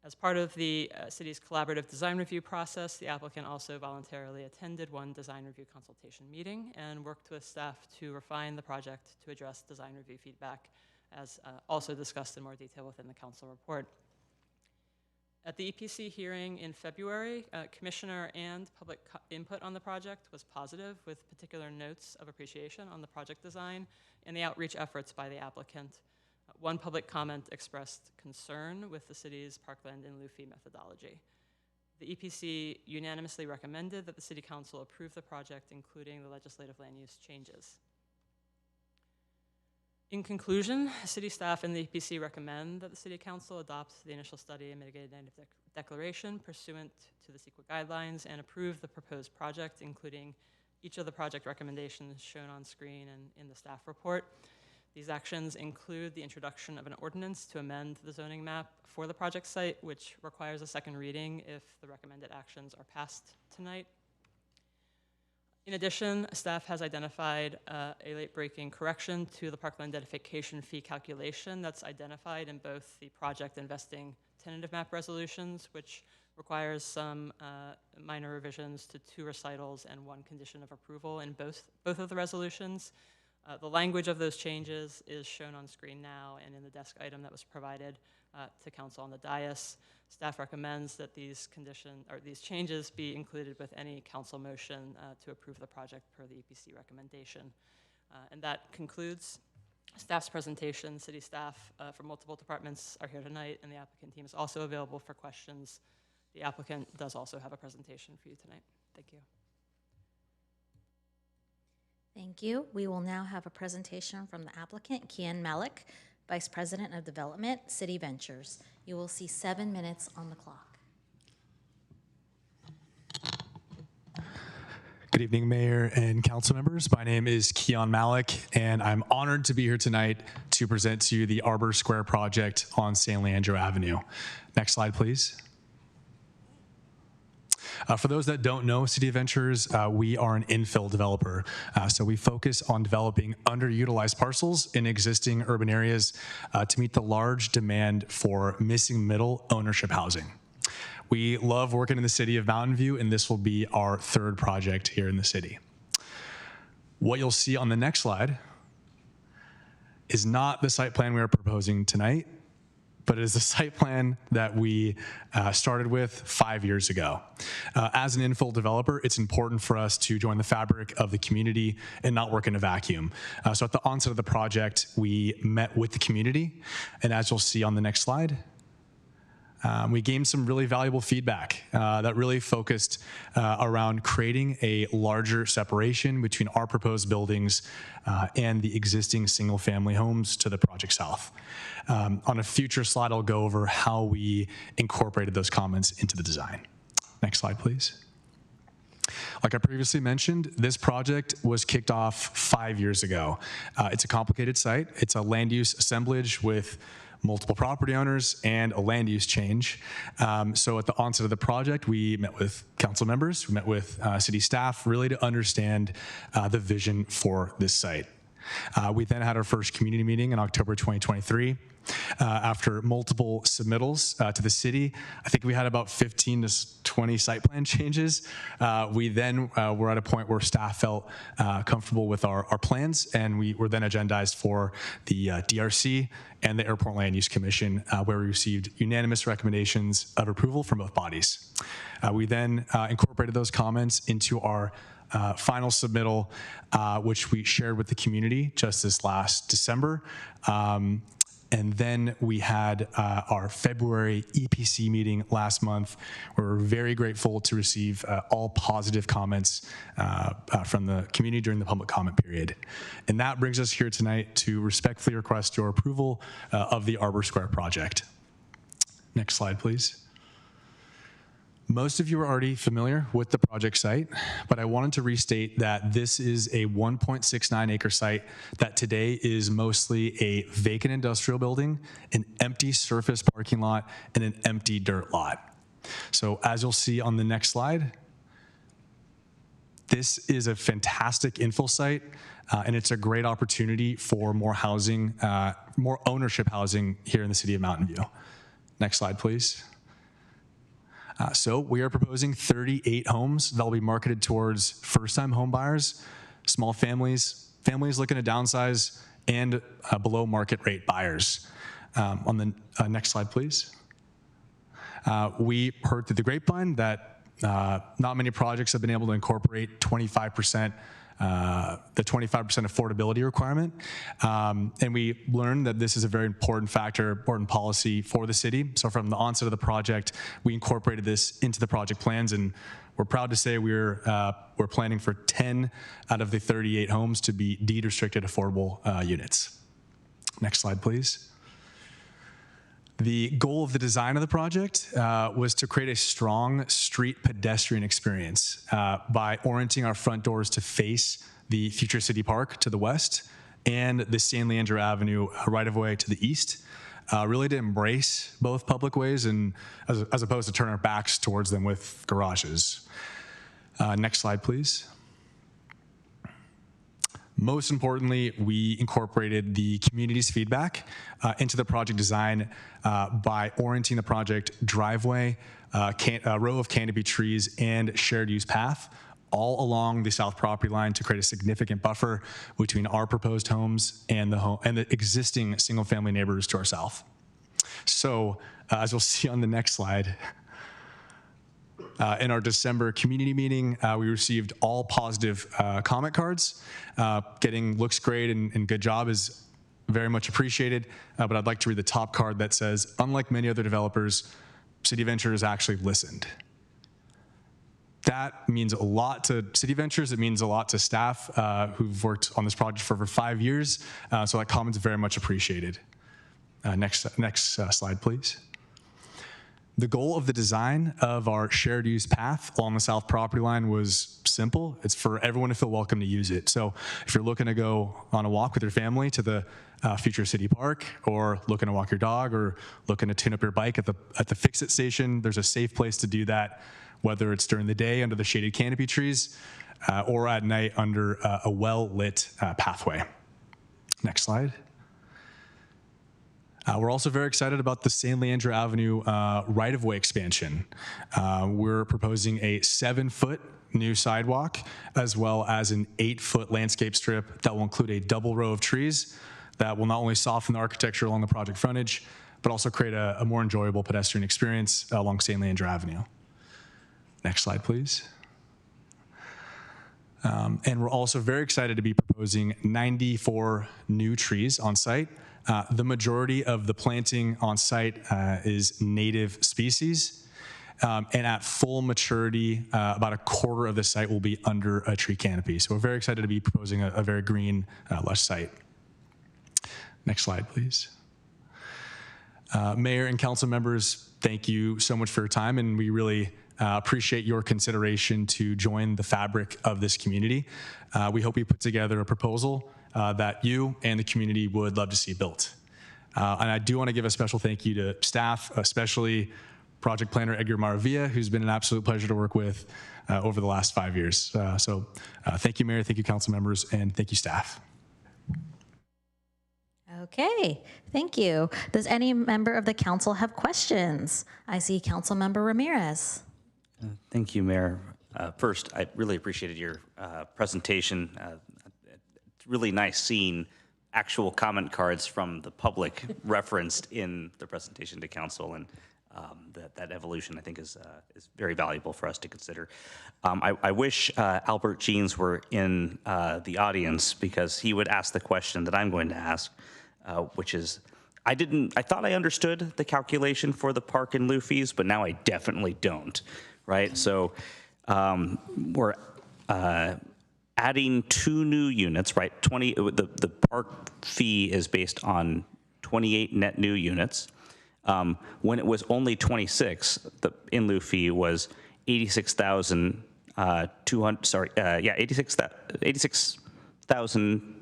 As part of the city's collaborative design review process, the applicant also voluntarily attended 1 design review consultation meeting and worked with staff to refine the project to address design review feedback, as also discussed in more detail within the council report. At the EPC hearing in February, commissioner and public input on the project was positive, with particular notes of appreciation on the project design and the outreach efforts by the applicant. 1 public comment expressed concern with the city's parkland in lieu fee methodology. The EPC unanimously recommended that the City Council approve the project, including the legislative land use changes. In conclusion, city staff and the EPC recommend that the City Council adopt the initial study and mitigated negative declaration pursuant to the CEQA guidelines and approve the proposed project, including each of the project recommendations shown on screen and in the staff report. These actions include the introduction of an ordinance to amend the zoning map for the project site, which requires a 2nd reading if the recommended actions are passed tonight. In addition, staff has identified a late-breaking correction to the parkland dedication fee calculation that's identified in both the project and vesting tentative map resolutions, which requires some minor revisions to 2 recitals and 1 condition of approval in both of the resolutions. The language of those changes is shown on screen now and in the desk item that was provided to council on the dais. Staff recommends that these changes be included with any council motion to approve the project per the EPC recommendation. And that concludes staff's presentation. City staff from multiple departments are here tonight, and the applicant team is also available for questions. The applicant does also have a presentation for you tonight. Thank you. Thank you. We will now have a presentation from the applicant, Kian Malik, Vice President of Development, City Ventures. You will see 7 minutes on the clock. Good evening, Mayor and council members. My name is Kian Malik, and I'm honored to be here tonight to present to you the Arbor Square project on San Leandro Avenue. Next slide, please. For those that don't know City Ventures, we are an infill developer. So we focus on developing underutilized parcels in existing urban areas to meet the large demand for missing middle ownership housing. We love working in the city of Mountain View, and this will be our 3rd project here in the city. What you'll see on the next slide is not the site plan we are proposing tonight, but it is the site plan that we started with 5 years ago. As an infill developer, it's important for us to join the fabric of the community and not work in a vacuum. So at the onset of the project, we met with the community, and as you'll see on the next slide, we gained some really valuable feedback that really focused around creating a larger separation between our proposed buildings and the existing single-family homes to the project south. On a future slide, I'll go over how we incorporated those comments into the design. Next slide, please. Like I previously mentioned, this project was kicked off 5 years ago. It's a complicated site. It's a land use assemblage with multiple property owners and a land use change. So at the onset of the project, we met with council members, we met with city staff, really to understand the vision for this site. We then had our first community meeting in October 2023. After multiple submittals to the city, I think we had about 15 to 20 site plan changes. We then were at a point where staff felt comfortable with our plans, and we were then agendized for the DRC and the Airport Land Use Commission, where we received unanimous recommendations of approval from both bodies. We then incorporated those comments into our final submittal, which we shared with the community just this last December. And then we had our February EPC meeting last month. We were very grateful to receive all positive comments from the community during the public comment period. And that brings us here tonight to respectfully request your approval of the Arbor Square project. Next slide, please. Most of you are already familiar with the project site, but I wanted to restate that this is a 1.69 acre site that today is mostly a vacant industrial building, an empty surface parking lot, and an empty dirt lot. So as you'll see on the next slide, this is a fantastic infill site, and it's a great opportunity for more housing, more ownership housing here in the city of Mountain View. Next slide, please. So we are proposing 38 homes that will be marketed towards first-time home buyers, small families, families looking to downsize, and below market rate buyers. On the next slide, please. We heard through the grapevine that not many projects have been able to incorporate 25%, the 25% affordability requirement. And we learned that this is a very important factor, important policy for the city. So from the onset of the project, we incorporated this into the project plans, and we're proud to say we're planning for 10 out of the 38 homes to be deed restricted affordable units. Next slide, please. The goal of the design of the project was to create a strong street pedestrian experience by orienting our front doors to face the future city park to the west and the San Leandro Avenue right-of-way to the east, really to embrace both public ways and as opposed to turn our backs towards them with garages. Next slide, please. Most importantly, we incorporated the community's feedback into the project design by orienting the project driveway, a row of canopy trees, and shared use path all along the south property line to create a significant buffer between our proposed homes and the existing single-family neighbors to our south. So, as we'll see on the next slide, in our December community meeting, we received all positive comment cards. Getting looks great and good job is very much appreciated, but I'd like to read the top card that says, unlike many other developers, City Ventures actually listened. That means a lot to City Ventures. It means a lot to staff who've worked on this project for over 5 years. So that comment's very much appreciated. Next slide, please. The goal of the design of our shared use path along the south property line was simple. It's for everyone to feel welcome to use it. So if you're looking to go on a walk with your family to the future city park, or looking to walk your dog, or looking to tune up your bike at the Fix-It station, there's a safe place to do that, whether it's during the day under the shaded canopy trees or at night under a well-lit pathway. Next slide. We're also very excited about the San Leandro Avenue right-of-way expansion. We're proposing a 7-foot new sidewalk, as well as an 8-foot landscape strip that will include a double row of trees that will not only soften the architecture along the project frontage, but also create a more enjoyable pedestrian experience along San Leandro Avenue. Next slide, please. And we're also very excited to be proposing 94 new trees on site. The majority of the planting on site is native species. And at full maturity, about a quarter of the site will be under a tree canopy. So we're very excited to be proposing a very green, lush site. Next slide, please. Mayor and council members, thank you so much for your time, and we really appreciate your consideration to join the fabric of this community. We hope we put together a proposal that you and the community would love to see built. And I do want to give a special thank you to staff, especially project planner Edgar Maravilla, who's been an absolute pleasure to work with over the last 5 years. So thank you, Mayor, thank you, council members, and thank you, staff. Okay, thank you. Does any member of the council have questions? I see Council Member Ramirez. Thank you, Mayor. First, I really appreciated your presentation. It's really nice seeing actual comment cards from the public referenced in the presentation to council, and that evolution, I think, is very valuable for us to consider. I wish Albert Jeans were in the audience, because he would ask the question that I'm going to ask, which is, I thought I understood the calculation for the park and lieu fees, but now I definitely don't, right? So we're adding 2 new units, right? The park fee is based on 28 net new units. When it was only 26, the in lieu fee was 86,200. Sorry, 86,000.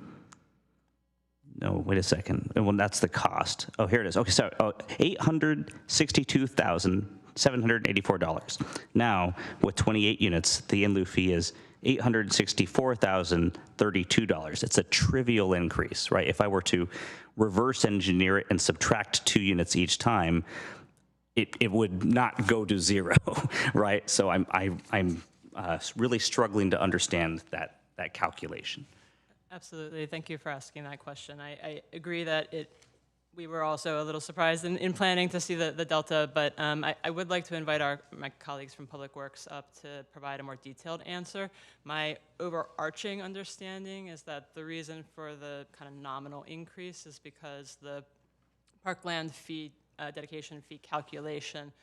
No, wait a second. Well, that's the cost. Oh, here it is. Okay, so $862,784. Now, with 28 units, the in lieu fee is $864,032. It's a trivial increase, right? If I were to reverse engineer it and subtract 2 units each time, it would not go to 0, right? So I'm really struggling to understand that calculation. Absolutely. Thank you for asking that question. I agree that we were also a little surprised in planning to see the delta, but I would like to invite my colleagues from Public Works up to provide a more detailed answer. My overarching understanding is that the reason for the kind of nominal increase is because the parkland fee, dedication fee calculation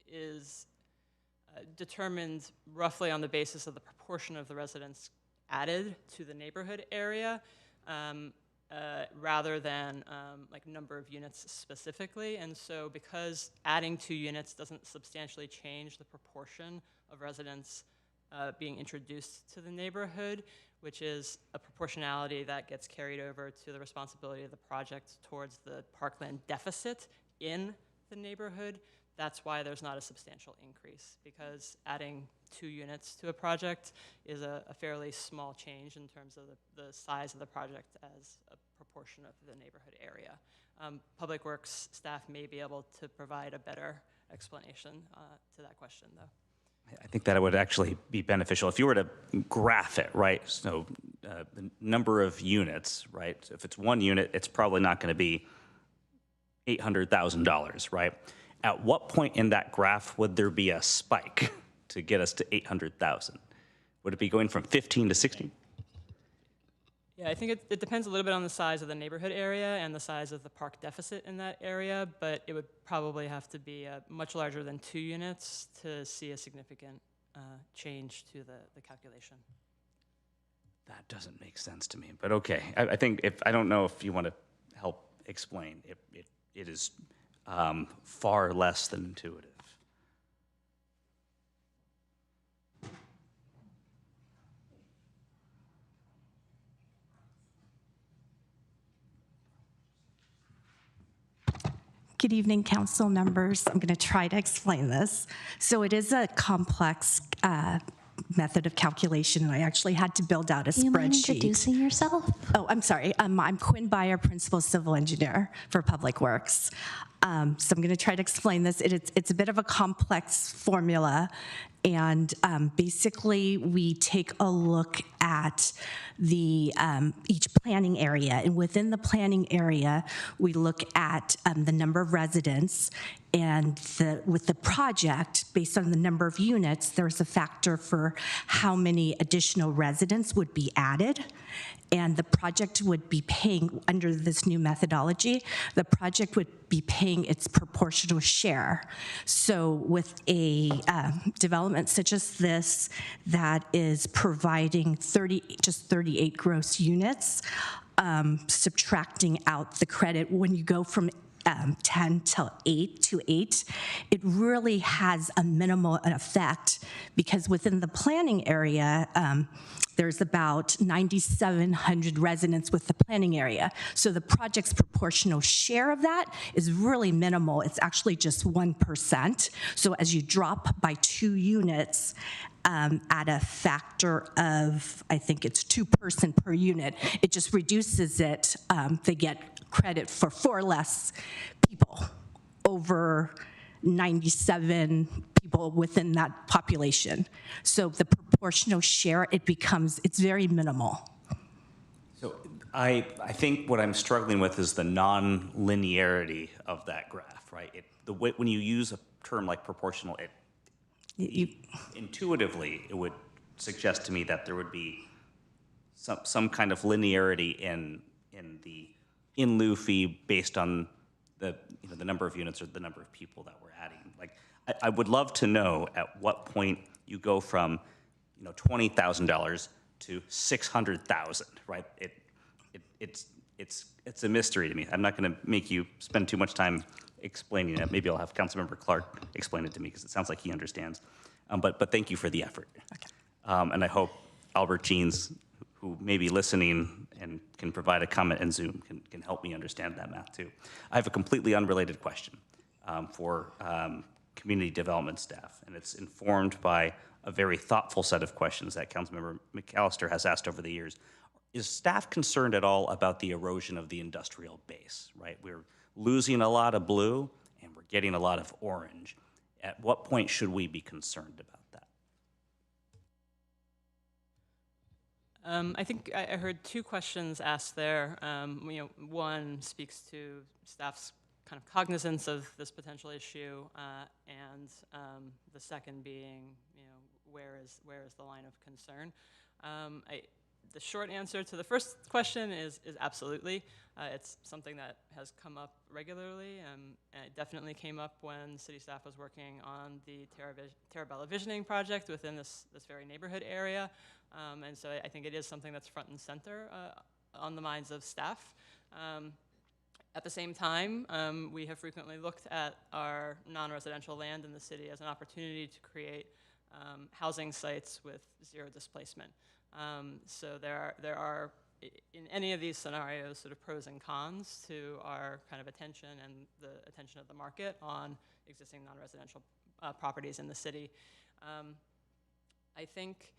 is determined roughly on the basis of the proportion of the residents added to the neighborhood area, rather than like number of units specifically. And so because adding 2 units doesn't substantially change the proportion of residents being introduced to the neighborhood, which is a proportionality that gets carried over to the responsibility of the project towards the parkland deficit in the neighborhood, that's why there's not a substantial increase, because adding 2 units to a project is a fairly small change in terms of the size of the project as a proportion of the neighborhood area. Public Works staff may be able to provide a better explanation to that question, though. I think that it would actually be beneficial if you were to graph it, right? So the number of units, right? So if it's 1 unit, it's probably not going to be $800,000, right? At what point in that graph would there be a spike to get us to 800,000? Would it be going from 15 to 16? Yeah, I think it depends a little bit on the size of the neighborhood area and the size of the park deficit in that area, but it would probably have to be much larger than 2 units to see a significant change to the calculation. That doesn't make sense to me, but okay. I think I don't know if you want to help explain. It is far less than intuitive. Good evening, council members. I'm going to try to explain this. So it is a complex method of calculation, and I actually had to build out a spreadsheet. You mind introducing yourself? Oh, I'm sorry. I'm Quinn Beyer, Principal Civil Engineer for Public Works. So I'm going to try to explain this. It's a bit of a complex formula, and basically we take a look at the each planning area, and within the planning area we look at the number of residents, and with the project, based on the number of units, there's a factor for how many additional residents would be added. And the project would be paying, under this new methodology, the project would be paying its proportional share. So with a development such as this that is providing just 38 gross units, subtracting out the credit, when you go from 10 to 8, it really has a minimal effect, because within the planning area, there's about 9,700 residents with the planning area. So the project's proportional share of that is really minimal. It's actually just 1%. So as you drop by 2 units, at a factor of, I think it's 2 person per unit, it just reduces it. They get credit for 4 less people over 97 people within that population. So the proportional share, it's very minimal. So I think what I'm struggling with is the non-linearity of that graph, right? When you use a term like proportional, intuitively, it would suggest to me that there would be some kind of linearity in the in-lieu fee based on the number of units or the number of people that we're adding. Like, I would love to know at what point you go from $20,000 to $600,000, right? It's a mystery to me. I'm not going to make you spend too much time explaining it. Maybe I'll have Councilmember Clark explain it to me, because it sounds like he understands. But thank you for the effort. Okay. And I hope Albert Jeans, who may be listening and can provide a comment in Zoom, can help me understand that math too. I have a completely unrelated question for community development staff, and it's informed by a very thoughtful set of questions that Councilmember McAllister has asked over the years. Is staff concerned at all about the erosion of the industrial base, right? We're losing a lot of blue and we're getting a lot of orange. At what point should we be concerned about that? I think I heard 2 questions asked there. One speaks to staff's kind of cognizance of this potential issue, and the second being, where is the line of concern? The short answer to the first question is absolutely. It's something that has come up regularly, and it definitely came up when city staff was working on the Terabella Visioning project within this very neighborhood area. And so I think it is something that's front and center on the minds of staff. At the same time, we have frequently looked at our non-residential land in the city as an opportunity to create housing sites with 0 displacement. So there are in any of these scenarios, sort of pros and cons to our kind of attention and the attention of the market on existing non-residential properties in the city. I think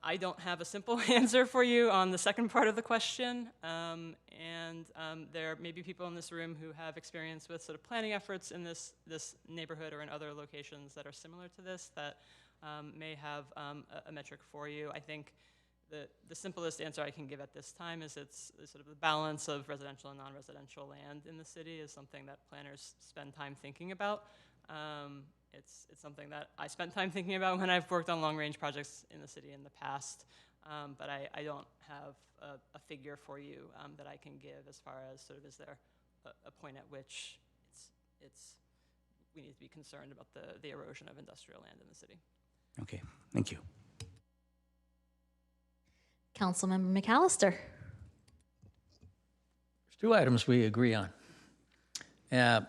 I don't have a simple answer for you on the second part of the question, there may be people in this room who have experience with sort of planning efforts in this neighborhood or in other locations that are similar to this that may have a metric for you. I think the simplest answer I can give at this time is it's sort of the balance of residential and non-residential land in the city is something that planners spend time thinking about. It's something that I spent time thinking about when I've worked on long-range projects in the city in the past, but I don't have a figure for you that I can give as far as sort of is there a point at which we need to be concerned about the erosion of industrial land in the city. Okay, thank you. Councilmember McAllister. There's two items we agree on.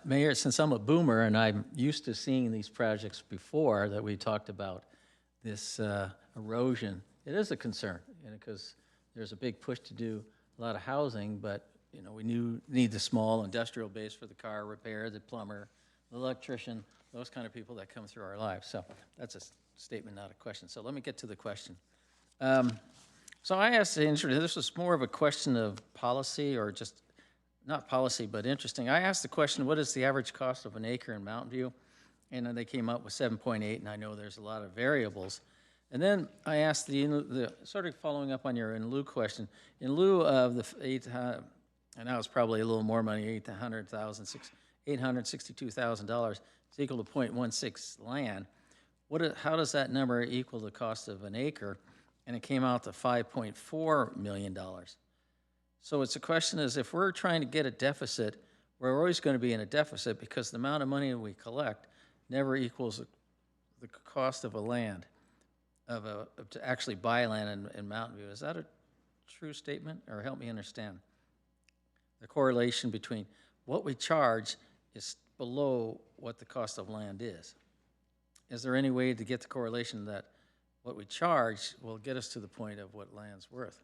Mayor, since I'm a boomer and I'm used to seeing these projects before that we talked about, this erosion, it is a concern, because there's a big push to do a lot of housing, but we need the small industrial base for the car repair, the plumber, the electrician, those kind of people that come through our lives. So that's a statement, not a question. So let me get to the question. So I asked this was more of a question of policy or just not policy, but interesting. I asked the question, what is the average cost of an acre in Mountain View? And then they came up with 7.8, and I know there's a lot of variables. And then I asked the sort of following up on your in lieu question, in lieu of the and now it's probably a little more money, $862,000, it's equal to 0.16 land. How does that number equal the cost of an acre? And it came out to $5.4 million. So it's a question is if we're trying to get a deficit, we're always going to be in a deficit because the amount of money we collect never equals the cost of a land, to actually buy land in Mountain View. Is that a true statement, or help me understand? The correlation between what we charge is below what the cost of land is. Is there any way to get the correlation that what we charge will get us to the point of what land's worth?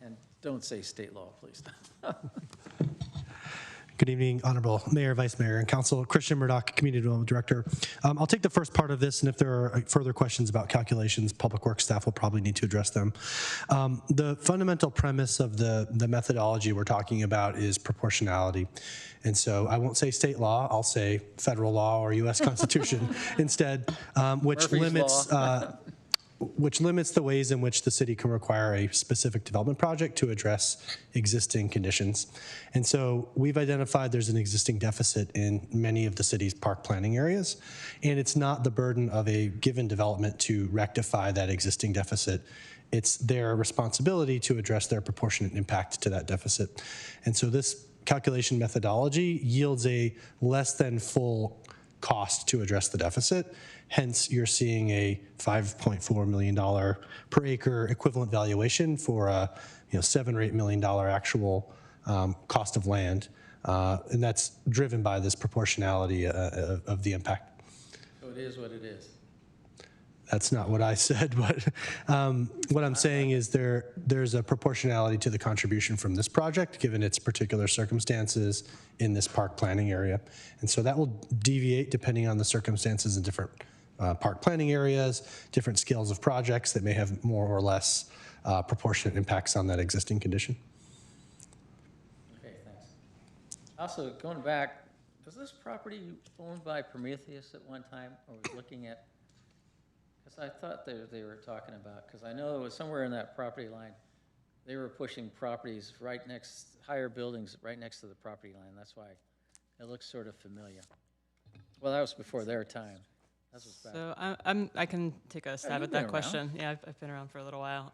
And don't say state law, please. Good evening, Honorable Mayor, Vice Mayor, and Council. Christian Murdoch, Community Development Director. I'll take the first part of this, and if there are further questions about calculations, Public Works staff will probably need to address them. The fundamental premise of the methodology we're talking about is proportionality. And so I won't say state law, I'll say federal law or U.S. Constitution instead, which limits the ways in which the city can require a specific development project to address existing conditions. And so we've identified there's an existing deficit in many of the city's park planning areas, and it's not the burden of a given development to rectify that existing deficit. It's their responsibility to address their proportionate impact to that deficit. And so this calculation methodology yields a less than full cost to address the deficit. Hence, you're seeing a $5.4 million per acre equivalent valuation for a $7 or $8 million actual cost of land, and that's driven by this proportionality of the impact. So it is what it is. That's not what I said, but what I'm saying is there's a proportionality to the contribution from this project, given its particular circumstances in this park planning area. And so that will deviate depending on the circumstances in different park planning areas, different scales of projects that may have more or less proportionate impacts on that existing condition. Okay, thanks. Also, going back, was this property owned by Prometheus at one time, or was looking at? Because I thought they were talking about, because I know it was somewhere in that property line, they were pushing properties higher buildings right next to the property line. That's why it looks sort of familiar. Well, that was before their time. So I can take a stab at that question. Yeah, I've been around for a little while.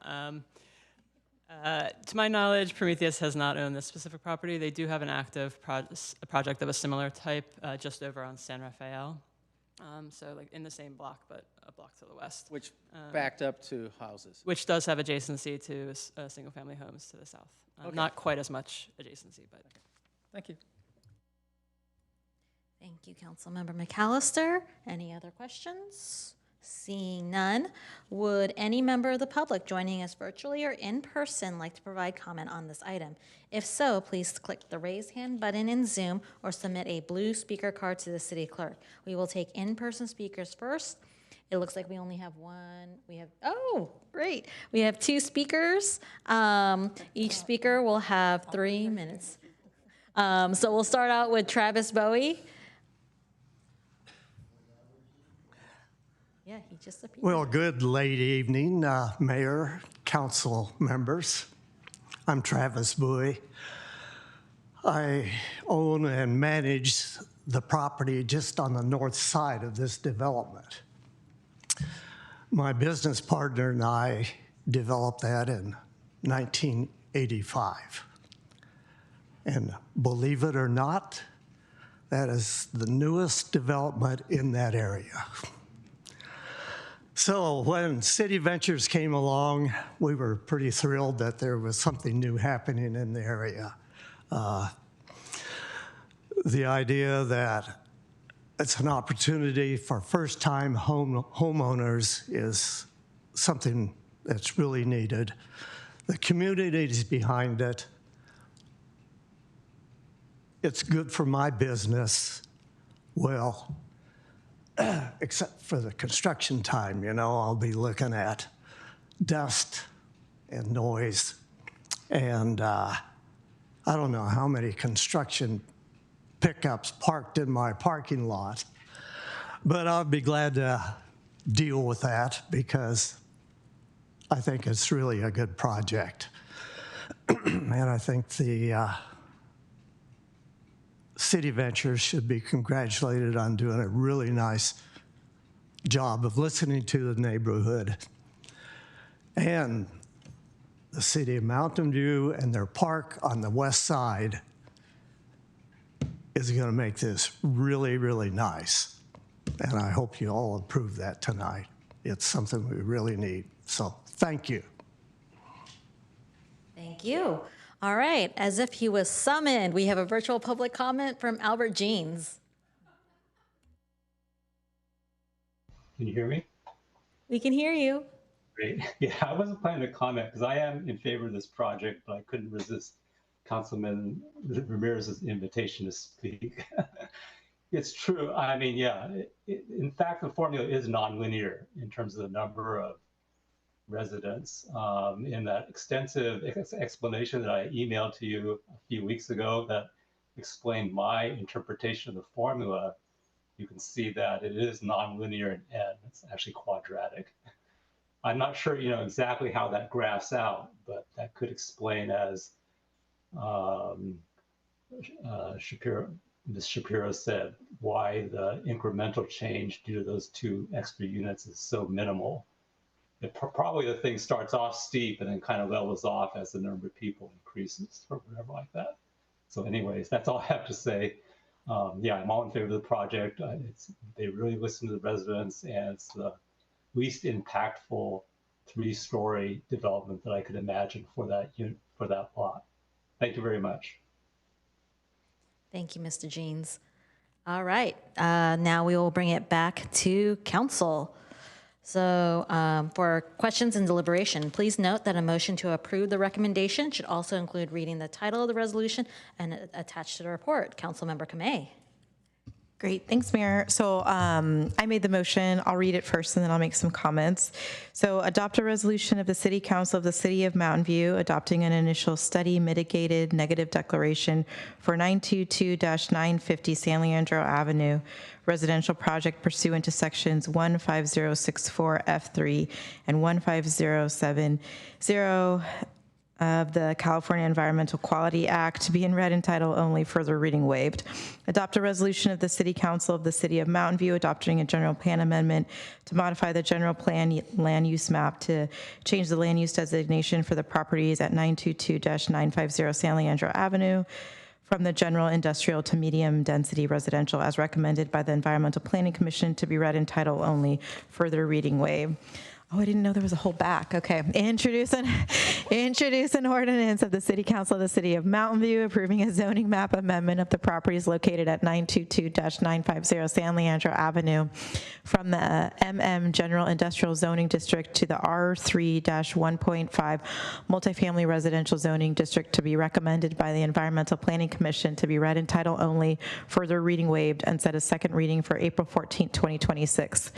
To my knowledge, Prometheus has not owned this specific property. They do have an active project of a similar type just over on San Rafael. So like in the same block, but a block to the west. Which backed up to houses. Which does have adjacency to single-family homes to the south. Okay. Not quite as much adjacency, but. Okay. Thank you. Thank you, Councilmember McAllister. Any other questions? Seeing none, would any member of the public joining us virtually or in person like to provide comment on this item? If so, please click the raise hand button in Zoom or submit a blue speaker card to the city clerk. We will take in-person speakers first. It looks like we only have one. Oh, great. We have 2 speakers. Each speaker will have 3 minutes. So we'll start out with Travis Bowie. Yeah, he just appeared. Well, good late evening, Mayor, council members. I'm Travis Bowie. I own and manage the property just on the north side of this development. My business partner and I developed that in 1985. And believe it or not, that is the newest development in that area. So when City Ventures came along, we were pretty thrilled that there was something new happening in the area. The idea that it's an opportunity for first-time homeowners is something that's really needed. The community is behind it. It's good for my business. Well, except for the construction time, you know, I'll be looking at dust and noise. And I don't know how many construction pickups parked in my parking lot, but I'll be glad to deal with that because I think it's really a good project. And I think the City Ventures should be congratulated on doing a really nice job of listening to the neighborhood. And the city of Mountain View and their park on the west side is going to make this really, really nice. And I hope you all approve that tonight. It's something we really need. So thank you. Thank you. All right, as if he was summoned, we have a virtual public comment from Albert Jeans. Can you hear me? We can hear you. Great. Yeah, I wasn't planning to comment because I am in favor of this project, but I couldn't resist Councilman Ramirez's invitation to speak. It's true. I mean, yeah, in fact, the formula is nonlinear in terms of the number of residents. In that extensive explanation that I emailed to you a few weeks ago that explained my interpretation of the formula, you can see that it is nonlinear in n. It's actually quadratic. I'm not sure, you know, exactly how that graphs out, but that could explain, as Ms. Shapiro said, why the incremental change due to those 2 extra units is so minimal. Probably the thing starts off steep and then kind of levels off as the number of people increases or whatever like that. So anyways, that's all I have to say. Yeah, I'm all in favor of the project. They really listen to the residents, and it's the least impactful 3-story development that I could imagine for that unit, for that lot. Thank you very much. Thank you, Mr. Jeans. All right, now we will bring it back to council. So for questions and deliberation, please note that a motion to approve the recommendation should also include reading the title of the resolution and attached to the report. Councilmember Kamei. Great, thanks, Mayor. So I made the motion. I'll read it first and then I'll make some comments. So adopt a resolution of the City Council of the City of Mountain View adopting an initial study mitigated negative declaration for 922-950 San Leandro Avenue residential project pursuant to sections 15064F3 and 15070 of the California Environmental Quality Act, being read in title only, further reading waived. Adopt a resolution of the City Council of the City of Mountain View adopting a general plan amendment to modify the general plan land use map to change the land use designation for the properties at 922-950 San Leandro Avenue from the general industrial to medium density residential as recommended by the Environmental Planning Commission, to be read in title only, further reading waived. Oh, I didn't know there was a whole back. Okay. Introduce an ordinance of the City Council of the City of Mountain View approving a zoning map amendment of the properties located at 922-950 San Leandro Avenue from the MM General Industrial Zoning District to the R3-1.5 Multifamily Residential Zoning District to be recommended by the Environmental Planning Commission to be read in title only, further reading waived, and set a second reading for April 14, 2026.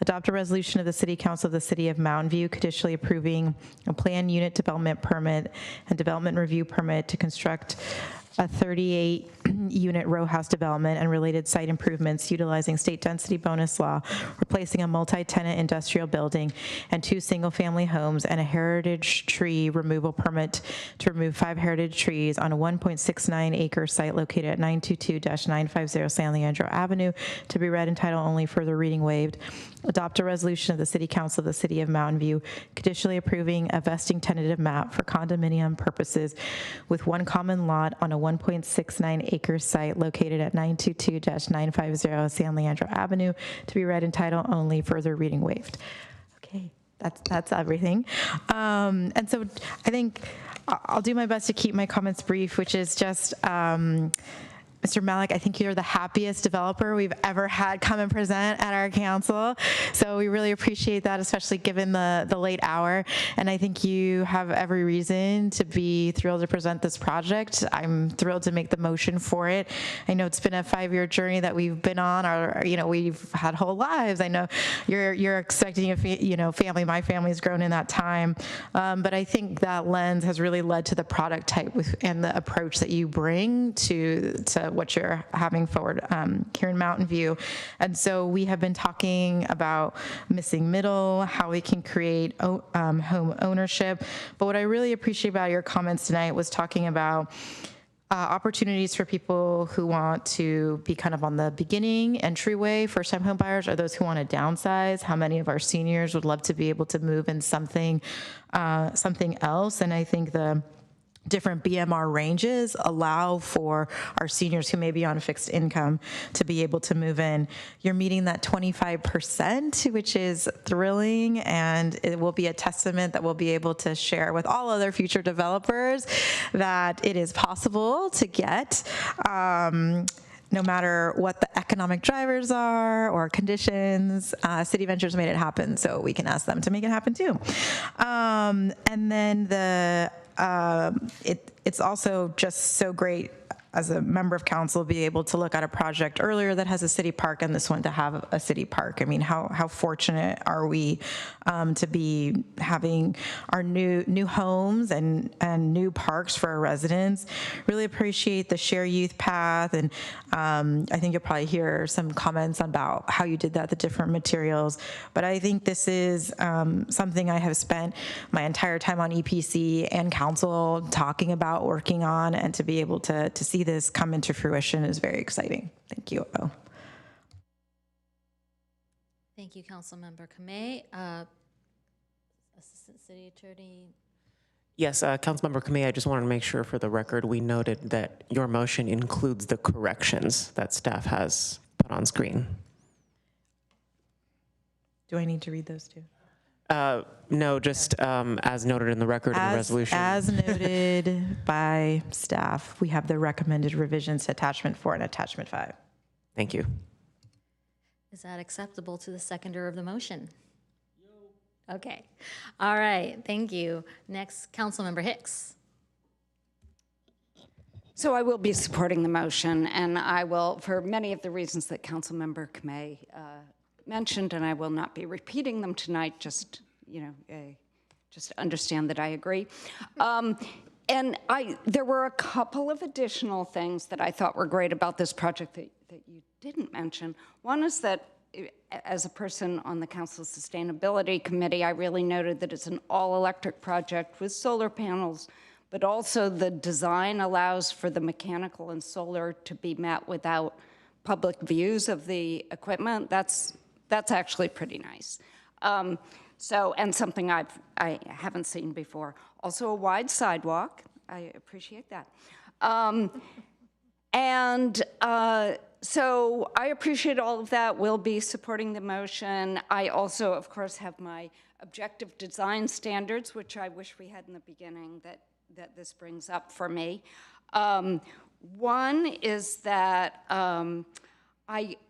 Adopt a resolution of the City Council of the City of Mountain View conditionally approving a planned unit development permit and development review permit to construct a 38-unit row house development and related site improvements utilizing state density bonus law, replacing a multi-tenant industrial building and 2 single-family homes, and a heritage tree removal permit to remove 5 heritage trees on a 1.69-acre site located at 922-950 San Leandro Avenue to be read in title only, further reading waived. Adopt a resolution of the City Council of the City of Mountain View conditionally approving a vesting tentative map for condominium purposes with 1 common lot on a 1.69-acre site located at 922-950 San Leandro Avenue to be read in title only, further reading waived. Okay, that's everything. And so I think I'll do my best to keep my comments brief, which is just, Mr. Malik, I think you're the happiest developer we've ever had come and present at our council. So we really appreciate that, especially given the late hour. And I think you have every reason to be thrilled to present this project. I'm thrilled to make the motion for it. I know it's been a 5-year journey that we've been on. We've had whole lives. I know you're expecting a family. My family's grown in that time. But I think that lens has really led to the product type and the approach that you bring to what you're having forward here in Mountain View. And so we have been talking about missing middle, how we can create home ownership. But what I really appreciate about your comments tonight was talking about opportunities for people who want to be kind of on the beginning entryway, first-time home buyers, or those who want to downsize. How many of our seniors would love to be able to move in something else? And I think the different BMR ranges allow for our seniors who may be on fixed income to be able to move in. You're meeting that 25%, which is thrilling, and it will be a testament that we'll be able to share with all other future developers that it is possible to get no matter what the economic drivers are or conditions. City Ventures made it happen, so we can ask them to make it happen too. And then it's also just so great as a member of council be able to look at a project earlier that has a city park and this one to have a city park. I mean, how fortunate are we to be having our new homes and new parks for our residents. Really appreciate the Share Youth Path, and I think you'll probably hear some comments about how you did that, the different materials. But I think this is something I have spent my entire time on EPC and council talking about, working on, and to be able to see this come into fruition is very exciting. Thank you. Thank you, Councilmember Kamei. Assistant City Attorney. Yes, Councilmember Kamei, I just wanted to make sure for the record we noted that your motion includes the corrections that staff has put on screen. Do I need to read those too? No, just as noted in the record in the resolution. As noted by staff, we have the recommended revisions to Attachment 4 and Attachment 5. Thank you. Is that acceptable to the seconder of the motion? Okay. All right. Thank you. Next, Councilmember Hicks. So I will be supporting the motion, and I will, for many of the reasons that Councilmember Kamei mentioned, and I will not be repeating them tonight, just understand that I agree. And there were a couple of additional things that I thought were great about this project that you didn't mention. One is that as a person on the Council's Sustainability Committee, I really noted that it's an all-electric project with solar panels, but also the design allows for the mechanical and solar to be met without public views of the equipment. That's actually pretty nice. And something I haven't seen before. Also a wide sidewalk. I appreciate that. And So I appreciate all of that. We'll be supporting the motion. I also, of course, have my objective design standards, which I wish we had in the beginning that this brings up for me. One is that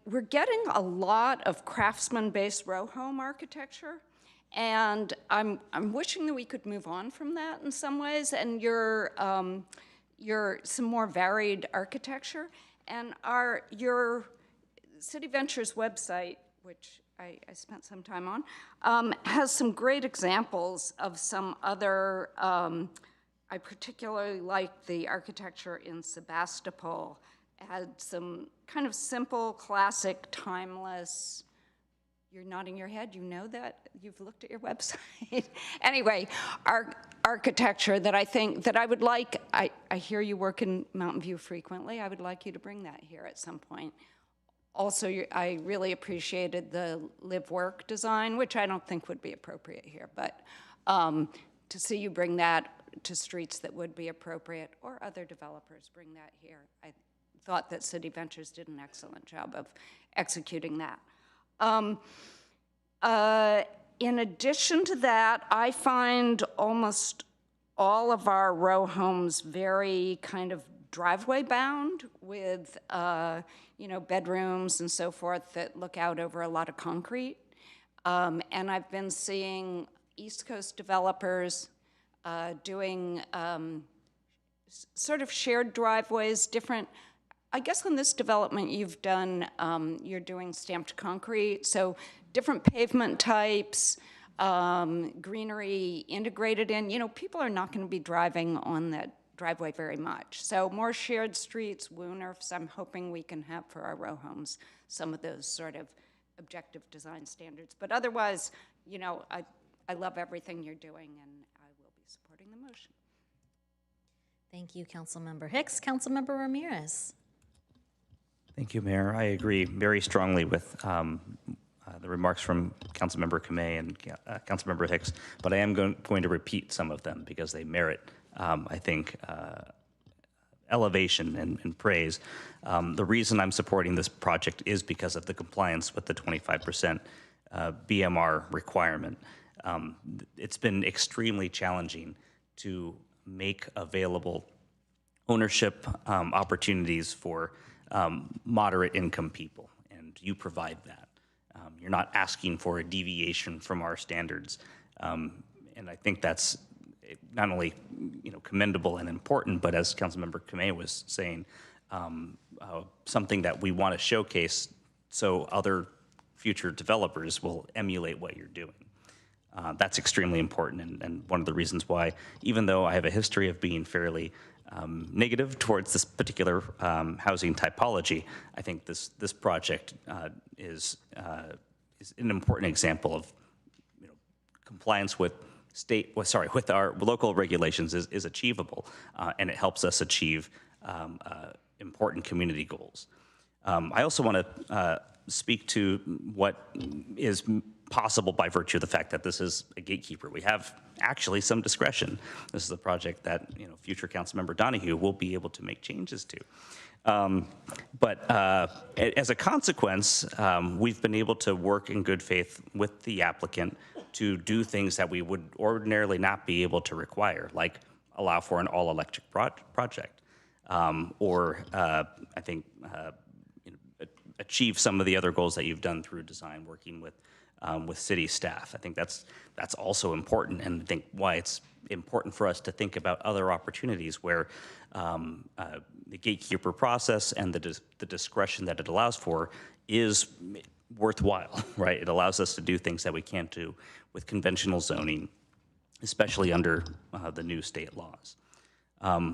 we're getting a lot of craftsman-based row home architecture, and I'm wishing that we could move on from that in some ways, and your some more varied architecture. And your City Ventures website, which I spent some time on, has some great examples of some other, I particularly like the architecture in Sebastopol. It had some kind of simple, classic, timeless, you're nodding your head, you know that, you've looked at your website. Anyway, architecture that I think that I would like, I hear you work in Mountain View frequently, I would like you to bring that here at some point. Also, I really appreciated the live-work design, which I don't think would be appropriate here, but to see you bring that to streets that would be appropriate, or other developers bring that here. I thought that City Ventures did an excellent job of executing that. In addition to that, I find almost all of our row homes very kind of driveway bound with, bedrooms and so forth that look out over a lot of concrete. And I've been seeing East Coast developers doing sort of shared driveways, different. I guess on this development you've done, you're doing stamped concrete, so different pavement types, greenery integrated in. People are not going to be driving on that driveway very much. So more shared streets, Wooners, I'm hoping we can have for our row homes some of those sort of objective design standards. But otherwise, I love everything you're doing, and I will be supporting the motion. Thank you, Councilmember Hicks. Councilmember Ramirez. Thank you, Mayor. I agree very strongly with the remarks from Councilmember Kamei and Councilmember Hicks, but I am going to repeat some of them because they merit, I think, elevation and praise. The reason I'm supporting this project is because of the compliance with the 25% BMR requirement. It's been extremely challenging to make available ownership opportunities for moderate income people, and you provide that. You're not asking for a deviation from our standards, and I think that's not only commendable and important, but as Councilmember Kamei was saying, something that we want to showcase so other future developers will emulate what you're doing. That's extremely important, and one of the reasons why, even though I have a history of being fairly negative towards this particular housing typology, I think this project is an important example of compliance with with our local regulations is achievable, and it helps us achieve important community goals. I also want to speak to what is possible by virtue of the fact that this is a gatekeeper. We have actually some discretion. This is a project that future Councilmember Donahue will be able to make changes to. But as a consequence, we've been able to work in good faith with the applicant to do things that we would ordinarily not be able to require, like allow for an all-electric project, or I think achieve some of the other goals that you've done through design, working with city staff. I think that's also important, and I think why it's important for us to think about other opportunities where the gatekeeper process and the discretion that it allows for is worthwhile, right? It allows us to do things that we can't do with conventional zoning, especially under the new state laws. I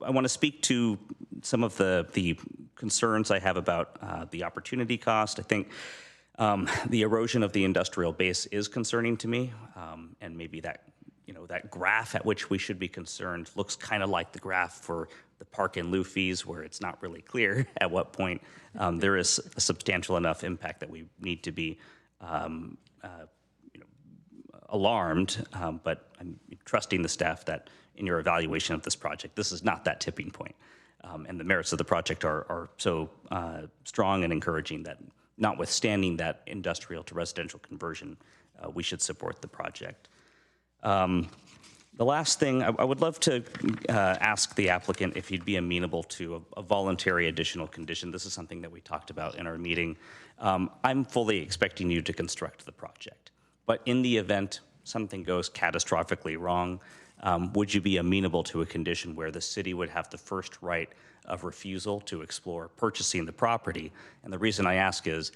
want to speak to some of the concerns I have about the opportunity cost. I think the erosion of the industrial base is concerning to me, and maybe that that graph at which we should be concerned looks kind of like the graph for the park and lieu fees, where it's not really clear at what point there is a substantial enough impact that we need to be alarmed. But I'm trusting the staff that in your evaluation of this project, this is not that tipping point. And the merits of the project are so strong and encouraging that notwithstanding that industrial to residential conversion, we should support the project. The last thing, I would love to ask the applicant if you'd be amenable to a voluntary additional condition. This is something that we talked about in our meeting. I'm fully expecting you to construct the project, but in the event something goes catastrophically wrong, would you be amenable to a condition where the city would have the first right of refusal to explore purchasing the property? And the reason I ask is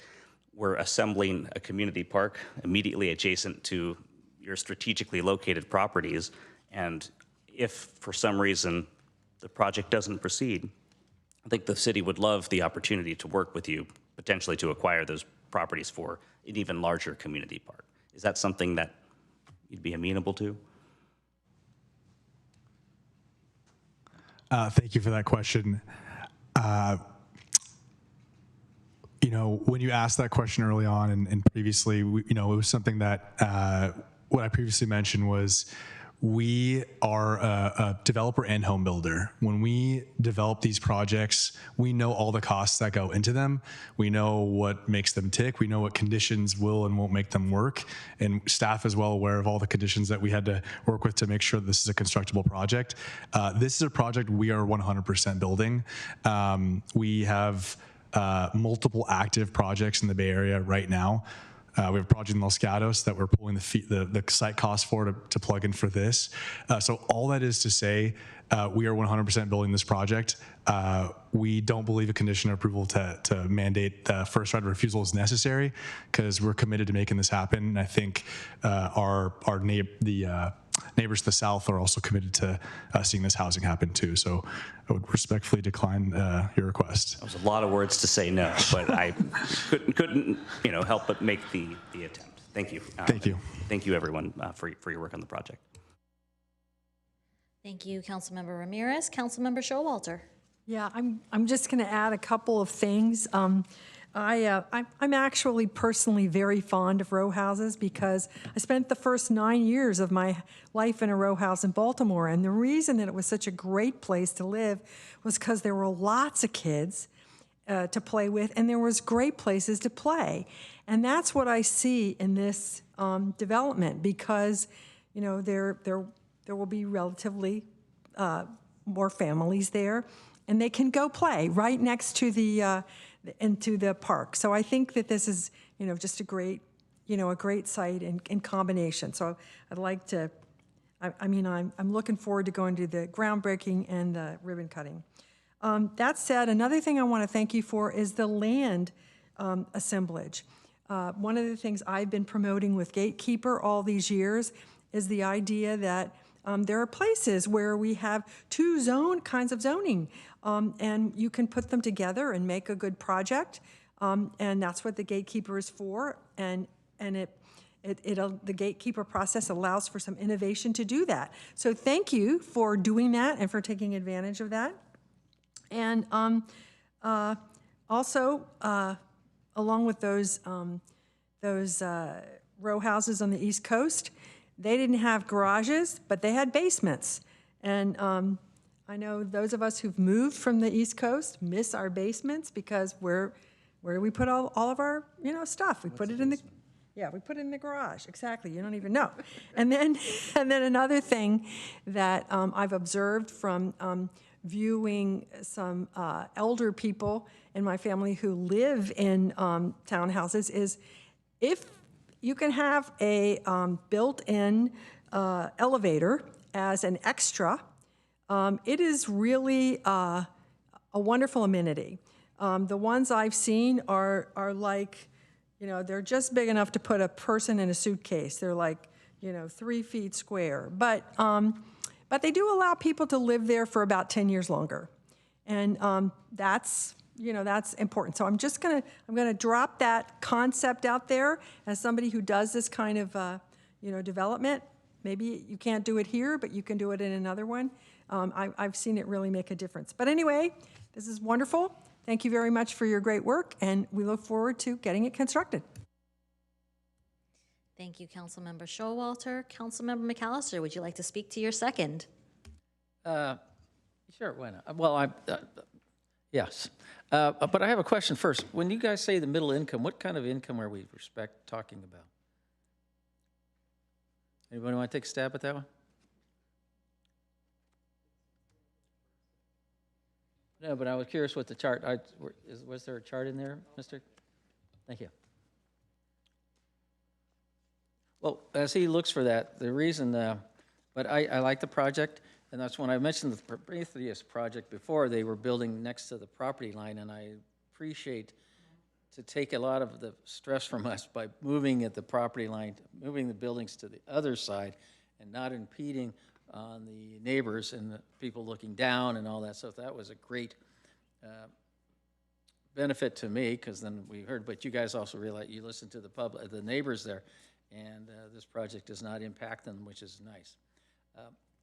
we're assembling a community park immediately adjacent to your strategically located properties, and if for some reason the project doesn't proceed, I think the city would love the opportunity to work with you, potentially to acquire those properties for an even larger community park. Is that something that you'd be amenable to? Thank you for that question. You know, when you asked that question early on and previously, you know, it was something that what I previously mentioned was we are a developer and home builder. When we develop these projects, we know all the costs that go into them. We know what makes them tick. We know what conditions will and won't make them work. And staff is well aware of all the conditions that we had to work with to make sure that this is a constructible project. This is a project we are 100% building. We have multiple active projects in the Bay Area right now. We have a project in Los Gatos that we're pulling the site cost for to plug in for this. So all that is to say, we are 100% building this project. We don't believe a condition of approval to mandate the first right of refusal is necessary because we're committed to making this happen. And I think neighbors to the south are also committed to seeing this housing happen too. So I would respectfully decline your request. That was a lot of words to say no, but I couldn't help but make the attempt. Thank you. Thank you. Thank you, everyone, for your work on the project. Thank you, Councilmember Ramirez. Councilmember Showalter. Yeah, I'm just going to add a couple of things. I'm actually personally very fond of row houses because I spent the first 9 years of my life in a row house in Baltimore. And the reason that it was such a great place to live was because there were lots of kids to play with, and there was great places to play. And that's what I see in this development because, you know, there will be relatively more families there, and they can go play right next to into the park. So I think that this is, you know, just a great site in combination. So I'd like to, I'm looking forward to going to the groundbreaking and the ribbon cutting. That said, another thing I want to thank you for is the land assemblage. One of the things I've been promoting with Gatekeeper all these years is the idea that there are places where we have two kinds of zoning, and you can put them together and make a good project, and that's what the Gatekeeper is for. And the Gatekeeper process allows for some innovation to do that. So thank you for doing that and for taking advantage of that. And also, along with those row houses on the East Coast, they didn't have garages, but they had basements. And I know those of us who've moved from the East Coast miss our basements because where do we put all of our stuff? We put it in the garage. Exactly. You don't even know. And then another thing that I've observed from viewing some elder people in my family who live in townhouses is if you can have a built-in elevator as an extra, it is really a wonderful amenity. The ones I've seen are like, they're just big enough to put a person in a suitcase. They're like, 3 feet square. But they do allow people to live there for about 10 years longer. And that's important. So I'm gonna drop that concept out there as somebody who does this kind of, development. Maybe you can't do it here, but you can do it in another one. I've seen it really make a difference. But anyway, this is wonderful. Thank you very much for your great work, and we look forward to getting it constructed. Thank you, Councilmember Showalter. Councilmember McAllister, would you like to speak to your second? Sure, why not? Well, yes. But I have a question first. When you guys say the middle income, what kind of income are we talking about? Anybody want to take a stab at that one? No, but I was curious what the chart, was there a chart in there, Mr.? Thank you. Well, as he looks for that, the reason, but I like the project, and that's when I mentioned the Prometheus project before, they were building next to the property line, and I appreciate to take a lot of the stress from us by moving at the property line, moving the buildings to the other side, and not impeding on the neighbors and the people looking down and all that. So that was a great benefit to me, because then we heard, but you guys also realize you listen to the neighbors there, and this project does not impact them, which is nice.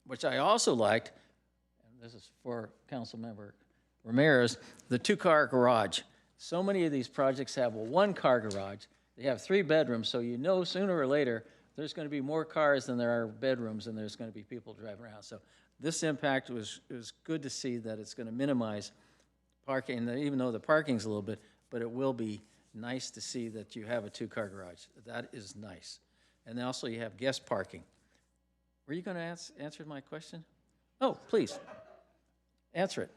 Which I also liked, and this is for Councilmember Ramirez, the 2-car garage. So many of these projects have a 1-car garage. They have 3 bedrooms, so you know sooner or later there's going to be more cars than there are bedrooms, and there's going to be people driving around. So this impact it was good to see that it's going to minimize parking, even though the parking's a little bit, but it will be nice to see that you have a 2-car garage. That is nice. And then also you have guest parking. Were you going to answer my question? Oh, please, answer it.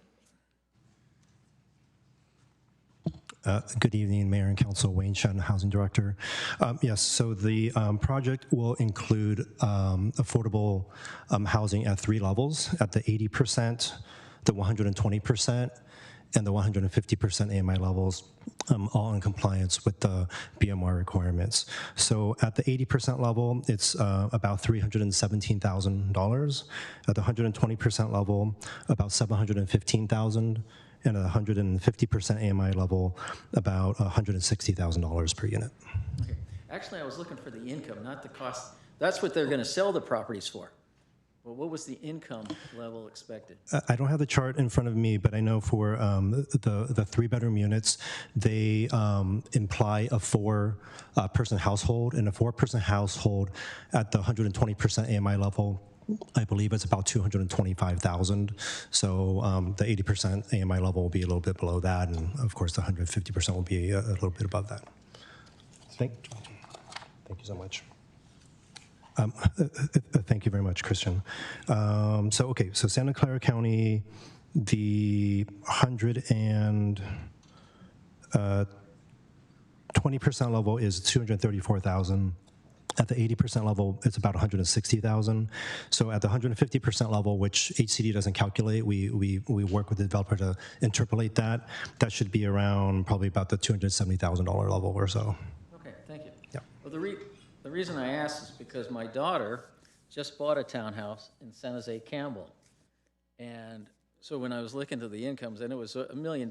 Good evening, Mayor and Council. Wayne Shen, Housing Director. Yes, so the project will include affordable housing at 3 levels, at the 80%, the 120%, and the 150% AMI levels, all in compliance with the BMR requirements. So at the 80% level, it's about $317,000. At the 120% level, about $715,000. And at the 150% AMI level, about $160,000 per unit. Okay. Actually, I was looking for the income, not the cost. That's what they're going to sell the properties for. Well, what was the income level expected? I don't have the chart in front of me, but I know for the 3-bedroom units, they imply a 4-person household, and a 4-person household at the 120% AMI level, I believe it's about $225,000. So the 80% AMI level will be a little bit below that, and of course the 150% will be a little bit above that. Thank you so much. Thank you very much, Christian. So Santa Clara County, the 120% level is $234,000. At the 80% level, it's about $160,000. So at the 150% level, which HCD doesn't calculate, we work with the developer to interpolate that. That should be around probably about the $270,000 level or so. Okay, thank you. Yeah. Well, the reason I asked is because my daughter just bought a townhouse in San Jose Campbell. And so when I was looking to the incomes, and it was $1 million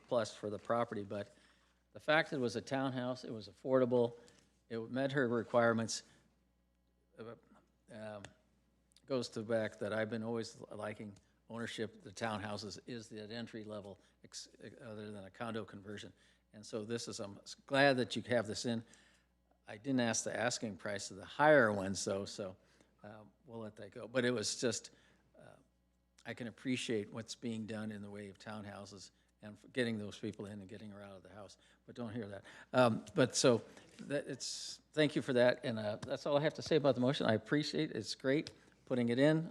plus for the property, but the fact that it was a townhouse, it was affordable, it met her requirements, goes to back that I've been always liking ownership. The townhouses is the entry level, other than a condo conversion. And so this is, I'm glad that you have this in. I didn't ask the asking price of the higher ones though, so we'll let that go. But it was just, I can appreciate what's being done in the way of townhouses and getting those people in and getting her out of the house. But don't hear that. But so thank you for that. And that's all I have to say about the motion. I appreciate it. It's great putting it in.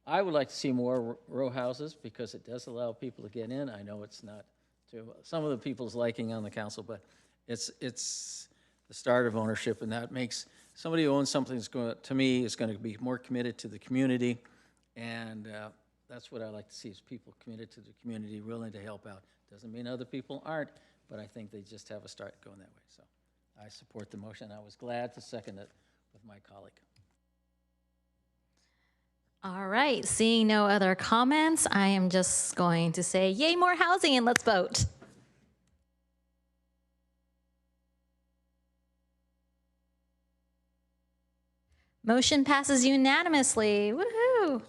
I would like to see more row houses because it does allow people to get in. I know it's not to some of the people's liking on the council, but it's the start of ownership, and that makes somebody who owns something is going to be more committed to the community, and that's what I like to see is people committed to the community, willing to help out. Doesn't mean other people aren't, but I think they just have a start going that way. So I support the motion. I was glad to second it with my colleague. All right, seeing no other comments, I am just going to say, yay, more housing, and let's vote. Motion passes unanimously, woohoo.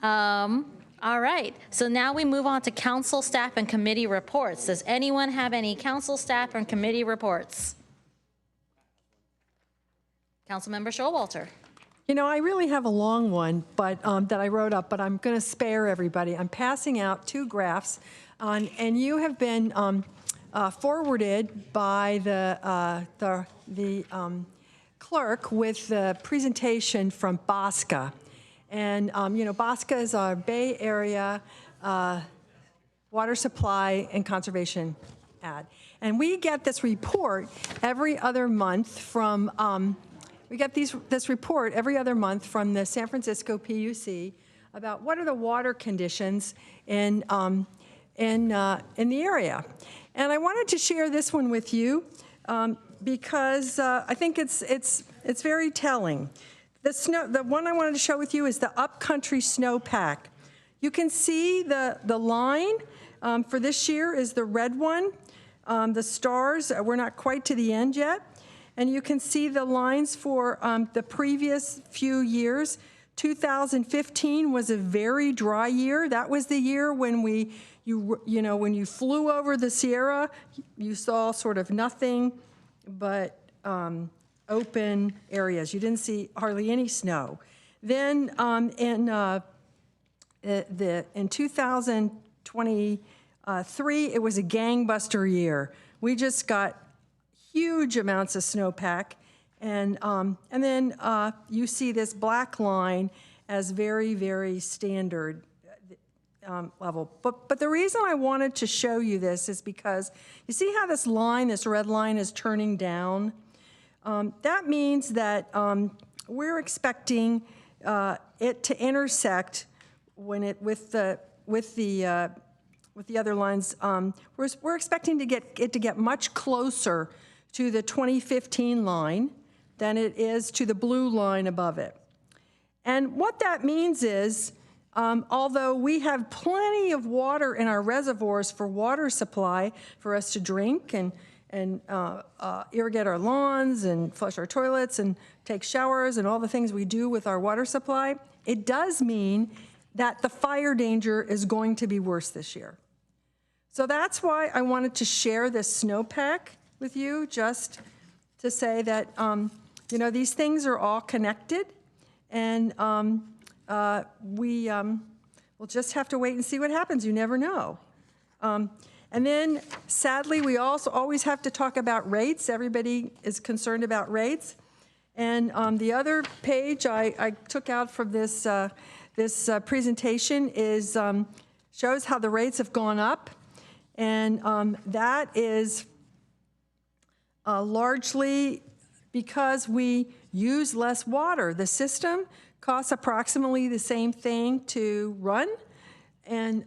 All right, so now we move on to council, staff, and committee reports. Does anyone have any council, staff, and committee reports? Councilmember Showalter. You know, I really have a long one, but that I wrote up, but I'm going to spare everybody. I'm passing out 2 graphs, and you have been forwarded by the clerk with the presentation from BOSCA. And, you know, BOSCA is our Bay Area Water Supply and Conservation ad. And we get this report every other month from, this report every other month from the San Francisco PUC about what are the water conditions in the area. And I wanted to share this one with you because I think it's very telling. The one I wanted to show with you is the upcountry snowpack. You can see the line for this year is the red one. The stars, we're not quite to the end yet. And you can see the lines for the previous few years. 2015 was a very dry year. That was the year when when you flew over the Sierra, you saw sort of nothing but open areas. You didn't see hardly any snow. Then in 2023, it was a gangbuster year. We just got huge amounts of snowpack, and then you see this black line as very, very standard level. But the reason I wanted to show you this is because you see how this line, this red line, is turning down. That means that we're expecting it to intersect when with the other lines. We're expecting it to get much closer to the 2015 line than it is to the blue line above it. And what that means is, although we have plenty of water in our reservoirs for water supply for us to drink and irrigate our lawns and flush our toilets and take showers and all the things we do with our water supply, it does mean that the fire danger is going to be worse this year. So that's why I wanted to share this snowpack with you, just to say that, these things are all connected, and we'll just have to wait and see what happens. You never know. And then, sadly, we also always have to talk about rates. Everybody is concerned about rates. And the other page I took out from this presentation is shows how the rates have gone up. And that is largely because we use less water. The system costs approximately the same thing to run, and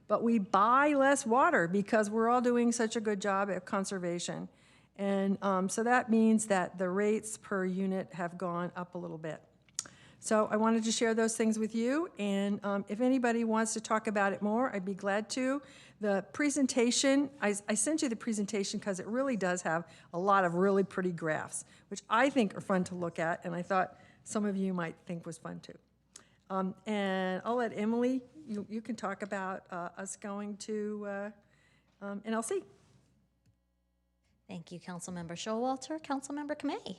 but we buy less water because we're all doing such a good job at conservation. And so that means that the rates per unit have gone up a little bit. So I wanted to share those things with you, and if anybody wants to talk about it more, I'd be glad to. The presentation, I sent you the presentation because it really does have a lot of really pretty graphs, which I think are fun to look at, and I thought some of you might think was fun too. And I'll let Emily, you can talk about us going to NLC. Thank you, Councilmember Showalter. Councilmember Kamei.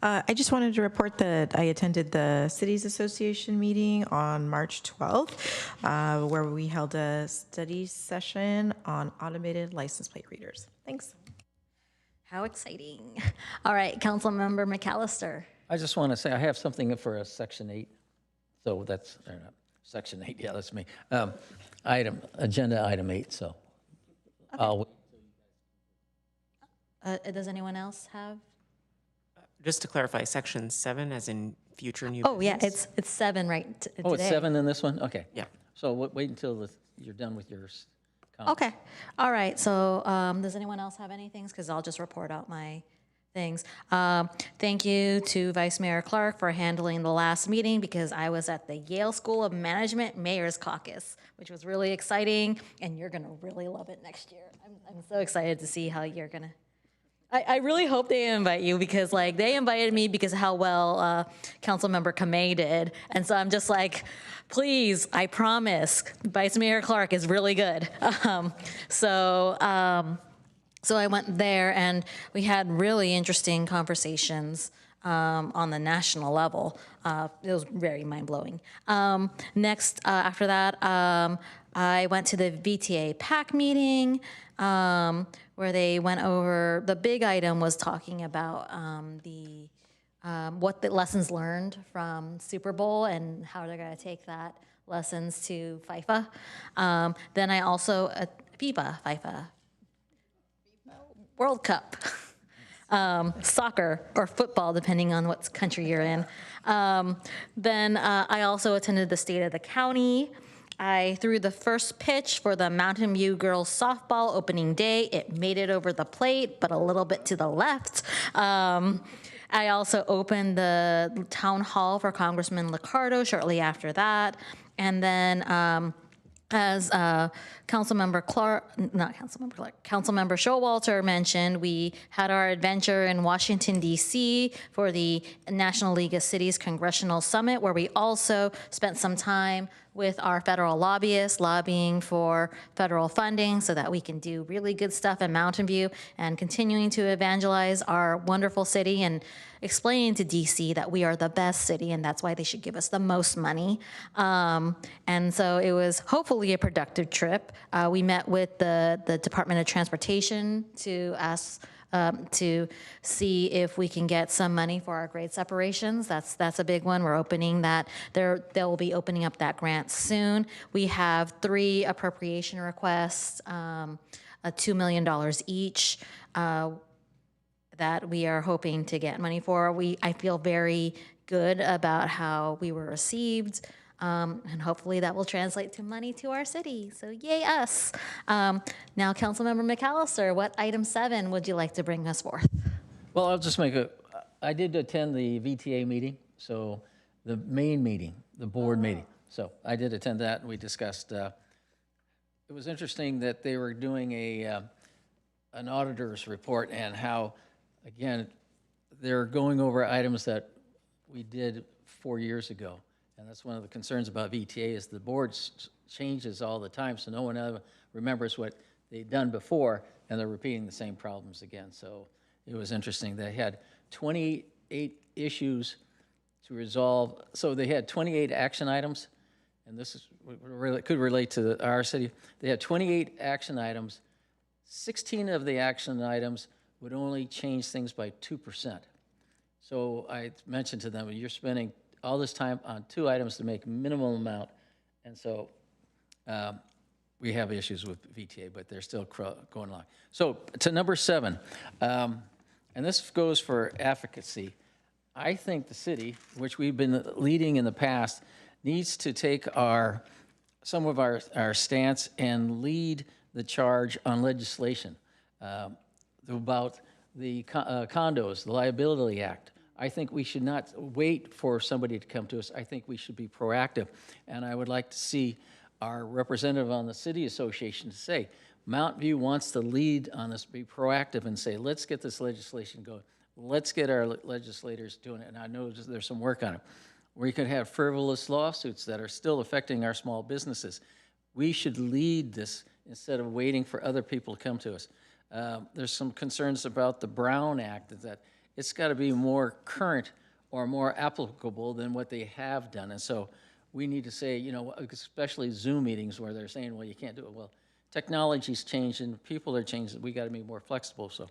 I just wanted to report that I attended the Cities Association meeting on March 12th, where we held a study session on automated license plate readers. Thanks. How exciting. All right, Councilmember McAllister. I just want to say I have something for a Section 8. So that's Section 8. Yeah, that's me. Agenda item 8. So Okay. Does anyone else have? Just to clarify, Section 7 as in future new Oh, yeah, business? it's 7 right today. Oh, it's 7 in this one? Okay. Yeah. So wait until you're done with yours. Okay. All right. So does anyone else have anything? Because I'll just report out my things. Thank you to Vice Mayor Clark for handling the last meeting, because I was at the Yale School of Management Mayor's Caucus, which was really exciting, and you're going to really love it next year. I'm so excited to see how you're going to. I really hope they invite you, because they invited me because of how well Councilmember Kamei did. And so I'm just like, please, I promise, Vice Mayor Clark is really good. So I went there, and we had really interesting conversations on the national level. It was very mind-blowing. Next, after that, I went to the VTA PAC meeting where they went over, the big item was talking about what the lessons learned from Super Bowl and how they're going to take that lessons to FIFA. Then I also, FIFA, World Cup. Soccer or football, depending on what country you're in. Then I also attended the State of the County. I threw the first pitch for the Mountain View girls softball opening day. It made it over the plate, but a little bit to the left. I also opened the town hall for Congressman Liccardo shortly after that. And then as Councilmember Showalter mentioned, we had our adventure in Washington, D.C. for the National League of Cities Congressional Summit, where we also spent some time with our federal lobbyists lobbying for federal funding so that we can do really good stuff in Mountain View and continuing to evangelize our wonderful city and explaining to DC that we are the best city and that's why they should give us the most money. And so it was hopefully a productive trip. We met with the Department of Transportation to ask to see if we can get some money for our grade separations. That's a big one. We're opening that. They'll be opening up that grant soon. We have 3 appropriation requests, $2 million each, that we are hoping to get money for. I feel very good about how we were received. And hopefully that will translate to money to our city. So yay us. Now, Councilmember McAllister, what item 7 would you like to bring us forth? Well, I'll just I did attend the VTA meeting, so the main meeting, the board meeting. So I did attend that, and we discussed, it was interesting that they were doing an auditor's report and how, again, they're going over items that we did 4 years ago. And that's one of the concerns about VTA is the board changes all the time, so no one ever remembers what they've done before, and they're repeating the same problems again. So it was interesting. They had 28 issues to resolve. So they had 28 action items, and this is really could relate to our city. They had 28 action items. 16 of the action items would only change things by 2%. So I mentioned to them, you're spending all this time on 2 items to make minimal amount. And so we have issues with VTA, but they're still going along. So to number 7, and this goes for advocacy. I think the city, which we've been leading in the past, needs to take some of our stance and lead the charge on legislation about the condos, the Liability Act. I think we should not wait for somebody to come to us. I think we should be proactive. And I would like to see our representative on the City Association to say, Mountain View wants to lead on this, be proactive and say, let's get this legislation going. Let's get our legislators doing it. And I know there's some work on it. We could have frivolous lawsuits that are still affecting our small businesses. We should lead this instead of waiting for other people to come to us. There's some concerns about the Brown Act, that it's got to be more current or more applicable than what they have done. And so we need to say, you know, especially Zoom meetings where they're saying, well, you can't do it. Well, technology's changing, people are changing, we got to be more flexible. So,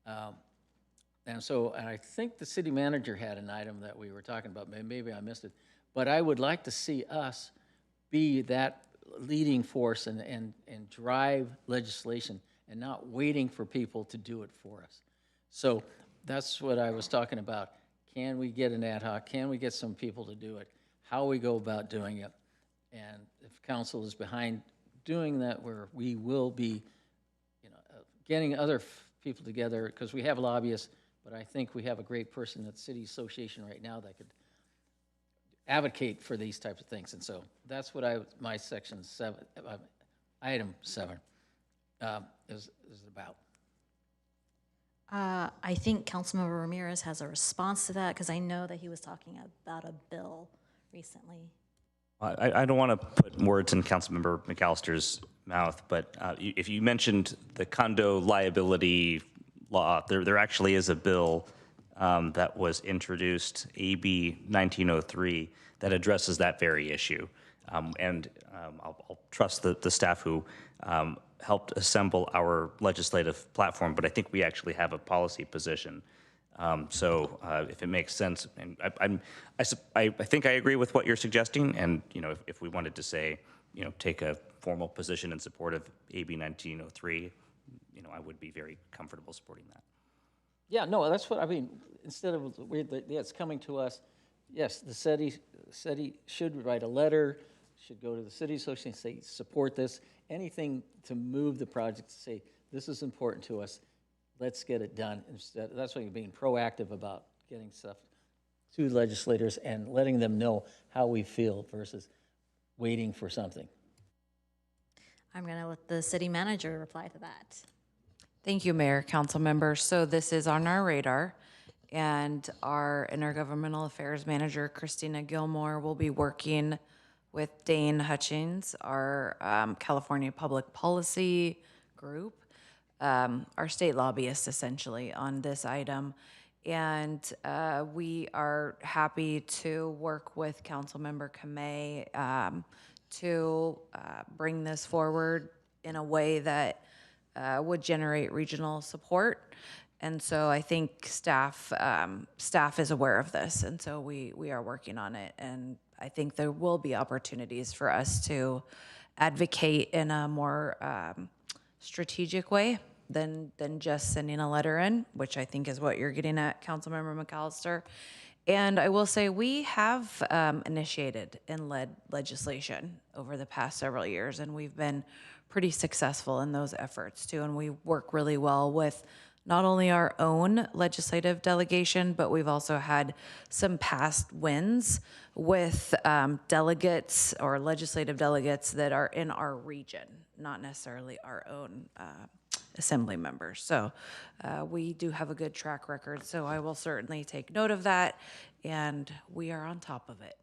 and I think the city manager had an item that we were talking about, maybe I missed it, but I would like to see us be that leading force and drive legislation and not waiting for people to do it for us. So that's what I was talking about. Can we get an ad hoc? Can we get some people to do it? How we go about doing it? And if council is behind doing that, we will be, you know, getting other people together, because we have lobbyists, but I think we have a great person at the City Association right now that could advocate for these types of things. And so that's what my section 7, item 7 is about. I think Councilmember Ramirez has a response to that, because I know that he was talking about a bill recently. I don't want to put words in Councilmember McAllister's mouth, but if you mentioned the condo liability law, there actually is a bill that was introduced, AB 1903, that addresses that very issue. I'll trust the staff who helped assemble our legislative platform, but I think we actually have a policy position. So if it makes sense, and I think I agree with what you're suggesting, and if we wanted to say, take a formal position in support of AB 1903, I would be very comfortable supporting that. Yeah, no, that's what I mean. Instead of it's coming to us, yes, the city should write a letter, should go to the city association and say support this. Anything to move the project to say this is important to us. Let's get it done. Instead, that's why you're being proactive about getting stuff to legislators and letting them know how we feel versus waiting for something. I'm going to let the city manager reply to that. Thank you, Mayor, council members. So this is on our radar, and our intergovernmental affairs manager, Christina Gilmore, will be working with Dane Hutchins, our California Public Policy group, our state lobbyist essentially on this item. And we are happy to work with Councilmember Kamei to bring this forward in a way that would generate regional support. And so I think staff is aware of this, and so we are working on it. And I think there will be opportunities for us to advocate in a more strategic way than just sending a letter in, which I think is what you're getting at, Councilmember McAllister. And I will say we have initiated and led legislation over the past several years, and we've been pretty successful in those efforts too. And we work really well with not only our own legislative delegation, but we've also had some past wins with delegates or legislative delegates that are in our region, not necessarily our own assembly members. So we do have a good track record. So I will certainly take note of that, and we are on top of it.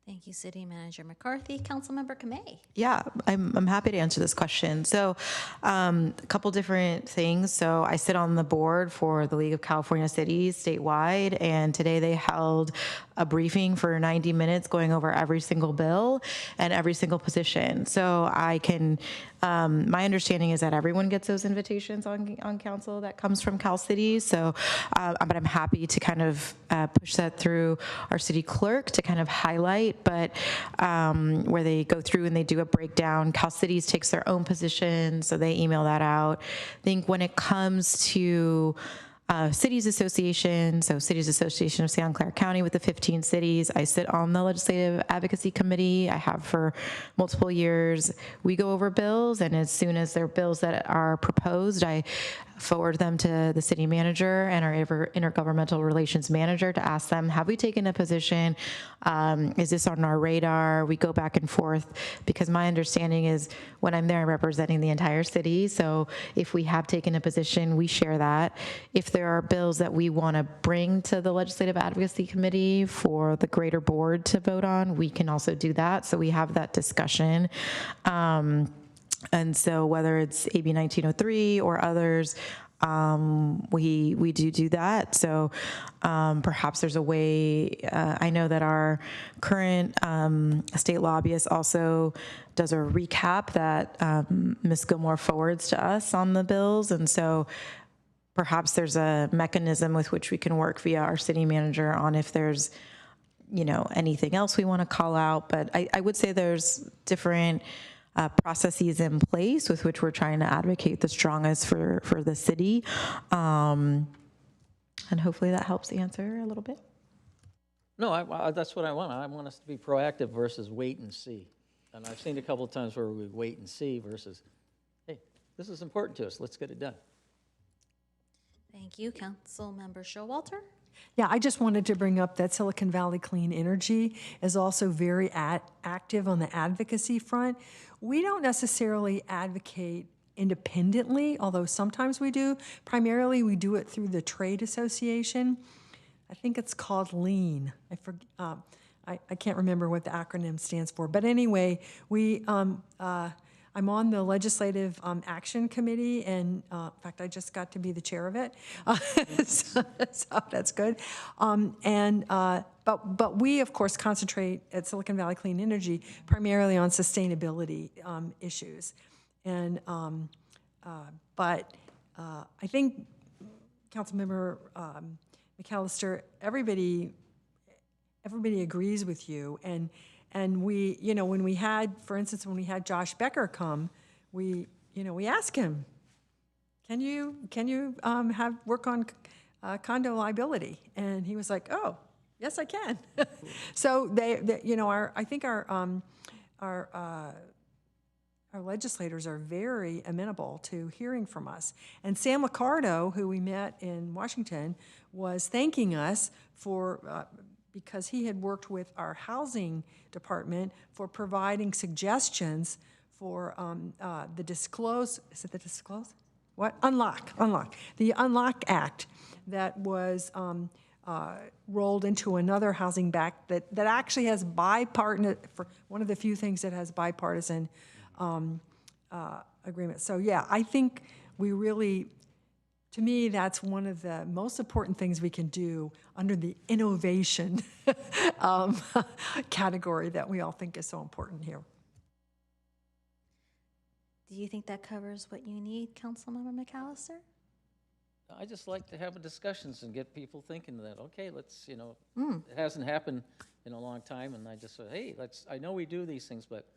Thank you, City Manager McCarthy. Councilmember Kamei. Yeah, I'm happy to answer this question. So a couple different things. So I sit on the board for the League of California Cities statewide, and today they held a briefing for 90 minutes going over every single bill and every single position. So I can, my understanding is that everyone gets those invitations on council that comes from Cal Cities. So, but I'm happy to kind of push that through our city clerk to kind of highlight, but where they go through and they do a breakdown. Cal Cities takes their own position, so they email that out. I think when it comes to Cities Association, so Cities Association of Santa Clara County with the 15 cities. I sit on the Legislative Advocacy Committee. I have for multiple years. We go over bills, and as soon as there are bills that are proposed, I forward them to the city manager and our intergovernmental relations manager to ask them, have we taken a position? Is this on our radar? We go back and forth, because my understanding is when I'm there, I'm representing the entire city. So if we have taken a position, we share that. If there are bills that we want to bring to the Legislative Advocacy Committee for the greater board to vote on, we can also do that. So we have that discussion. And so whether it's AB 1903 or others, we do that. So perhaps there's a way, I know that our current state lobbyist also does a recap that Ms. Gilmore forwards to us on the bills. And so perhaps there's a mechanism with which we can work via our city manager on if there's, anything else we want to call out. But I would say there's different processes in place with which we're trying to advocate the strongest for the city. And hopefully that helps answer a little bit. No, that's what I want. I want us to be proactive versus wait and see. And I've seen a couple of times where we wait and see versus, hey, this is important to us. Let's get it done. Thank you, Councilmember Showalter. Yeah, I just wanted to bring up that Silicon Valley Clean Energy is also very active on the advocacy front. We don't necessarily advocate independently, although sometimes we do. Primarily, we do it through the trade association. I think it's called LEAN. I can't remember what the acronym stands for. But anyway, we I'm on the Legislative Action Committee, and in fact, I just got to be the chair of it, so that's good. But we, of course, concentrate at Silicon Valley Clean Energy primarily on sustainability issues, and but I think Councilmember McAllister, everybody agrees with you, and we, you know, when we had, for instance, when we had Josh Becker come, we asked him, can you have work on condo liability? And he was like, oh, yes, I can. So they you know, I think our legislators are very amenable to hearing from us. And Sam Liccardo, who we met in Washington, was thanking us for because he had worked with our housing department for providing suggestions for the disclose, is it the disclose? What? Unlock. The Unlock Act that was rolled into another housing back that actually has bipartisan, for one of the few things that has bipartisan agreement. So yeah, I think we really, to me, that's one of the most important things we can do under the innovation category that we all think is so important here. Do you think that covers what you need, Councilmember McAllister? I just like to have discussions and get people thinking that, okay, let's, you know, it hasn't happened in a long time, and I just said, hey, I know we do these things, but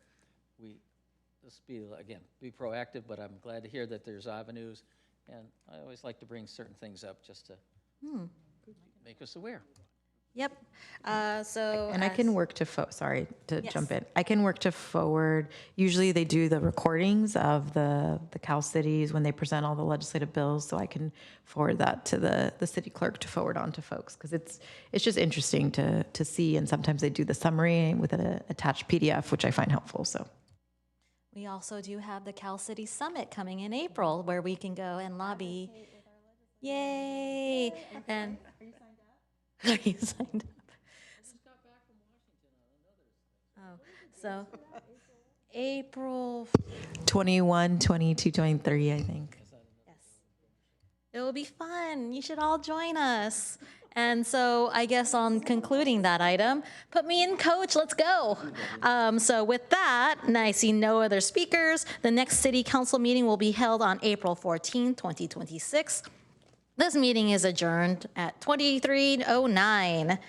just be proactive, but I'm glad to hear that there's avenues, and I always like to bring certain things up just to make us aware. Yep. So and I can work to sorry to jump in. I can work to forward. Usually they do the recordings of the Cal cities when they present all the legislative bills, so I can forward that to the city clerk to forward on to folks, because it's just interesting to see, and sometimes they do the summary with an attached PDF, which I find helpful. So we also do have the Cal City Summit coming in April, where we can go and lobby. Yay! And are you signed up? Oh, so April 21, 22, 23, I think. Yes. It will be fun. You should all join us. And so I guess on concluding that item, put me in, coach, let's go. So with that, and I see no other speakers, the next city council meeting will be held on April 14, 2026. This meeting is adjourned at 23:09.